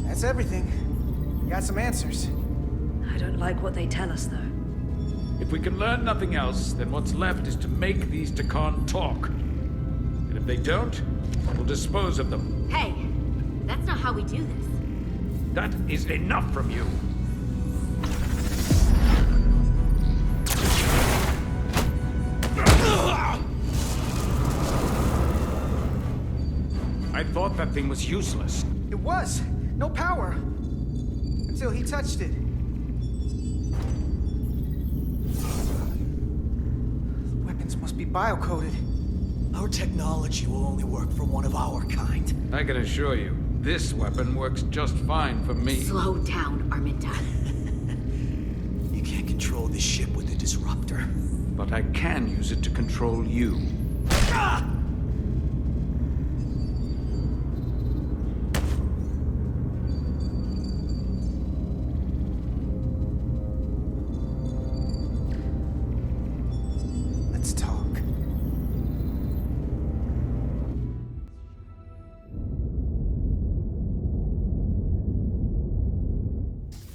That's everything. We got some answers. I don't like what they tell us, though. If we can learn nothing else, then what's left is to make these Tacon talk. And if they don't, we'll dispose of them. Hey, that's not how we do this. That is enough from you. I thought that thing was useless. It was. No power. Until he touched it. The weapons must be bio-coded. Our technology will only work for one of our kind. I can assure you, this weapon works just fine for me. Slow down, Arminta. You can't control this ship with a disruptor. But I can use it to control you. Ah! Let's talk.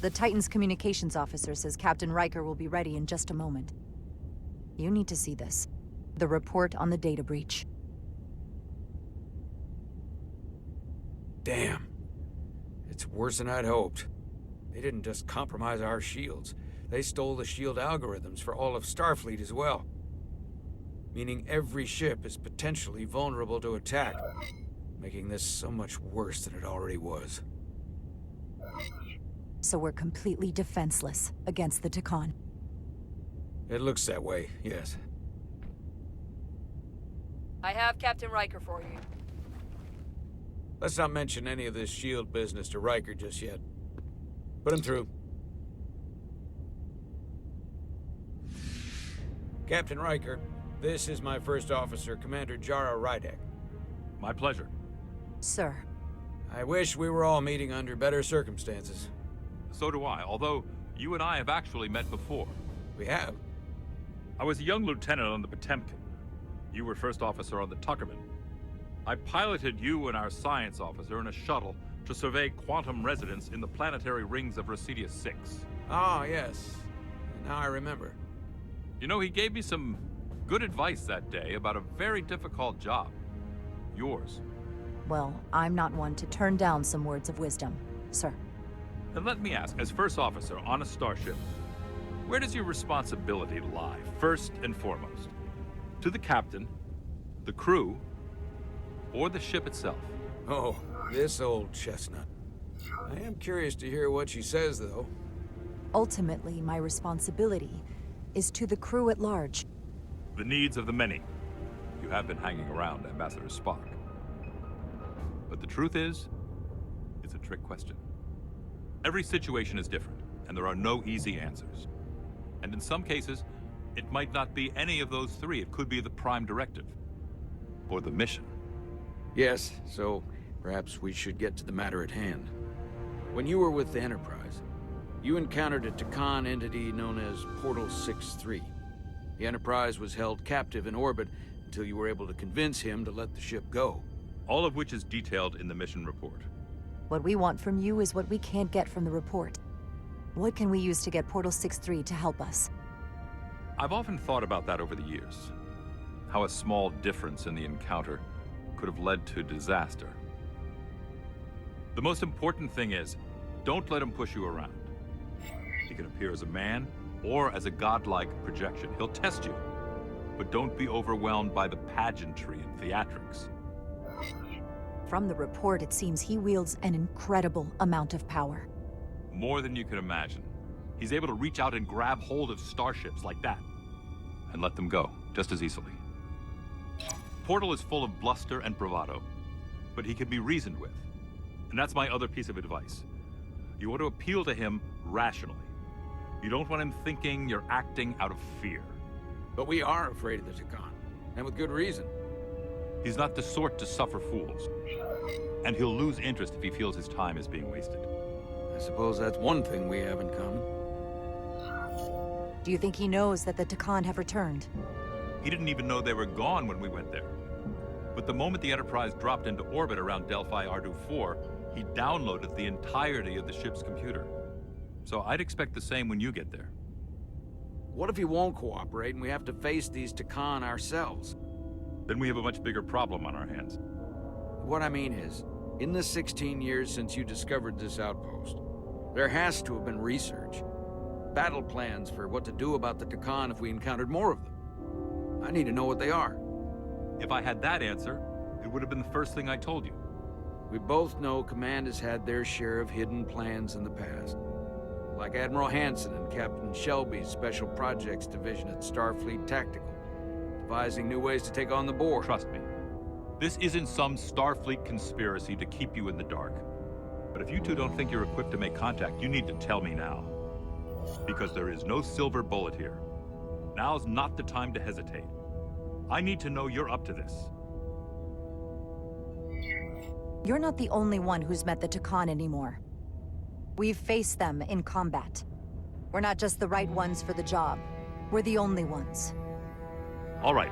The Titan's communications officer says Captain Riker will be ready in just a moment. You need to see this. The report on the data breach. Damn. It's worse than I'd hoped. They didn't just compromise our shields. They stole the shield algorithms for all of Starfleet as well. Meaning every ship is potentially vulnerable to attack, making this so much worse than it already was. So we're completely defenseless against the Tacon. It looks that way, yes. I have Captain Riker for you. Let's not mention any of this shield business to Riker just yet. Put him through. Captain Riker, this is my first officer, Commander Jara Rydek. My pleasure. Sir. I wish we were all meeting under better circumstances. So do I, although you and I have actually met before. We have? I was a young lieutenant on the Potemkin. You were first officer on the Tuckerman. I piloted you and our science officer in a shuttle to survey quantum resonance in the planetary rings of Residius 6. Ah, yes. Now I remember. You know, he gave me some good advice that day about a very difficult job. Yours. Well, I'm not one to turn down some words of wisdom, sir. And let me ask, as first officer on a starship, where does your responsibility lie, first and foremost? To the captain, the crew, or the ship itself? Oh, this old chestnut. I am curious to hear what she says, though. Ultimately, my responsibility is to the crew at large. The needs of the many. You have been hanging around Ambassador Spock. But the truth is, it's a trick question. Every situation is different, and there are no easy answers. And in some cases, it might not be any of those three. It could be the prime directive. Or the mission. Yes, so perhaps we should get to the matter at hand. When you were with the Enterprise, you encountered a Tacon entity known as Portal 6-3. The Enterprise was held captive in orbit until you were able to convince him to let the ship go. All of which is detailed in the mission report. What we want from you is what we can't get from the report. What can we use to get Portal 6-3 to help us? I've often thought about that over the years. How a small difference in the encounter could have led to disaster. The most important thing is, don't let him push you around. He can appear as a man or as a godlike projection. He'll test you. But don't be overwhelmed by the pageantry and theatrics. From the report, it seems he wields an incredible amount of power. More than you can imagine. He's able to reach out and grab hold of starships like that. And let them go, just as easily. Portal is full of bluster and bravado. But he can be reasoned with. And that's my other piece of advice. You want to appeal to him rationally. You don't want him thinking you're acting out of fear. But we are afraid of the Tacon, and with good reason. He's not the sort to suffer fools. And he'll lose interest if he feels his time is being wasted. I suppose that's one thing we have in common. Do you think he knows that the Tacon have returned? He didn't even know they were gone when we went there. But the moment the Enterprise dropped into orbit around Delphi Ardu 4, he downloaded the entirety of the ship's computer. So I'd expect the same when you get there. What if he won't cooperate and we have to face these Tacon ourselves? Then we have a much bigger problem on our hands. What I mean is, in the 16 years since you discovered this outpost, there has to have been research. Battle plans for what to do about the Tacon if we encountered more of them. I need to know what they are. If I had that answer, it would have been the first thing I told you. We both know Command has had their share of hidden plans in the past. Like Admiral Hansen and Captain Shelby's Special Projects Division at Starfleet Tactical, devising new ways to take on the Borg. Trust me, this isn't some Starfleet conspiracy to keep you in the dark. But if you two don't think you're equipped to make contact, you need to tell me now. Because there is no silver bullet here. Now's not the time to hesitate. I need to know you're up to this. You're not the only one who's met the Tacon anymore. We've faced them in combat. We're not just the right ones for the job. We're the only ones. All right.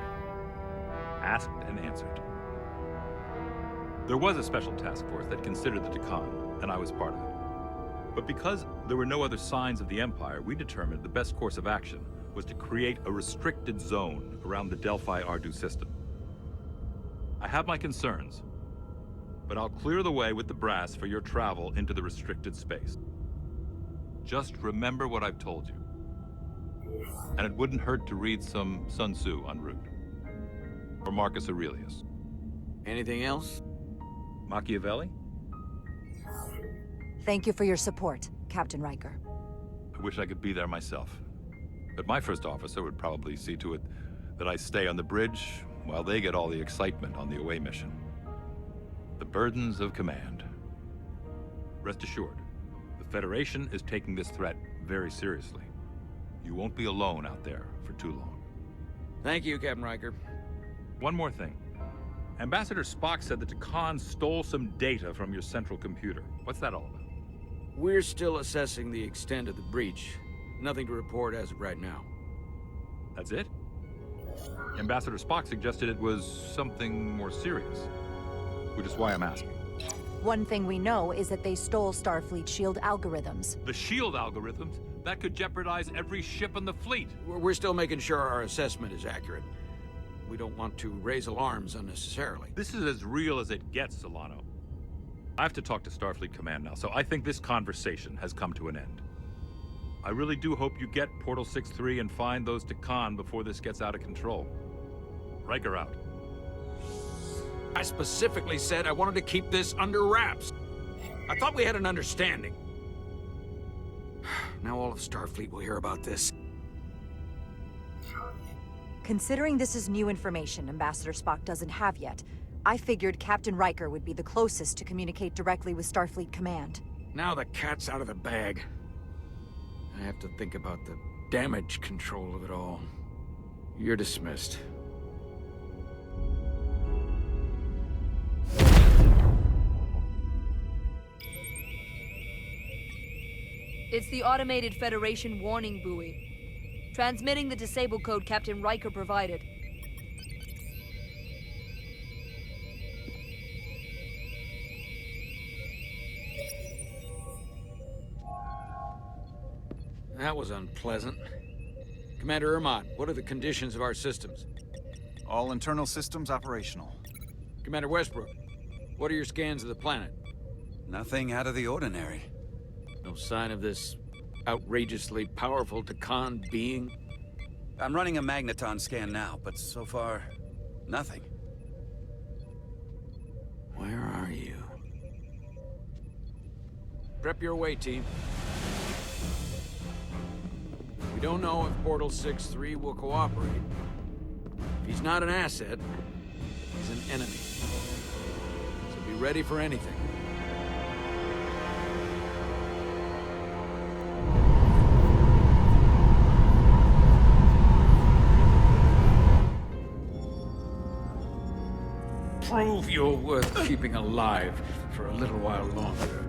Asked and answered. There was a special task force that considered the Tacon, and I was part of it. But because there were no other signs of the Empire, we determined the best course of action was to create a restricted zone around the Delphi Ardu system. I have my concerns, but I'll clear the way with the brass for your travel into the restricted space. Just remember what I've told you. And it wouldn't hurt to read some Sun Tzu en route. Or Marcus Aurelius. Anything else? Machiavelli? Thank you for your support, Captain Riker. I wish I could be there myself. But my first officer would probably see to it that I stay on the bridge while they get all the excitement on the away mission. The burdens of command. Rest assured, the Federation is taking this threat very seriously. You won't be alone out there for too long. Thank you, Captain Riker. One more thing. Ambassador Spock said that Tacon stole some data from your central computer. What's that all about? We're still assessing the extent of the breach. Nothing to report as of right now. That's it? Ambassador Spock suggested it was something more serious. Which is why I'm asking. One thing we know is that they stole Starfleet shield algorithms. The shield algorithms? That could jeopardize every ship in the fleet. We're still making sure our assessment is accurate. We don't want to raise alarms unnecessarily. This is as real as it gets, Solano. I have to talk to Starfleet Command now, so I think this conversation has come to an end. I really do hope you get Portal 6-3 and find those Tacon before this gets out of control. Riker out. I specifically said I wanted to keep this under wraps. I thought we had an understanding. Now all of Starfleet will hear about this. Considering this is new information Ambassador Spock doesn't have yet, I figured Captain Riker would be the closest to communicate directly with Starfleet Command. Now the cat's out of the bag. I have to think about the damage control of it all. You're dismissed. It's the automated Federation warning buoy. Transmitting the disable code Captain Riker provided. That was unpleasant. Commander Ermont, what are the conditions of our systems? All internal systems operational. Commander Westbrook, what are your scans of the planet? Nothing out of the ordinary. No sign of this outrageously powerful Tacon being? I'm running a magneton scan now, but so far, nothing. Where are you? Prep your way, team. We don't know if Portal 6-3 will cooperate. If he's not an asset, he's an enemy. So be ready for anything. Prove you're worth keeping alive for a little while longer.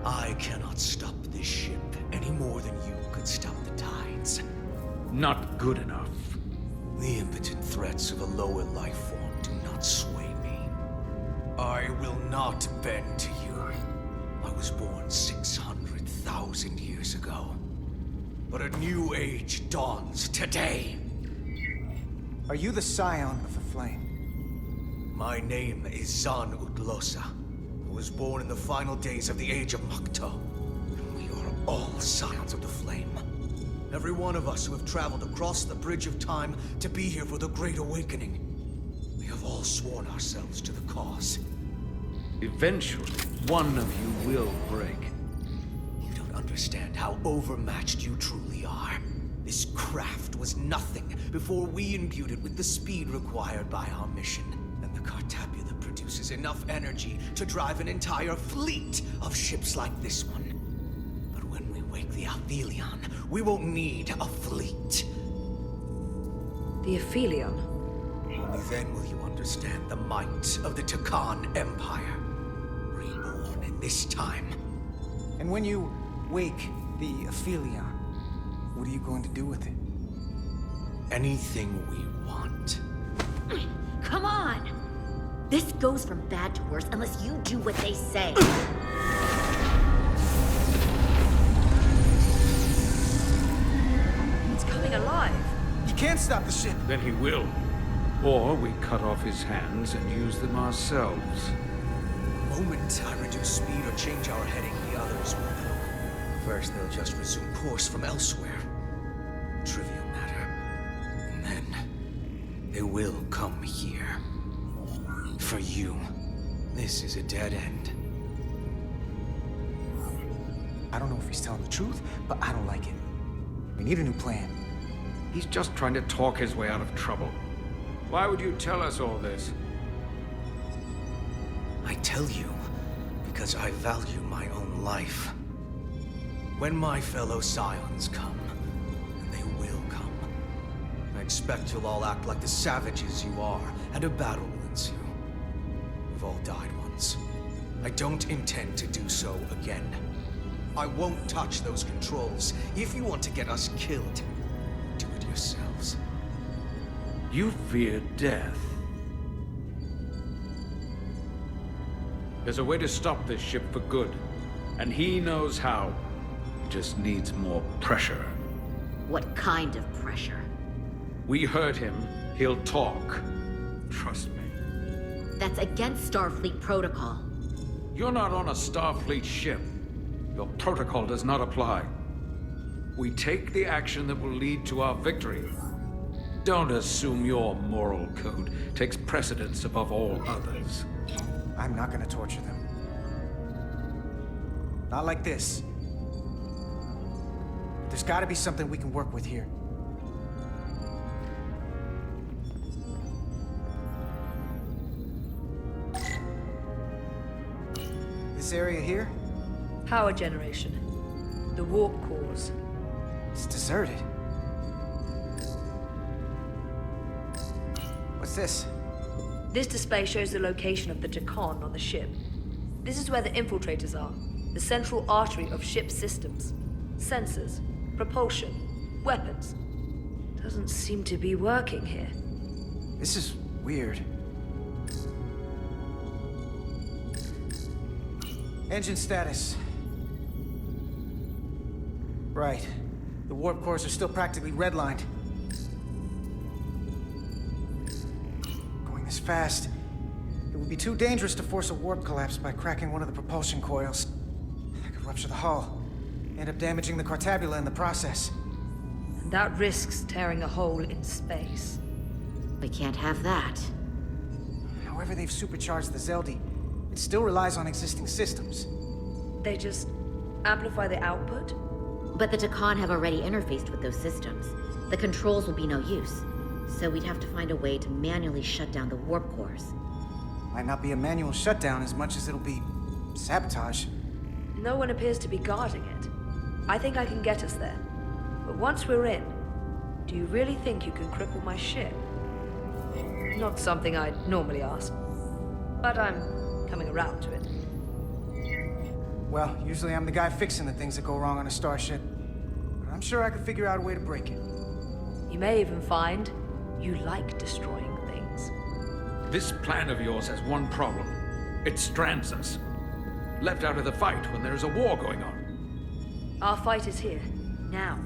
I cannot stop this ship any more than you could stop the tides. Not good enough. The impotent threats of a lower life form do not sway me. I will not bend to you. I was born 600,000 years ago. But a new age dawns today. Are you the Scion of the Flame? My name is Zan Udlosa, who was born in the final days of the Age of Makto. We are all Scions of the Flame. Every one of us who have traveled across the Bridge of Time to be here for the Great Awakening. We have all sworn ourselves to the cause. Eventually, one of you will break. You don't understand how overmatched you truly are. This craft was nothing before we imbued it with the speed required by our mission. And the Cartabula produces enough energy to drive an entire fleet of ships like this one. But when we wake the Ophelion, we won't need a fleet. The Ophelion? Only then will you understand the might of the Tacon Empire. Reborn in this time. And when you wake the Ophelion, what are you going to do with it? Anything we want. Come on! This goes from bad to worse unless you do what they say. It's coming alive. You can't stop the ship. Then he will. Or we cut off his hands and use them ourselves. The moment I reduce speed or change our heading, the others will know. First, they'll just resume course from elsewhere. trivial matter. And then, they will come here. For you, this is a dead end. I don't know if he's telling the truth, but I don't like it. We need a new plan. He's just trying to talk his way out of trouble. Why would you tell us all this? I tell you because I value my own life. When my fellow Scions come, and they will come, I expect you'll all act like the savages you are, and a battle will ensue. We've all died once. I don't intend to do so again. I won't touch those controls. If you want to get us killed, do it yourselves. You fear death. There's a way to stop this ship for good, and he knows how. He just needs more pressure. What kind of pressure? We heard him. He'll talk. Trust me. That's against Starfleet protocol. You're not on a Starfleet ship. Your protocol does not apply. We take the action that will lead to our victory. Don't assume your moral code takes precedence above all others. I'm not gonna torture them. Not like this. There's gotta be something we can work with here. This area here? Power generation. The warp cores. It's deserted. What's this? This display shows the location of the Tacon on the ship. This is where the infiltrators are, the central artery of ship systems. Sensors, propulsion, weapons. Doesn't seem to be working here. This is weird. Engine status. Right. The warp cores are still practically redlined. Going this fast, it would be too dangerous to force a warp collapse by cracking one of the propulsion coils. That could rupture the hull, end up damaging the Cartabula in the process. And that risks tearing a hole in space. We can't have that. However they've supercharged the Zedly, it still relies on existing systems. They just amplify the output? But the Tacon have already interfaced with those systems. The controls will be no use. So we'd have to find a way to manually shut down the warp cores. Might not be a manual shutdown as much as it'll be sabotage. No one appears to be guarding it. I think I can get us there. But once we're in, do you really think you can cripple my ship? Not something I'd normally ask. But I'm coming around to it. Well, usually I'm the guy fixing the things that go wrong on a starship. But I'm sure I could figure out a way to break it. You may even find you like destroying things. This plan of yours has one problem. It strands us. Left out of the fight when there is a war going on. Our fight is here, now.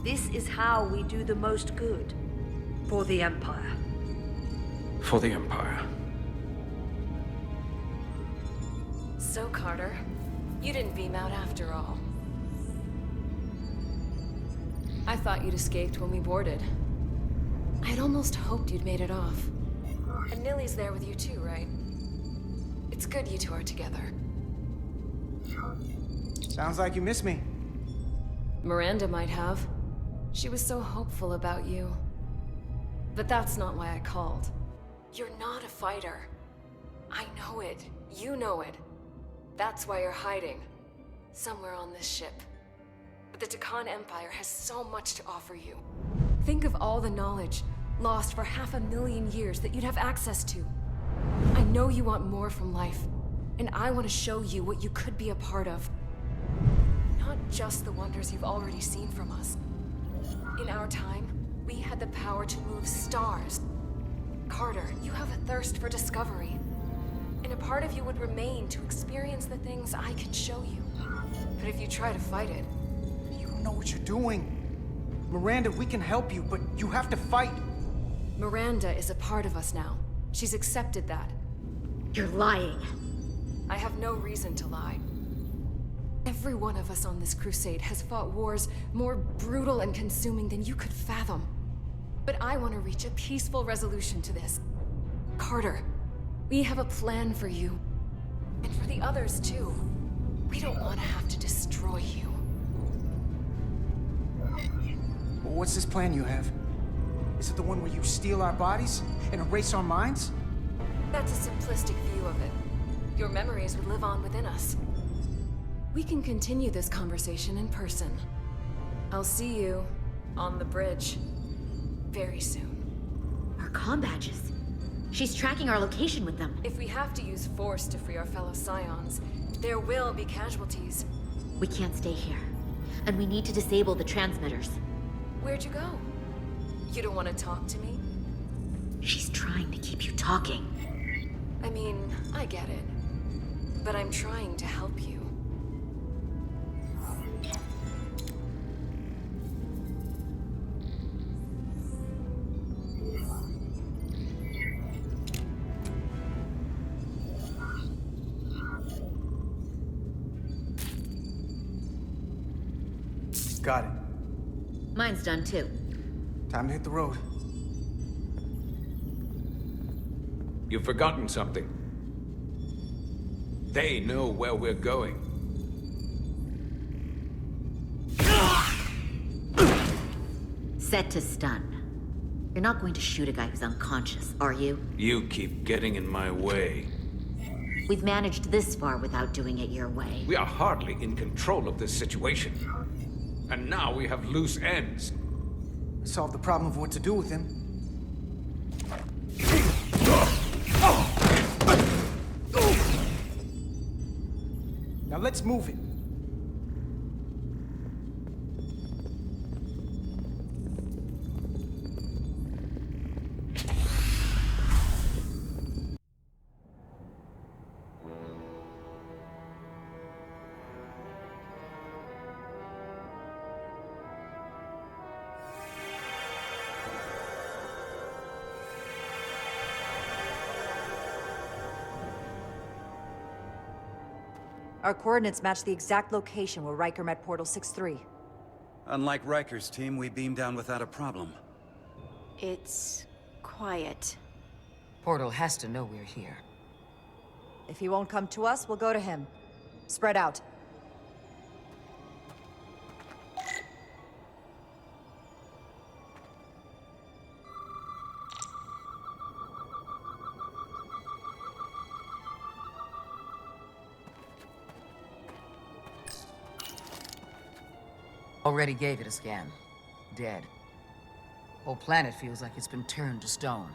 This is how we do the most good. For the Empire. For the Empire. So, Carter, you didn't beam out after all. I thought you'd escaped when we boarded. I'd almost hoped you'd made it off. And Nilly's there with you too, right? It's good you two are together. Sounds like you miss me. Miranda might have. She was so hopeful about you. But that's not why I called. You're not a fighter. I know it. You know it. That's why you're hiding. Somewhere on this ship. But the Tacon Empire has so much to offer you. Think of all the knowledge lost for 500,000 years that you'd have access to. I know you want more from life, and I want to show you what you could be a part of. Not just the wonders you've already seen from us. In our time, we had the power to move stars. Carter, you have a thirst for discovery. And a part of you would remain to experience the things I can show you. But if you try to fight it... You don't know what you're doing. Miranda, we can help you, but you have to fight. Miranda is a part of us now. She's accepted that. You're lying. I have no reason to lie. Every one of us on this crusade has fought wars more brutal and consuming than you could fathom. But I want to reach a peaceful resolution to this. Carter, we have a plan for you. And for the others, too. We don't want to have to destroy you. What's this plan you have? Is it the one where you steal our bodies and erase our minds? That's a simplistic view of it. Your memories would live on within us. We can continue this conversation in person. I'll see you on the bridge very soon. Our comm badges. She's tracking our location with them. If we have to use force to free our fellow Scions, there will be casualties. We can't stay here. And we need to disable the transmitters. Where'd you go? You don't want to talk to me? She's trying to keep you talking. I mean, I get it. But I'm trying to help you. Got it. Mine's done too. Time to hit the road. You've forgotten something. They know where we're going. Set to stun. You're not going to shoot a guy who's unconscious, are you? You keep getting in my way. We've managed this far without doing it your way. We are hardly in control of this situation. And now we have loose ends. Solve the problem of what to do with him. Now let's move it. Our coordinates match the exact location where Riker met Portal 6-3. Unlike Riker's team, we beamed down without a problem. It's quiet. Portal has to know we're here. If he won't come to us, we'll go to him. Spread out. Already gave it a scan. Dead. Whole planet feels like it's been turned to stone.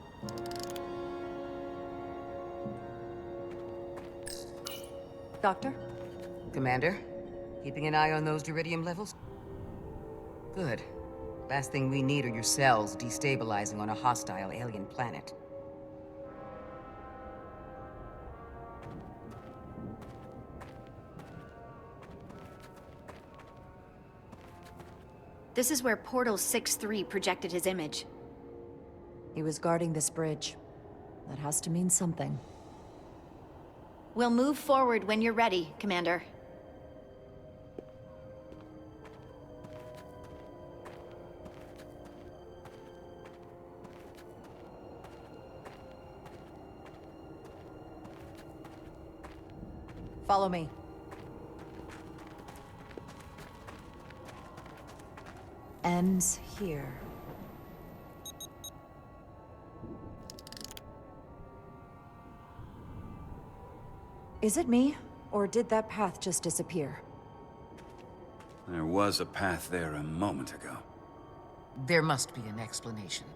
Doctor? Commander, keeping an eye on those Duridium levels? Good. Last thing we need are your cells destabilizing on a hostile alien planet. This is where Portal 6-3 projected his image. He was guarding this bridge. That has to mean something. We'll move forward when you're ready, Commander. Follow me. Ends here. Is it me, or did that path just disappear? There was a path there a moment ago. There must be an explanation.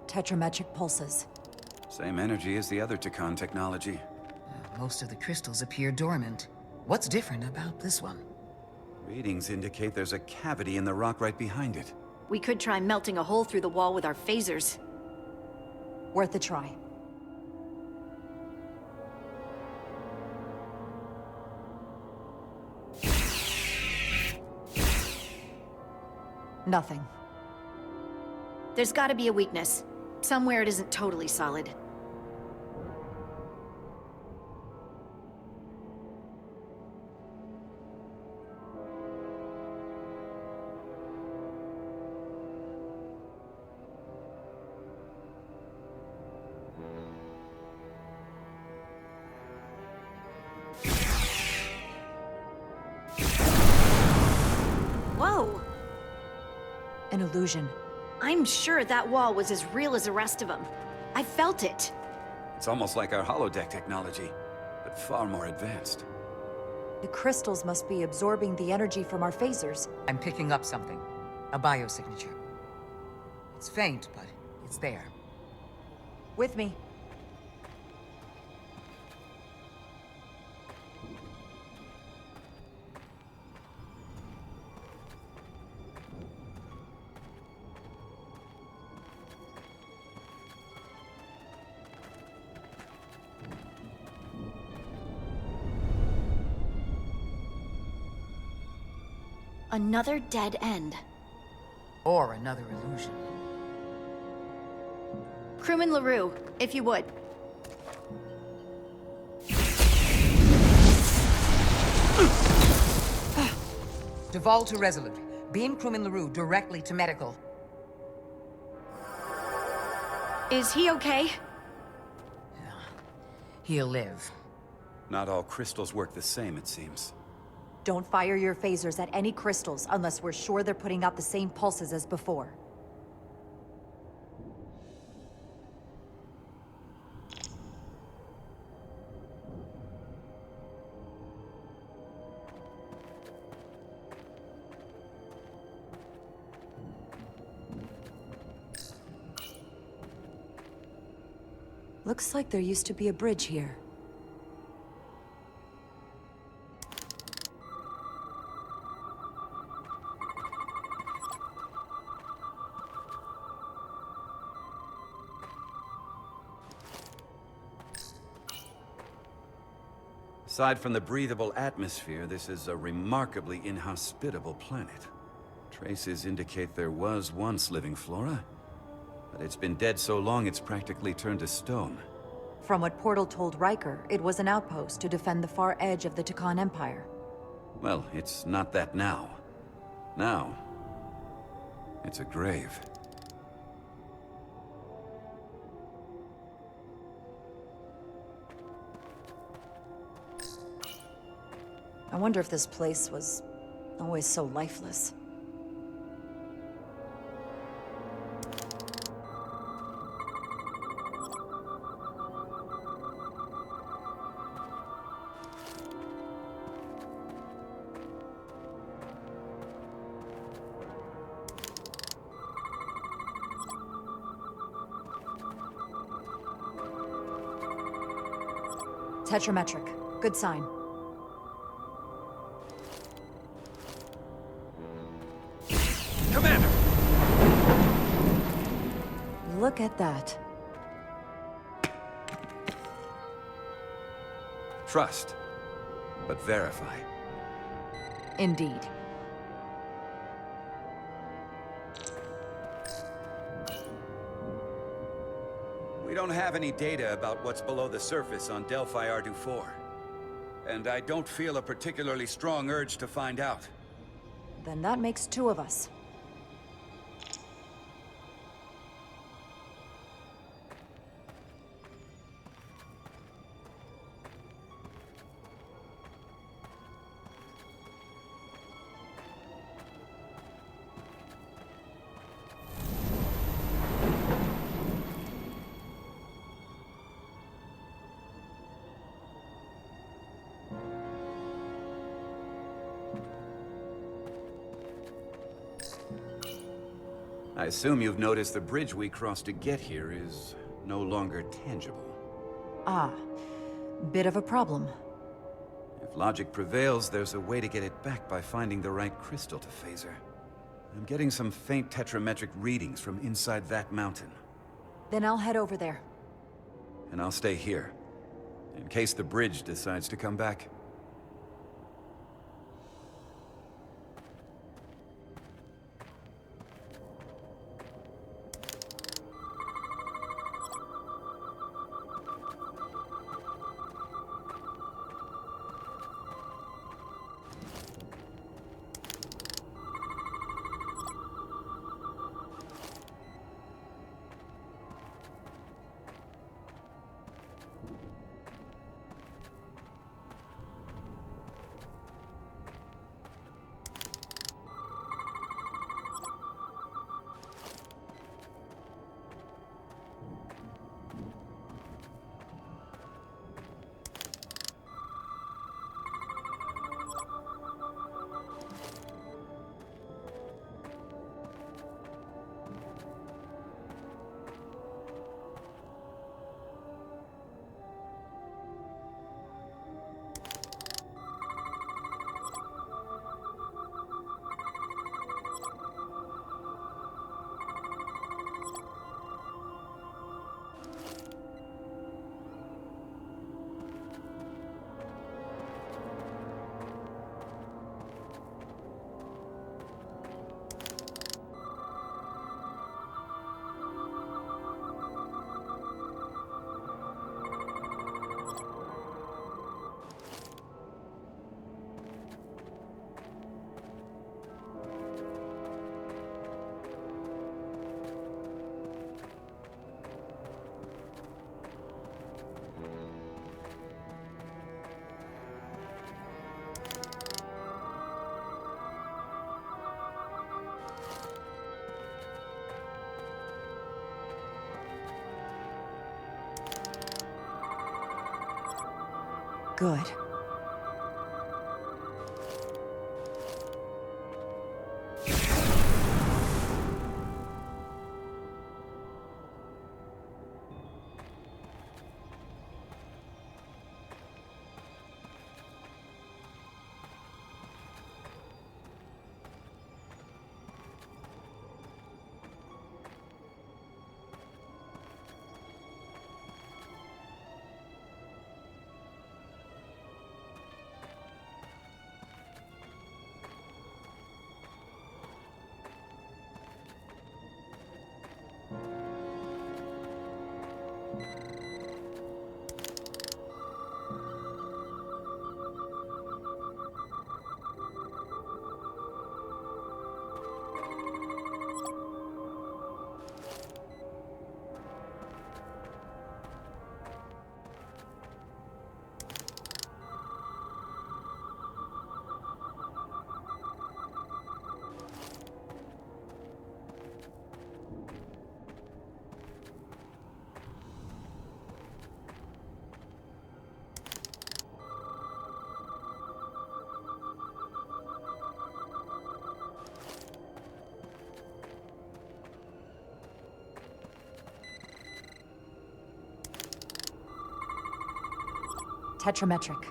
Tetrametric pulses. Same energy as the other Tacon technology. Most of the crystals appear dormant. What's different about this one? Readings indicate there's a cavity in the rock right behind it. We could try melting a hole through the wall with our phasers. Worth a try. Nothing. There's gotta be a weakness. Somewhere it isn't totally solid. Whoa! An illusion. I'm sure that wall was as real as the rest of them. I felt it. It's almost like our holodeck technology, but far more advanced. The crystals must be absorbing the energy from our phasers. I'm picking up something. A biosignature. It's faint, but it's there. With me. Another dead end. Or another illusion. Crewman LaRue, if you would. Duval to Resolute. Beam Crewman LaRue directly to medical. Is he okay? He'll live. Not all crystals work the same, it seems. Don't fire your phasers at any crystals unless we're sure they're putting out the same pulses as before. Looks like there used to be a bridge here. Aside from the breathable atmosphere, this is a remarkably inhospitable planet. Traces indicate there was once living flora, but it's been dead so long it's practically turned to stone. From what Portal told Riker, it was an outpost to defend the far edge of the Tacon Empire. Well, it's not that now. Now, it's a grave. I wonder if this place was always so lifeless. Tetrametric. Good sign. Commander! Look at that. Trust, but verify. Indeed. We don't have any data about what's below the surface on Delphi Ardu 4. And I don't feel a particularly strong urge to find out. Then that makes two of us. I assume you've noticed the bridge we crossed to get here is no longer tangible. Ah, bit of a problem. If logic prevails, there's a way to get it back by finding the right crystal to phaser. I'm getting some faint tetrametric readings from inside that mountain. Then I'll head over there. And I'll stay here, in case the bridge decides to come back. Good. Tetrametric.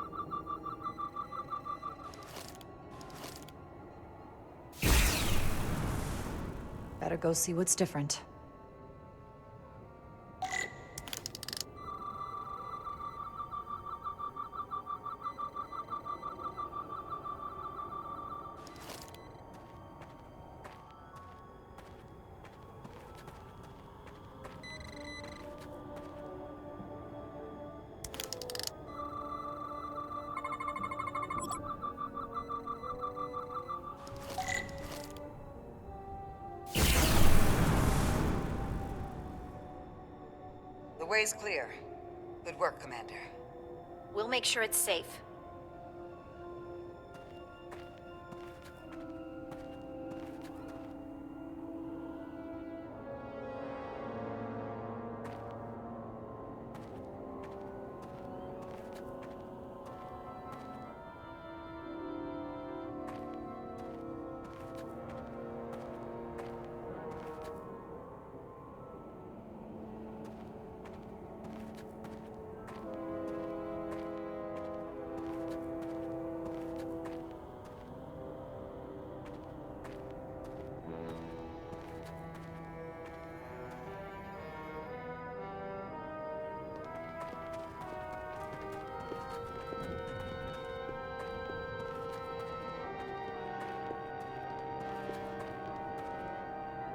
Better go see what's different. The way's clear. Good work, Commander. We'll make sure it's safe.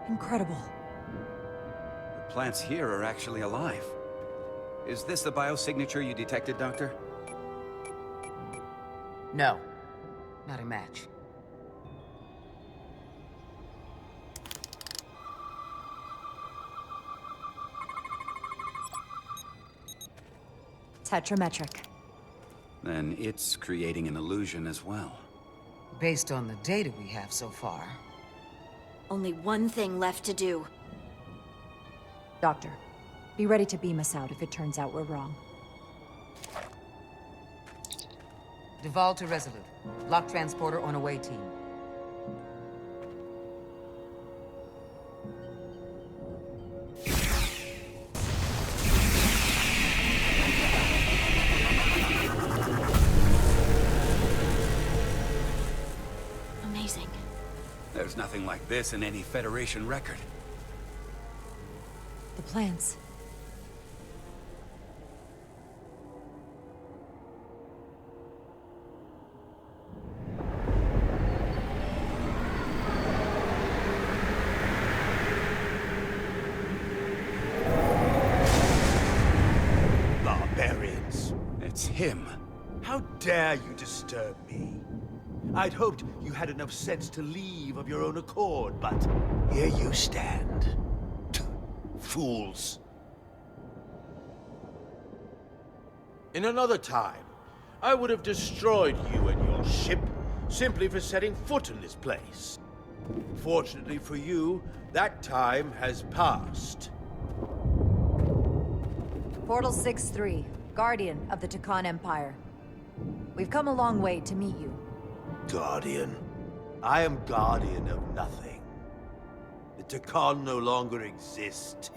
Incredible. The plants here are actually alive. Is this the biosignature you detected, Doctor? No. Not a match. Tetrametric. Then it's creating an illusion as well. Based on the data we have so far. Only one thing left to do. Doctor, be ready to beam us out if it turns out we're wrong. Duval to Resolute. Lock transporter on away team. Amazing. There's nothing like this in any Federation record. The plants. Barbarians. It's him. How dare you disturb me? I'd hoped you had enough sense to leave of your own accord, but here you stand. Fools. In another time, I would have destroyed you and your ship simply for setting foot in this place. Fortunately for you, that time has passed. Portal 6-3, Guardian of the Tacon Empire. We've come a long way to meet you. Guardian. I am guardian of nothing. The Tacon no longer exist.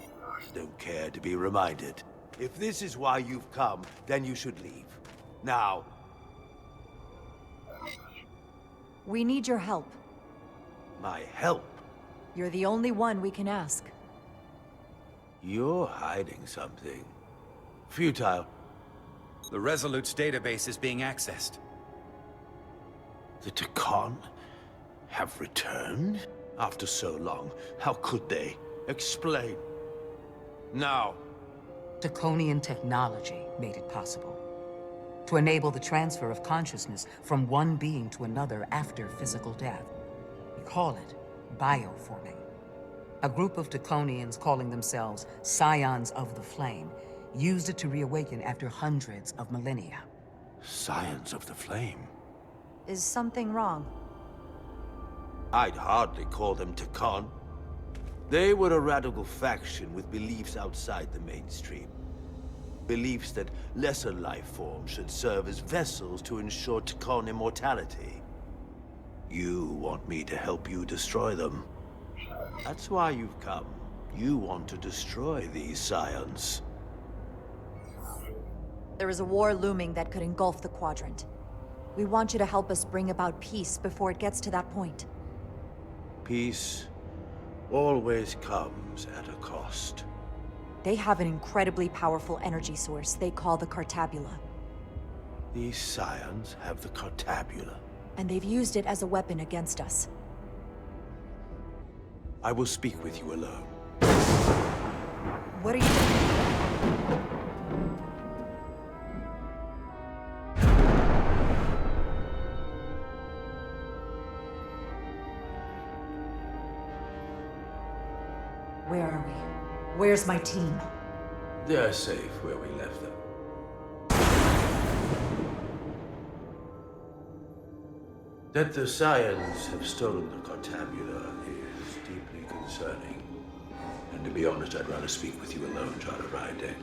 Don't care to be reminded. If this is why you've come, then you should leave. Now. We need your help. My help? You're the only one we can ask. You're hiding something. Futile. The Resolute's database is being accessed. The Tacon have returned? After so long, how could they? Explain. Now. Taconian technology made it possible. To enable the transfer of consciousness from one being to another after physical death. We call it bioforming. A group of Taconians calling themselves Scions of the Flame used it to reawaken after hundreds of millennia. Scions of the Flame? Is something wrong? I'd hardly call them Tacon. They were a radical faction with beliefs outside the mainstream. Beliefs that lesser life forms should serve as vessels to ensure Tacon immortality. You want me to help you destroy them. That's why you've come. You want to destroy these Scions. There is a war looming that could engulf the Quadrant. We want you to help us bring about peace before it gets to that point. Peace always comes at a cost. They have an incredibly powerful energy source they call the Cartabula. These Scions have the Cartabula. And they've used it as a weapon against us. I will speak with you alone. What are you... Where are we? Where's my team? They're safe where we left them. That the Scions have stolen the Cartabula is deeply concerning. And to be honest, I'd rather speak with you alone, Charter Rydeck.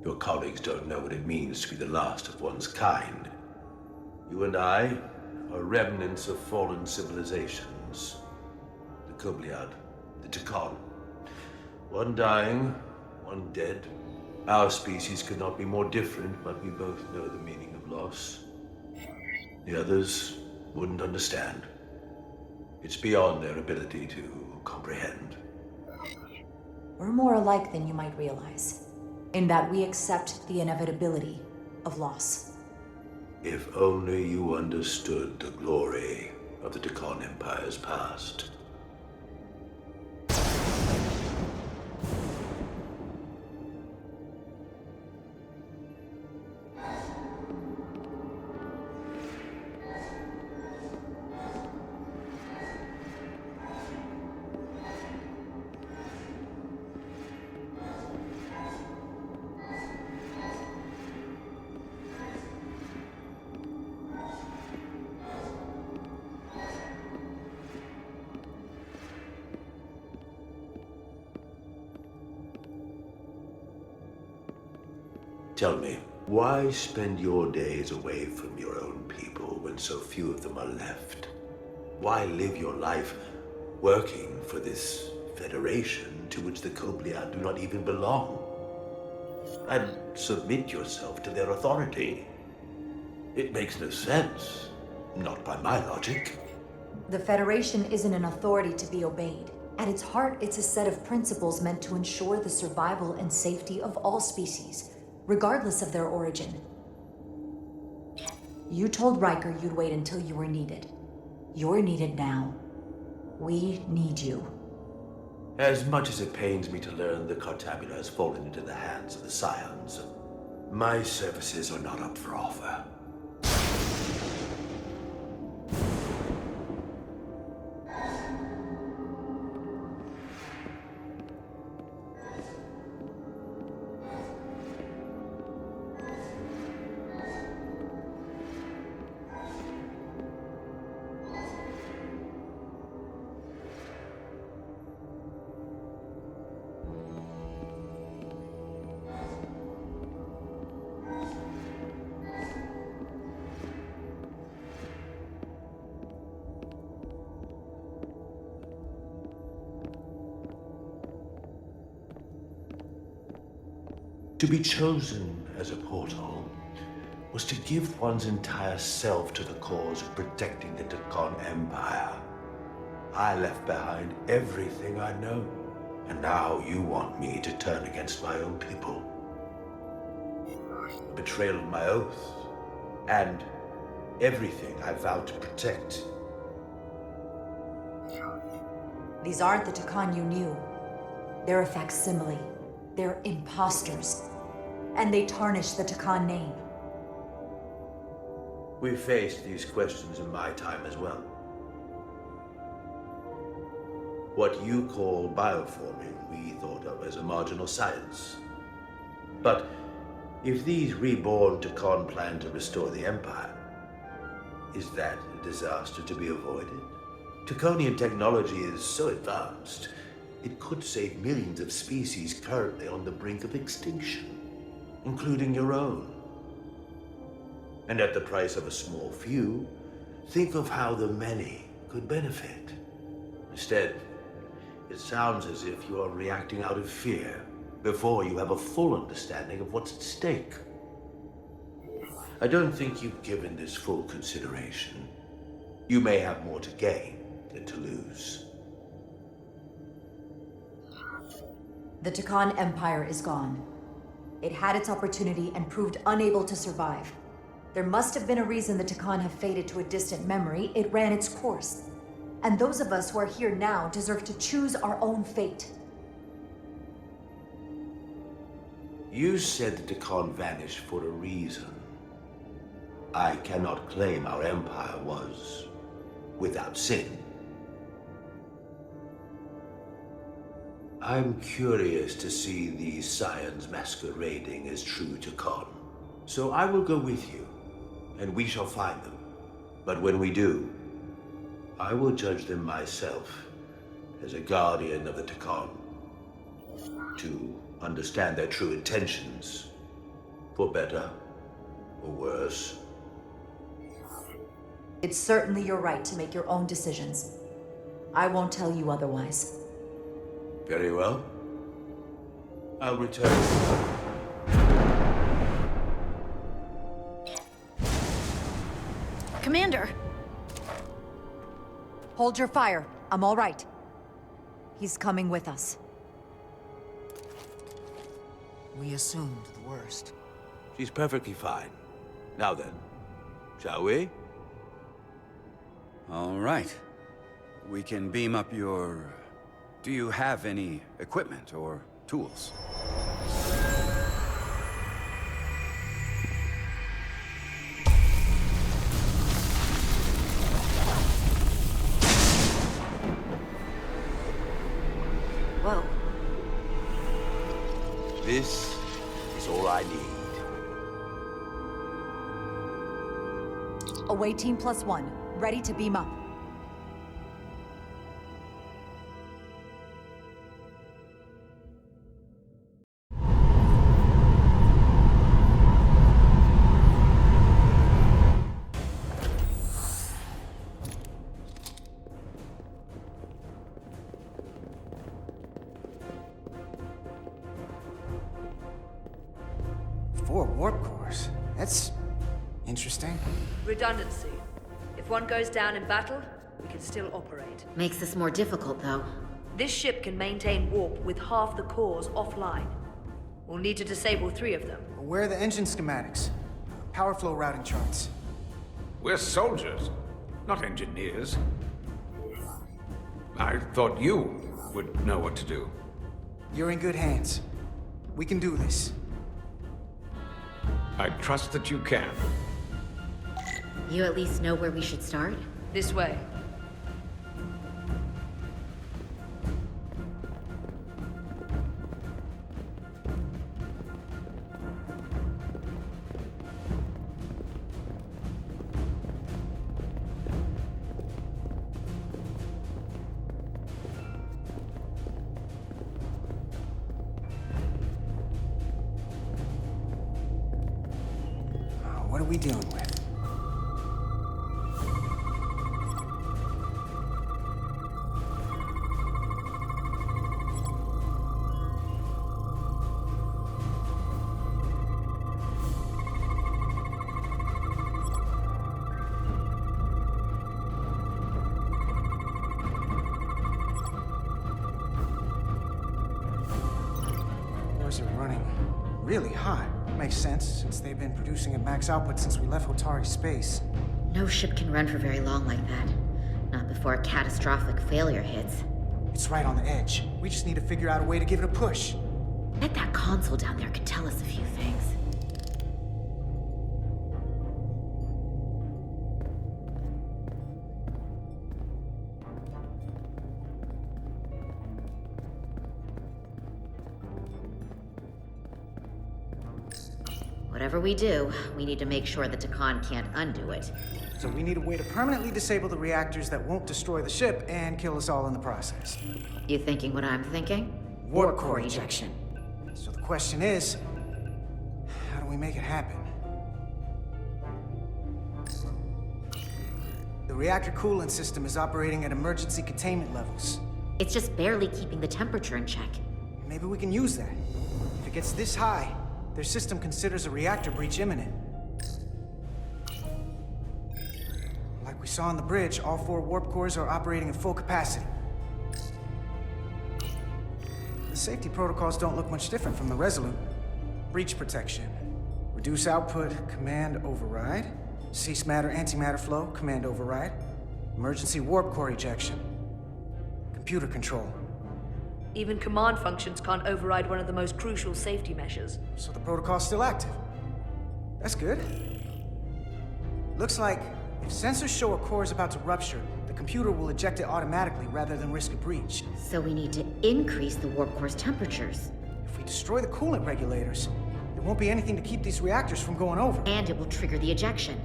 Your colleagues don't know what it means to be the last of one's kind. You and I are remnants of fallen civilizations. The Kobliad, the Tacon. One dying, one dead. Our species could not be more different, but we both know the meaning of loss. The others wouldn't understand. It's beyond their ability to comprehend. We're more alike than you might realize. In that we accept the inevitability of loss. If only you understood the glory of the Tacon Empire's past. Tell me, why spend your days away from your own people when so few of them are left? Why live your life working for this federation to which the Kobliad do not even belong? And submit yourself to their authority? It makes no sense. Not by my logic. The Federation isn't an authority to be obeyed. At its heart, it's a set of principles meant to ensure the survival and safety of all species, regardless of their origin. You told Riker you'd wait until you were needed. You're needed now. We need you. As much as it pains me to learn the Cartabula has fallen into the hands of the Scions, My services are not up for offer. To be chosen as a portal was to give one's entire self to the cause of protecting the Tacon Empire. I left behind everything I know, and now you want me to turn against my own people. A betrayal of my oath, and everything I vowed to protect. These aren't the Tacon you knew. They're a facsimile. They're imposters. And they tarnish the Tacon name. We faced these questions in my time as well. What you call bioforming, we thought of as a marginal science. But if these reborn Tacon plan to restore the Empire, is that a disaster to be avoided? Taconian technology is so advanced, it could save millions of species currently on the brink of extinction, including your own. And at the price of a small few, think of how the many could benefit. Instead, it sounds as if you are reacting out of fear before you have a full understanding of what's at stake. I don't think you've given this full consideration. You may have more to gain than to lose. The Tacon Empire is gone. It had its opportunity and proved unable to survive. There must have been a reason the Tacon have faded to a distant memory. It ran its course. And those of us who are here now deserve to choose our own fate. You said the Tacon vanished for a reason. I cannot claim our empire was without sin. I'm curious to see these Scions masquerading as true Tacon. So I will go with you, and we shall find them. But when we do, I will judge them myself as a guardian of the Tacon, to understand their true intentions, for better or worse. It's certainly your right to make your own decisions. I won't tell you otherwise. Very well. I'll return. Commander! Hold your fire. I'm all right. He's coming with us. We assumed the worst. She's perfectly fine. Now then, shall we? All right. We can beam up your... Do you have any equipment or tools? Whoa. This is all I need. Away team +1, ready to beam up. Warp cores. That's interesting. Redundancy. If one goes down in battle, we can still operate. Makes this more difficult, though. This ship can maintain warp with half the cores offline. We'll need to disable 3 of them. Where are the engine schematics? Power flow routing charts. We're soldiers, not engineers. I thought you would know what to do. You're in good hands. We can do this. I trust that you can. You at least know where we should start? This way. What are we dealing with? Cores are running really hot. Makes sense, since they've been producing at max output since we left Hotari space. No ship can run for very long like that. Not before a catastrophic failure hits. It's right on the edge. We just need to figure out a way to give it a push. Bet that console down there could tell us a few things. Whatever we do, we need to make sure the Tacon can't undo it. So we need a way to permanently disable the reactors that won't destroy the ship and kill us all in the process. You thinking what I'm thinking? Warp core ejection. So the question is, how do we make it happen? The reactor coolant system is operating at emergency containment levels. It's just barely keeping the temperature in check. Maybe we can use that. If it gets this high, their system considers a reactor breach imminent. Like we saw on the bridge, all 4 warp cores are operating at full capacity. The safety protocols don't look much different from the Resolute. Breach protection. Reduce output, command override. Cease matter, antimatter flow, command override. Emergency warp core ejection. Computer control. Even command functions can't override one of the most crucial safety measures. So the protocol's still active. That's good. Looks like if sensors show a core is about to rupture, the computer will eject it automatically rather than risk a breach. So we need to increase the warp core's temperatures. If we destroy the coolant regulators, there won't be anything to keep these reactors from going over. And it will trigger the ejection.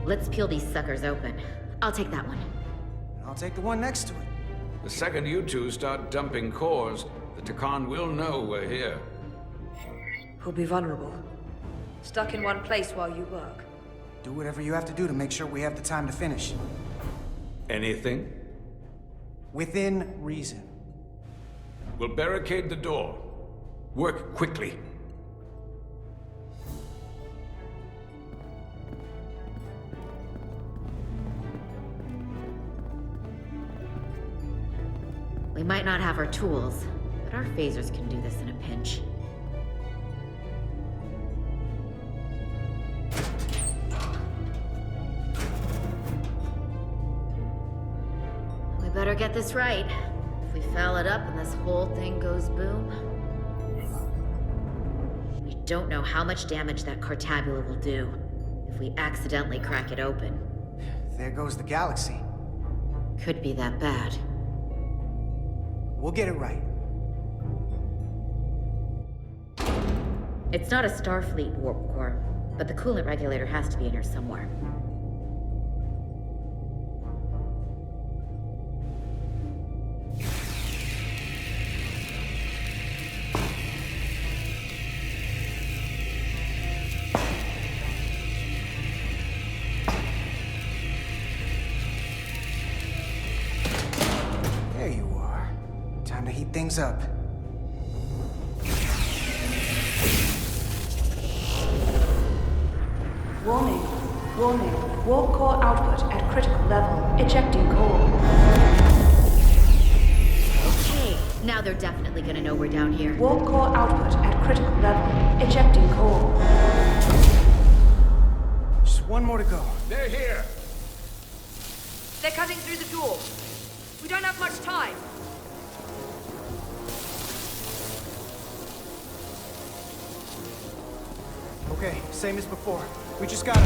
Let's peel these suckers open. I'll take that one. I'll take the one next to it. The second you two start dumping cores, the Tacon will know we're here. We'll be vulnerable. Stuck in one place while you work. Do whatever you have to do to make sure we have the time to finish. Anything? Within reason. We'll barricade the door. Work quickly. We might not have our tools, but our phasers can do this in a pinch. We better get this right. If we foul it up and this whole thing goes boom... We don't know how much damage that Cartabula will do if we accidentally crack it open. There goes the galaxy. Could be that bad. We'll get it right. It's not a Starfleet warp core, but the coolant regulator has to be in here somewhere. There you are. Time to heat things up. Warning. Warning. Warp core output at critical level. Ejecting core. Okay, now they're definitely gonna know we're down here. Warp core output at critical level. Ejecting core. Just one more to go. They're here! They're cutting through the door. We don't have much time. Okay, same as before. We just gotta...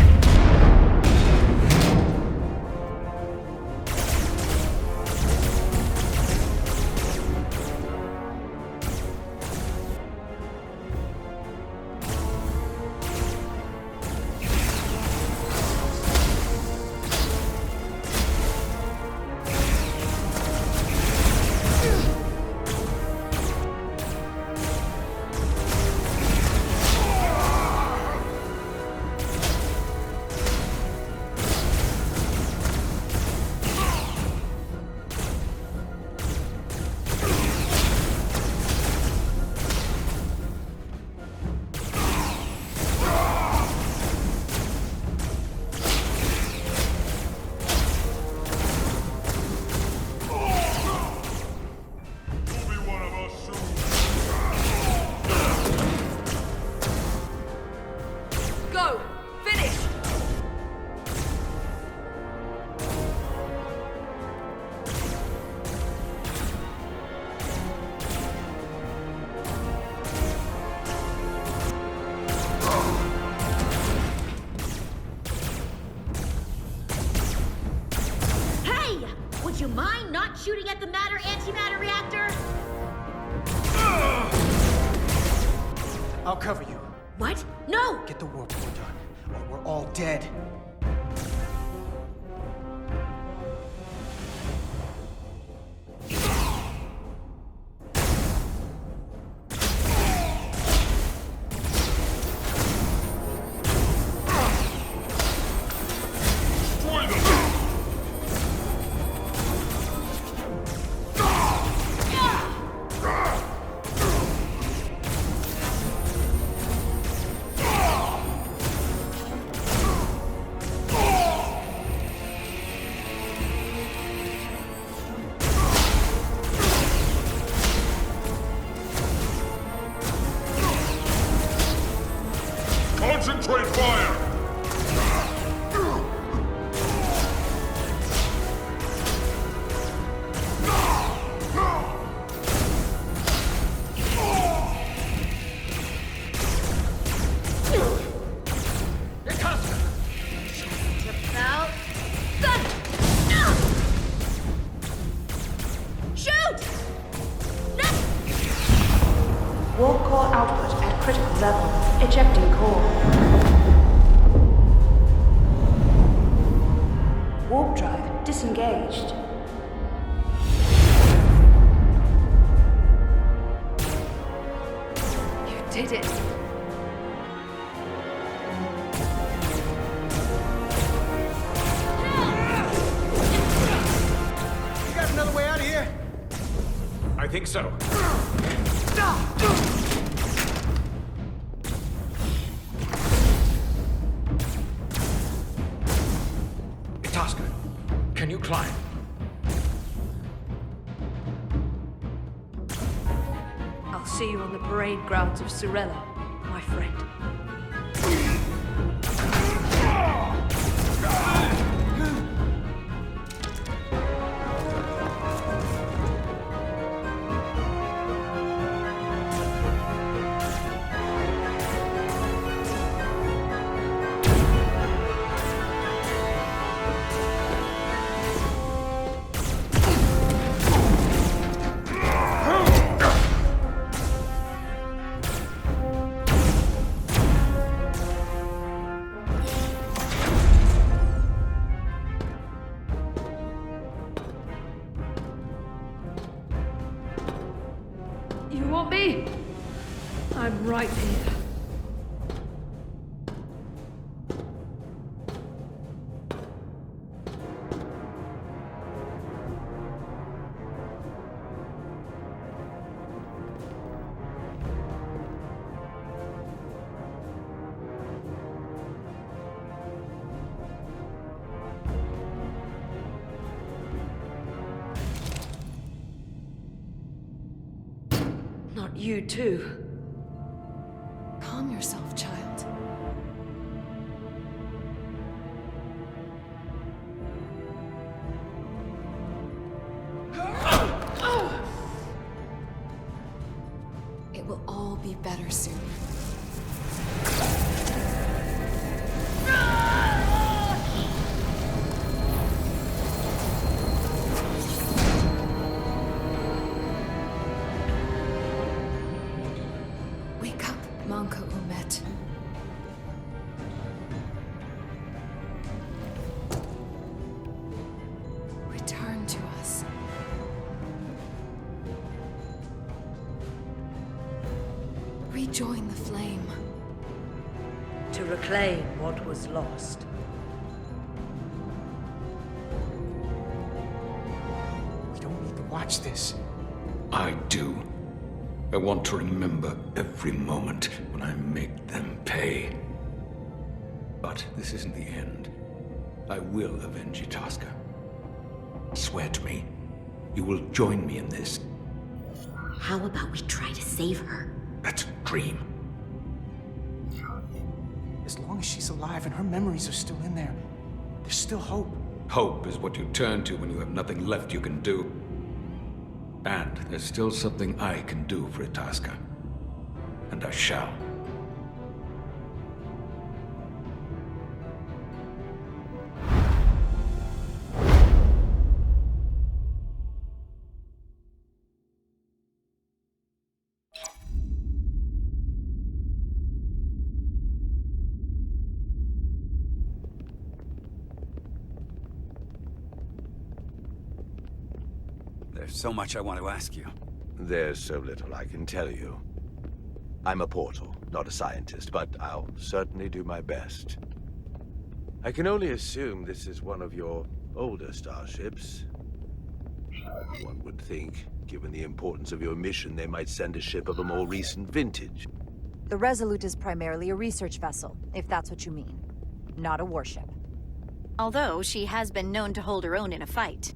Would you mind not shooting at the matter-antimatter reactor? I'll cover you. What? No! Get the warp core done, or we're all dead. Concentrate fire! Warp core output at critical level. Ejecting core. Warp drive disengaged. You did it. You got another way out of here? I think so. Tosca, can you climb? I'll see you on the parade grounds of Surella, my friend. You want me? I'm right here. Not you too. Calm yourself, child. It will all be better soon. Anka Umet. Return to us. Rejoin the flame. To reclaim what was lost. We don't need to watch this. I do. I want to remember every moment when I make them pay. But this isn't the end. I will avenge Itasca. Swear to me, you will join me in this. How about we try to save her? That's a dream. As long as she's alive and her memories are still in there, there's still hope. Hope is what you turn to when you have nothing left you can do. And there's still something I can do for Itasca. And I shall. There's so much I want to ask you. There's so little I can tell you. I'm a portal, not a scientist, but I'll certainly do my best. I can only assume this is one of your older starships. One would think, given the importance of your mission, they might send a ship of a more recent vintage. The Resolute is primarily a research vessel, if that's what you mean. Not a warship. Although she has been known to hold her own in a fight.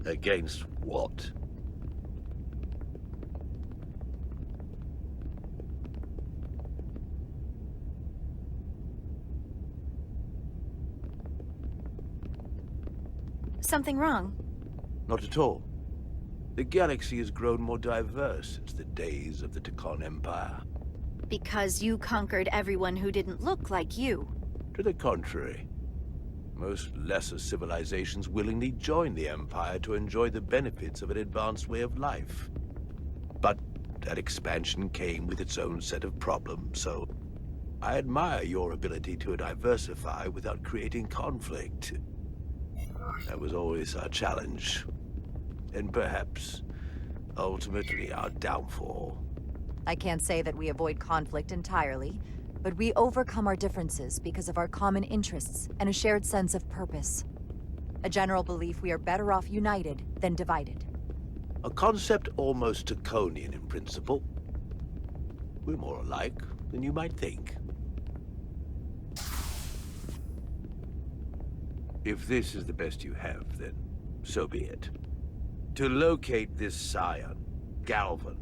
Against what? Something wrong? Not at all. The galaxy has grown more diverse since the days of the Tacon Empire. Because you conquered everyone who didn't look like you. To the contrary. Most lesser civilizations willingly joined the Empire to enjoy the benefits of an advanced way of life. But that expansion came with its own set of problems, so I admire your ability to diversify without creating conflict. That was always our challenge. And perhaps, ultimately, our downfall. I can't say that we avoid conflict entirely, but we overcome our differences because of our common interests and a shared sense of purpose. A general belief we are better off united than divided. A concept almost Taconian in principle. We're more alike than you might think. If this is the best you have, then so be it. To locate this scion, Galvan,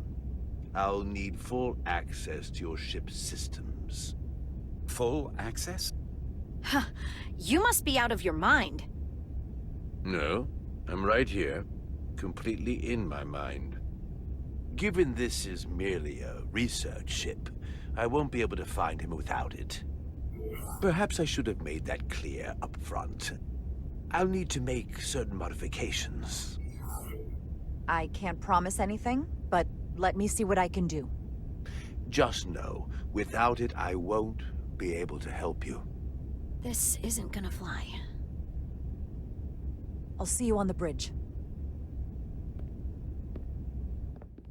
I'll need full access to your ship's systems. Full access? Huh. You must be out of your mind. No, I'm right here, completely in my mind. Given this is merely a research ship, I won't be able to find him without it. Perhaps I should have made that clear up front. I'll need to make certain modifications. I can't promise anything, but let me see what I can do. Just know, without it, I won't be able to help you. This isn't gonna fly. I'll see you on the bridge.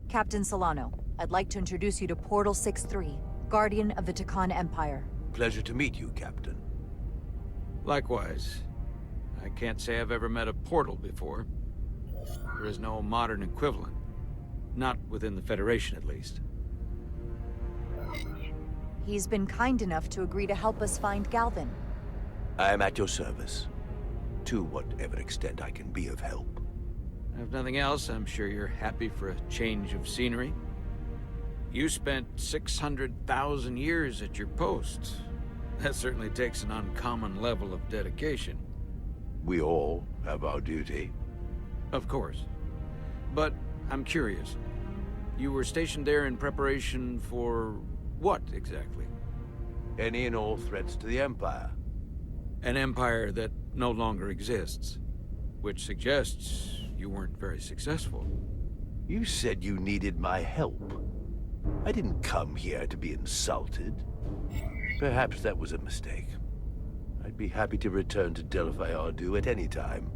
Captain Solano, I'd like to introduce you to Portal 6-3, Guardian of the Tacon Empire. Pleasure to meet you, Captain. Likewise. I can't say I've ever met a portal before. There is no modern equivalent. Not within the Federation, at least. He's been kind enough to agree to help us find Galvan. I am at your service. To whatever extent I can be of help. If nothing else, I'm sure you're happy for a change of scenery. You spent 600,000 years at your post. That certainly takes an uncommon level of dedication. We all have our duty. Of course. But I'm curious. You were stationed there in preparation for what, exactly? Any and all threats to the Empire. An empire that no longer exists. Which suggests you weren't very successful. You said you needed my help. I didn't come here to be insulted. Perhaps that was a mistake. I'd be happy to return to Delphi Ardu at any time.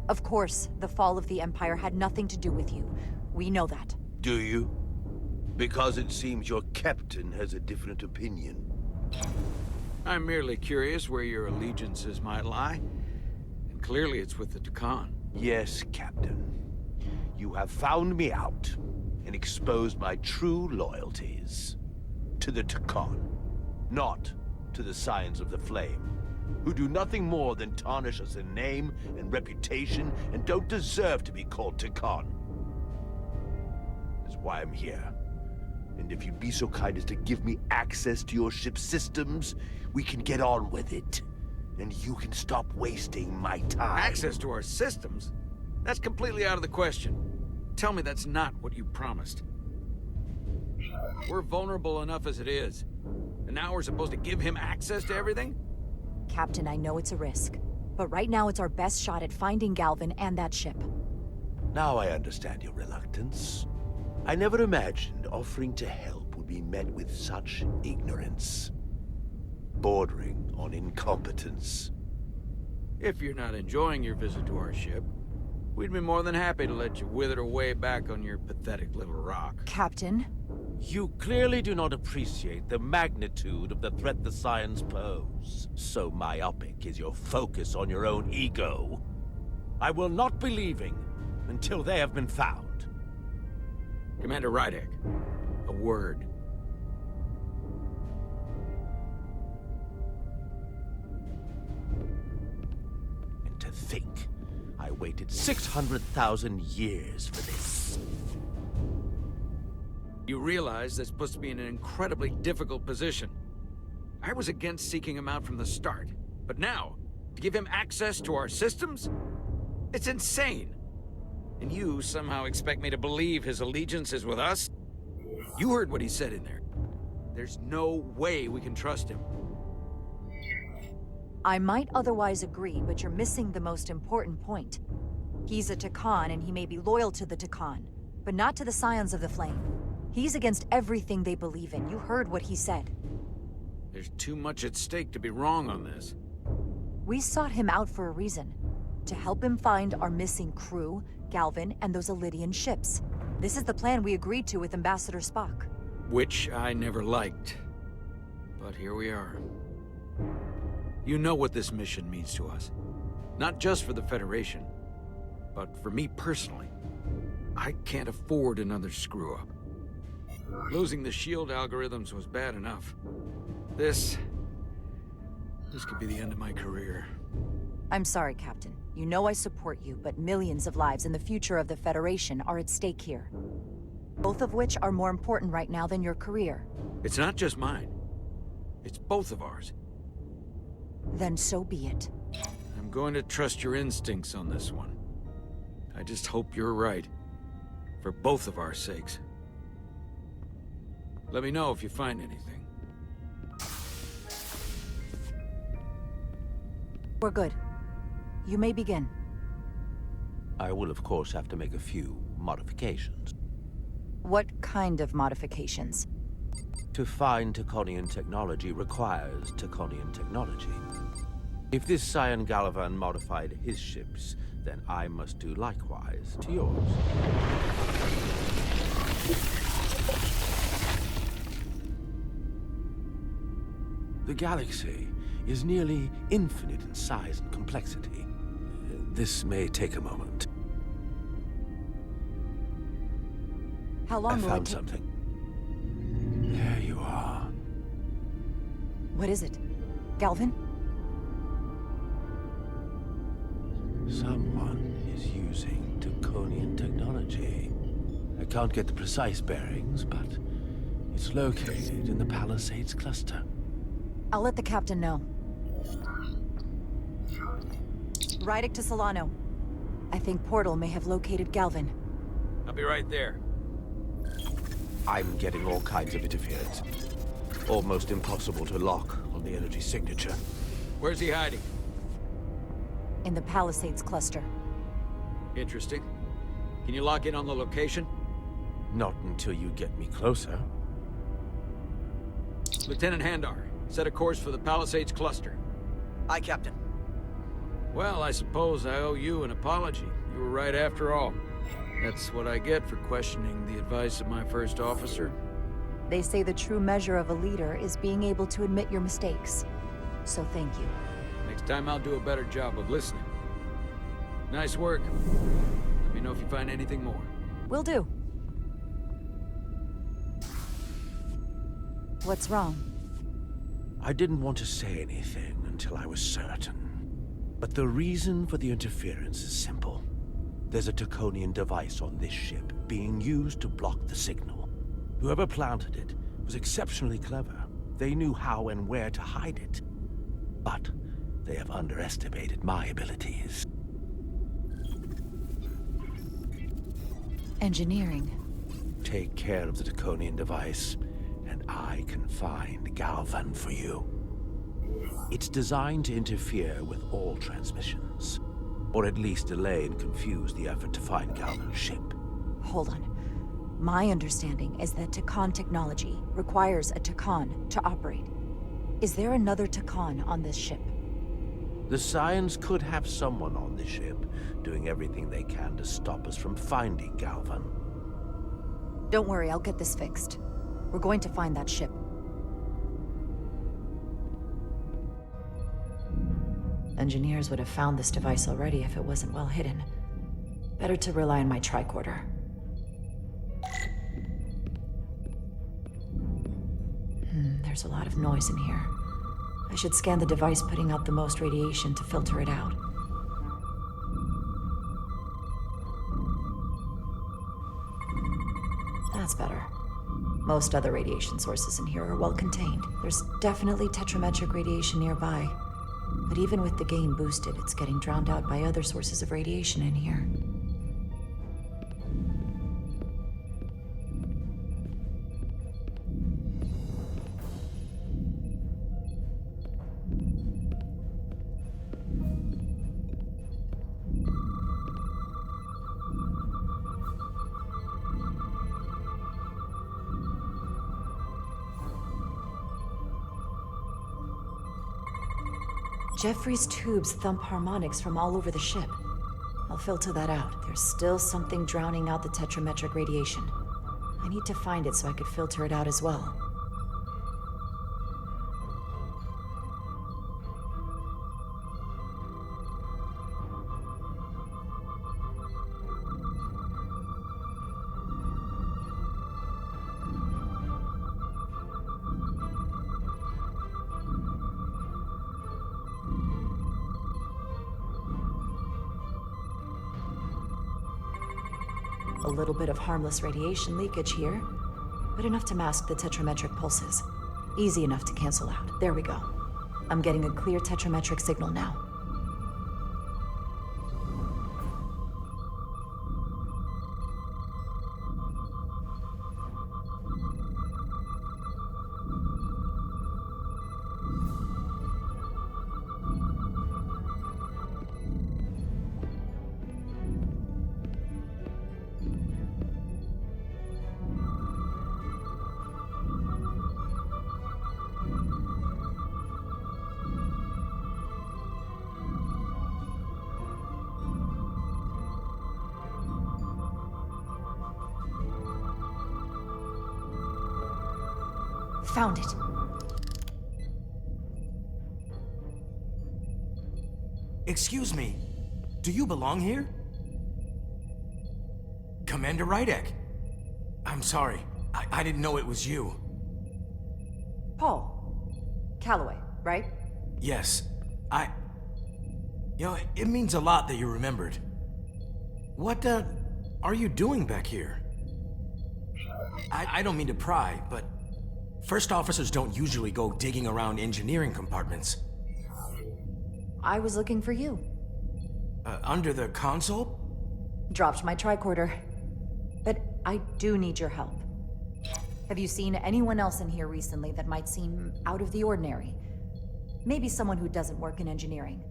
Of course, the fall of the Empire had nothing to do with you. We know that. Do you? Because it seems your captain has a different opinion. I'm merely curious where your allegiances might lie. And clearly it's with the Tacon. Yes, Captain. You have found me out and exposed my true loyalties. To the Tacon, not to the Scions of the Flame, who do nothing more than tarnish us in name and reputation and don't deserve to be called Tacon. That's why I'm here. And if you'd be so kind as to give me access to your ship's systems, we can get on with it. And you can stop wasting my time. Access to our systems? That's completely out of the question. Tell me that's not what you promised. We're vulnerable enough as it is. And now we're supposed to give him access to everything? Captain, I know it's a risk. But right now it's our best shot at finding Galvin and that ship. Now I understand your reluctance. I never imagined offering to help would be met with such ignorance. Bordering on incompetence. If you're not enjoying your visit to our ship, we'd be more than happy to let you wither away back on your pathetic little rock. Captain? You clearly do not appreciate the magnitude of the threat the Scions pose. So myopic is your focus on your own ego. I will not be leaving until they have been found. Commander Rydek, a word. And to think, I waited 600,000 years for this. You realize that's supposed to be in an incredibly difficult position. I was against seeking him out from the start, but now, to give him access to our systems? It's insane. And you somehow expect me to believe his allegiance is with us? You heard what he said in there. There's no way we can trust him. I might otherwise agree, but you're missing the most important point. He's a Tacon, and he may be loyal to the Tacon, but not to the Scions of the Flame. He's against everything they believe in. You heard what he said. There's too much at stake to be wrong on this. We sought him out for a reason. To help him find our missing crew, Galvin, and those Elydian ships. This is the plan we agreed to with Ambassador Spock. Which I never liked. But here we are. You know what this mission means to us. Not just for the Federation, but for me personally. I can't afford another screw-up. Losing the shield algorithms was bad enough. This could be the end of my career. I'm sorry, Captain. You know I support you, but millions of lives and the future of the Federation are at stake here. Both of which are more important right now than your career. It's not just mine. It's both of ours. Then so be it. I'm going to trust your instincts on this one. I just hope you're right. For both of our sakes. Let me know if you find anything. We're good. You may begin. I will, of course, have to make a few modifications. What kind of modifications? To find Taconian technology requires Taconian technology. If this Scion Gallivan modified his ships, then I must do likewise to yours. The galaxy is nearly infinite in size and complexity. This may take a moment. How long I will it found take? something. There you are. What is it? Galvin? Someone is using Taconian technology. I can't get the precise bearings, but it's located in the Palisades cluster. I'll let the captain know. Rydek to Solano. I think Portal may have located Galvin. I'll be right there. I'm getting all kinds of interference. Almost impossible to lock on the energy signature. Where's he hiding? In the Palisades cluster. Interesting. Can you lock in on the location? Not until you get me closer. Lieutenant Handar, set a course for the Palisades cluster. Aye, Captain. Well, I suppose I owe you an apology. You were right after all. That's what I get for questioning the advice of my first officer. They say the true measure of a leader is being able to admit your mistakes. So thank you. Next time I'll do a better job of listening. Nice work. Let me know if you find anything more. Will do. What's wrong? I didn't want to say anything until I was certain. But the reason for the interference is simple. There's a Taconian device on this ship being used to block the signal. Whoever planted it was exceptionally clever. They knew how and where to hide it. But they have underestimated my abilities. Engineering. Take care of the Taconian device, and I can find Galvan for you. It's designed to interfere with all transmissions, or at least delay and confuse the effort to find Galvan's ship. Hold on. My understanding is that Tacon technology requires a Tacon to operate. Is there another Tacon on this ship? The Scions could have someone on the ship, doing everything they can to stop us from finding Galvan. Don't worry, I'll get this fixed. We're going to find that ship. Engineers would have found this device already if it wasn't well hidden. Better to rely on my tricorder. There's a lot of noise in here. I should scan the device putting out the most radiation to filter it out. That's better. Most other radiation sources in here are well contained. There's definitely tetrametric radiation nearby. But even with the gain boosted, it's getting drowned out by other sources of radiation in here. Jeffrey's tubes thump harmonics from all over the ship. I'll filter that out. There's still something drowning out the tetrametric radiation. I need to find it so I could filter it out as well. A little bit of harmless radiation leakage here, but enough to mask the tetrametric pulses. Easy enough to cancel out. There we go. I'm getting a clear tetrametric signal now. Found it. Excuse me, do you belong here? Commander Rydek. I'm sorry, I didn't know it was you. Paul. Calloway, right? Yes, it means a lot that you remembered. What, are you doing back here? I don't mean to pry, but first officers don't usually go digging around engineering compartments. I was looking for you. Under the console? Dropped my tricorder. But I do need your help. Have you seen anyone else in here recently that might seem out of the ordinary? Maybe someone who doesn't work in engineering.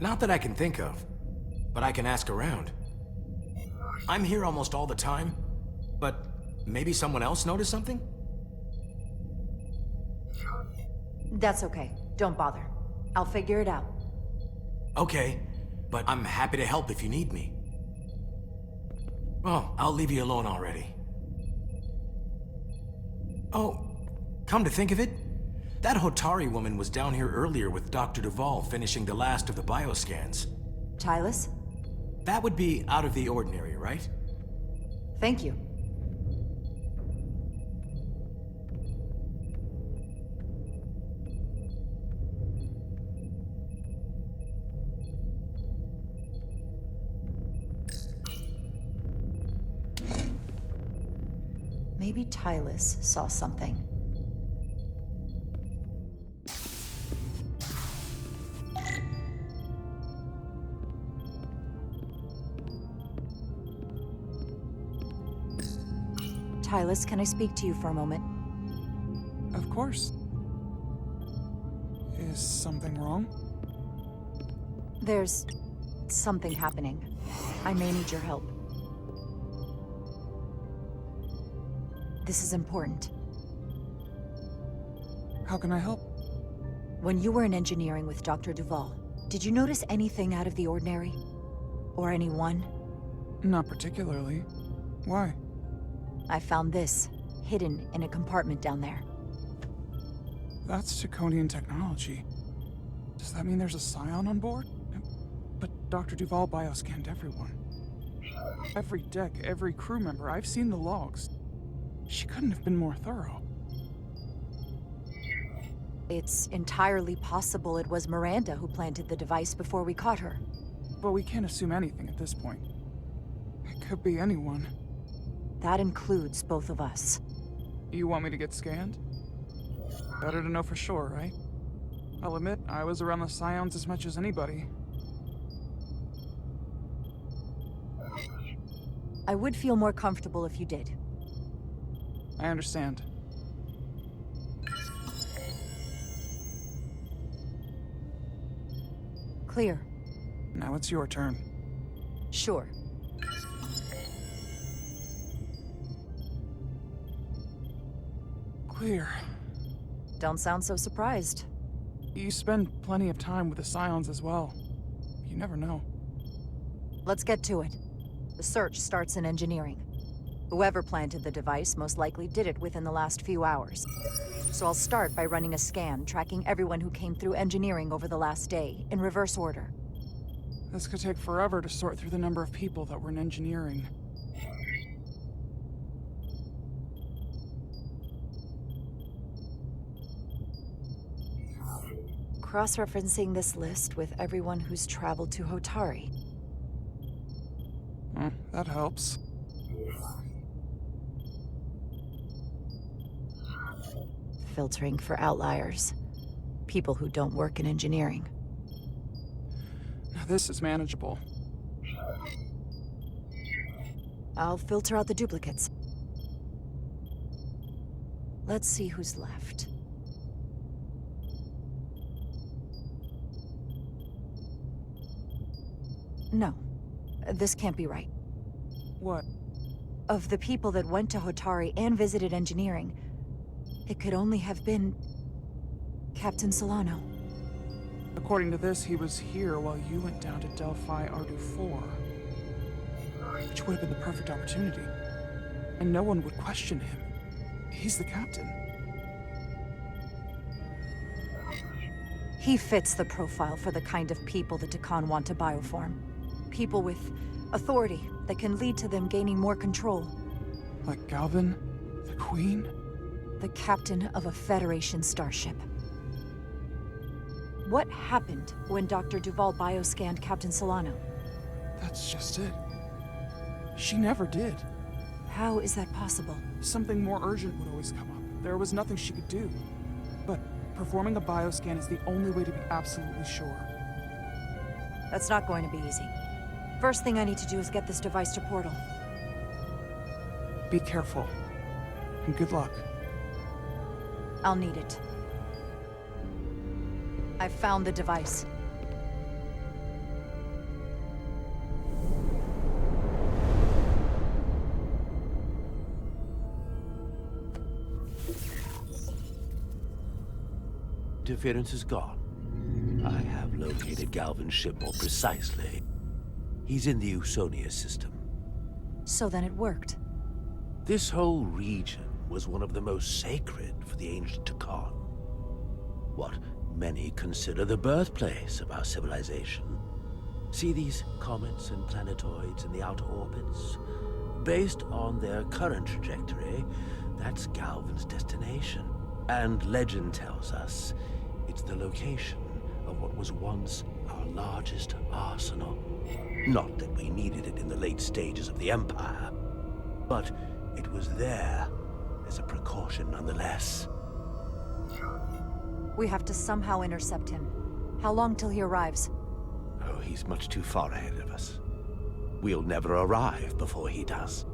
Not that I can think of, but I can ask around. I'm here almost all the time, But maybe someone else noticed something? That's okay. Don't bother. I'll figure it out. Okay, but I'm happy to help if you need me. Oh, I'll leave you alone already. Oh, come to think of it, that Hotari woman was down here earlier with Dr. Duvall finishing the last of the bioscans. Tylus? That would be out of the ordinary, right? Thank you. Maybe Tylus saw something. Tylus, can I speak to you for a moment? Of course. Is something wrong? There's something happening. I may need your help. This is important. How can I help? When you were in engineering with Dr. Duvall, did you notice anything out of the ordinary? Or anyone? Not particularly. Why? I found this, hidden in a compartment down there. That's Taconian technology. Does that mean there's a Scion on board? But Dr. Duvall bioscanned everyone. Every deck, every crew member, I've seen the logs. She couldn't have been more thorough. It's entirely possible it was Miranda who planted the device before we caught her. But we can't assume anything at this point. It could be anyone. That includes both of us. You want me to get scanned? Better to know for sure, right? I'll admit, I was around the Scions as much as anybody. I would feel more comfortable if you did. I understand. Clear. Now it's your turn. Sure. Clear. Don't sound so surprised. You spend plenty of time with the Scions as well. You never know. Let's get to it. The search starts in engineering. Whoever planted the device most likely did it within the last few hours. So I'll start by running a scan, tracking everyone who came through engineering over the last day, in reverse order. This could take forever to sort through the number of people that were in engineering. Cross-referencing this list with everyone who's traveled to Hotari. That helps. Filtering for outliers. People who don't work in engineering. Now this is manageable. I'll filter out the duplicates. Let's see who's left. No. This can't be right. What? Of the people that went to Hotari and visited engineering, it could only have been Captain Solano. According to this, he was here while you went down to Delphi Ardu 4. Which would have been the perfect opportunity. And no one would question him. He's the captain. He fits the profile for the kind of people the Tacon want to bioform. People with authority that can lead to them gaining more control. Like Galvin? The Queen? The captain of a Federation starship. What happened when Dr. Duvall bioscanned Captain Solano? That's just it. She never did. How is that possible? Something more urgent would always come up. There was nothing she could do. But performing a bioscan is the only way to be absolutely sure. That's not going to be easy. First thing I need to do is get this device to Portal. Be careful. And good luck. I'll need it. I found the device. Interference is gone. I have located Galvin's ship more precisely. He's in the Usonia system. So then it worked. This whole region was one of the most sacred for the ancient Tacon. What many consider the birthplace of our civilization. See these comets and planetoids in the outer orbits? Based on their current trajectory, that's Galvin's destination. And legend tells us it's the location of what was once our largest arsenal. Not that we needed it in the late stages of the Empire, but it was there as a precaution nonetheless. We have to somehow intercept him. How long till he arrives? Oh, he's much too far ahead of us. We'll never arrive before he does.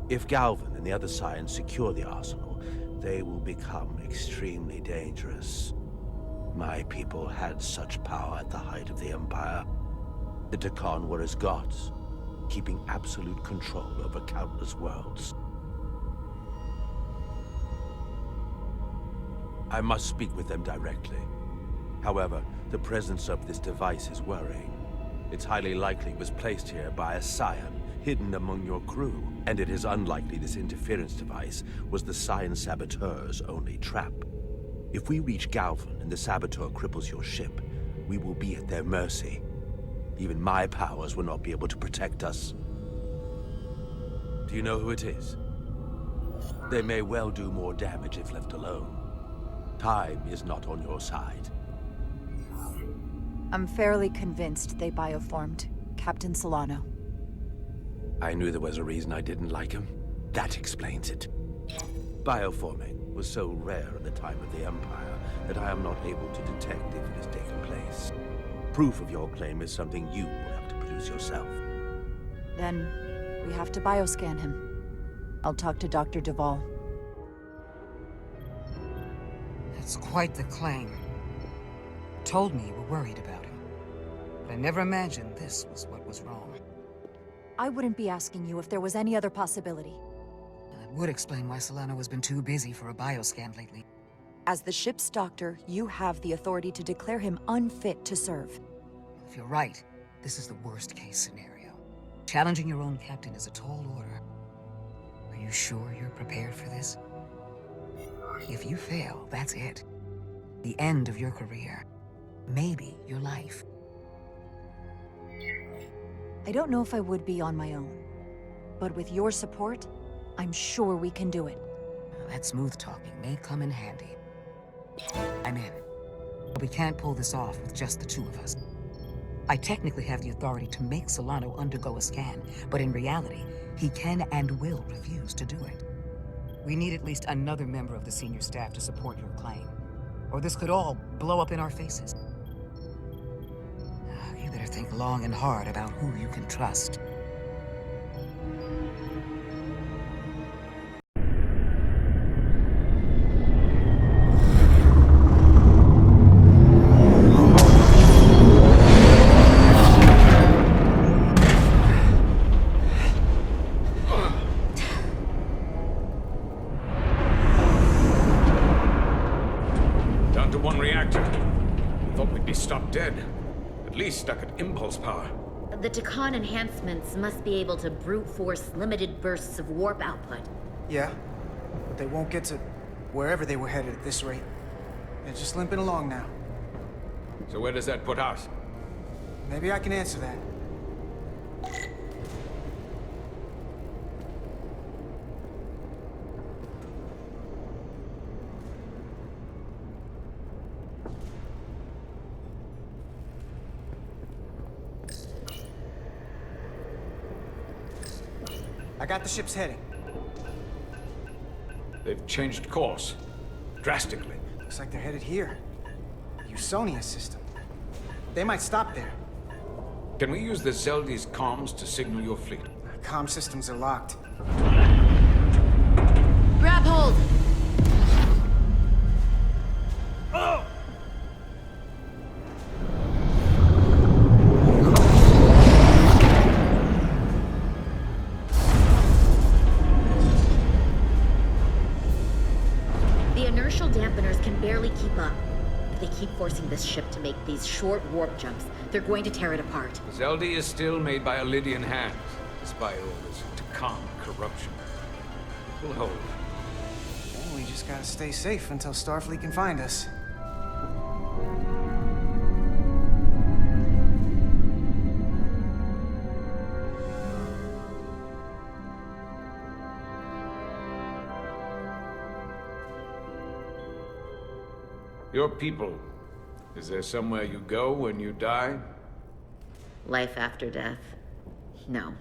If Galvin and the other Scions secure the arsenal, they will become extremely dangerous. My people had such power at the height of the Empire. The Tacon were as gods, keeping absolute control over countless worlds. I must speak with them directly. However, the presence of this device is worrying. It's highly likely it was placed here by a Scion, hidden among your crew. And it is unlikely this interference device was the Scion saboteur's only trap. If we reach Galvin and the saboteur cripples your ship, we will be at their mercy. Even my powers will not be able to protect us. Do you know who it is? They may well do more damage if left alone. Time is not on your side. I'm fairly convinced they bioformed Captain Solano. I knew there was a reason I didn't like him. That explains it. Bioforming was so rare at the time of the Empire that I am not able to detect if it has taken place. Proof of your claim is something you will have to produce yourself. Then we have to bioscan him. I'll talk to Dr. Duvall. That's quite the claim. Told me you were worried about him. But I never imagined this was what was wrong. I wouldn't be asking you if there was any other possibility. That would explain why Solano has been too busy for a bioscan lately. As the ship's doctor, you have the authority to declare him unfit to serve. If you're right, this is the worst-case scenario. Challenging your own captain is a tall order. Are you sure you're prepared for this? If you fail, that's it. The end of your career. Maybe your life. I don't know if I would be on my own. But with your support, I'm sure we can do it. That smooth talking may come in handy. I'm in. But we can't pull this off with just the two of us. I technically have the authority to make Solano undergo a scan, but in reality, he can and will refuse to do it. We need at least another member of the senior staff to support your claim, or this could all blow up in our faces. You better think long and hard about who you can trust. Down to one reactor. Thought we'd be stopped dead. At least stuck at impulse power. The Tacon enhancements must be able to brute force limited bursts of warp output. Yeah, but they won't get to wherever they were headed at this rate. They're just limping along now. So where does that put us? Maybe I can answer that. I got the ship's heading. They've changed course. Drastically. Looks like they're headed here. The Usonia system. They might stop there. Can we use the Zedly's comms to signal your fleet? Comm systems are locked. Grab hold! Oh! The inertial dampeners can barely keep up. If they keep forcing this ship to make these short warp jumps, they're going to tear it apart. Zedly is still made by Lydian hands, despite all this Tacon corruption. We'll hold. Well, we just gotta stay safe until Starfleet can find us. Your people, is there somewhere you go when you die? Life after death? No.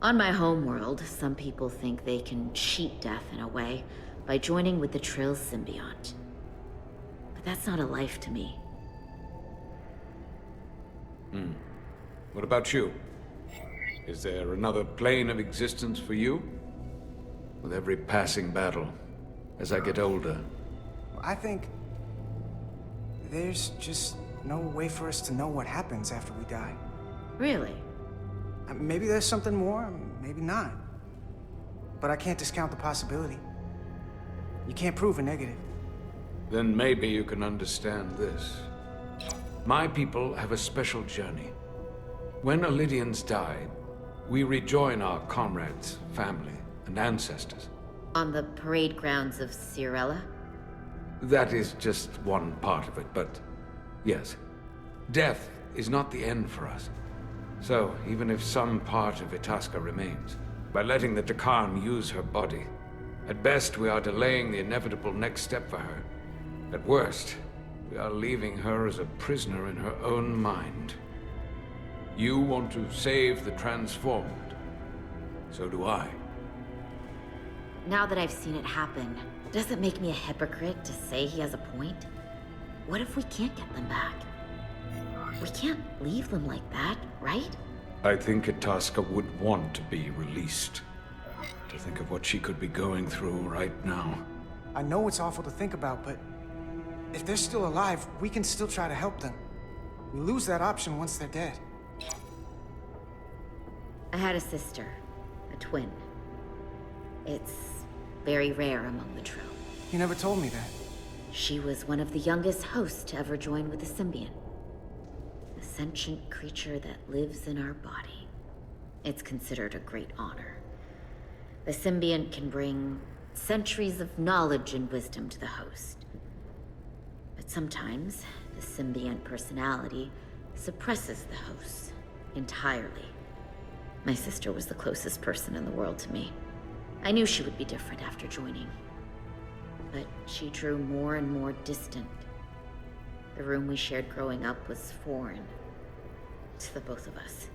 On my homeworld, some people think they can cheat death in a way by joining with the Trill symbiont. But that's not a life to me. What about you? Is there another plane of existence for you? With every passing battle, as I get older, I think there's just no way for us to know what happens after we die. Really? Maybe there's something more, maybe not. But I can't discount the possibility. You can't prove a negative. then maybe you can understand this. My people have a special journey. When Lydians die, we rejoin our comrades, family, and ancestors. On the parade grounds of Cirella? That is just one part of it, but yes. Death is not the end for us. So, even if some part of Itasca remains, by letting the Tacon use her body, at best we are delaying the inevitable next step for her. At worst, we are leaving her as a prisoner in her own mind. You want to save the transformed. So do I. Now that I've seen it happen, does it make me a hypocrite to say he has a point? What if we can't get them back? We can't leave them like that, right? I think Itasca would want to be released. To think of what she could be going through right now. I know it's awful to think about, but if they're still alive, we can still try to help them. We lose that option once they're dead. I had a sister, a twin. It's very rare among the Trill. You never told me that. She was one of the youngest hosts to ever join with the symbiont. A sentient creature that lives in our body. It's considered a great honor. The symbiont can bring centuries of knowledge and wisdom to the host. But sometimes, the symbiont personality suppresses the host entirely. My sister was the closest person in the world to me. I knew she would be different after joining. But she drew more and more distant. The room we shared growing up was foreign to the both of us.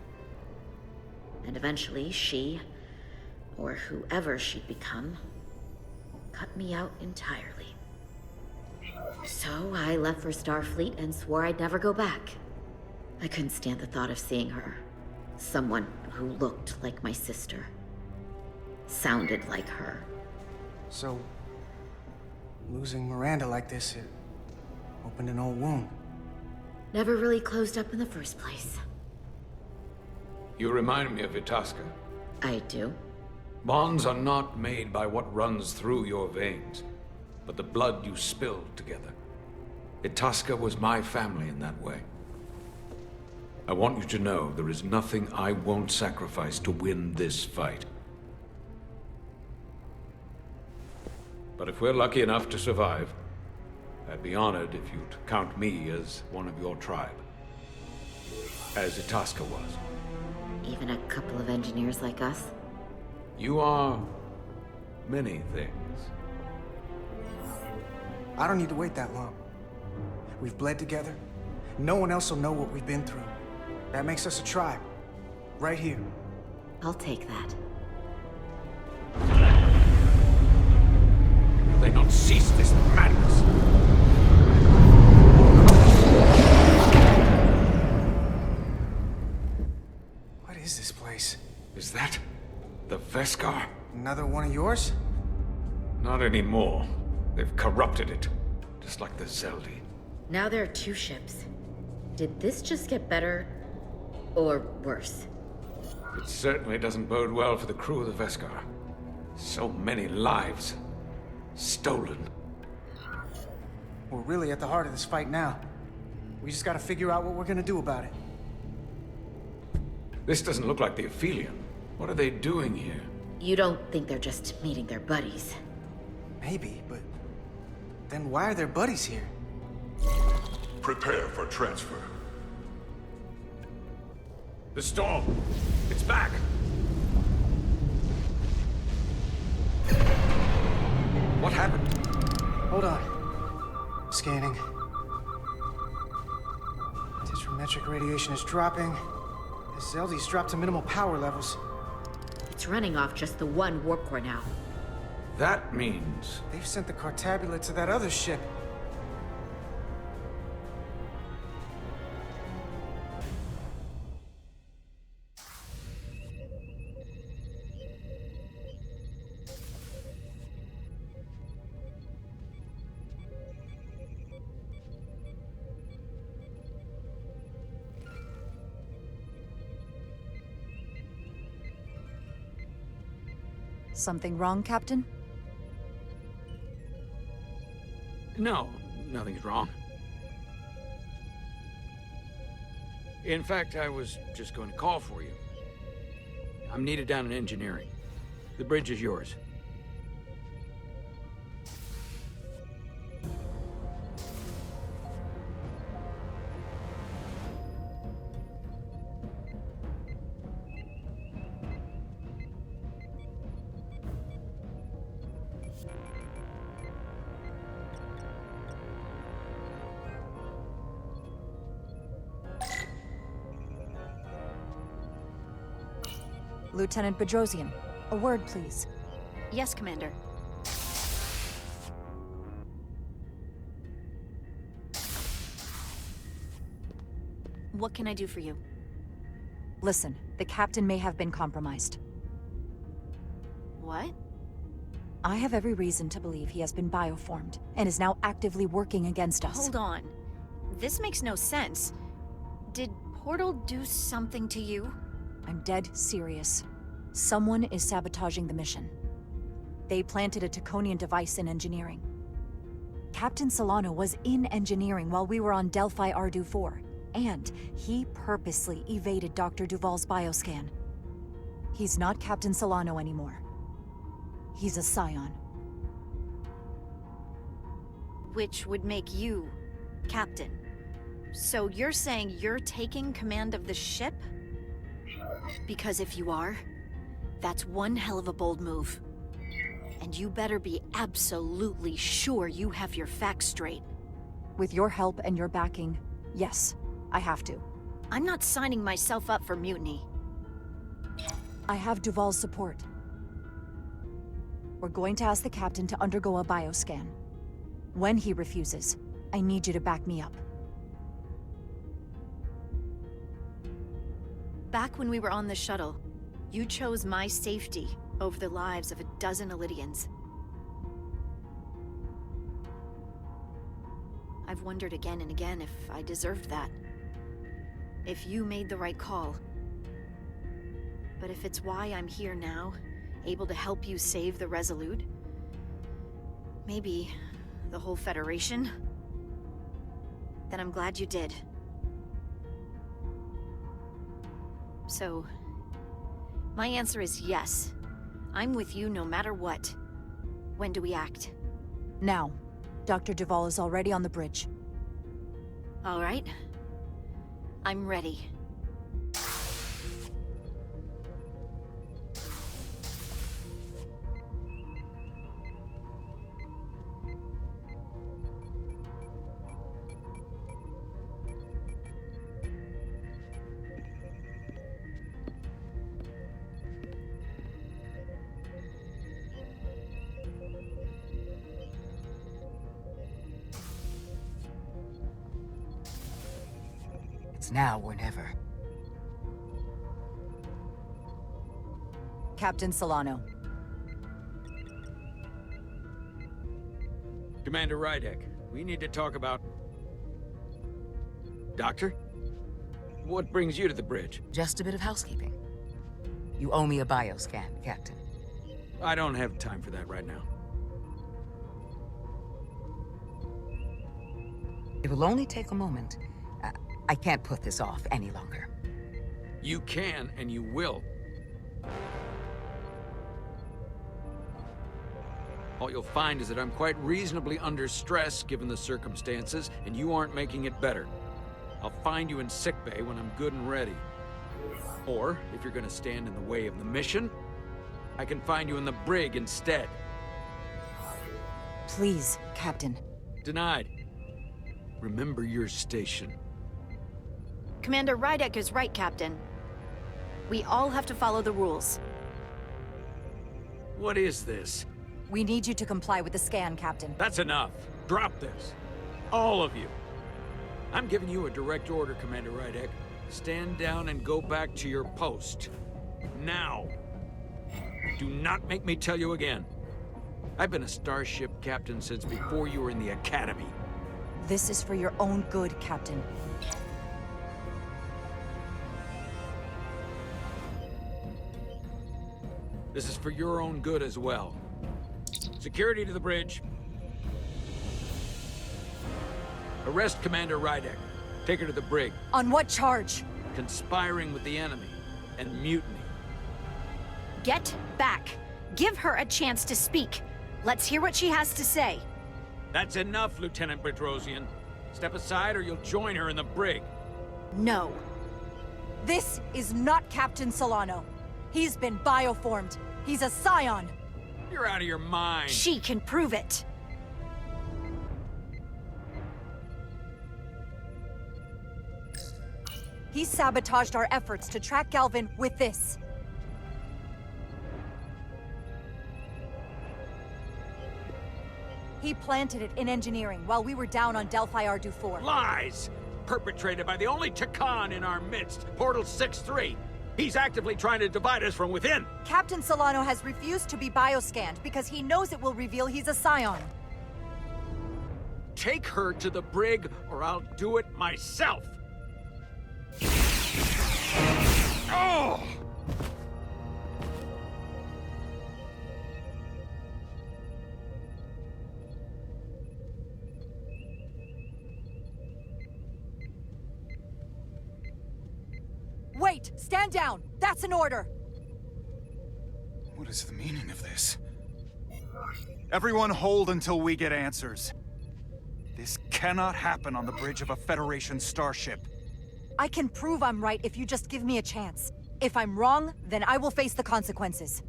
And eventually she, or whoever she'd become, cut me out entirely. So I left for Starfleet and swore I'd never go back. I couldn't stand the thought of seeing her. Someone who looked like my sister. Sounded like her. So, losing Miranda like this, it opened an old wound. Never really closed up in the first place. You remind me of Itasca. I do? Bonds are not made by what runs through your veins, but the blood you spill together. Itasca was my family in that way. I want you to know there is nothing I won't sacrifice to win this fight. But if we're lucky enough to survive, I'd be honored if you'd count me as one of your tribe. As Itasca was. Even a couple of engineers like us? You are many things. I don't need to wait that long. We've bled together. No one else will know what we've been through. That makes us a tribe. Right here. I'll take that. Will they not cease this madness? What is this place? Is that the Veskar? Another one of yours? Not anymore. They've corrupted it. Just like the Zedly. Now there are two ships. Did this just get better? Or worse? It certainly doesn't bode well for the crew of the Veskar. So many lives stolen. We're really at the heart of this fight now. We just gotta figure out what we're gonna do about it. This doesn't look like the Ophelion. What are they doing here? You don't think they're just meeting their buddies? Maybe, but then why are their buddies here? Prepare for transfer. The storm! It's back! What happened? Hold on. Scanning. Metric radiation is dropping. The Zedly's dropped to minimal power levels. It's running off just the one warp core now. That means... They've sent the Cartabula to that other ship. Something wrong, Captain? No, nothing's wrong. In fact, I was just going to call for you. I'm needed down in engineering. The bridge is yours. Lieutenant Bedrosian, a word, please. Yes, Commander. What can I do for you? Listen, the captain may have been compromised. What? I have every reason to believe he has been bioformed, and is now actively working against us. Hold on. This makes no sense. Did Portal do something to you? I'm dead serious. Someone is sabotaging the mission. They planted a Taconian device in engineering. Captain Solano was in engineering while we were on Delphi Ardu 4, and he purposely evaded Dr. Duval's bioscan. He's not Captain Solano anymore. He's a Scion. Which would make you Captain. So you're saying you're taking command of the ship? Because if you are, that's one hell of a bold move. And you better be absolutely sure you have your facts straight. With your help and your backing, yes, I have to. I'm not signing myself up for mutiny. I have Duval's support. We're going to ask the captain to undergo a bioscan. When he refuses, I need you to back me up. Back when we were on the shuttle, you chose my safety over the lives of a dozen Illydians. I've wondered again and again if I deserved that. If you made the right call. But if it's why I'm here now, able to help you save the Resolute, maybe the whole Federation, then I'm glad you did. So, my answer is yes. I'm with you no matter what. When do we act? Now. Dr. Duval is already on the bridge. All right. I'm ready. It's now or never. Captain Solano. Commander Rydek, we need to talk about... Doctor? What brings you to the bridge? Just a bit of housekeeping. You owe me a bioscan, Captain. I don't have time for that right now. It will only take a moment. I can't put this off any longer. You can, and you will. All you'll find is that I'm quite reasonably under stress given the circumstances, and you aren't making it better. I'll find you in sickbay when I'm good and ready. Or, if you're gonna stand in the way of the mission, I can find you in the brig instead. Please, Captain. Denied. Remember your station. Commander Rydek is right, Captain. We all have to follow the rules. What is this? We need you to comply with the scan, Captain. That's enough. Drop this. All of you. I'm giving you a direct order, Commander Rydek. Stand down and go back to your post. Now. Do not make me tell you again. I've been a starship captain since before you were in the Academy. This is for your own good, Captain. This is for your own good as well. Security to the bridge. Arrest Commander Rydek. Take her to the brig. On what charge? Conspiring with the enemy and mutiny. Get back. Give her a chance to speak. Let's hear what she has to say. That's enough, Lieutenant Bedrosian. Step aside or you'll join her in the brig. No. This is not Captain Solano. He's been bioformed. He's a Scion. You're out of your mind. She can prove it. He sabotaged our efforts to track Galvin with this. He planted it in engineering while we were down on Delphi Ardu 4. Lies! Perpetrated by the only Tacon in our midst, Portal 6-3. He's actively trying to divide us from within. Captain Solano has refused to be bioscanned because he knows it will reveal he's a Scion. Take her to the brig or I'll do it myself. Oh! Wait! Stand down! That's an order! What is the meaning of this? Everyone hold until we get answers. This cannot happen on the bridge of a Federation starship. I can prove I'm right if you just give me a chance. If I'm wrong, then I will face the consequences.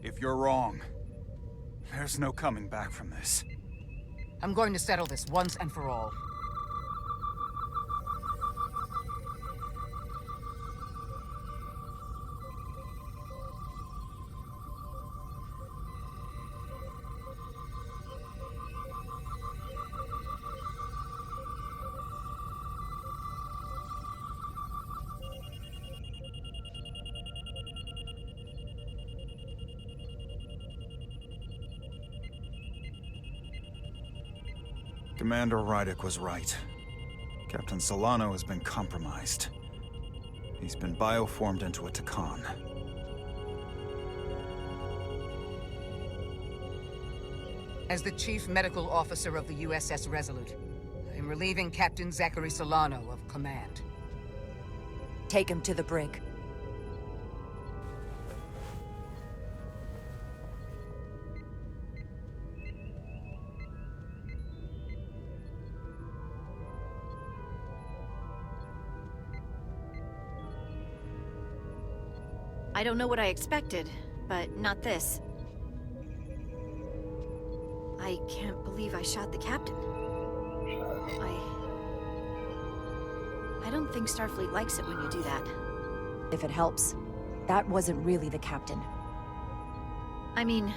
If you're wrong, there's no coming back from this. I'm going to settle this once and for all. Commander Rydek was right. Captain Solano has been compromised. He's been bioformed into a Tacon. As the Chief Medical Officer of the USS Resolute, I am relieving Captain Zachary Solano of command. Take him to the brig. I don't know what I expected, but not this. I can't believe I shot the captain. I don't think Starfleet likes it when you do that. If it helps, that wasn't really the captain. I mean,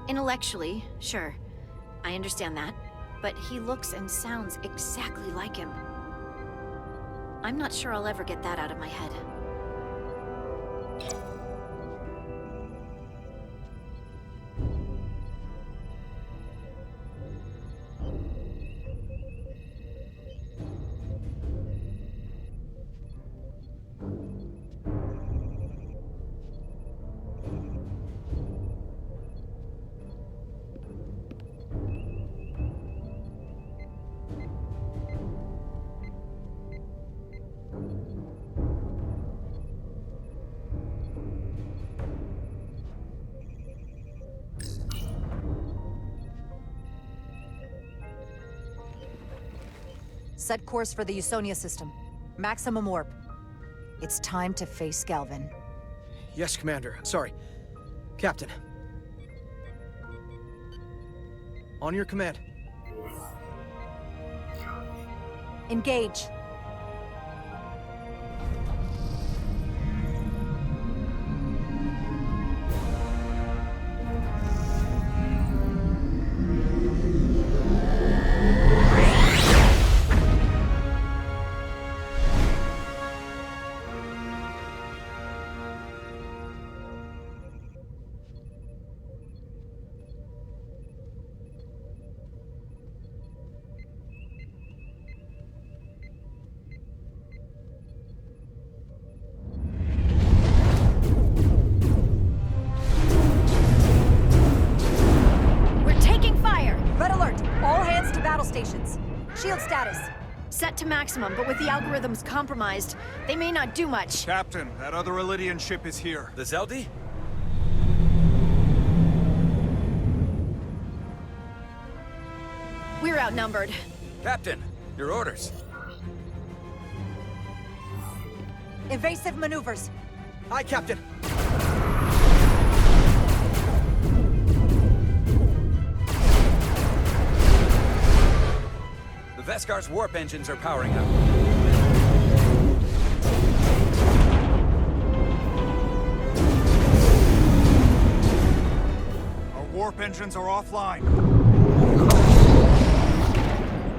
intellectually, sure. I understand that. But he looks and sounds exactly like him. I'm not sure I'll ever get that out of my head. set course for the Usonia system. Maximum warp. It's time to face Galvin. Yes, Commander. Sorry. Captain. On your command. Engage. Shield status. Set to maximum, but with the algorithms compromised, they may not do much. Captain, that other Elydian ship is here. The Zedly? We're outnumbered. Captain, your orders. Evasive maneuvers. Aye, Captain. The Veskar's warp engines are powering up. Our warp engines are offline.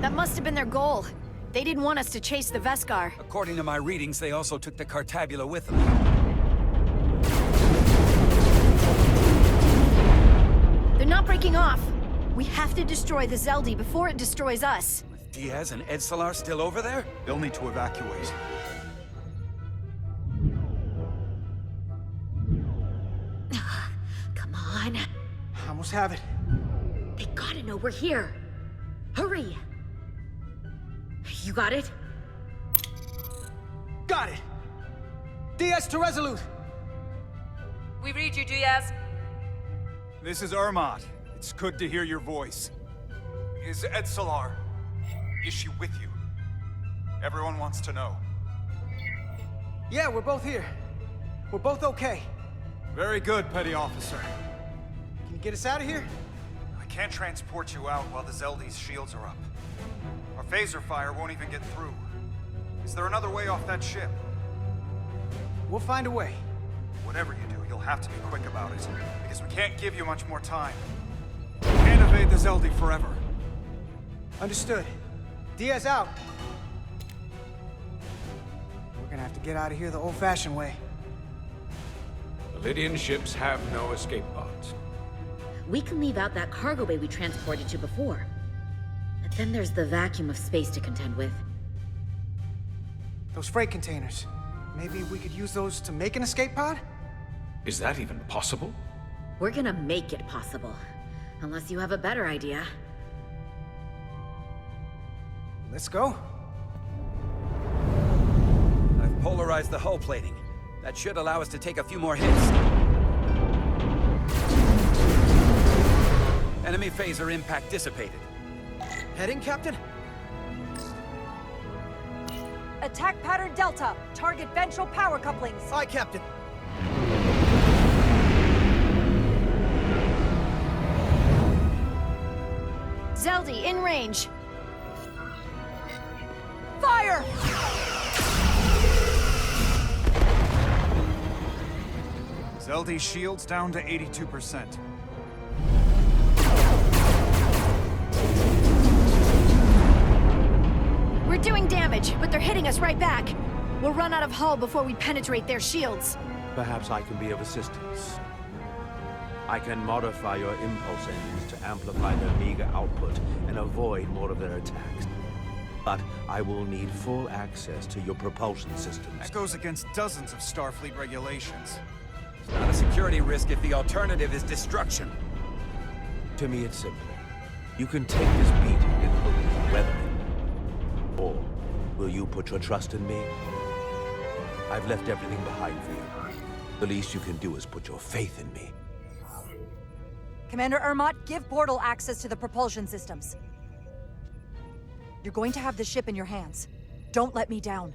That must have been their goal. They didn't want us to chase the Veskar. According to my readings, they also took the Cartabula with them. They're not breaking off. We have to destroy the Zedly before it destroys us. Diaz and Edsalar still over there? They'll need to evacuate. Come on. I almost have it. They gotta know we're here. Hurry! You got it? Got it! Diaz to Resolute! We read you, Diaz. This is Ermot. It's good to hear your voice. Is Edsalar... is she with you? Everyone wants to know. Yeah, we're both here. We're both okay. Very good, Petty Officer. Can you get us out of here? I can't transport you out while the Zedly's shields are up. Our phaser fire won't even get through. Is there another way off that ship? We'll find a way. Whatever you do, you'll have to be quick about it, because we can't give you much more time. We can't evade the Zedly forever. Understood. Diaz out. We're gonna have to get out of here the old-fashioned way. Elydian ships have no escape pods. We can leave out that cargo bay we transported you before. But then there's the vacuum of space to contend with. Those freight containers. Maybe we could use those to make an escape pod? Is that even possible? We're gonna make it possible. Unless you have a better idea. Let's go. I've polarized the hull plating. That should allow us to take a few more hits. Enemy phaser impact dissipated. Heading, Captain? Attack pattern Delta. Target ventral power couplings. Aye, Captain. Zedly, in range. Fire! Zedly's shields down to 82%. We're doing damage, but they're hitting us right back. We'll run out of hull before we penetrate their shields. Perhaps I can be of assistance. I can modify your impulse engines to amplify their meager output and avoid more of their attacks. But I will need full access to your propulsion systems. That goes against dozens of Starfleet regulations. It's not a security risk if the alternative is destruction. To me, it's simple. You can take this beat and believe weather it. Or will you put your trust in me? I've left everything behind for you. The least you can do is put your faith in me. Commander Ermot, give portal access to the propulsion systems. You're going to have the ship in your hands. Don't let me down.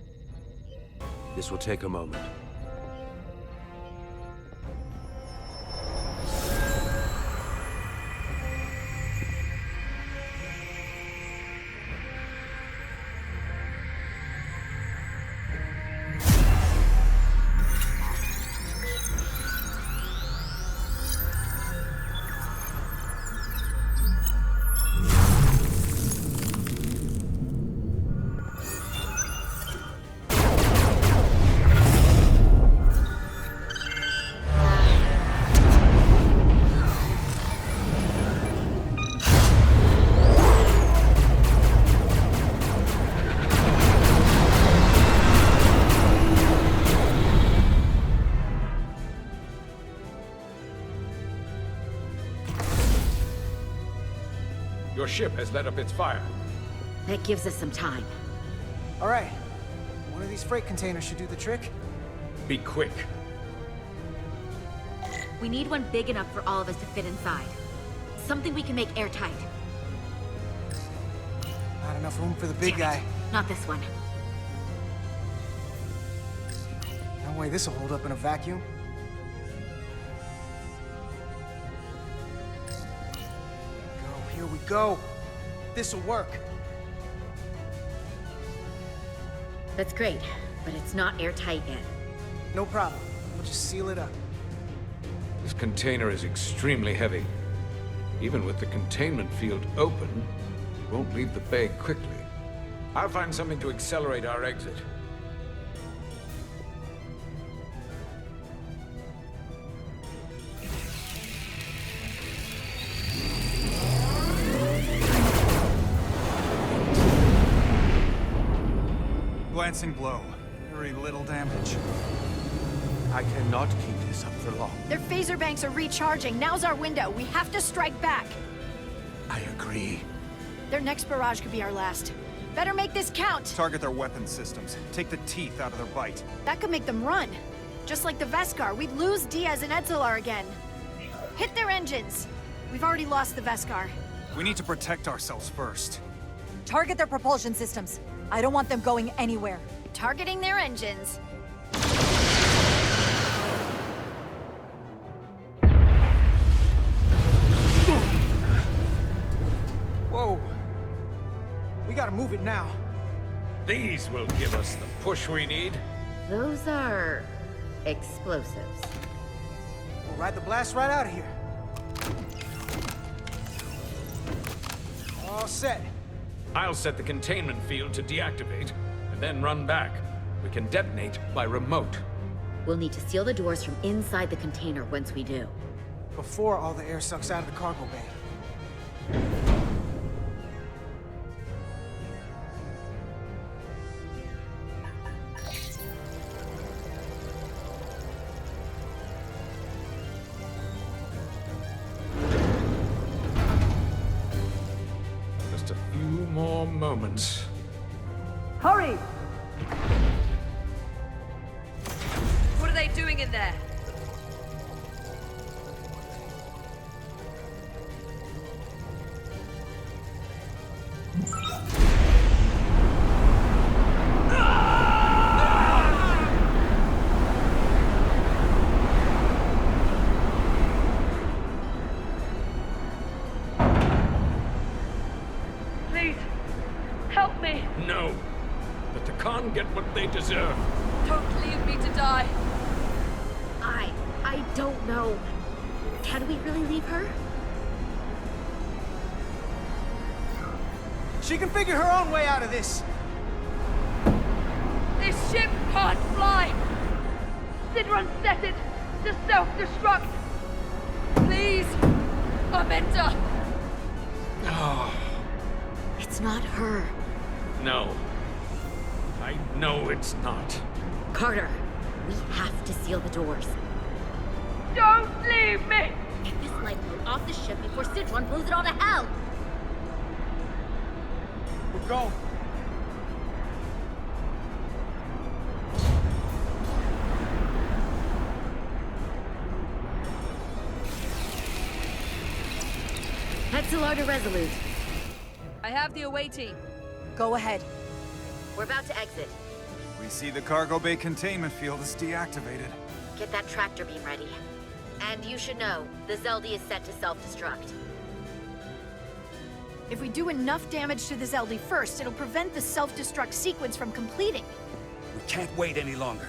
This will take a moment. Your ship has let up its fire. That gives us some time. All right. One of these freight containers should do the trick. Be quick. We need one big enough for all of us to fit inside. Something we can make airtight. Not enough room for the big guy. Not this one. No way this will hold up in a vacuum. Here we go. This'll work. That's great, but it's not airtight yet. No problem. We'll just seal it up. This container is extremely heavy. Even with the containment field open, it won't leave the bay quickly. I'll find something to accelerate our exit. Glancing blow. Very little damage. I cannot keep this up for long. Their phaser banks are recharging. Now's our window. We have to strike back. I agree. Their next barrage could be our last. Better make this count. Target their weapon systems. Take the teeth out of their bite. That could make them run. Just like the Veskar, we'd lose Diaz and Etzelar again. Hit their engines. We've already lost the Veskar. We need to protect ourselves first. Target their propulsion systems. I don't want them going anywhere. Targeting their engines. Whoa. We gotta move it now. These will give us the push we need. Those are explosives. We'll ride the blast right out of here. All set. I'll set the containment field to deactivate, and then run back. We can detonate by remote. We'll need to seal the doors from inside the container once we do. Before all the air sucks out of the cargo bay. Just a few more moments. Hurry! What are they doing in there? Please, help me. No. Let the Khan get what they deserve. Don't leave me to die. I don't know. Can we really leave her? She can figure her own way out of this. This ship can't fly. Sidron set it to self-destruct. Please, Amenta. Oh, It's not her. no. I know it's not. Carter, we have to seal the doors. Don't leave me! Get this lifeboat off the ship before Sidron blows it all to hell! We're going. Etzelar to Resolute. I have the away team. Go ahead. We're about to exit. We see the cargo bay containment field is deactivated. Get that tractor beam ready. And you should know, the Zedly is set to self-destruct. If we do enough damage to the Zedly first, it'll prevent the self-destruct sequence from completing. We can't wait any longer.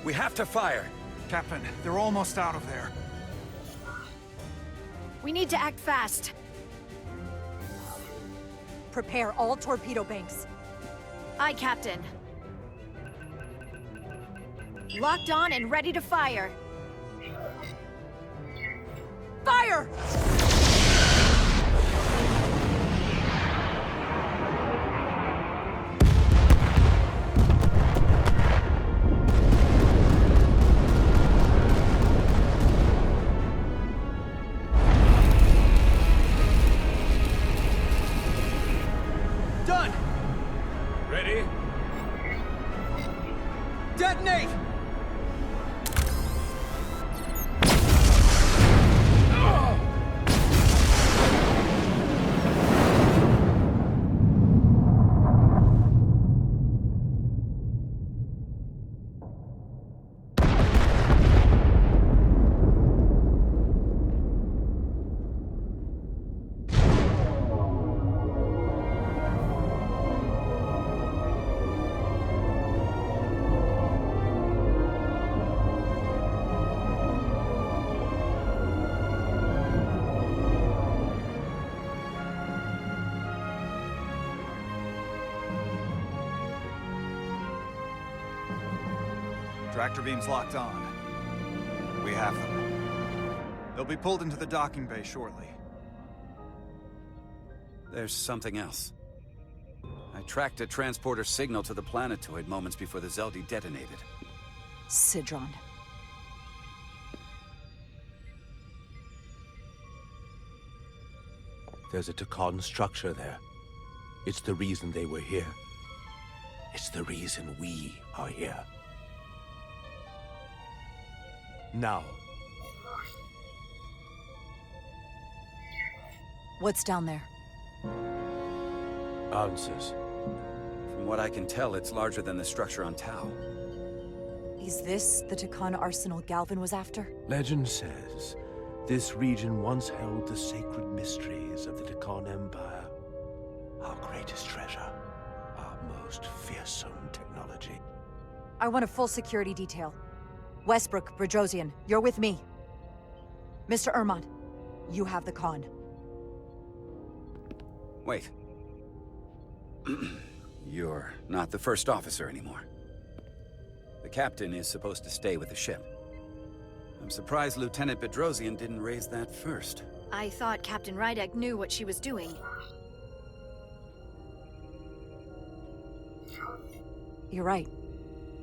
We have to fire. Captain, they're almost out of there. We need to act fast. Prepare all torpedo banks. Aye, Captain. Locked on and ready to fire. Fire! Done! Ready? Detonate! Tractor beams locked on. We have them. They'll be pulled into the docking bay shortly. There's something else. I tracked a transporter signal to the planetoid moments before the Zedly detonated. Sidron. There's a Tacon structure there. It's the reason they were here. It's the reason we are here. Now. What's down there? Answers. From what I can tell, it's larger than the structure on Tau. Is this the Tacon arsenal Galvin was after? Legend says this region once held the sacred mysteries of the Tacon Empire. Our greatest treasure. Our most fearsome technology. I want a full security detail. Westbrook, Bedrosian, you're with me. Mr. Ermont, you have the con. Wait. You're not the first officer anymore. The captain is supposed to stay with the ship. I'm surprised Lieutenant Bedrosian didn't raise that first. I thought Captain Rydek knew what she was doing. You're right.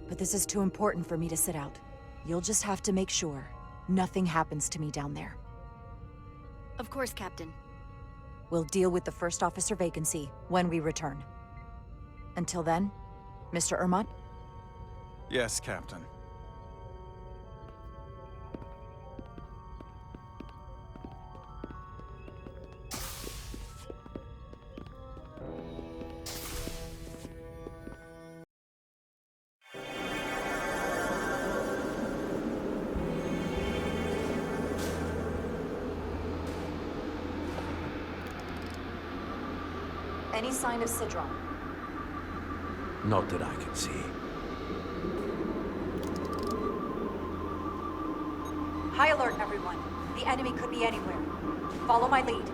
But this is too important for me to sit out. You'll just have to make sure nothing happens to me down there. Of course, Captain. We'll deal with the first officer vacancy when we return. Until then, Mr. Ermont? Yes, Captain. Any sign of Sidron? Not that I can see. High alert, everyone. The enemy could be anywhere. Follow my lead.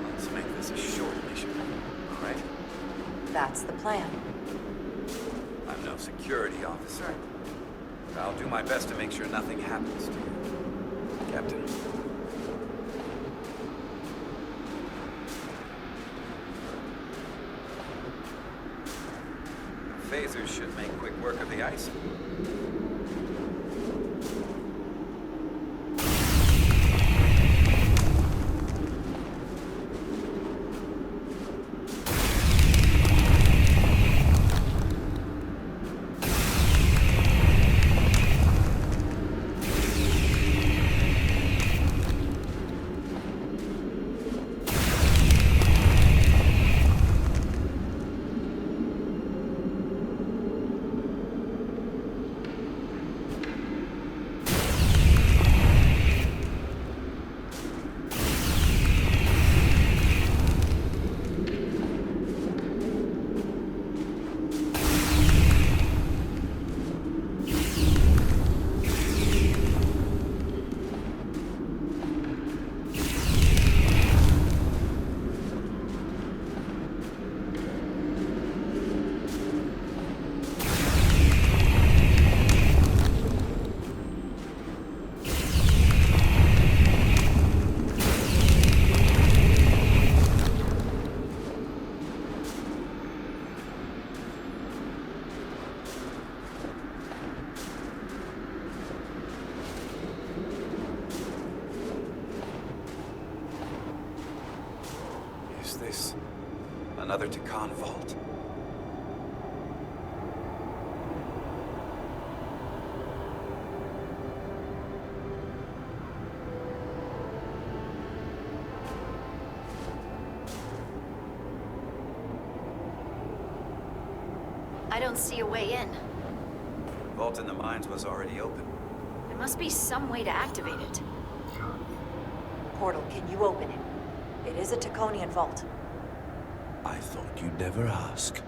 Let's make this a short mission, all right? That's the plan. I'm no security officer. I'll do my best to make sure nothing happens to you, Captain. Phasers should make quick work of the ice. another Tacon vault. I don't see a way in. The vault in the mines was already open. There must be some way to activate it. Portal, can you open it? It is a Taconian vault. I thought you'd never ask.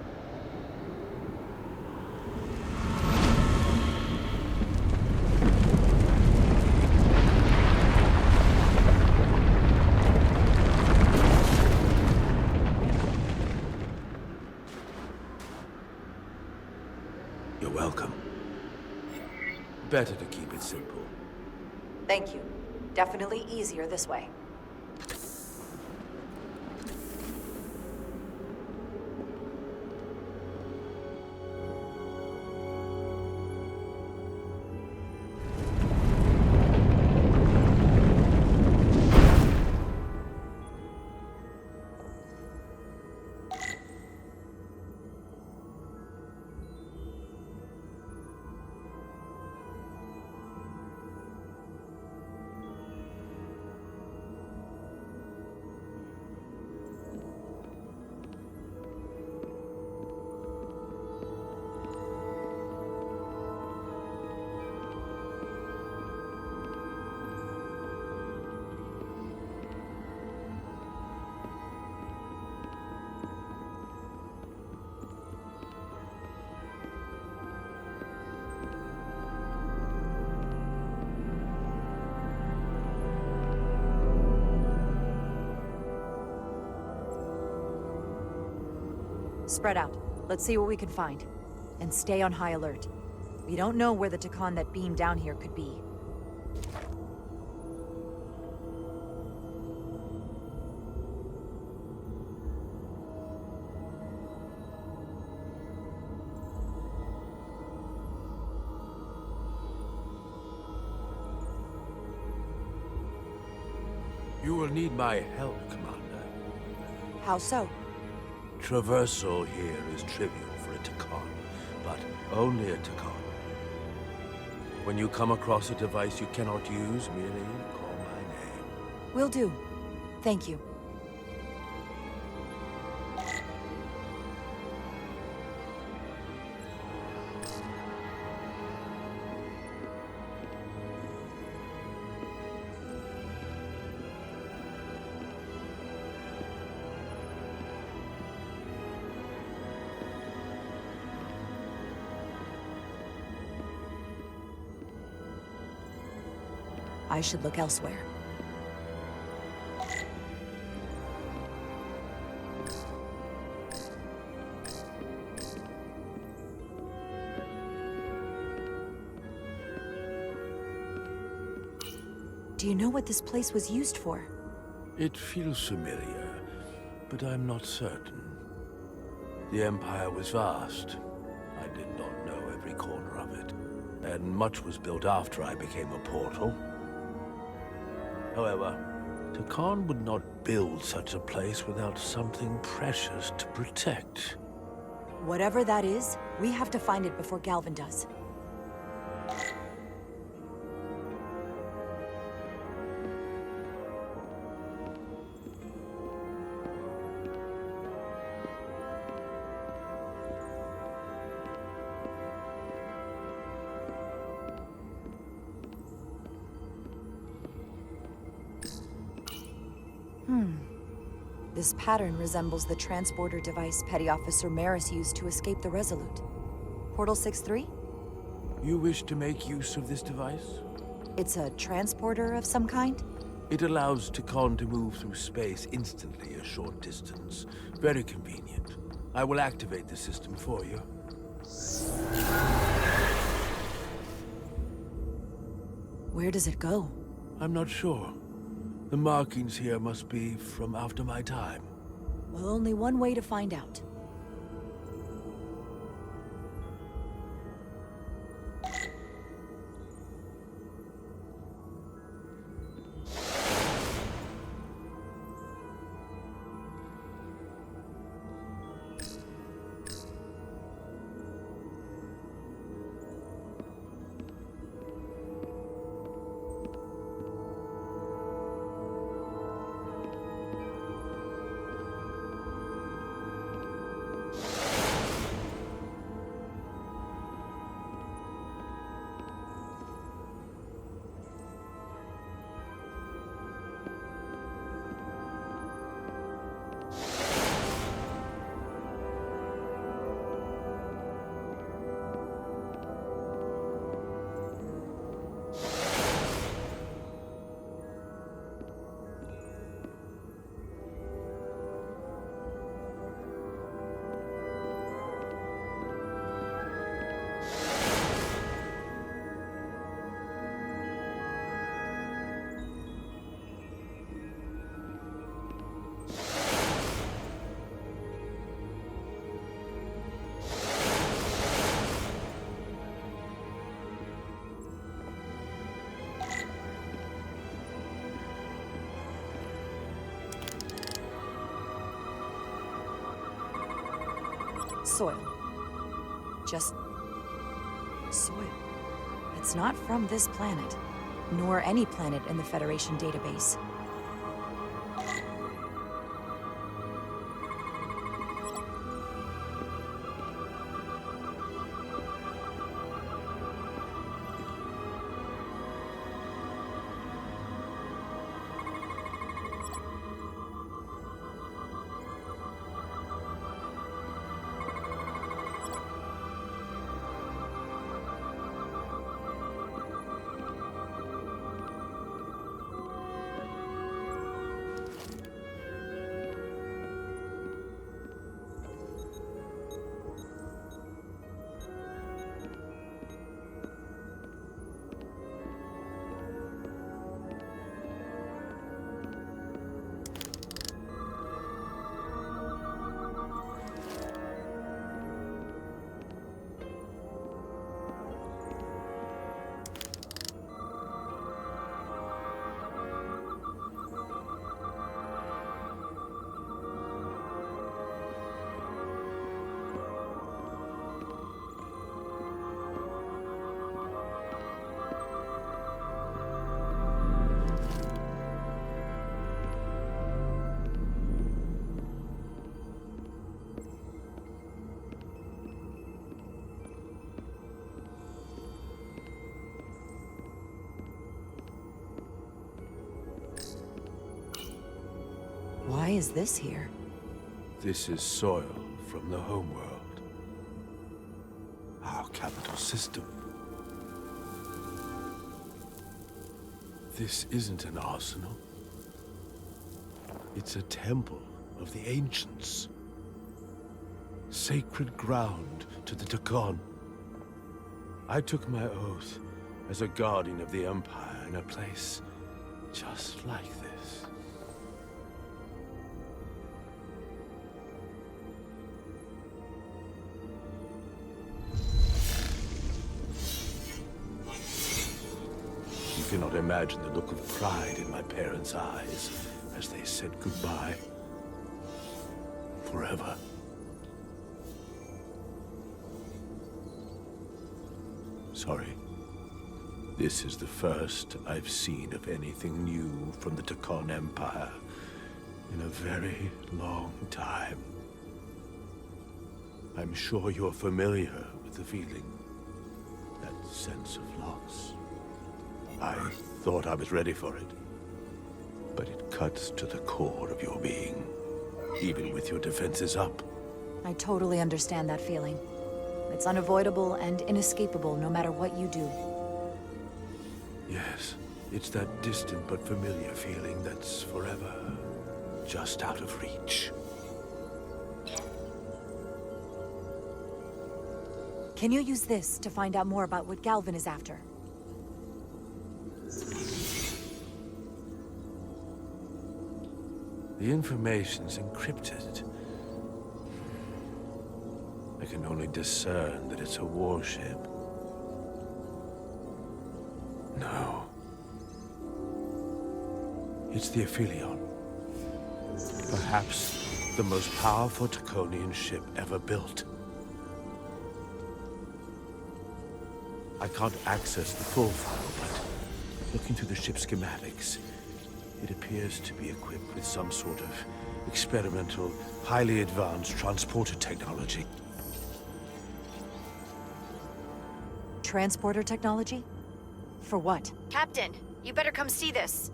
You're welcome. Better to keep it simple. Thank you. Definitely easier this way. Spread out. Let's see what we can find. And stay on high alert. We don't know where the Tacon that beamed down here could be. You will need my help, Commander. How so? Traversal here is trivial for a Tacon, but only a Tacon. When you come across a device you cannot use, merely call my name. Will do. Thank you. I should look elsewhere. Do you know what this place was used for? It feels familiar, but I'm not certain. The Empire was vast. I did not know every corner of it, and much was built after I became a portal. However, Tacon would not build such a place without something precious to protect. Whatever that is, we have to find it before Galvin does. This pattern resembles the transporter device Petty Officer Maris used to escape the Resolute. Portal 6-3? You wish to make use of this device? It's a transporter of some kind? It allows Tacon to move through space instantly a short distance. Very convenient. I will activate the system for you. Where does it go? I'm not sure. The markings here must be from after my time. Well, only one way to find out. soil. Just soil. It's not from this planet, nor any planet in the Federation database. Why is this here? This is soil from the homeworld. Our capital system. This isn't an arsenal. It's a temple of the ancients. Sacred ground to the Tacon. I took my oath as a guardian of the Empire in a place just like this. You cannot imagine the look of pride in my parents' eyes as they said goodbye. Forever. Sorry. This is the first I've seen of anything new from the Tacon Empire in a very long time. I'm sure you're familiar with the feeling, that sense of loss. I thought I was ready for it, but it cuts to the core of your being, even with your defenses up. I totally understand that feeling. It's unavoidable and inescapable no matter what you do. Yes, it's that distant but familiar feeling that's forever just out of reach. Can you use this to find out more about what Galvin is after? The information's encrypted. I can only discern that it's a warship. No. It's the Ophelion. Perhaps the most powerful Taconian ship ever built. I can't access the full file, but looking through the ship's schematics, it appears to be equipped with some sort of experimental, highly advanced transporter technology. Transporter technology? For what? Captain, you better come see this.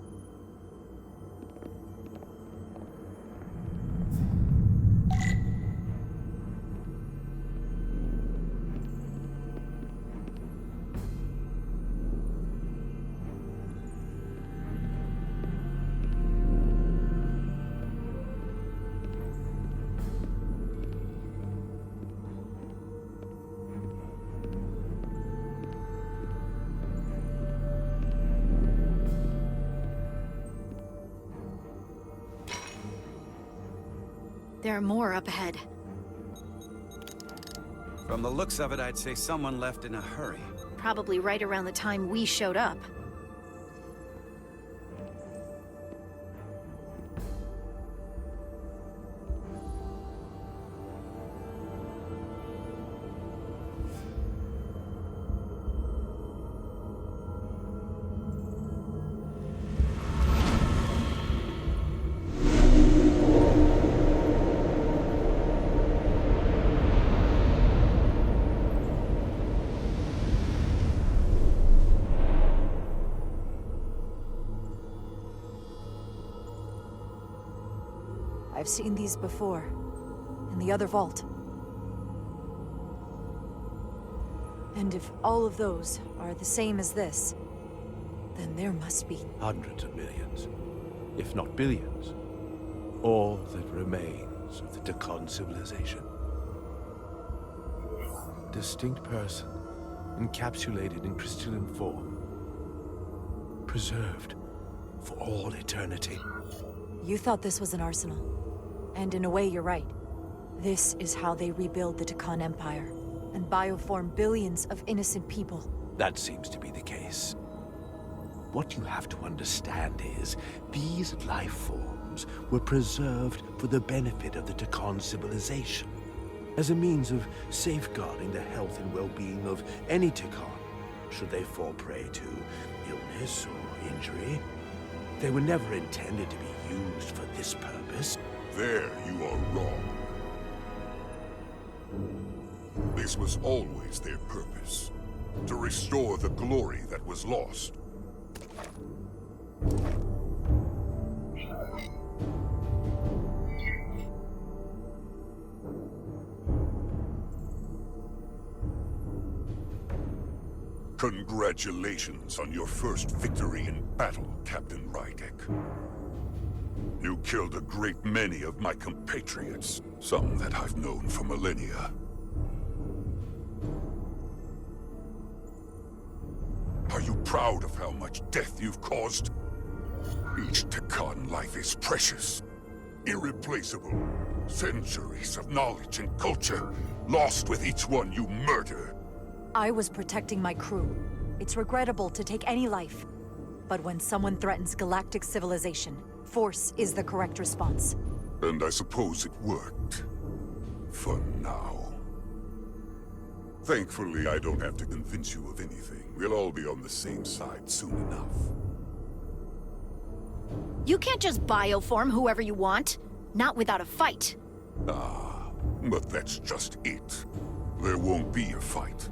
There are more up ahead. From the looks of it, I'd say someone left in a hurry. Probably right around the time we showed up. I've seen these before. In the other vault. And if all of those are the same as this, then there must be Hundreds of millions, if not billions. All that remains of the Tacon civilization. Distinct person, encapsulated in crystalline form. Preserved for all eternity. You thought this was an arsenal. And in a way, you're right. This is how they rebuild the Tacon Empire, and bioform billions of innocent people. That seems to be the case. What you have to understand is, these life forms were preserved for the benefit of the Tacon civilization, as a means of safeguarding the health and well-being of any Tacon, should they fall prey to illness or injury. They were never intended to be used for this purpose. There you are wrong. This was always their purpose, to restore the glory that was lost. Congratulations on your first victory in battle, Captain Rydek. You killed a great many of my compatriots, some that I've known for millennia. Are you proud of how much death you've caused? Each Tacon life is precious, irreplaceable. Centuries of knowledge and culture, lost with each one you murder. I was protecting my crew. It's regrettable to take any life. But when someone threatens galactic civilization, force is the correct response. And I suppose it worked. For now. Thankfully, I don't have to convince you of anything. We'll all be on the same side soon enough. You can't just bioform whoever you want. Not without a fight. Ah, but that's just it. There won't be a fight.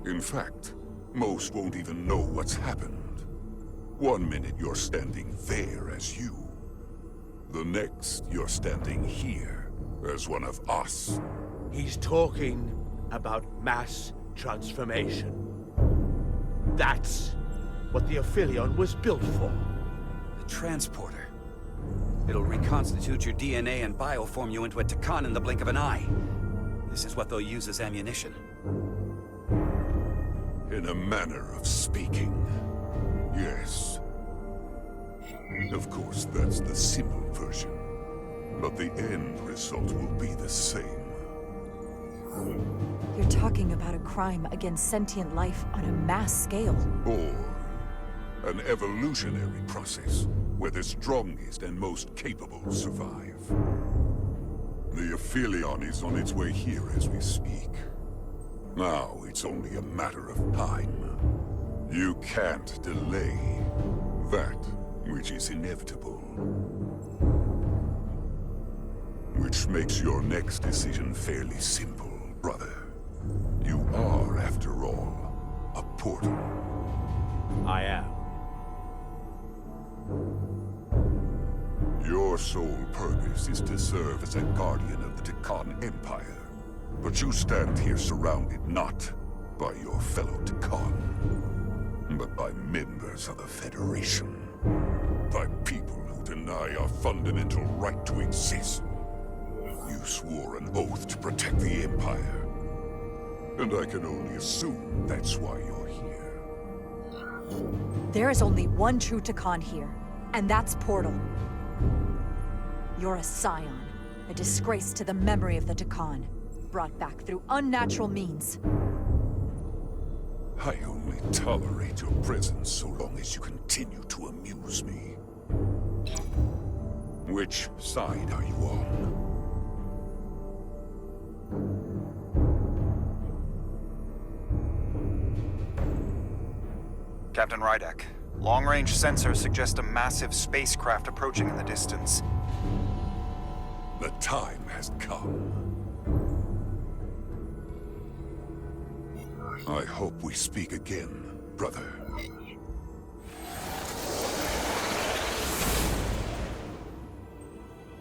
In fact, most won't even know what's happened. One minute you're standing there as you. The next you're standing here as one of us. He's talking about mass transformation. That's what the Ophelion was built for. The transporter. It'll reconstitute your DNA and bioform you into a Tacon in the blink of an eye. This is what they'll use as ammunition. In a manner of speaking, yes. Of course, that's the simple version. But the end result will be the same. You're talking about a crime against sentient life on a mass scale. Or an evolutionary process, where the strongest and most capable survive. The Ophelion is on its way here as we speak. Now it's only a matter of time. You can't delay that which is inevitable. Which makes your next decision fairly simple, brother. You are, after all, a portal. I am. Your sole purpose is to serve as a guardian of the Tacon Empire. But you stand here surrounded not by your fellow Tacon, but by members of the Federation. By people who deny our fundamental right to exist. You swore an oath to protect the Empire. And I can only assume that's why you're here. There is only one true Tacon here, and that's Portal. You're a Scion, a disgrace to the memory of the Tacon, brought back through unnatural means. I only tolerate your presence so long as you continue to amuse me. Which side are you on? Captain Rydek, long-range sensors suggest a massive spacecraft approaching in the distance. The time has come. I hope we speak again, brother.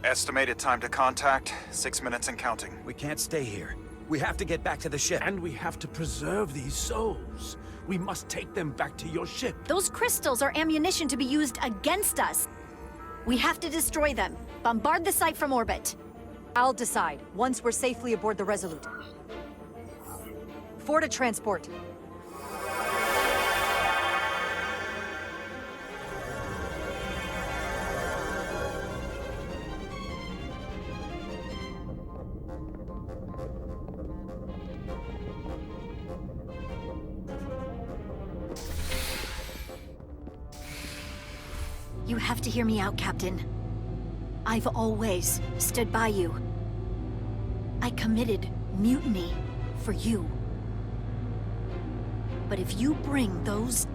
Estimated time to contact, 6 minutes and counting. We can't stay here. We have to get back to the ship. And we have to preserve these souls. We must take them back to your ship. Those crystals are ammunition to be used against us. We have to destroy them. Bombard the site from orbit. I'll decide, once we're safely aboard the Resolute. 4 to transport. You have to hear me out, Captain. I've always stood by you. I committed mutiny for you. But if you bring those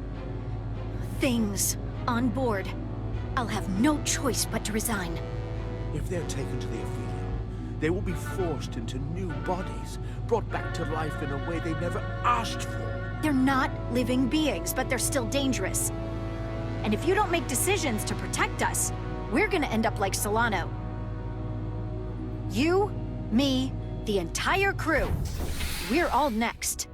things on board, I'll have no choice but to resign. If they're taken to the Ophelion, they will be forced into new bodies, brought back to life in a way they never asked for. They're not living beings, but they're still dangerous. And if you don't make decisions to protect us, we're gonna end up like Solano. You, me, the entire crew. We're all next.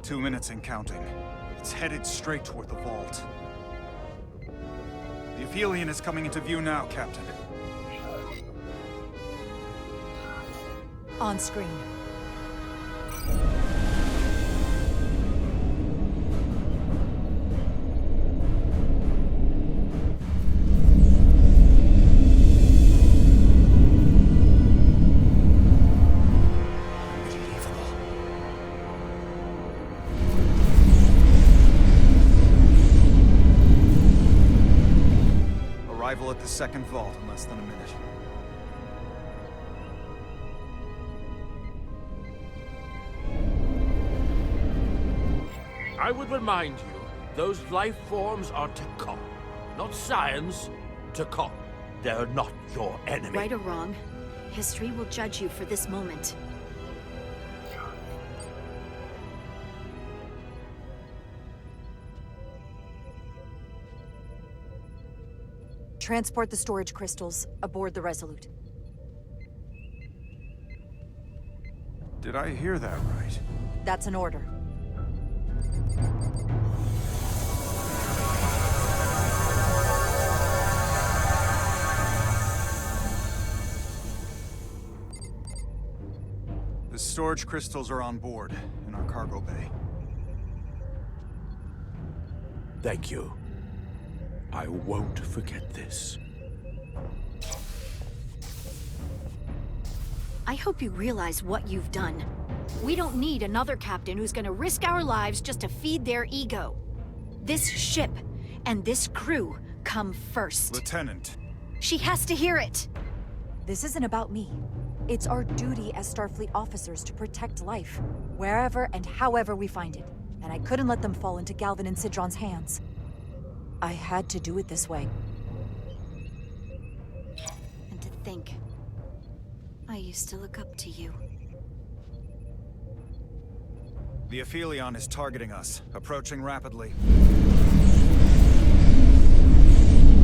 Two minutes and counting. It's headed straight toward the vault. The Ophelion is coming into view now, Captain. On screen. Arrival at the second vault in less than a minute. I would remind you, those life forms are Tacon, not Scions. Tacon. They're not your enemy. Right or wrong, history will judge you for this moment. Transport the storage crystals aboard the Resolute. Did I hear that right? That's an order. The storage crystals are on board, in our cargo bay. Thank you. I won't forget this. I hope you realize what you've done. We don't need another captain who's gonna risk our lives just to feed their ego. This ship and this crew come first. Lieutenant. She has to hear it. This isn't about me. It's our duty as Starfleet officers to protect life, wherever and however we find it. And I couldn't let them fall into Galvin and Sidron's hands. I had to do it this way. And to think, I used to look up to you. The Ophelion is targeting us, approaching rapidly.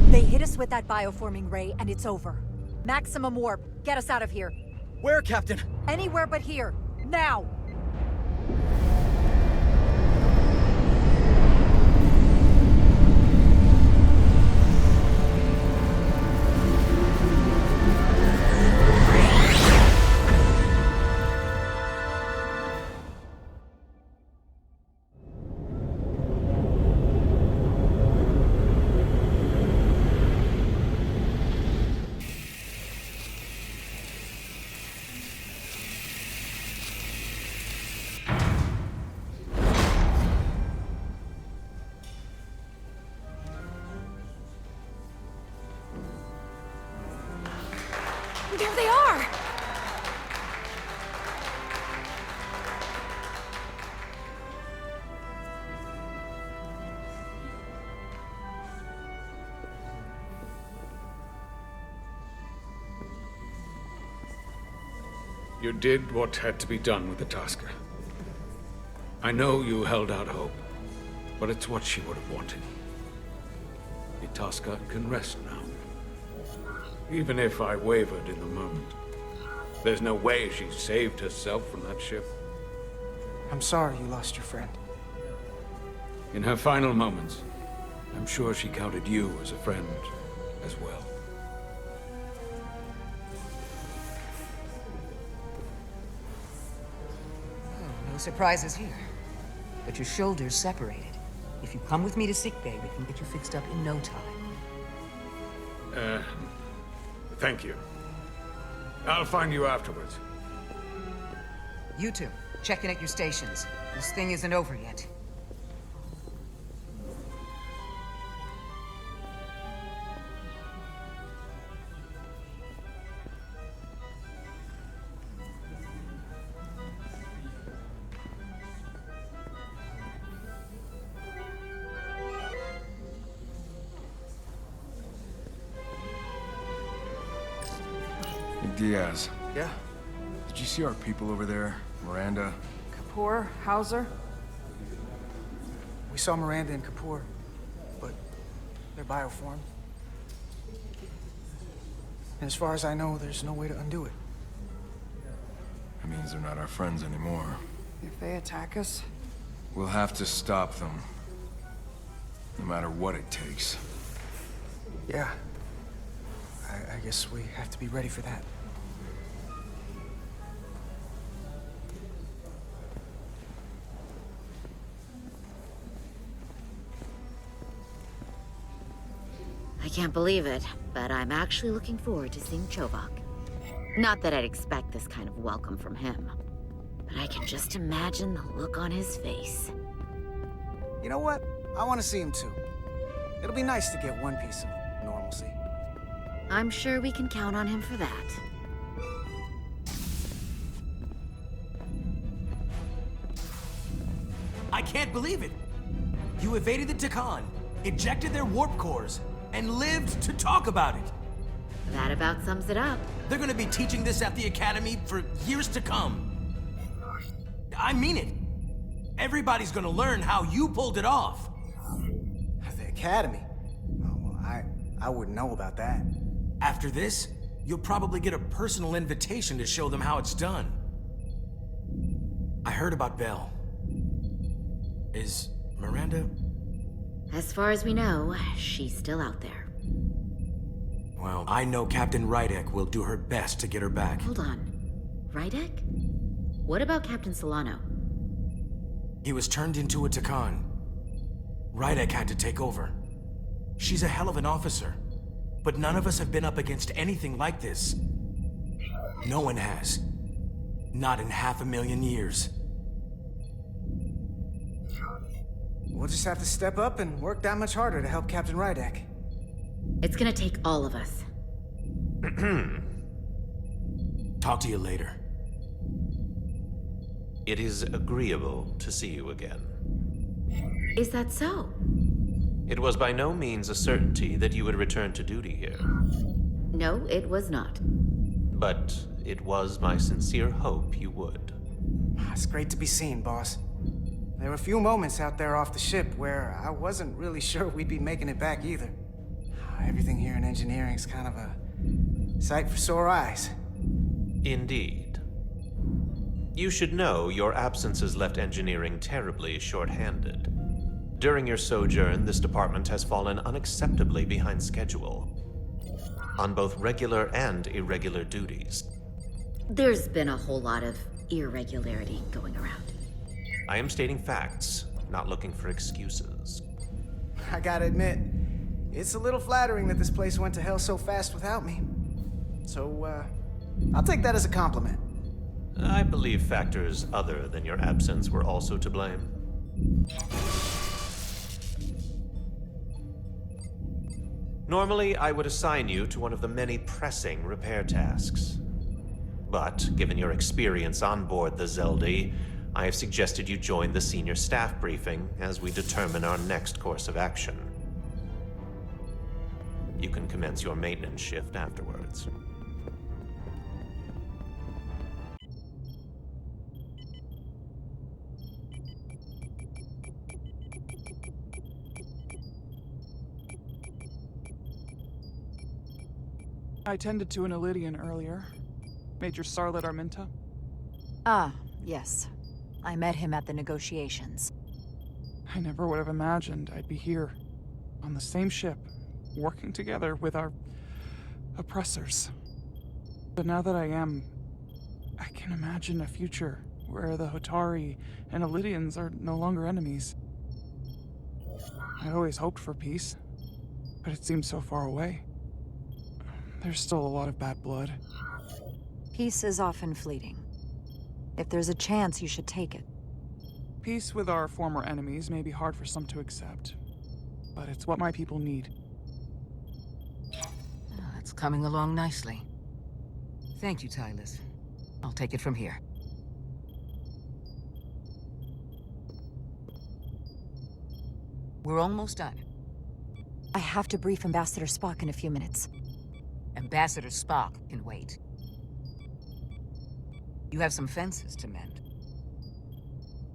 They hit us with that bioforming ray, and it's over. Maximum warp. Get us out of here. Where, Captain? Anywhere but here. Now! There they are! You did what had to be done with the Tasker. I know you held out hope, but it's what she would have wanted. Itasca can rest now. Even if I wavered in the moment, there's no way she saved herself from that ship. I'm sorry you lost your friend. In her final moments, I'm sure she counted you as a friend as well. Oh, no surprises here. But your shoulders separated. If you come with me to sickbay, we can get you fixed up in no time. Thank you. I'll find you afterwards. You two, check in at your stations. This thing isn't over yet. Diaz. Yeah? Did you see our people over there? Miranda? Kapoor, Hauser? We saw Miranda and Kapoor, but they're bioformed. And as far as I know, there's no way to undo it. That means they're not our friends anymore. If they attack us? We'll have to stop them. No matter what it takes. Yeah. I guess we have to be ready for that. I can't believe it, but I'm actually looking forward to seeing Chovak. Not that I'd expect this kind of welcome from him, but I can just imagine the look on his face. You know what? I want to see him too. It'll be nice to get one piece of normalcy. I'm sure we can count on him for that. I can't believe it! You evaded the Tacon, ejected their warp cores, and lived to talk about it! That about sums it up. They're gonna be teaching this at the Academy for years to come. I mean it. Everybody's gonna learn how you pulled it off. The Academy? Oh, well, I wouldn't know about that. After this, you'll probably get a personal invitation to show them how it's done. I heard about Belle. Is Miranda? As far as we know, she's still out there. Well, I know Captain Rydek will do her best to get her back. Hold on. Rydek? What about Captain Solano? He was turned into a Tacon. Rydek had to take over. She's a hell of an officer, but none of us have been up against anything like this. No one has. Not in 500,000 years. We'll just have to step up and work that much harder to help Captain Rydek. It's gonna take all of us. Talk to you later. It is agreeable to see you again. Is that so? It was by no means a certainty that you would return to duty here. No, it was not. But it was my sincere hope you would. It's great to be seen, boss. There were a few moments out there off the ship where I wasn't really sure we'd be making it back either. Everything here in engineering's kind of a sight for sore eyes. Indeed. You should know your absence has left engineering terribly short-handed. During your sojourn, this department has fallen unacceptably behind schedule. On both regular and irregular duties. There's been a whole lot of irregularity going around. I am stating facts, not looking for excuses. I gotta admit, it's a little flattering that this place went to hell so fast without me. So, I'll take that as a compliment. I believe factors other than your absence were also to blame. Normally, I would assign you to one of the many pressing repair tasks. But, given your experience on board the Zedly, I have suggested you join the senior staff briefing as we determine our next course of action. You can commence your maintenance shift afterwards. I tended to an Ilidian earlier. Major Sarlet Arminta. Ah, yes. I met him at the negotiations. I never would have imagined I'd be here, on the same ship, working together with our oppressors. But now that I am, I can imagine a future where the Hotari and Ilidians are no longer enemies. I'd always hoped for peace, but it seems so far away. There's still a lot of bad blood. Peace is often fleeting. If there's a chance, you should take it. Peace with our former enemies may be hard for some to accept, but it's what my people need. It's coming along nicely. Thank you, Tylus. I'll take it from here. We're almost done. I have to brief Ambassador Spock in a few minutes. Ambassador Spock can wait. You have some fences to mend.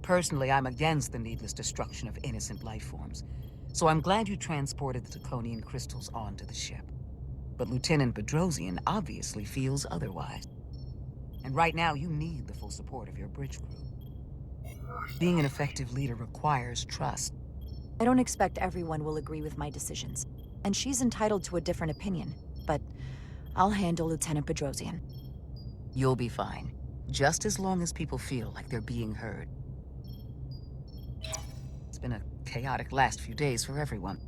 Personally, I'm against the needless destruction of innocent life forms, so I'm glad you transported the Taconian crystals onto the ship. But Lieutenant Bedrosian obviously feels otherwise. And right now, you need the full support of your bridge crew. Being an effective leader requires trust. I don't expect everyone will agree with my decisions, and she's entitled to a different opinion, but I'll handle Lieutenant Bedrosian. You'll be fine, just as long as people feel like they're being heard. It's been a chaotic last few days for everyone.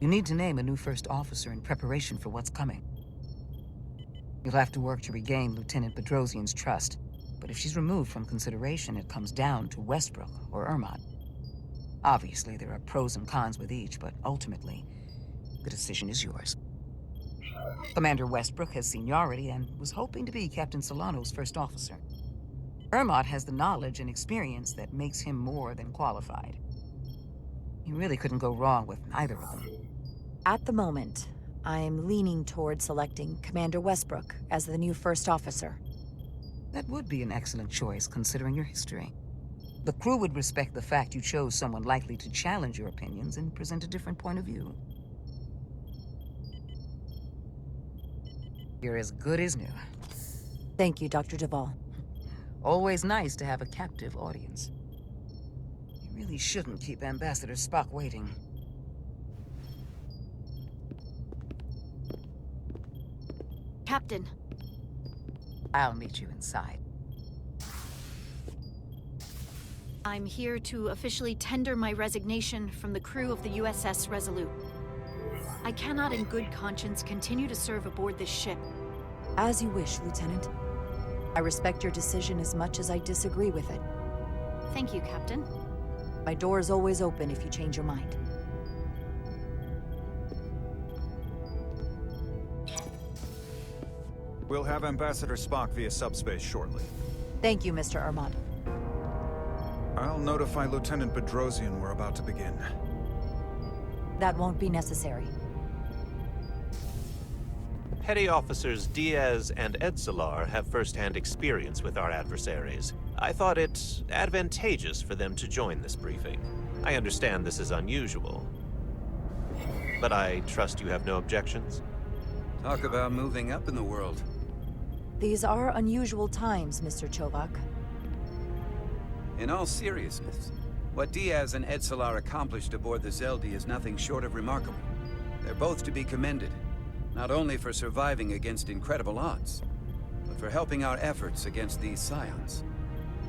You need to name a new first officer in preparation for what's coming. You'll have to work to regain Lieutenant Bedrosian's trust, but if she's removed from consideration, it comes down to Westbrook or Ermont. Obviously, there are pros and cons with each, but ultimately, the decision is yours. Commander Westbrook has seniority and was hoping to be Captain Solano's first officer. Ermont has the knowledge and experience that makes him more than qualified. You really couldn't go wrong with either of them. At the moment, I'm leaning toward selecting Commander Westbrook as the new first officer. That would be an excellent choice, considering your history. The crew would respect the fact you chose someone likely to challenge your opinions and present a different point of view. You're as good as new. Thank you, Dr. Duvall. Always nice to have a captive audience. You really shouldn't keep Ambassador Spock waiting. Captain. I'll meet you inside. I'm here to officially tender my resignation from the crew of the USS Resolute. I cannot in good conscience continue to serve aboard this ship. As you wish, Lieutenant. I respect your decision as much as I disagree with it. Thank you, Captain. My door is always open if you change your mind. We'll have Ambassador Spock via subspace shortly. Thank you, Mr. Ermont. I'll notify Lieutenant Bedrosian we're about to begin. That won't be necessary. Petty Officers Diaz and Edselar have first-hand experience with our adversaries. I thought it advantageous for them to join this briefing. I understand this is unusual, but I trust you have no objections? Talk about moving up in the world. These are unusual times, Mr. Chovak. In all seriousness, what Diaz and Edselar accomplished aboard the Zedly is nothing short of remarkable. They're both to be commended, not only for surviving against incredible odds, but for helping our efforts against these Scions.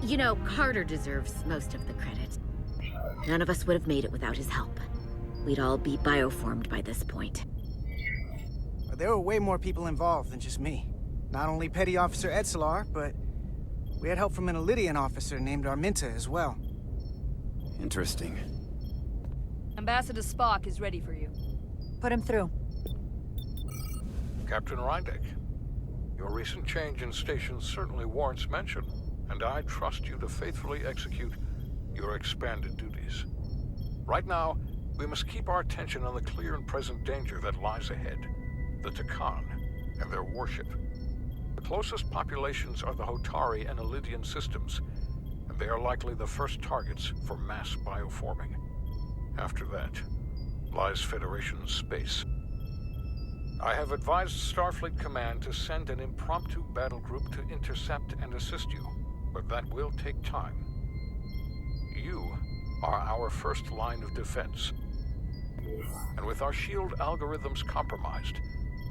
You know, Carter deserves most of the credit. None of us would have made it without his help. We'd all be bioformed by this point. There were way more people involved than just me. Not only Petty Officer Edselar, but we had help from an Ilidian officer named Arminta as well. Interesting. Ambassador Spock is ready for you. Put him through. Captain Reindeck, your recent change in station certainly warrants mention, and I trust you to faithfully execute your expanded duties. Right now, we must keep our attention on the clear and present danger that lies ahead, the Tacon and their warship. The closest populations are the Hotari and Ilidian systems, and they are likely the first targets for mass bioforming. After that, lies Federation space. I have advised Starfleet Command to send an impromptu battle group to intercept and assist you, but that will take time. You are our first line of defense. And with our shield algorithms compromised,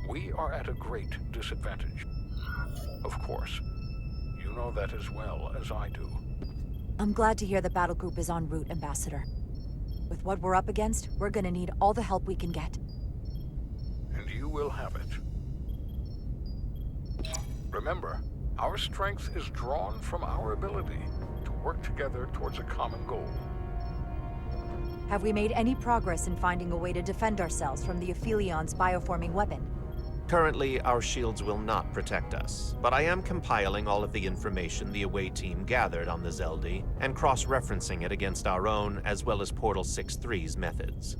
we are at a great disadvantage. Of course, you know that as well as I do. I'm glad to hear the battle group is en route, Ambassador. With what we're up against, we're gonna need all the help we can get. And you will have it. Remember, our strength is drawn from our ability to work together towards a common goal. Have we made any progress in finding a way to defend ourselves from the Ophelion's bioforming weapon? Currently, our shields will not protect us, but I am compiling all of the information the away team gathered on the Zedly and cross-referencing it against our own as well as Portal 6-3's methods.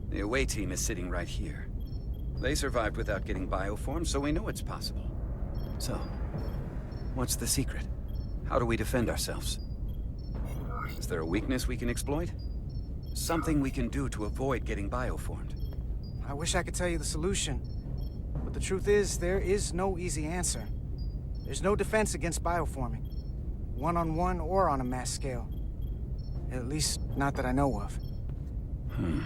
The away team is sitting right here. They survived without getting bioformed, so we know it's possible. So, what's the secret? How do we defend ourselves? Is there a weakness we can exploit? Something we can do to avoid getting bioformed? I wish I could tell you the solution. But the truth is, there is no easy answer. There's no defense against bioforming. One-on-one or on a mass scale. At least, not that I know of. You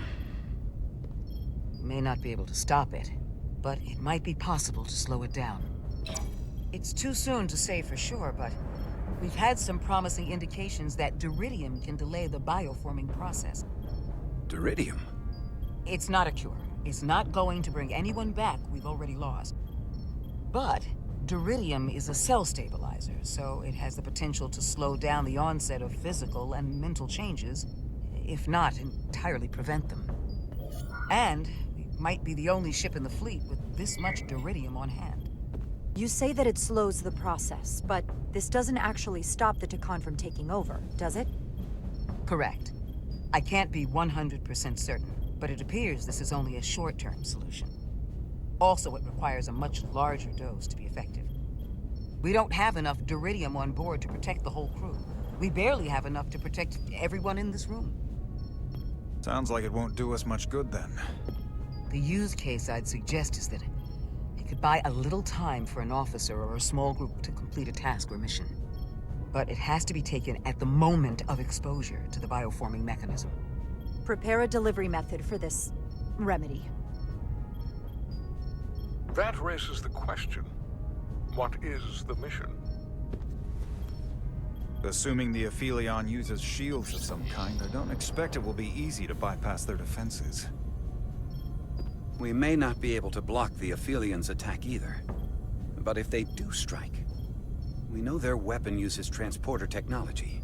may not be able to stop it, but it might be possible to slow it down. It's too soon to say for sure, but we've had some promising indications that Duridium can delay the bioforming process. Duridium? It's not a cure. It's not going to bring anyone back we've already lost. But Duridium is a cell stabilizer, so it has the potential to slow down the onset of physical and mental changes, if not entirely prevent them. And we might be the only ship in the fleet with this much Duridium on hand. You say that it slows the process, but this doesn't actually stop the Tacon from taking over, does it? Correct. I can't be 100% certain, but it appears this is only a short-term solution. Also, it requires a much larger dose to be effective. We don't have enough Duridium on board to protect the whole crew. We barely have enough to protect everyone in this room. Sounds like it won't do us much good then. The use case I'd suggest is that it could buy a little time for an officer or a small group to complete a task or mission. But it has to be taken at the moment of exposure to the bioforming mechanism. Prepare a delivery method for this remedy. That raises the question, what is the mission? Assuming the Ophelion uses shields of some kind, I don't expect it will be easy to bypass their defenses. We may not be able to block the Ophelion's attack either. But if they do strike, we know their weapon uses transporter technology.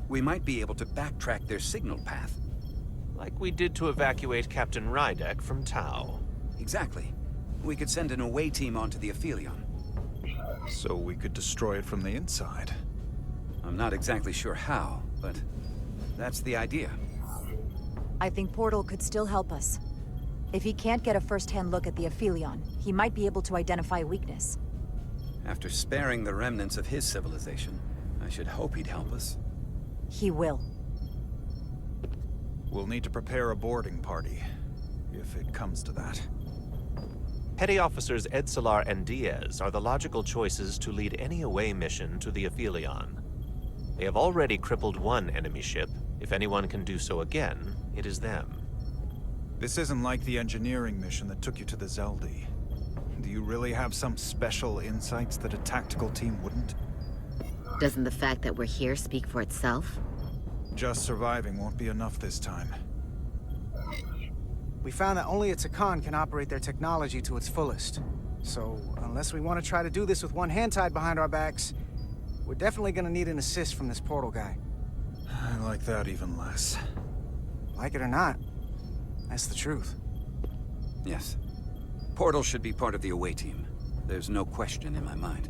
We might be able to backtrack their signal path. Like we did to evacuate Captain Rydek from Tau. Exactly. We could send an away team onto the Ophelion. So we could destroy it from the inside. I'm not exactly sure how, but that's the idea. I think Portal could still help us. If he can't get a first-hand look at the Ophelion, he might be able to identify a weakness. After sparing the remnants of his civilization, I should hope he'd help us. He will. We'll need to prepare a boarding party, if it comes to that. Petty Officers Edsalar and Diaz are the logical choices to lead any away mission to the Ophelion. They have already crippled one enemy ship. If anyone can do so again, it is them. This isn't like the engineering mission that took you to the Zedly. Do you really have some special insights that a tactical team wouldn't? Doesn't the fact that we're here speak for itself? Just surviving won't be enough this time. We found that only a Tacon can operate their technology to its fullest. So, unless we want to try to do this with one hand tied behind our backs, we're definitely gonna need an assist from this portal guy. I like that even less. Like it or not, that's the truth. Yes. Portal should be part of the away team. There's no question in my mind.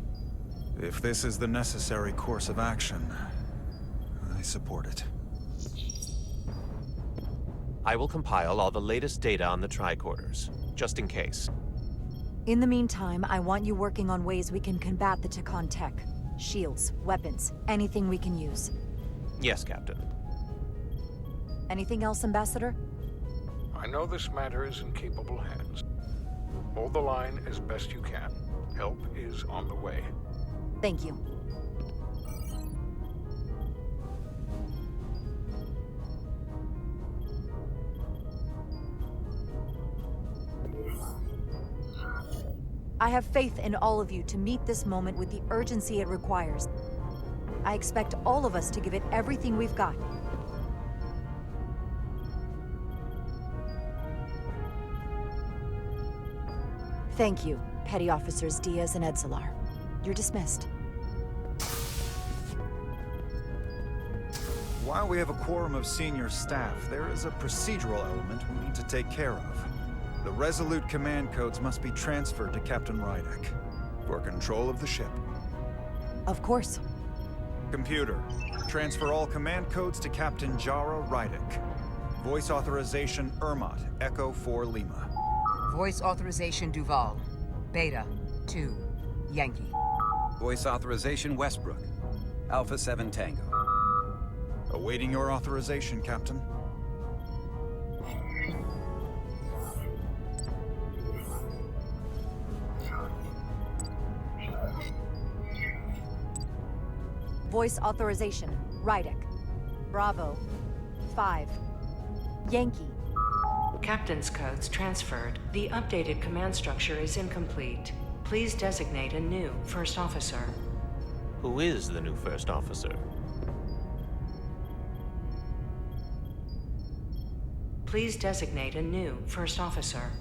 If this is the necessary course of action, I support it. I will compile all the latest data on the tricorders, just in case. In the meantime, I want you working on ways we can combat the Tacon tech. Shields, weapons, anything we can use. Yes, Captain. Anything else, Ambassador? I know this matter is in capable hands. Hold the line as best you can. Help is on the way. Thank you. I have faith in all of you to meet this moment with the urgency it requires. I expect all of us to give it everything we've got. Thank you, Petty Officers Diaz and Edselar. You're dismissed. While we have a quorum of senior staff, there is a procedural element we need to take care of. The Resolute command codes must be transferred to Captain Rydek for control of the ship. Of course. Computer, transfer all command codes to Captain Jara Rydek. Voice authorization Ermot, Echo 4 Lima. Voice authorization Duval. Beta 2 Yankee. Voice authorization Westbrook. Alpha 7 Tango. Awaiting your authorization, Captain. Voice authorization, Rydek. Bravo. 5. Yankee. Captain's codes transferred. The updated command structure is incomplete. Please designate a new first officer. Who is the new first officer? Please designate a new first officer.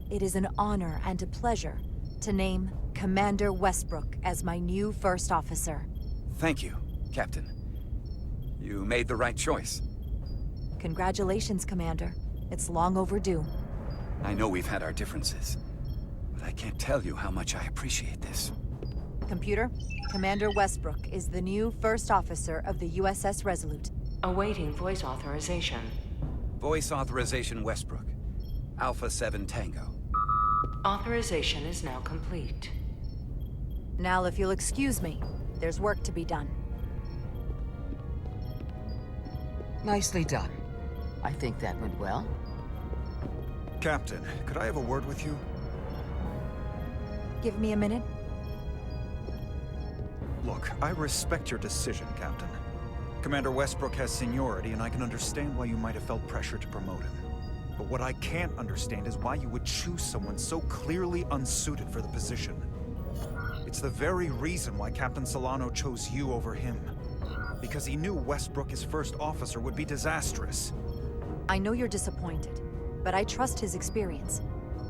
It is an honor and a pleasure to name Commander Westbrook as my new first officer. Thank you, Captain. You made the right choice. Congratulations, Commander. It's long overdue. I know we've had our differences, but I can't tell you how much I appreciate this. Computer, Commander Westbrook is the new first officer of the USS Resolute. Awaiting voice authorization. Voice authorization Westbrook. Alpha 7 Tango. Authorization is now complete. Now, if you'll excuse me, there's work to be done. Nicely done. I think that went well. Captain, could I have a word with you? Give me a minute. Look, I respect your decision, Captain. Commander Westbrook has seniority, and I can understand why you might have felt pressure to promote him. But what I can't understand is why you would choose someone so clearly unsuited for the position. It's the very reason why Captain Solano chose you over him. Because he knew Westbrook as first officer would be disastrous. I know you're disappointed, but I trust his experience.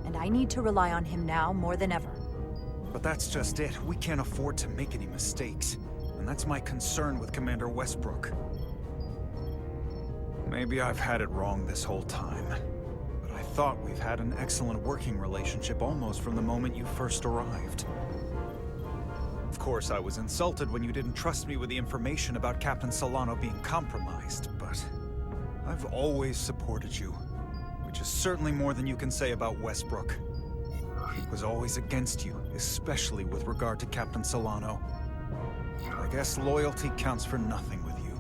And I need to rely on him now more than ever. But that's just it. We can't afford to make any mistakes. And that's my concern with Commander Westbrook. Maybe I've had it wrong this whole time. But I thought we've had an excellent working relationship almost from the moment you first arrived. Of course, I was insulted when you didn't trust me with the information about Captain Solano being compromised, but I've always supported you, which is certainly more than you can say about Westbrook. He was always against you, especially with regard to Captain Solano. I guess loyalty counts for nothing with you.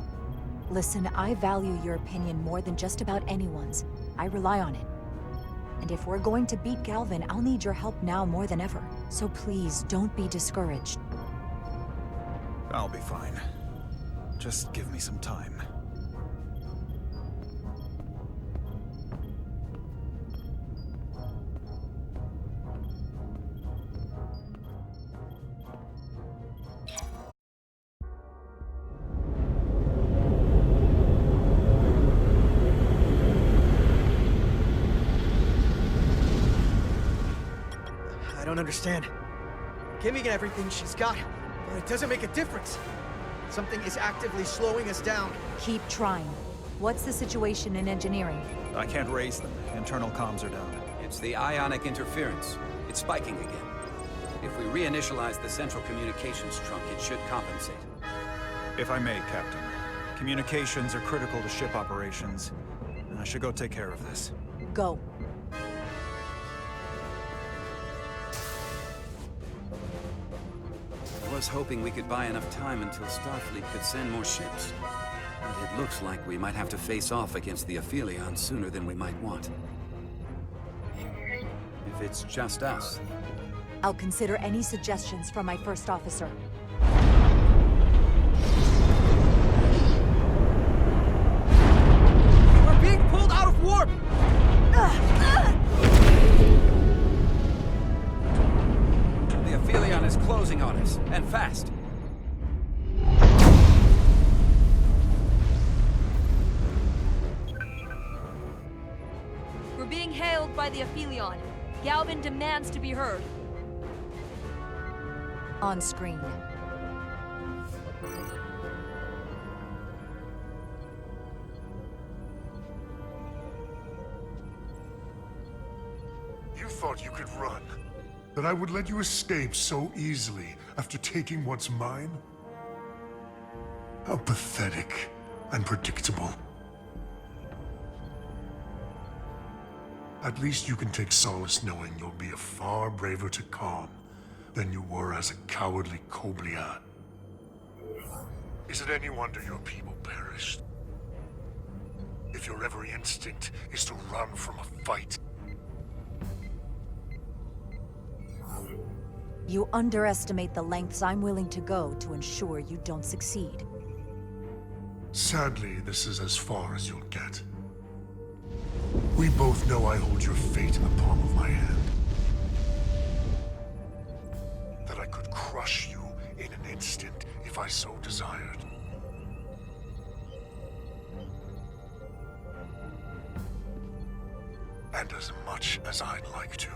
Listen, I value your opinion more than just about anyone's. I rely on it. And if we're going to beat Galvin, I'll need your help now more than ever. So please, don't be discouraged. I'll be fine. Just give me some time. I don't understand. Giving everything she's got, but it doesn't make a difference. Something is actively slowing us down. Keep trying. What's the situation in engineering? I can't raise them. Internal comms are down. It's the ionic interference. It's spiking again. If we reinitialize the central communications trunk, it should compensate. If I may, Captain. Communications are critical to ship operations. I should go take care of this. Go. I was hoping we could buy enough time until Starfleet could send more ships. But it looks like we might have to face off against the Ophelion sooner than we might want. If it's just us. I'll consider any suggestions from my first officer. We're being pulled out of warp! The Ophelion is closing on us, and fast. We're being hailed by the Ophelion. Galvin demands to be heard. On screen. You thought you could run? That I would let you escape so easily after taking what's mine? How pathetic and predictable. At least you can take solace knowing you'll be a far braver Tacon than you were as a cowardly Koblian. Is it any wonder your people perished? If your every instinct is to run from a fight. You underestimate the lengths I'm willing to go to ensure you don't succeed. Sadly, this is as far as you'll get. We both know I hold your fate in the palm of my hand. That I could crush you in an instant if I so desired. And as much as I'd like to,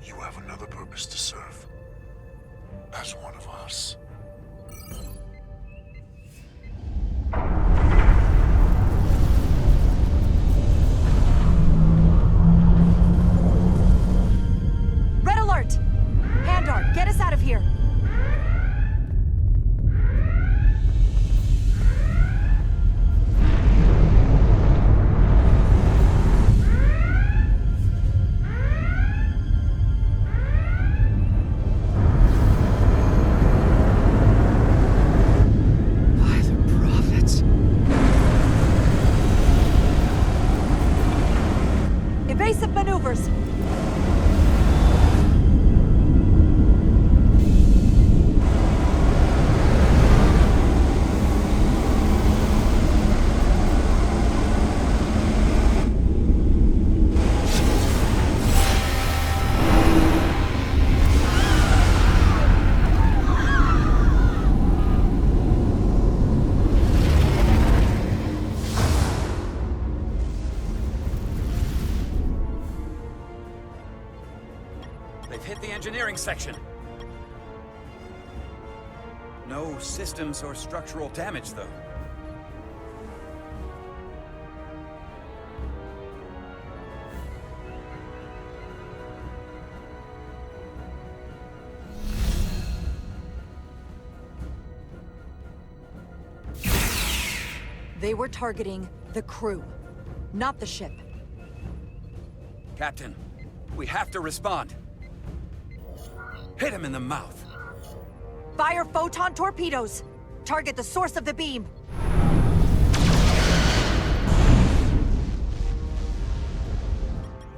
you have another purpose to serve. As one of us. Red alert! Handar, get us out of here! Evasive maneuvers! They've hit the engineering section. No systems or structural damage, though. They were targeting the crew, not the ship. Captain, we have to respond. Hit him in the mouth. Fire photon torpedoes! Target the source of the beam!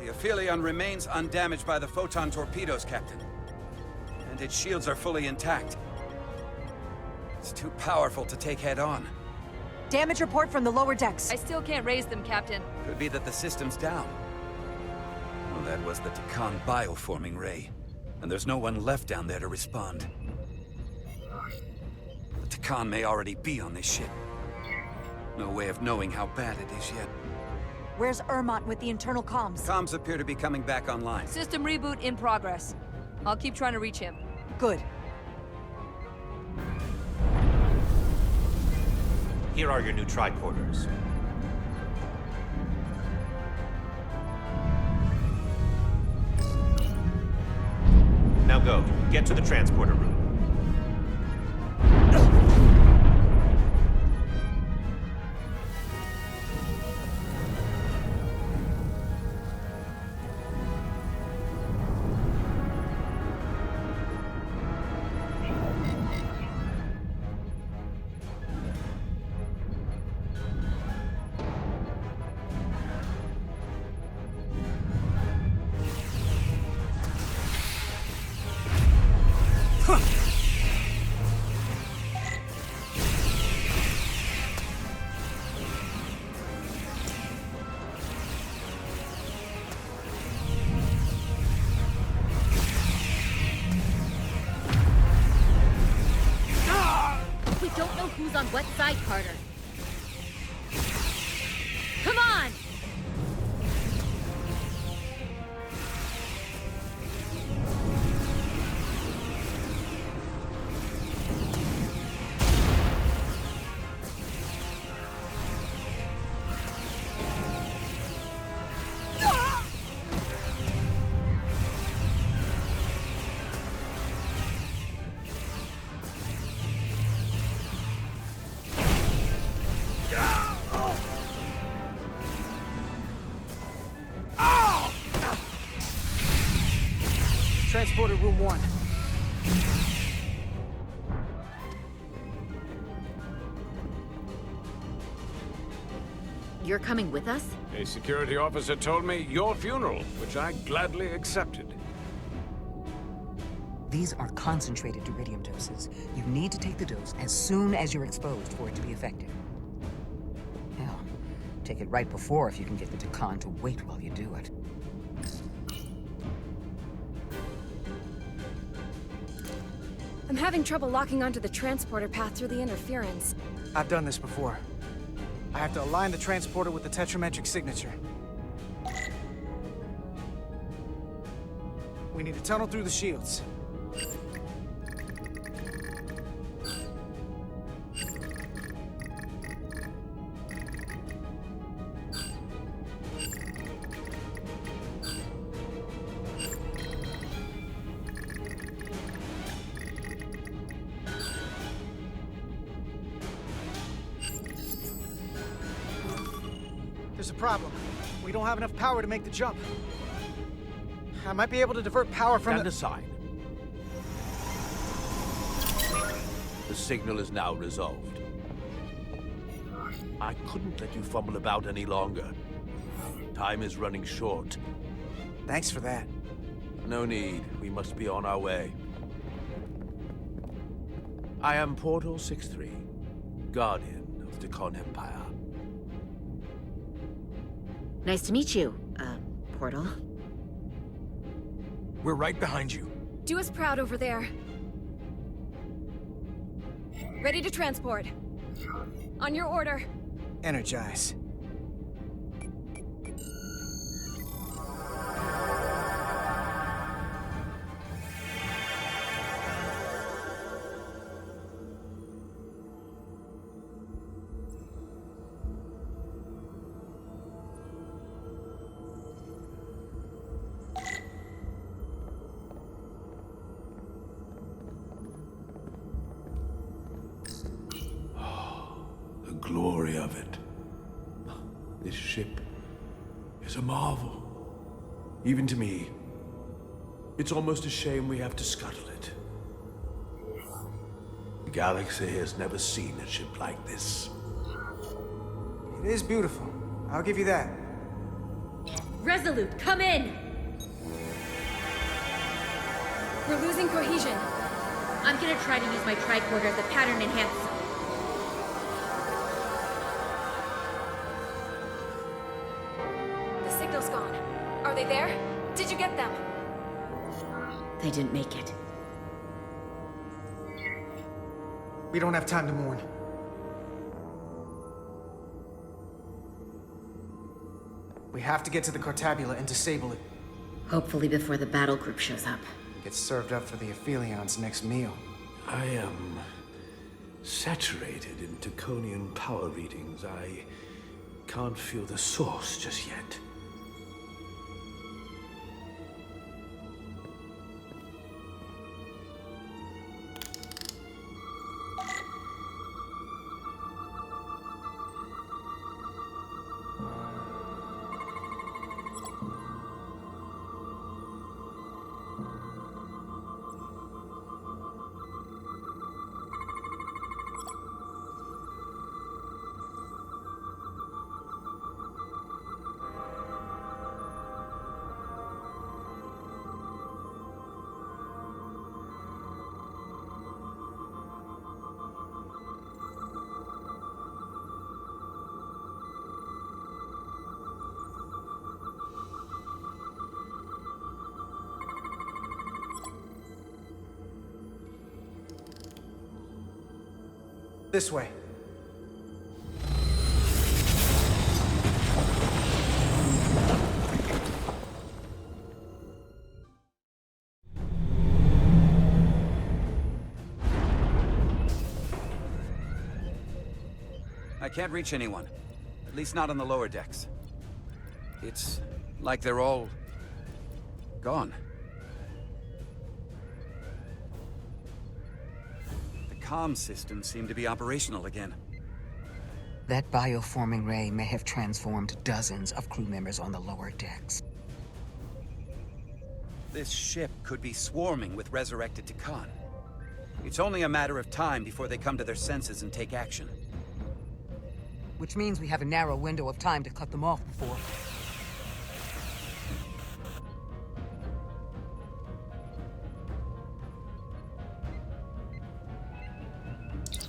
The Ophelion remains undamaged by the photon torpedoes, Captain. And its shields are fully intact. It's too powerful to take head-on. Damage report from the lower decks. I still can't raise them, Captain. Could be that the system's down. Well, that was the Tacon bioforming ray. And there's no one left down there to respond. The Tacon may already be on this ship. No way of knowing how bad it is yet. Where's Ermont with the internal comms? Comms appear to be coming back online. System reboot in progress. I'll keep trying to reach him. Good. Here are your new tricorders. Now go. Get to the transporter room. what side, Carter? Come on! Transporter room 1. You're coming with us? A security officer told me your funeral, which I gladly accepted. These are concentrated deuterium doses. You need to take the dose as soon as you're exposed for it to be effective. Hell, take it right before if you can get the Tacon to wait while you do it. I'm having trouble locking onto the transporter path through the interference. I've done this before. I have to align the transporter with the tetrametric signature. We need to tunnel through the shields. There's a problem. We don't have enough power to make the jump. I might be able to divert power from Stand aside. The signal is now resolved. I couldn't let you fumble about any longer. Time is running short. Thanks for that. No need. We must be on our way. I am Portal 6-3, Guardian of the Tacon Empire. Nice to meet you, Portal. We're right behind you. Do us proud over there. Ready to transport. On your order. Energize. Glory of it. This ship is a marvel. Even to me. It's almost a shame we have to scuttle it. The galaxy has never seen a ship like this. It is beautiful. I'll give you that. Resolute, come in! We're losing cohesion. I'm gonna try to use my tricorder as a pattern enhancer. The signal's gone. Are they there? Did you get them? They didn't make it. We don't have time to mourn. We have to get to the Cartabula and disable it. Hopefully before the battle group shows up. Get served up for the Ophelions' next meal. I am saturated in Taconian power readings. I can't feel the source just yet. This way. I can't reach anyone. At least not on the lower decks. It's like they're all gone. The comm systems seem to be operational again. That bioforming ray may have transformed dozens of crew members on the lower decks. This ship could be swarming with resurrected Tacon. It's only a matter of time before they come to their senses and take action. Which means we have a narrow window of time to cut them off before...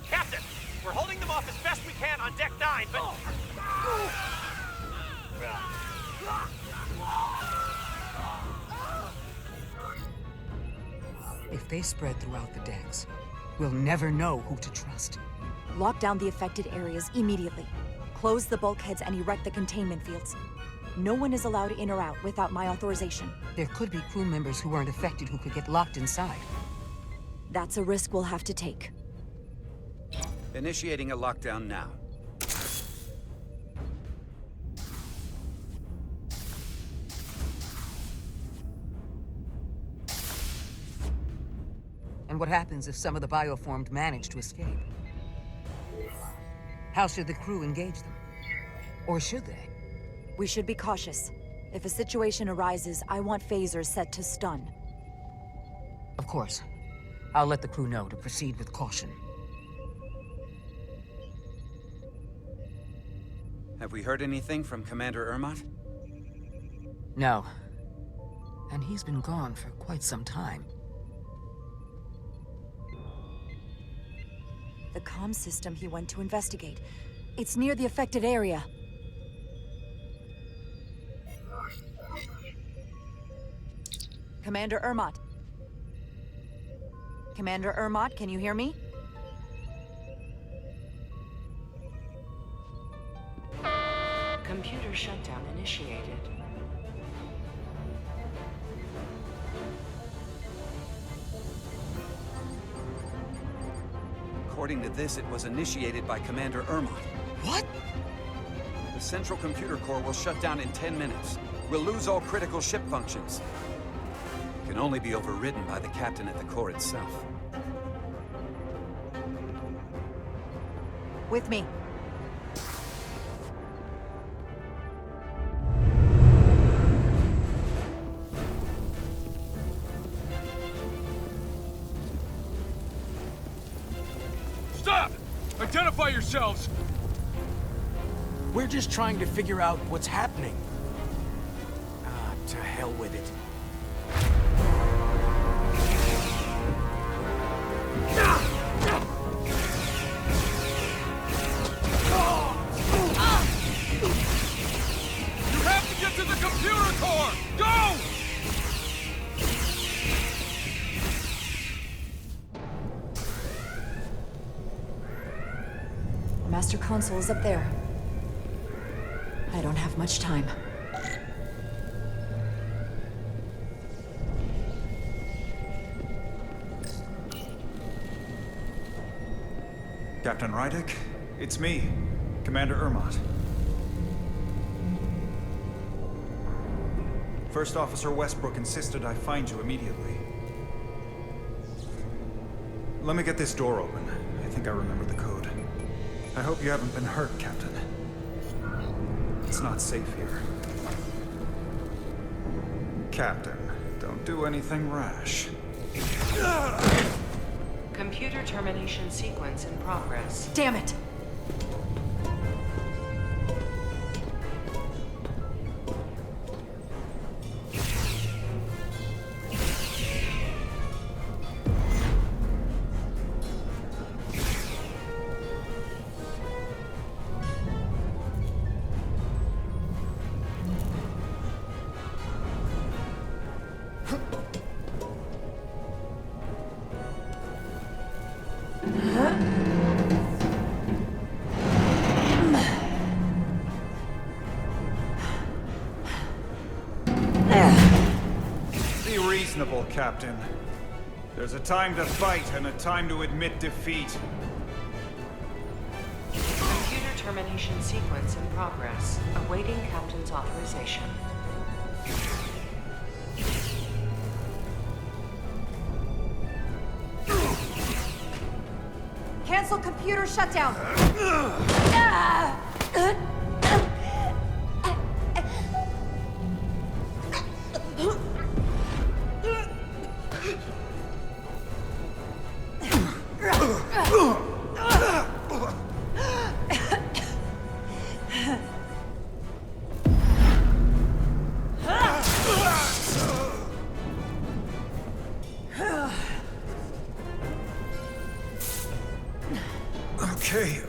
Captain! We're holding them off as best we can on Deck 9, but... If they spread throughout the decks, we'll never know who to trust. Lock down the affected areas immediately. Close the bulkheads and erect the containment fields. No one is allowed in or out without my authorization. There could be crew members who weren't affected who could get locked inside. That's a risk we'll have to take. Initiating a lockdown now. And what happens if some of the bioformed manage to escape? How should the crew engage them? Or should they? We should be cautious. If a situation arises, I want phasers set to stun. Of course. I'll let the crew know to proceed with caution. Have we heard anything from Commander Ermot? No. And he's been gone for quite some time. The comm system he went to investigate. It's near the affected area. Commander Ermot. Commander Ermot, can you hear me? Computer shutdown initiated. According to this, it was initiated by Commander Ermot. What? The central computer core will shut down in 10 minutes. We'll lose all critical ship functions. It can only be overridden by the captain at the core itself. With me. Stop! Identify yourselves! We're just trying to figure out what's happening. Ah, to hell with it. You have to get to the computer core! Go! Master Console is up there. I don't have much time. Captain Rydick, it's me, Commander Ermot. First Officer Westbrook insisted I find you immediately. Let me get this door open. I think I remember the code. I hope you haven't been hurt, Captain. It's not safe here. Captain, don't do anything rash. Computer termination sequence in progress. Damn it! Be reasonable, Captain. There's a time to fight and a time to admit defeat. Computer Termination sequence in progress. Awaiting Captain's authorization. Cancel computer shutdown.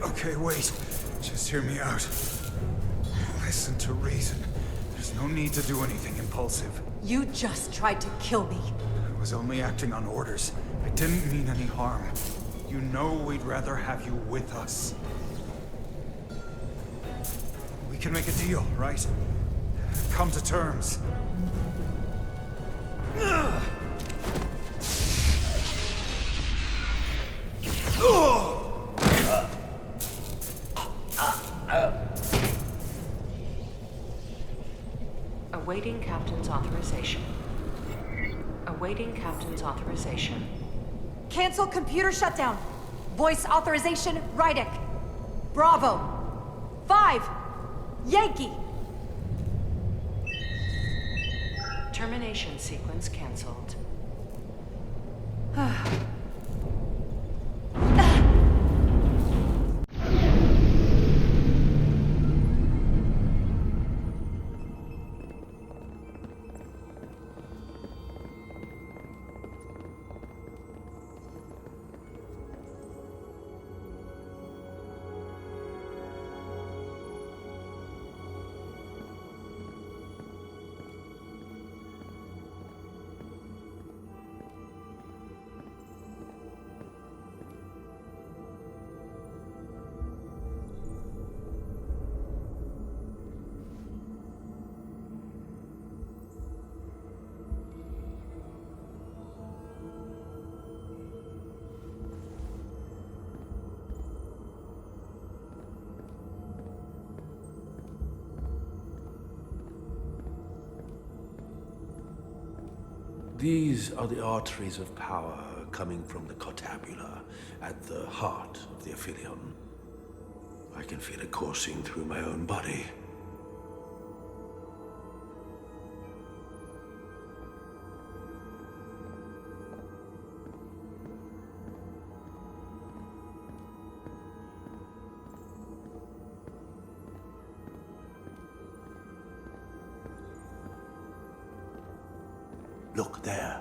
Okay, wait. Just hear me out. Listen to reason. There's no need to do anything impulsive. You just tried to kill me. I was only acting on orders. I didn't mean any harm. You know we'd rather have you with us. We can make a deal, right? Come to terms. Awaiting Captain's authorization. Awaiting Captain's authorization. Cancel computer shutdown. Voice authorization, Rydick. Bravo. 5. Yankee. Termination sequence cancelled. These are the arteries of power coming from the cortabula at the heart of the Ophelion. I can feel it coursing through my own body. Look there.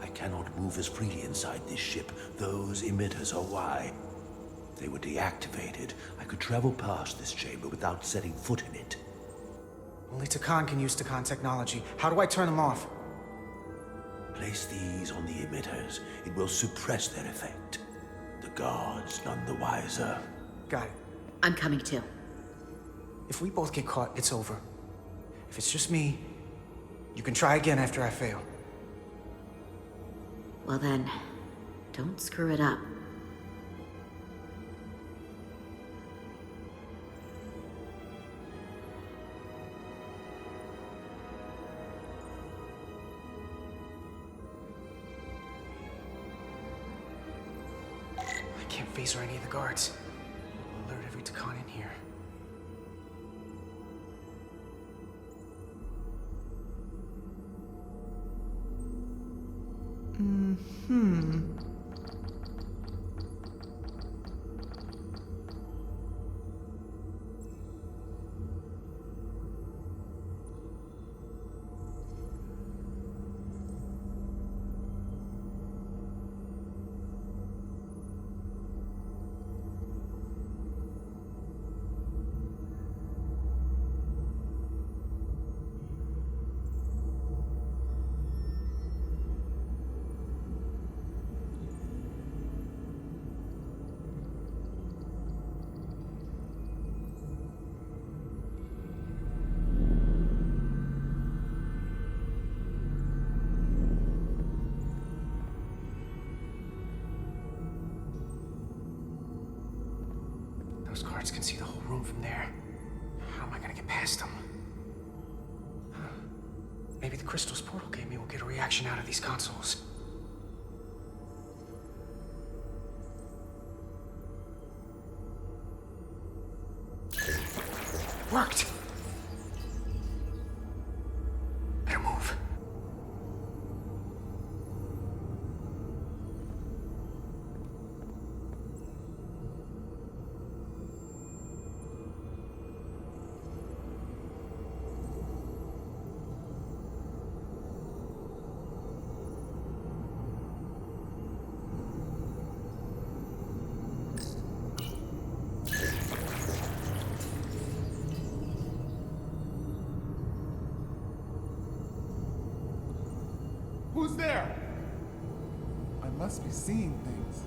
I cannot move as freely inside this ship. Those emitters are why. If they were deactivated, I could travel past this chamber without setting foot in it. Only Tacon can use Tacon technology. How do I turn them off? Place these on the emitters. It will suppress their effect. The guards none the wiser. Got it. I'm coming too. If we both get caught, it's over. If it's just me, you can try again after I fail. Well then, don't screw it up. I can't phaser any of the guards. I'll alert every Tacon in here. Those guards can see the whole room from there. How am I gonna get past them? Maybe the crystals portal gave me will get a reaction out of these consoles. Worked! Better move. Who's there? I must be seeing things.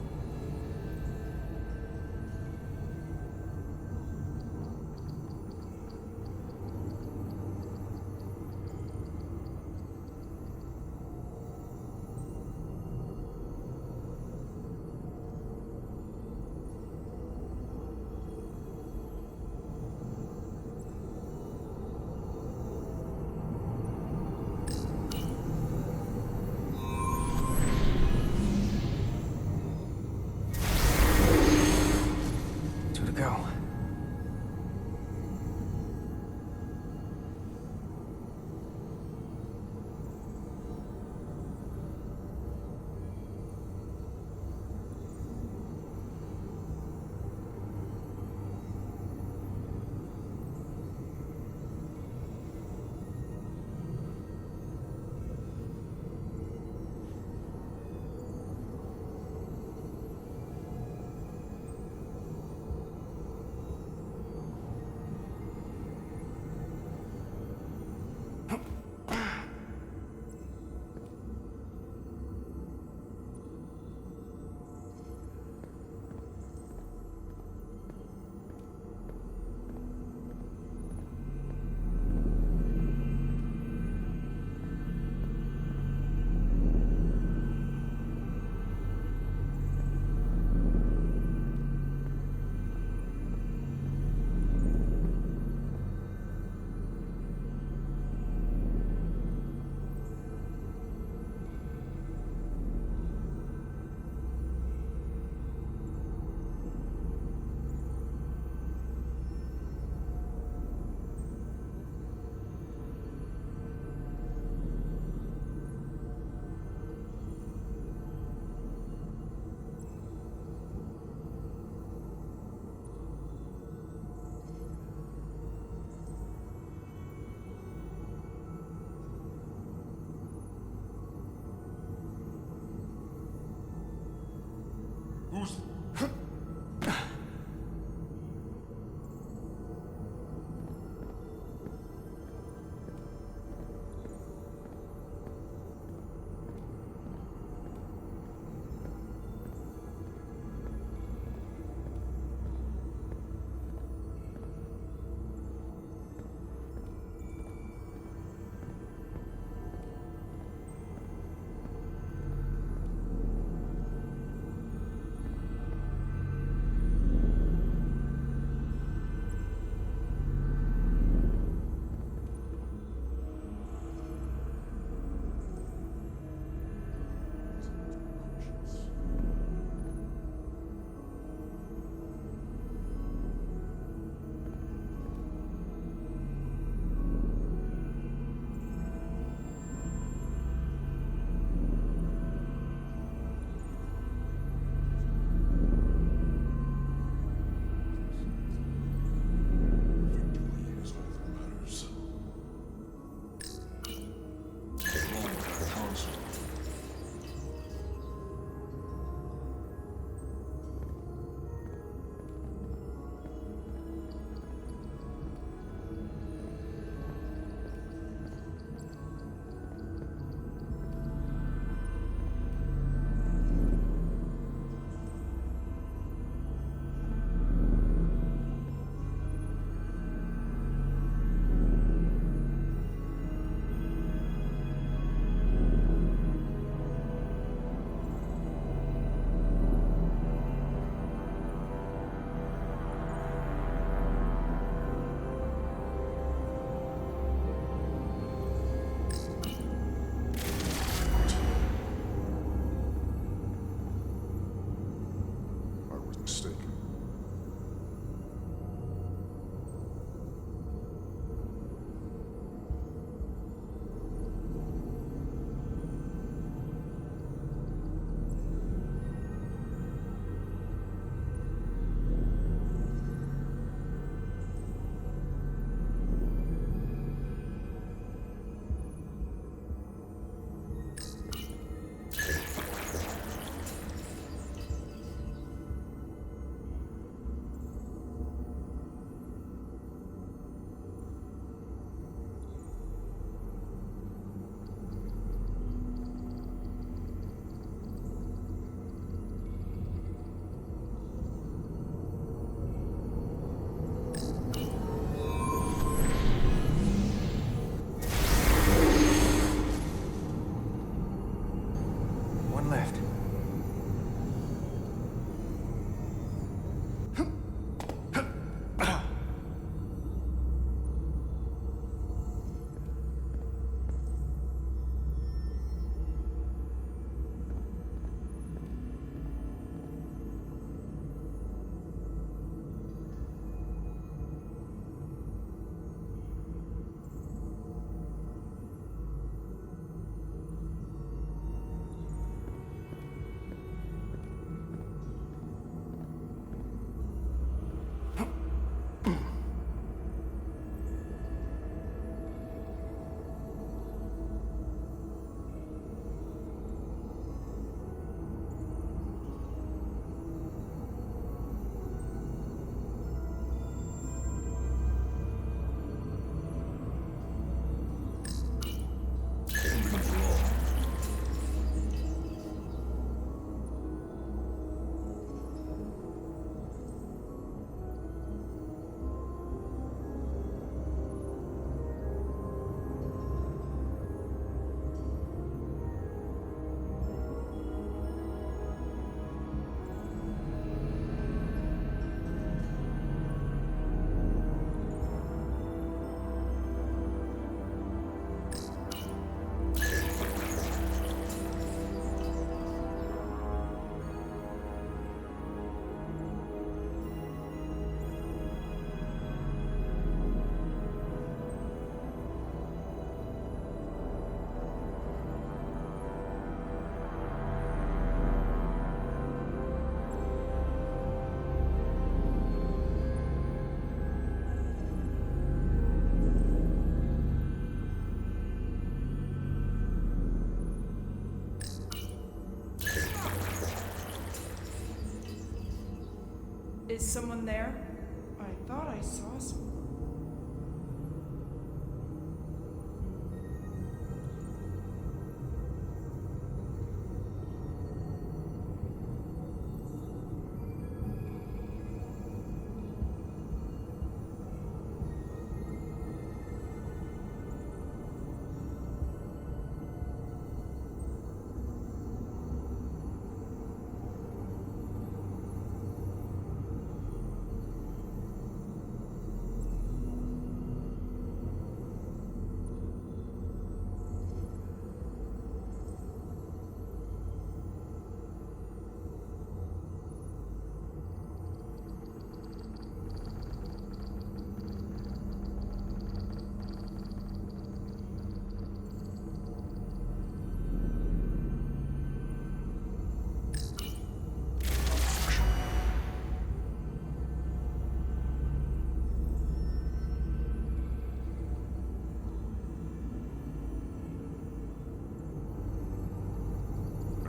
Is someone there? I thought I saw someone.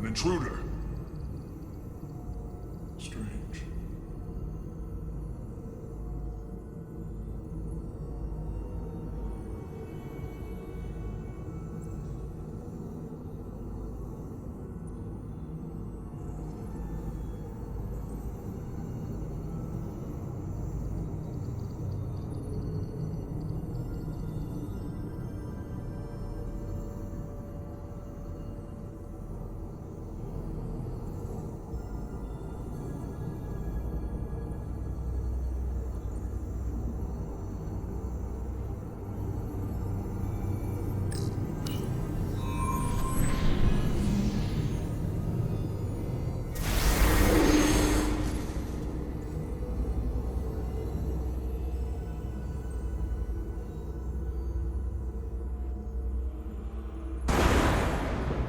An intruder. Strange.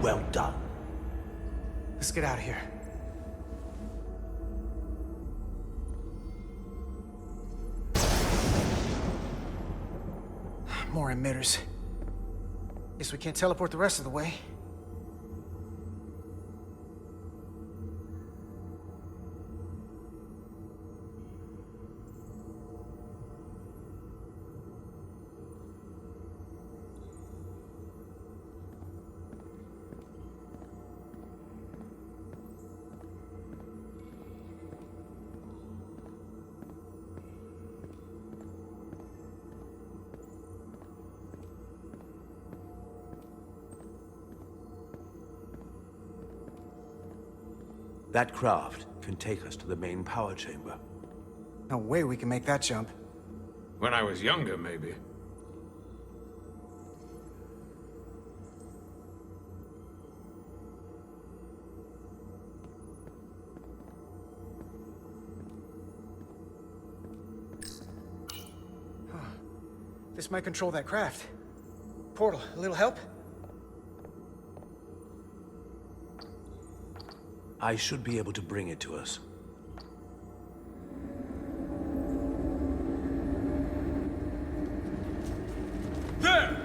Well done. Let's get out of here. More emitters. Guess we can't teleport the rest of the way. That craft can take us to the main power chamber. No way we can make that jump. When I was younger, maybe. This might control that craft. Portal, a little help? I should be able to bring it to us. There!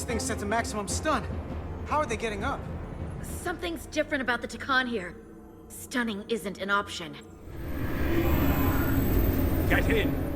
Thing's set to maximum stun. How are they getting up? Something's different about the Tacon here. Stunning isn't an option. Get in!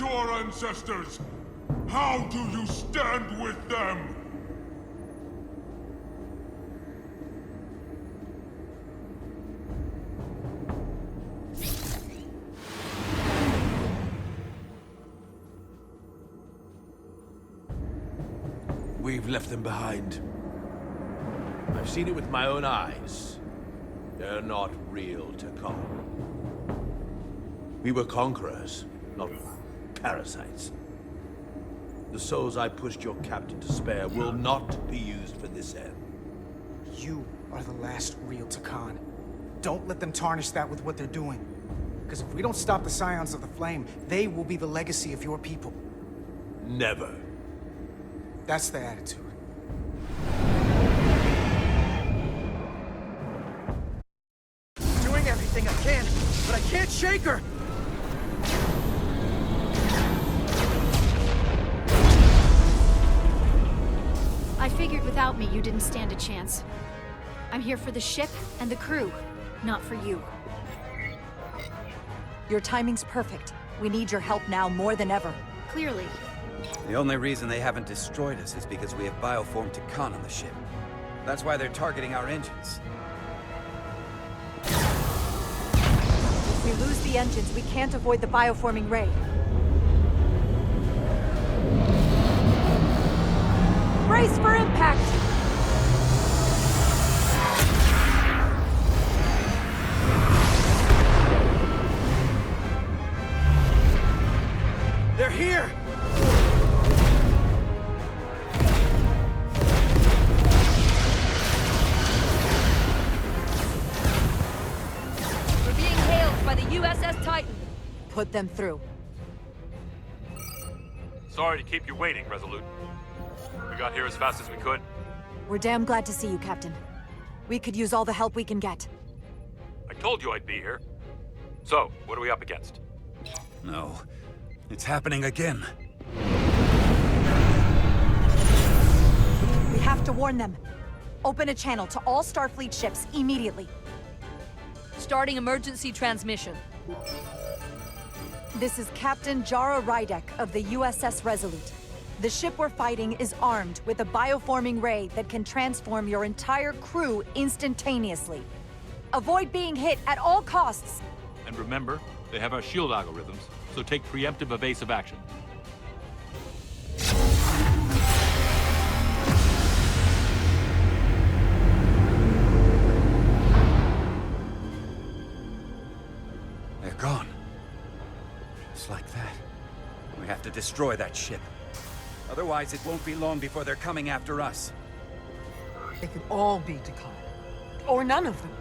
to our ancestors? How do you stand with them? We've left them behind. I've seen it with my own eyes. They're not real, Tacon. We were conquerors, not parasites. The souls I pushed your captain to spare will not be used for this end. You are the last real Tacon. Don't let them tarnish that with what they're doing. Because if we don't stop the Scions of the Flame, they will be the legacy of your people. Never. That's the attitude. Doing everything I can, but I can't shake her! I figured without me, you didn't stand a chance. I'm here for the ship and the crew, not for you. Your timing's perfect. We need your help now more than ever. Clearly. The only reason they haven't destroyed us is because we have bioformed Tacon on the ship. That's why they're targeting our engines. If we lose the engines, we can't avoid the bioforming ray. Brace for impact! They're here! We're being hailed by the USS Titan. Put them through. Sorry to keep you waiting, Resolute. We got here as fast as we could. We're damn glad to see you, Captain. We could use all the help we can get. I told you I'd be here. So, what are we up against? No. It's happening again. We have to warn them. Open a channel to all Starfleet ships immediately. Starting emergency transmission. This is Captain Jara Rydek of the USS Resolute. The ship we're fighting is armed with a bioforming ray that can transform your entire crew instantaneously. Avoid being hit at all costs. And remember, they have our shield algorithms, so take preemptive evasive action. They're gone. Just like that. We have to destroy that ship. Otherwise, it won't be long before they're coming after us. They could all be Tacon. Or none of them.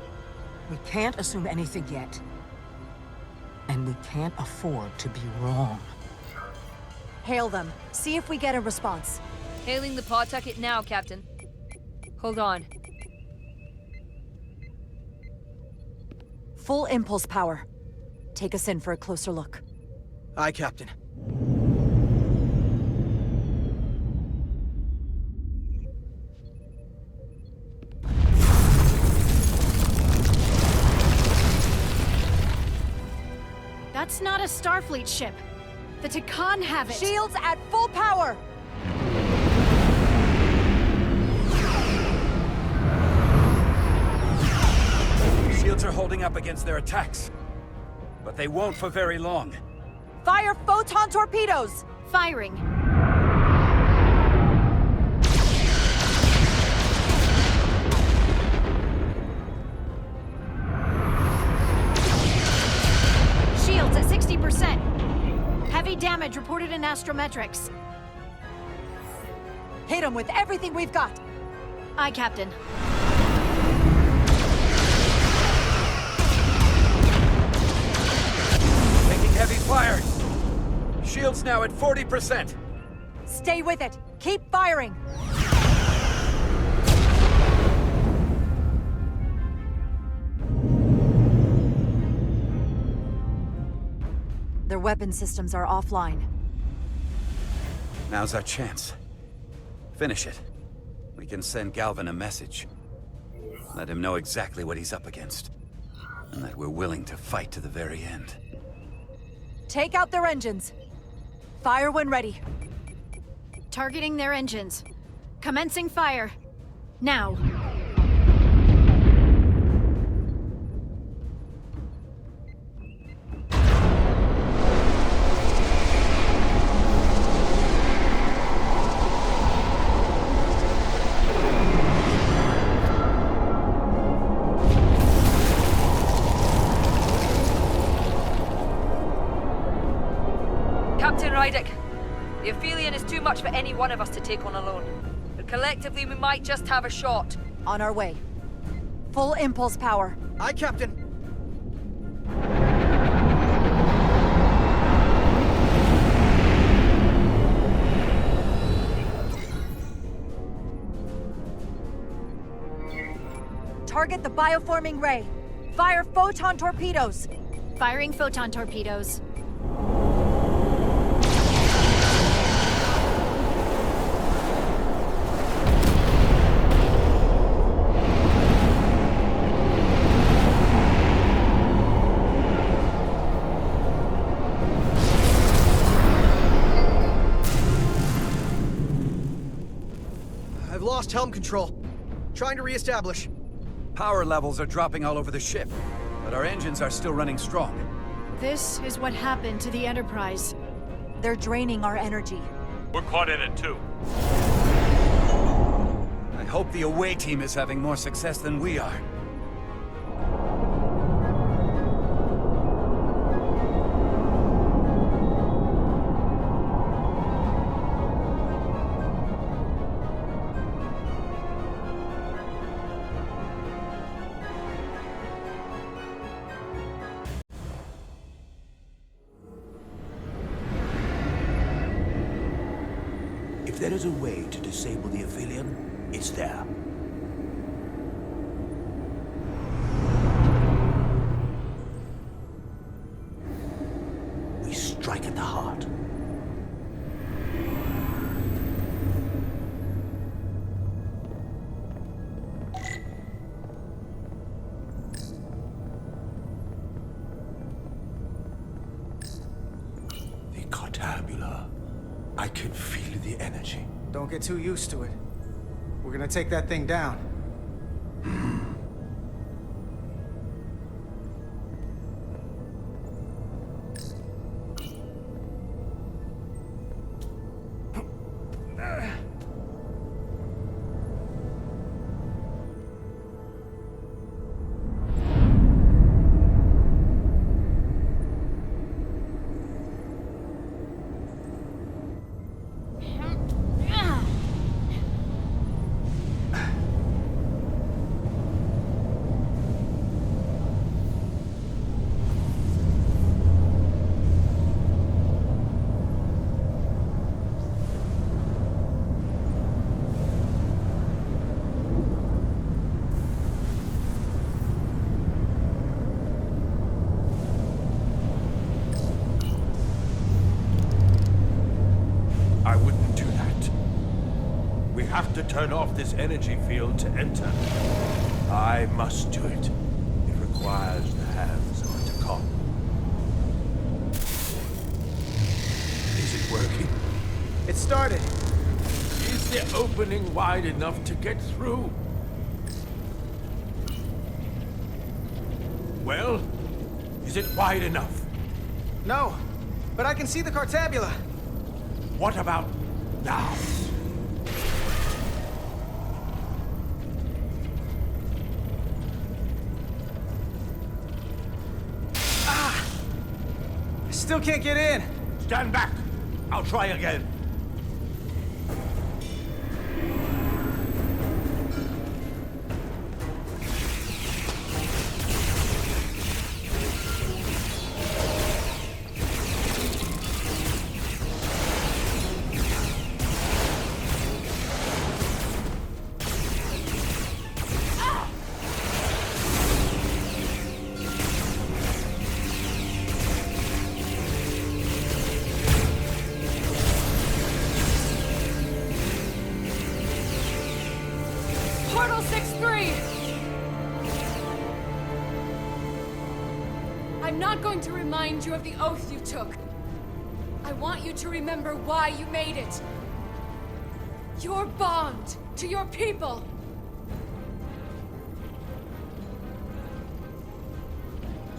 We can't assume anything yet. And we can't afford to be wrong. Hail them. See if we get a response. Hailing the Pawtucket now, Captain. Hold on. Full impulse power. Take us in for a closer look. Aye, Captain. That's not a Starfleet ship. The Tacon have it. Shields at full power! Shields are holding up against their attacks. But they won't for very long. Fire photon torpedoes! Firing. Shields at 60%. Heavy damage reported in astrometrics. Hit them with everything we've got. Aye, Captain. Taking heavy fire. Shields now at 40%. Stay with it. Keep firing. Their weapon systems are offline. Now's our chance. Finish it. We can send Galvin a message. Let him know exactly what he's up against. And that we're willing to fight to the very end. Take out their engines. Fire when ready. Targeting their engines. Commencing fire. Now. Captain Rydick, the Ophelion is too much for any one of us to take on alone. But collectively, we might just have a shot. On our way. Full impulse power. Aye, Captain. Target the bioforming ray. Fire photon torpedoes. Firing photon torpedoes. I've lost helm control. Trying to re-establish. Power levels are dropping all over the ship, but our engines are still running strong. This is what happened to the Enterprise. They're draining our energy. We're caught in it too. I hope the away team is having more success than we are. If there is a way to disable the Ophelion, it's there. We strike at the heart. The Cartabula. I can feel the energy. Don't get too used to it. We're gonna take that thing down. I wouldn't do that. We have to turn off this energy field to enter. I must do it. It requires the hands of a Tacon. Is it working? It started. Is the opening wide enough to get through? Well, is it wide enough? No, but I can see the Cartabula. What about now? I still can't get in. Stand back. I'll try again. Portal 6-3! I'm not going to remind you of the oath you took. I want you to remember why you made it. Your bond to your people.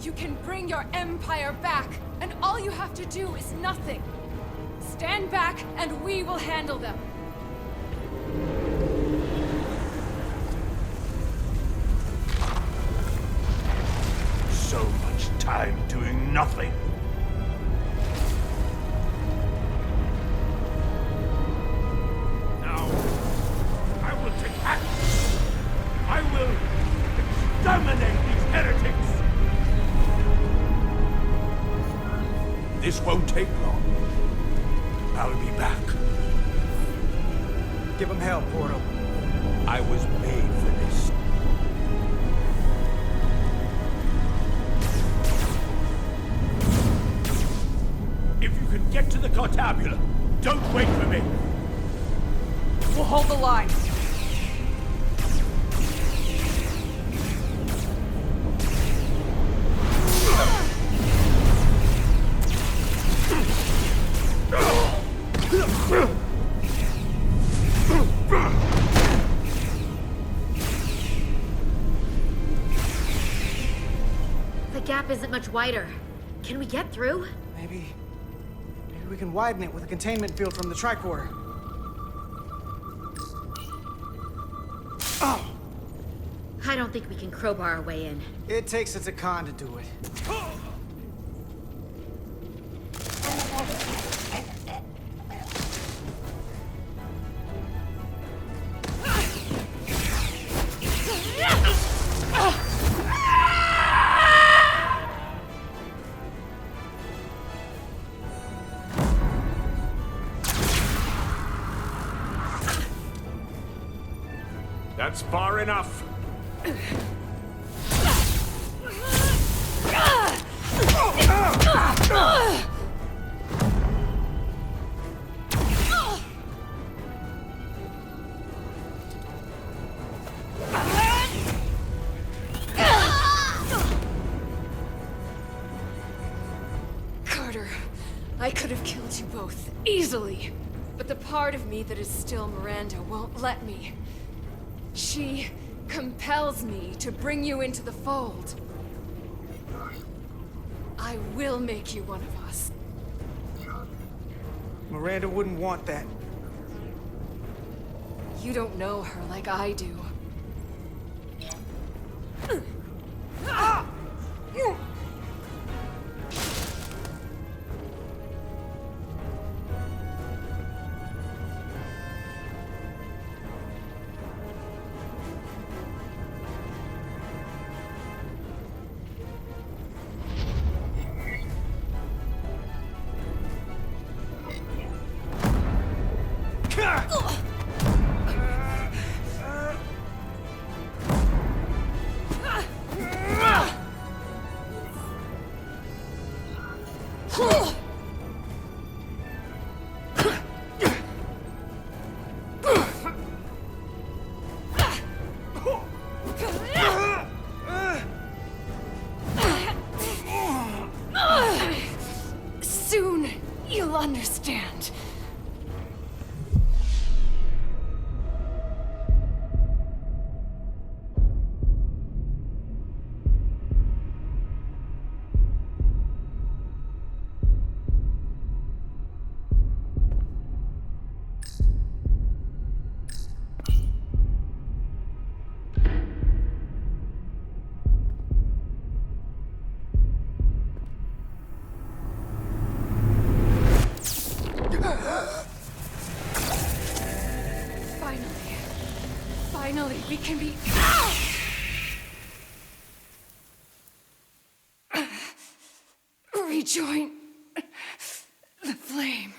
You can bring your empire back, and all you have to do is nothing. Stand back, and we will handle them. So much time doing nothing. Now, I will take action. I will exterminate these heretics. This won't take long. I'll be back. Give him hell, Portal. I was made for this. If you can get to the Cartabula, don't wait for me. We'll hold the line. The gap isn't much wider. Can we get through? Maybe we can widen it with a containment field from the tricorder. Oh! I don't think we can crowbar our way in. It takes a Tacon to do it. That's far enough. Carter, I could have killed you both, easily. But the part of me that is still Miranda won't let me. She compels me to bring you into the fold. I will make you one of us. Miranda wouldn't want that. You don't know her like I do. Soon, you'll understand. Finally, we can be... rejoin the flame.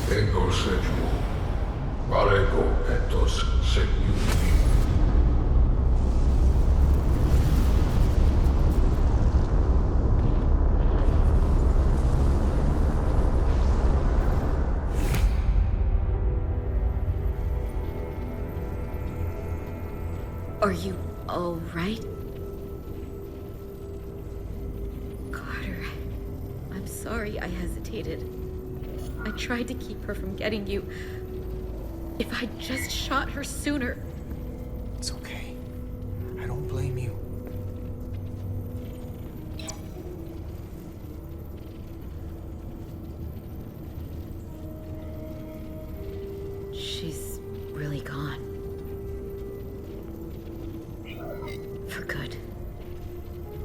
Ego segiu. Varego etos segiu. Are you all right? Carter, I'm sorry I hesitated. I tried to keep her from getting you. If I'd just shot her sooner. It's okay. I don't blame you. She's really gone. For good.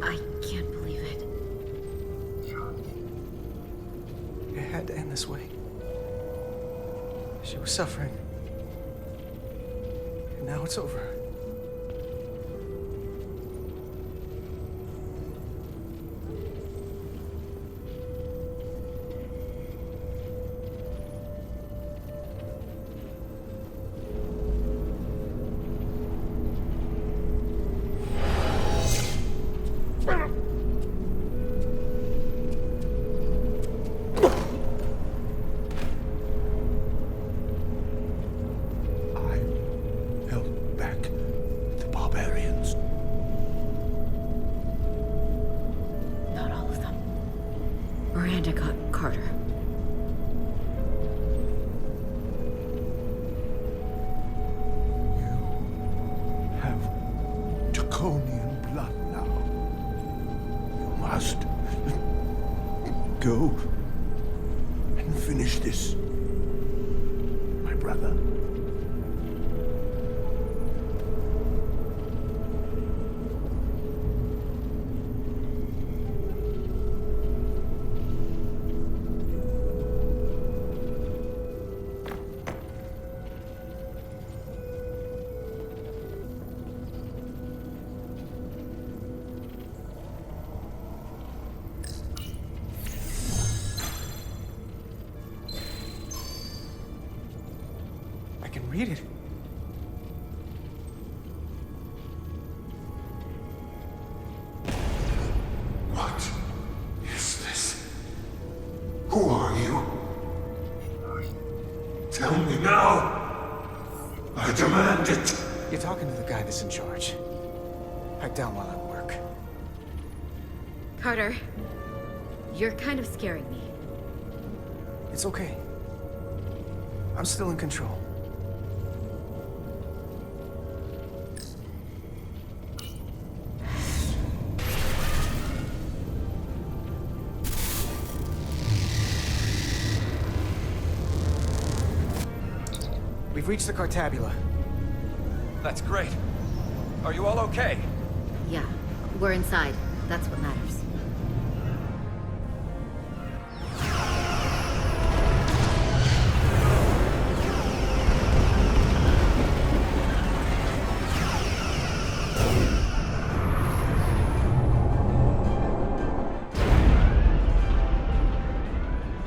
I can't believe it. It had to end this way. She was suffering. And now it's over. Go and finish this, my brother. Read it. What is this? Who are you? Tell me now. I demand it. You're talking to the guy that's in charge. Pipe down while I work. Carter, you're kind of scaring me. It's okay. I'm still in control. We've reached the Cartabula. That's great. Are you all okay? Yeah, we're inside. That's what matters.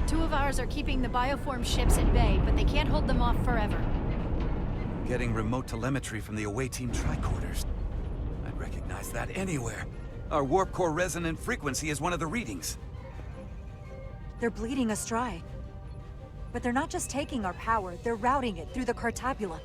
Two of ours are keeping the bioform ships at bay, but they can't hold them off forever. Getting remote telemetry from the away team tricorders. I'd recognize that anywhere. Our warp core resonant frequency is one of the readings. They're bleeding us dry. But they're not just taking our power, they're routing it through the Cartabula.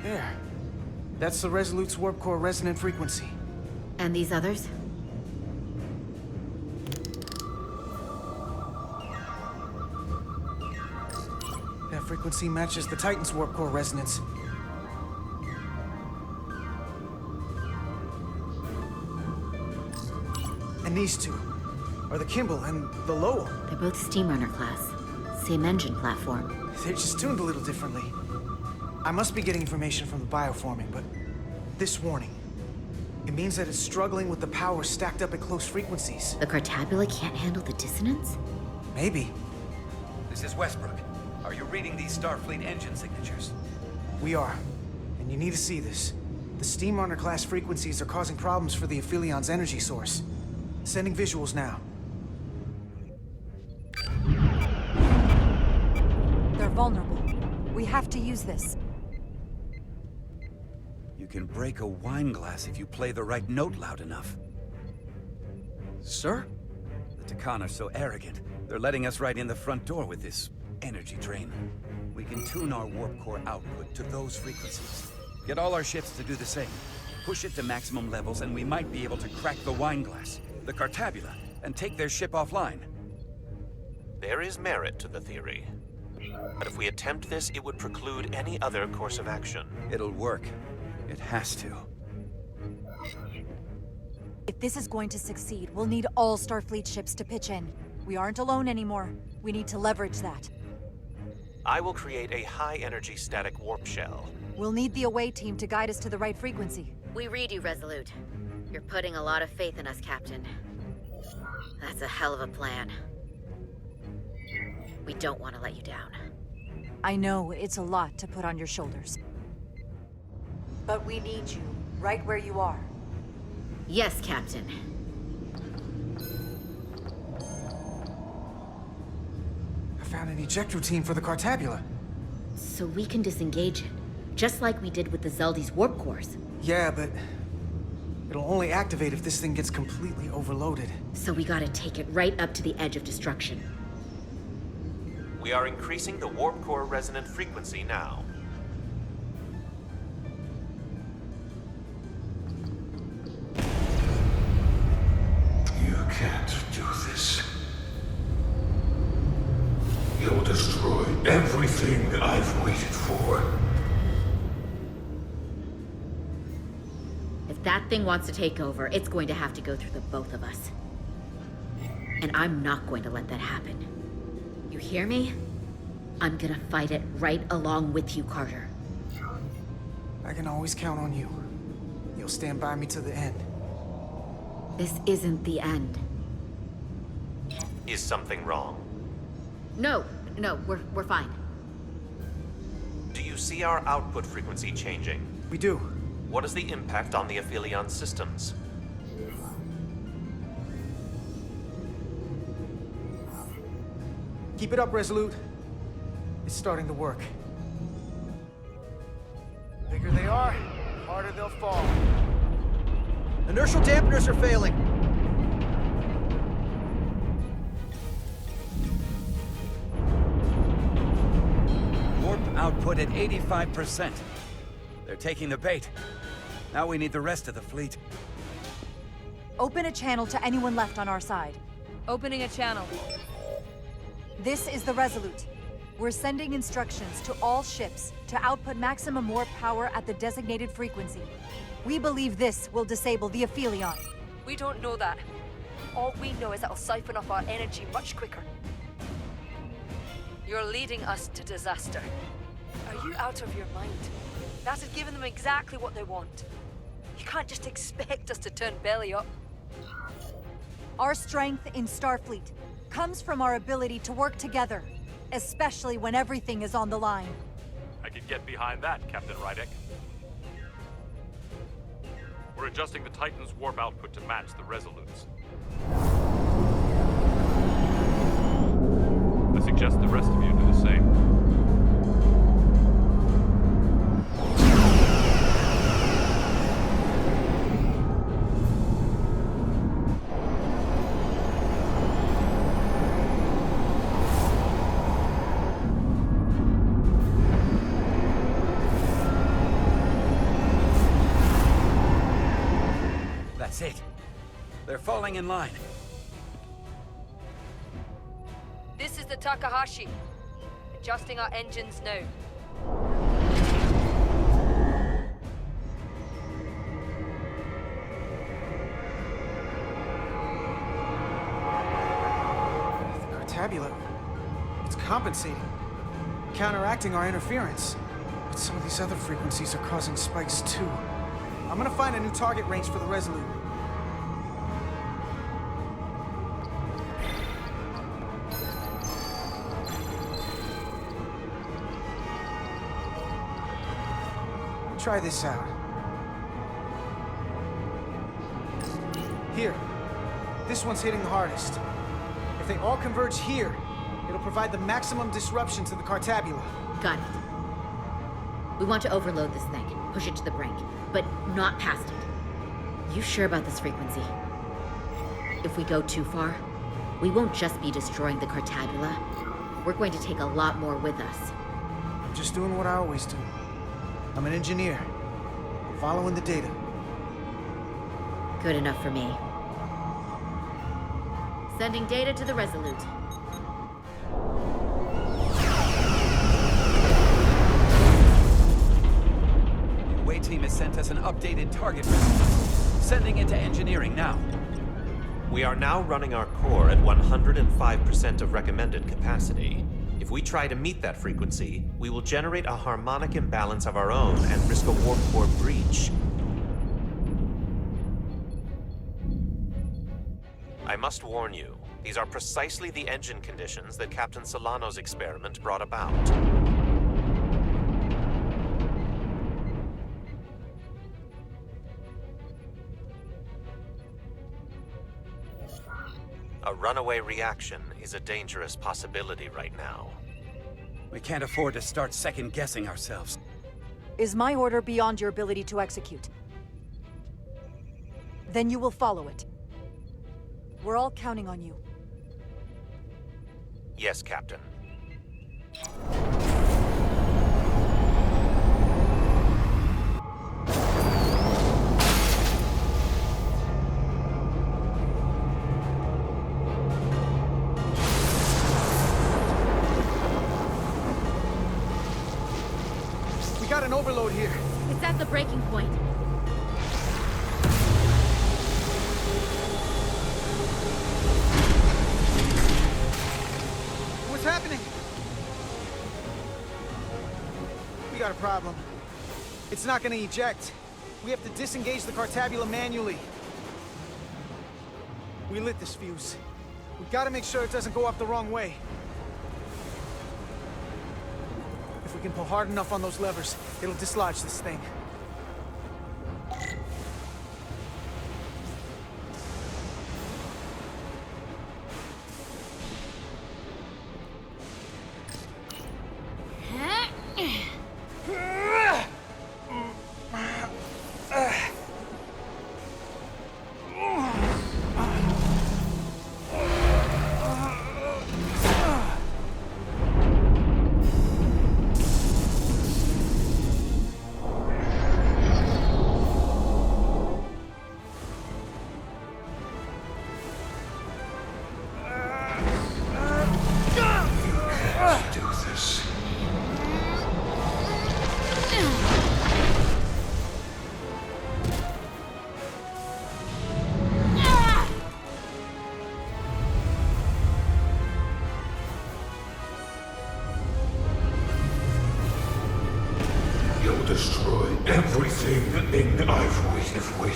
There. That's the Resolute's warp core resonant frequency. And these others? That frequency matches the Titan's warp core resonance. And these two are the Kimball and the Lowell. They're both Steamrunner class. Same engine platform. They're just tuned a little differently. I must be getting information from the bioforming, but this warning, it means that it's struggling with the power stacked up at close frequencies. The Cartabula can't handle the dissonance? Maybe. This is Westbrook. Are you reading these Starfleet engine signatures? We are. And you need to see this. The Steamrunner class frequencies are causing problems for the Ophelion's energy source. Sending visuals now. They're vulnerable. We have to use this. You can break a wine glass if you play the right note loud enough. Sir? The Tacon are so arrogant. They're letting us right in the front door with this energy drain. We can tune our warp core output to those frequencies. Get all our ships to do the same. Push it to maximum levels and we might be able to crack the wine glass, the Cartabula, and take their ship offline. There is merit to the theory. But if we attempt this, it would preclude any other course of action. It'll work. It has to. If this is going to succeed, we'll need all Starfleet ships to pitch in. We aren't alone anymore. We need to leverage that. I will create a high-energy static warp shell. We'll need the away team to guide us to the right frequency. We read you, Resolute. You're putting a lot of faith in us, Captain. That's a hell of a plan. We don't want to let you down. I know it's a lot to put on your shoulders. But we need you, right where you are. Yes, Captain. I found an eject routine for the Cartabula. So we can disengage it, just like we did with the Zeldy's warp cores. Yeah, but it'll only activate if this thing gets completely overloaded. So we gotta take it right up to the edge of destruction. We are increasing the warp core resonant frequency now. You can't do this. You'll destroy everything I've waited for. If that thing wants to take over, it's going to have to go through the both of us. And I'm not going to let that happen. You hear me? I'm gonna fight it right along with you, Carter. I can always count on you. You'll stand by me to the end. This isn't the end. Is something wrong? No, we're fine. Do you see our output frequency changing? We do. What is the impact on the Ophelion systems? Keep it up, Resolute. It's starting to work. The bigger they are, the harder they'll fall. Inertial dampeners are failing. Warp output at 85%. They're taking the bait. Now we need the rest of the fleet. Open a channel to anyone left on our side. Opening a channel. This is the Resolute. We're sending instructions to all ships to output maximum warp power at the designated frequency. We believe this will disable the Ophelion. We don't know that. All we know is it'll siphon off our energy much quicker. You're leading us to disaster. Are you out of your mind? That has given them exactly what they want. You can't just expect us to turn belly up. Our strength in Starfleet comes from our ability to work together, especially when everything is on the line. I can get behind that, Captain Rydek. We're adjusting the Titan's warp output to match the Resolute's. I suggest the rest of you do the same. That's it. They're falling in line. This is the Takahashi. Adjusting our engines now. The Cartabula. It's compensating. Counteracting our interference. But some of these other frequencies are causing spikes too. I'm gonna find a new target range for the Resolute. Try this out. Here. This one's hitting the hardest. If they all converge here, it'll provide the maximum disruption to the Cartabula. Got it. We want to overload this thing, push it to the brink, but not past it. You sure about this frequency? If we go too far, we won't just be destroying the Cartabula. We're going to take a lot more with us. I'm just doing what I always do. I'm an engineer. I'm following the data. Good enough for me. Sending data to the Resolute. The away team has sent us an updated target list. Sending it to engineering now. We are now running our core at 105% of recommended capacity. If we try to meet that frequency, we will generate a harmonic imbalance of our own and risk a warp core breach. I must warn you, these are precisely the engine conditions that Captain Solano's experiment brought about. A runaway reaction is a dangerous possibility right now. We can't afford to start second-guessing ourselves. Is my order beyond your ability to execute? Then you will follow it. We're all counting on you. Yes, Captain. We got an overload here. It's at the breaking point. What's happening? We got a problem. It's not gonna eject. We have to disengage the Cartabula manually. We lit this fuse. We gotta make sure it doesn't go off the wrong way. If we can pull hard enough on those levers, it'll dislodge this thing. Destroy everything I've waited for.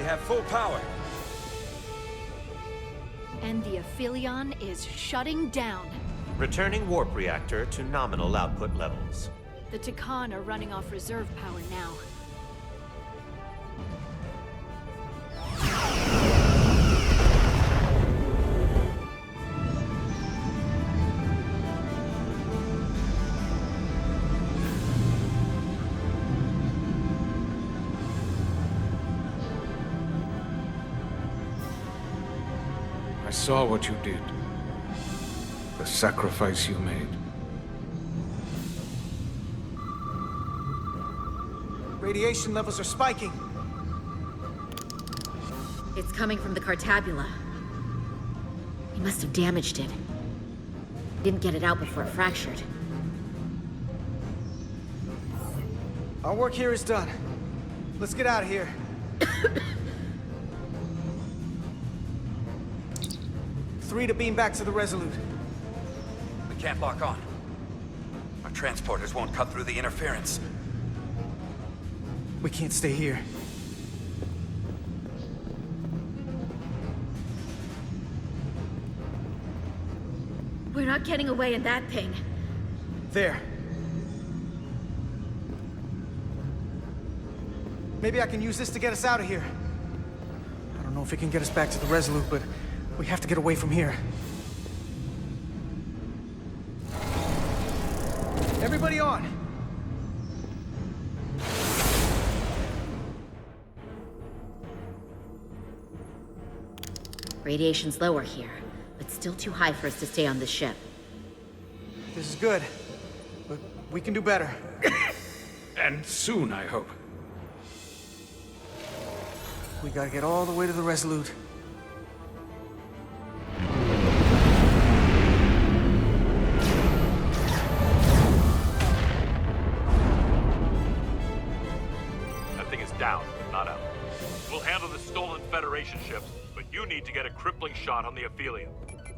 have full power. And the Ophelion is shutting down. Returning warp reactor to nominal output levels. The Tacon are running off reserve power now. I saw what you did. The sacrifice you made. Radiation levels are spiking. It's coming from the Cartabula. He must have damaged it. Didn't get it out before it fractured. Our work here is done. Let's get out of here. 3 to beam back to the Resolute. We can't lock on. Our transporters won't cut through the interference. We can't stay here. We're not getting away in that thing. There. Maybe I can use this to get us out of here. I don't know if it can get us back to the Resolute, but we have to get away from here. Everybody on! Radiation's lower here, but still too high for us to stay on this ship. This is good, but we can do better. And soon, I hope. We gotta get all the way to the Resolute. That thing is down, not up. We'll handle the stolen Federation ships, but you need to get a crippling shot on the Ophelion.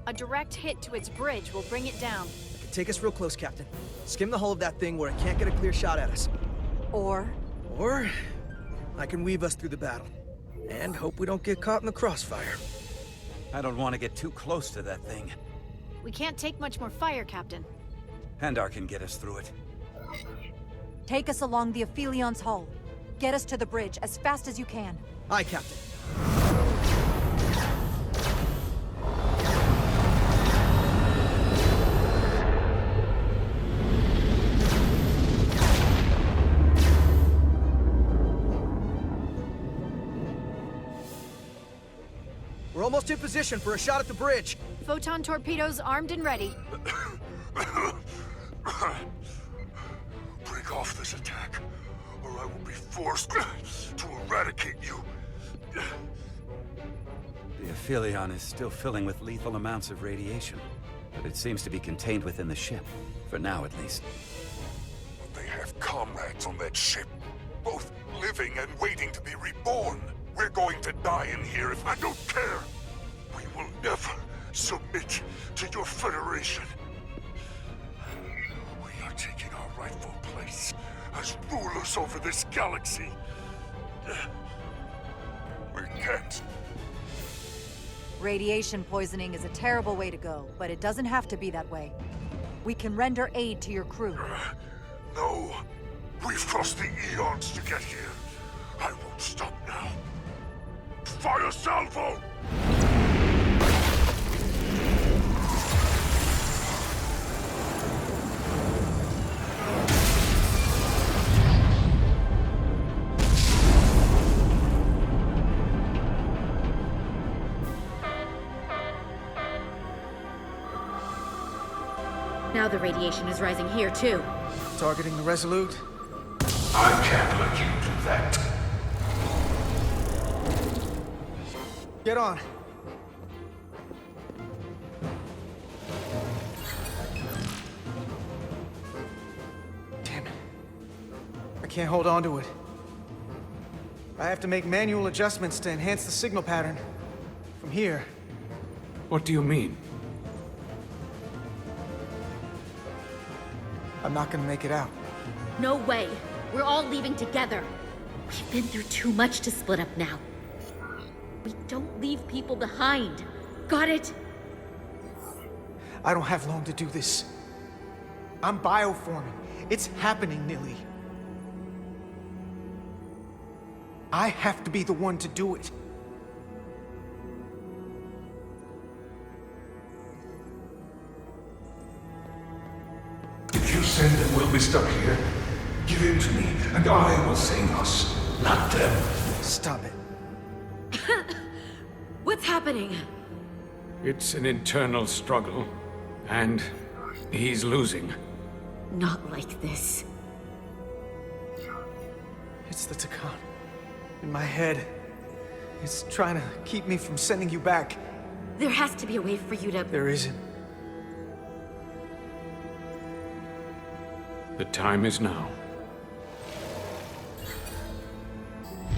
A direct hit to its bridge will bring it down. Take us real close, Captain. Skim the hull of that thing where it can't get a clear shot at us. Or I can weave us through the battle. And hope we don't get caught in the crossfire. I don't want to get too close to that thing. we can't take much more fire, Captain. Handar can get us through it. Take us along the Ophelion's hull. Get us to the bridge as fast as you can. Aye, Captain. We're almost in position for a shot at the bridge. Photon torpedoes armed and ready. Break off this attack, or I will be forced to eradicate you. The Ophelion is still filling with lethal amounts of radiation, but it seems to be contained within the ship, for now at least. They have comrades on that ship, both living and waiting to be reborn. We're going to die in here if I don't care. We will never submit to your Federation. We are taking our rightful place as rulers over this galaxy. We can't. Radiation poisoning is a terrible way to go, but it doesn't have to be that way. We can render aid to your crew. No. We've crossed the eons to get here. I won't stop now. Fire salvo! Now the radiation is rising here, too. Targeting the Resolute? I can't let you do that. Get on. Damn it. I can't hold on to it. I have to make manual adjustments to enhance the signal pattern. From here. What do you mean? I'm not gonna make it out. No way. We're all leaving together. We've been through too much to split up now. We don't leave people behind. Got it? I don't have long to do this. I'm bioforming. It's happening, Nilly. I have to be the one to do it. If you send them, we'll be stuck here. Give in to me, and I will save us, not them. Stop it. What's happening? It's an internal struggle, and he's losing. Not like this. It's the Tacon. In my head. It's trying to keep me from sending you back. There has to be a way for you to... There isn't. The time is now.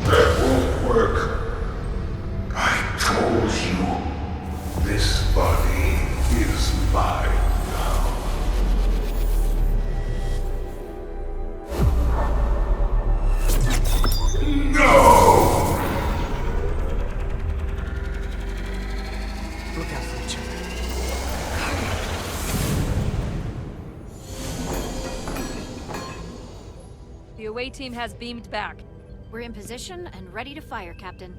That won't work. I told you, this body is mine now. No! Look out for each other. The away team has beamed back. We're in position and ready to fire, Captain.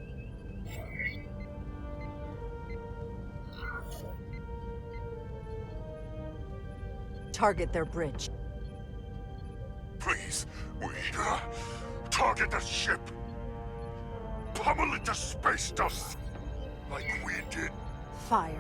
Target their bridge. Please, we target the ship. Pummel it to space dust, like we did. Fire.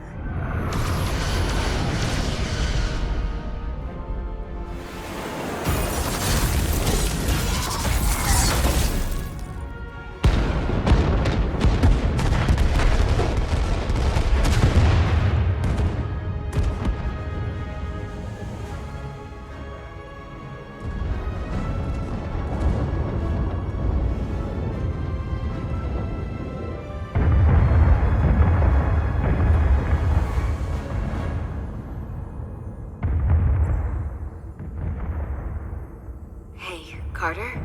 Carter?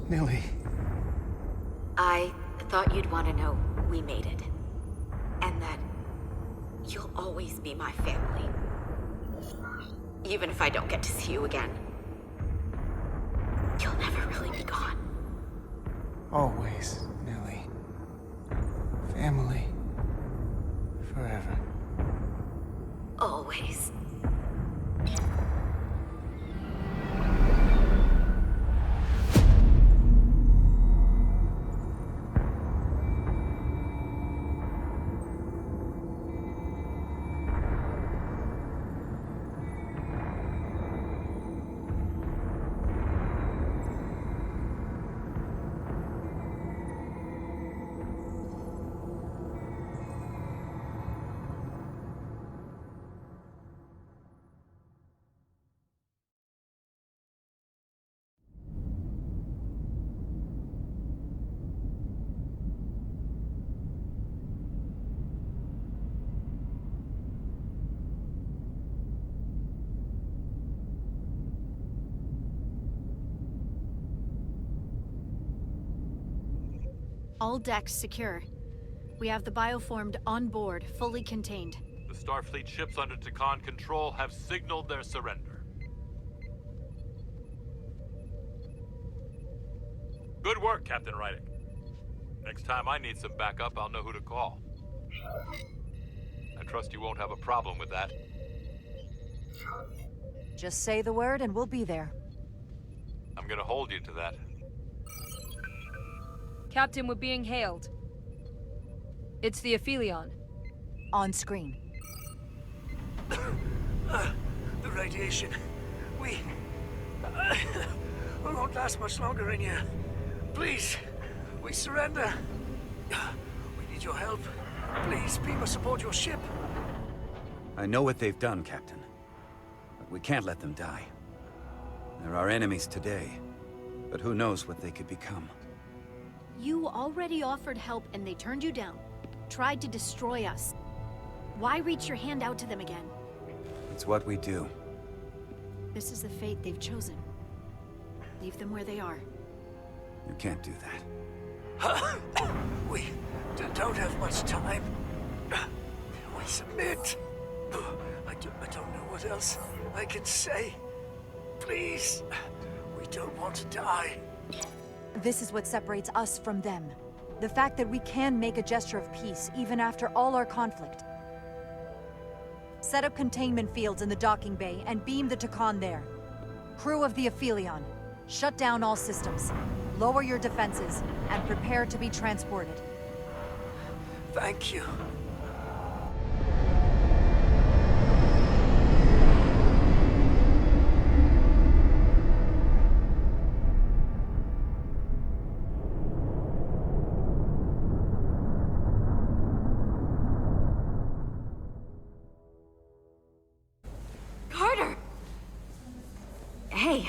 Nilly. I thought you'd want to know we made it. And that you'll always be my family. Even if I don't get to see you again. You'll never really be gone. Always, Nilly. Family. Forever. Always. All decks secure. We have the bioformed on board, fully contained. The Starfleet ships under Tacon control have signaled their surrender. Good work, Captain Rydick. Next time I need some backup, I'll know who to call. I trust you won't have a problem with that. Just say the word and we'll be there. I'm gonna hold you to that. Captain, we're being hailed. It's the Ophelion. On screen. The radiation. We won't last much longer in here. Please, we surrender. We need your help. Please, beam us aboard your ship. I know what they've done, Captain. But we can't let them die. They're our enemies today, but who knows what they could become. You already offered help and they turned you down. Tried to destroy us. Why reach your hand out to them again? It's what we do. This is the fate they've chosen. Leave them where they are. You can't do that. We don't have much time. We submit. I don't know what else I can say. Please, we don't want to die. This is what separates us from them. The fact that we can make a gesture of peace, even after all our conflict. Set up containment fields in the docking bay and beam the Tacon there. Crew of the Ophelion, shut down all systems. Lower your defenses, and prepare to be transported. Thank you. Carter! Hey,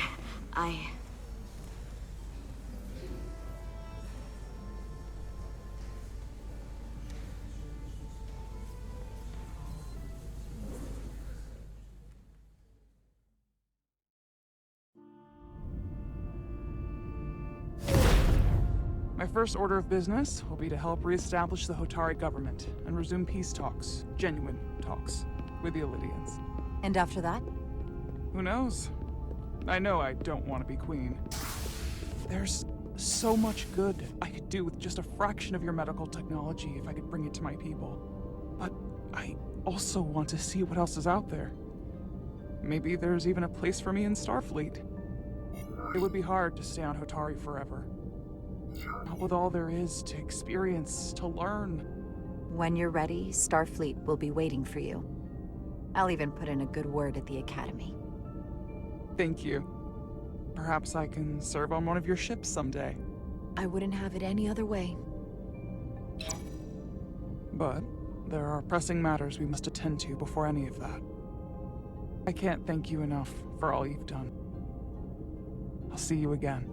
My first order of business will be to help reestablish the Hotari government and resume peace talks, genuine talks, with the Illidians. And after that? Who knows? I know I don't want to be queen. There's so much good I could do with just a fraction of your medical technology if I could bring it to my people. But I also want to see what else is out there. Maybe there's even a place for me in Starfleet. It would be hard to stay on Hotari forever. Not with all there is to experience, to learn. When you're ready, Starfleet will be waiting for you. I'll even put in a good word at the Academy. Thank you. Perhaps I can serve on one of your ships someday. I wouldn't have it any other way. But there are pressing matters we must attend to before any of that. I can't thank you enough for all you've done. I'll see you again.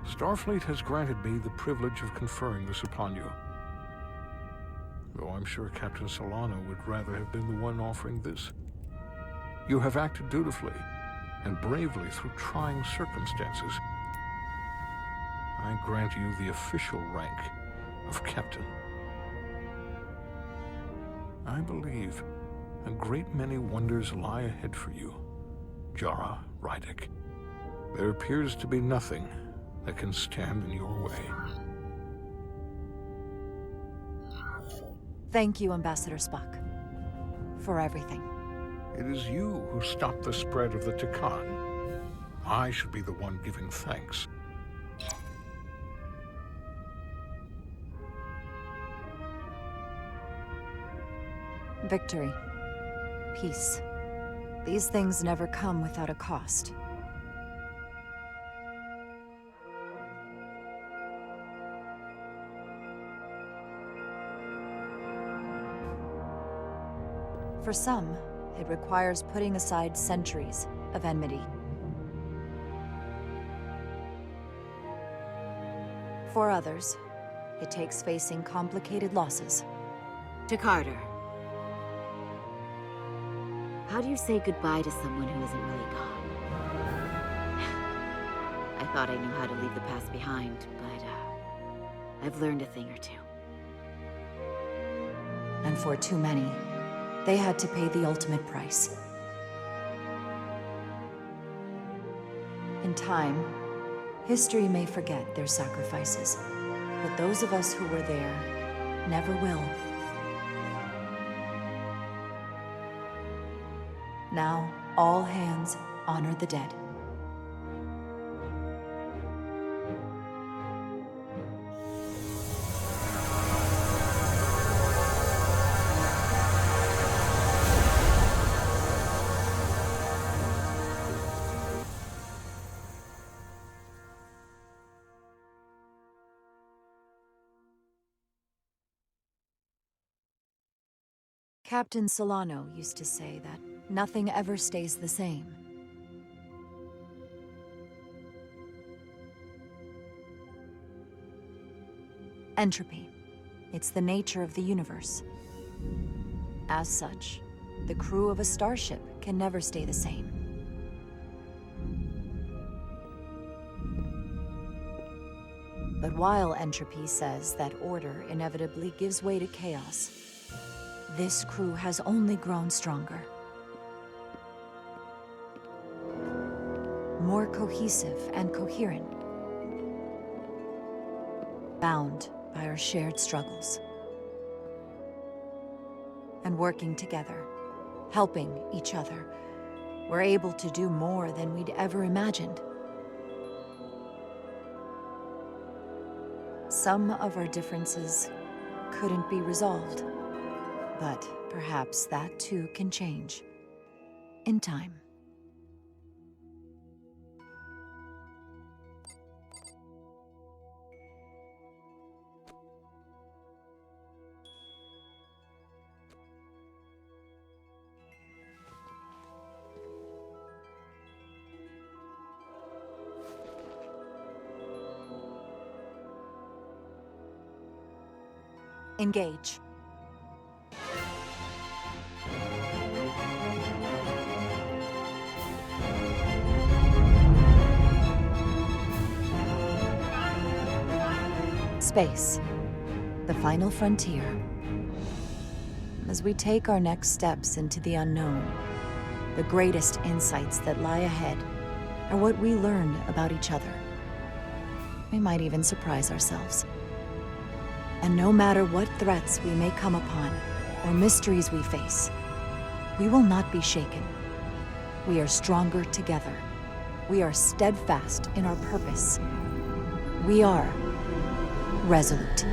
Starfleet has granted me the privilege of conferring this upon you. Though I'm sure Captain Solano would rather have been the one offering this. You have acted dutifully and bravely through trying circumstances. I grant you the official rank of Captain. I believe a great many wonders lie ahead for you, Jara Rydick. There appears to be nothing that can stand in your way. Thank you, Ambassador Spock, for everything. It is you who stopped the spread of the Tacon. I should be the one giving thanks. Victory. Peace. These things never come without a cost. For some, it requires putting aside centuries of enmity. For others, it takes facing complicated losses. to Carter. How do you say goodbye to someone who isn't really gone? I thought I knew how to leave the past behind, but I've learned a thing or two. And for too many, they had to pay the ultimate price. In time, history may forget their sacrifices, but those of us who were there never will. Now, all hands honor the dead. Captain Solano used to say that nothing ever stays the same. Entropy. It's the nature of the universe. As such, The crew of a starship can never stay the same. But while entropy says that order inevitably gives way to chaos, this crew has only grown stronger. More cohesive and coherent. Bound by our shared struggles. And working together, helping each other, we're able to do more than we'd ever imagined. Some of our differences couldn't be resolved, but perhaps that too can change in time. Engage. Space, the final frontier. As we take our next steps into the unknown, the greatest insights that lie ahead are what we learn about each other. We might even surprise ourselves. And no matter what threats we may come upon, or mysteries we face, we will not be shaken. We are stronger together. We are steadfast in our purpose. We are resolute.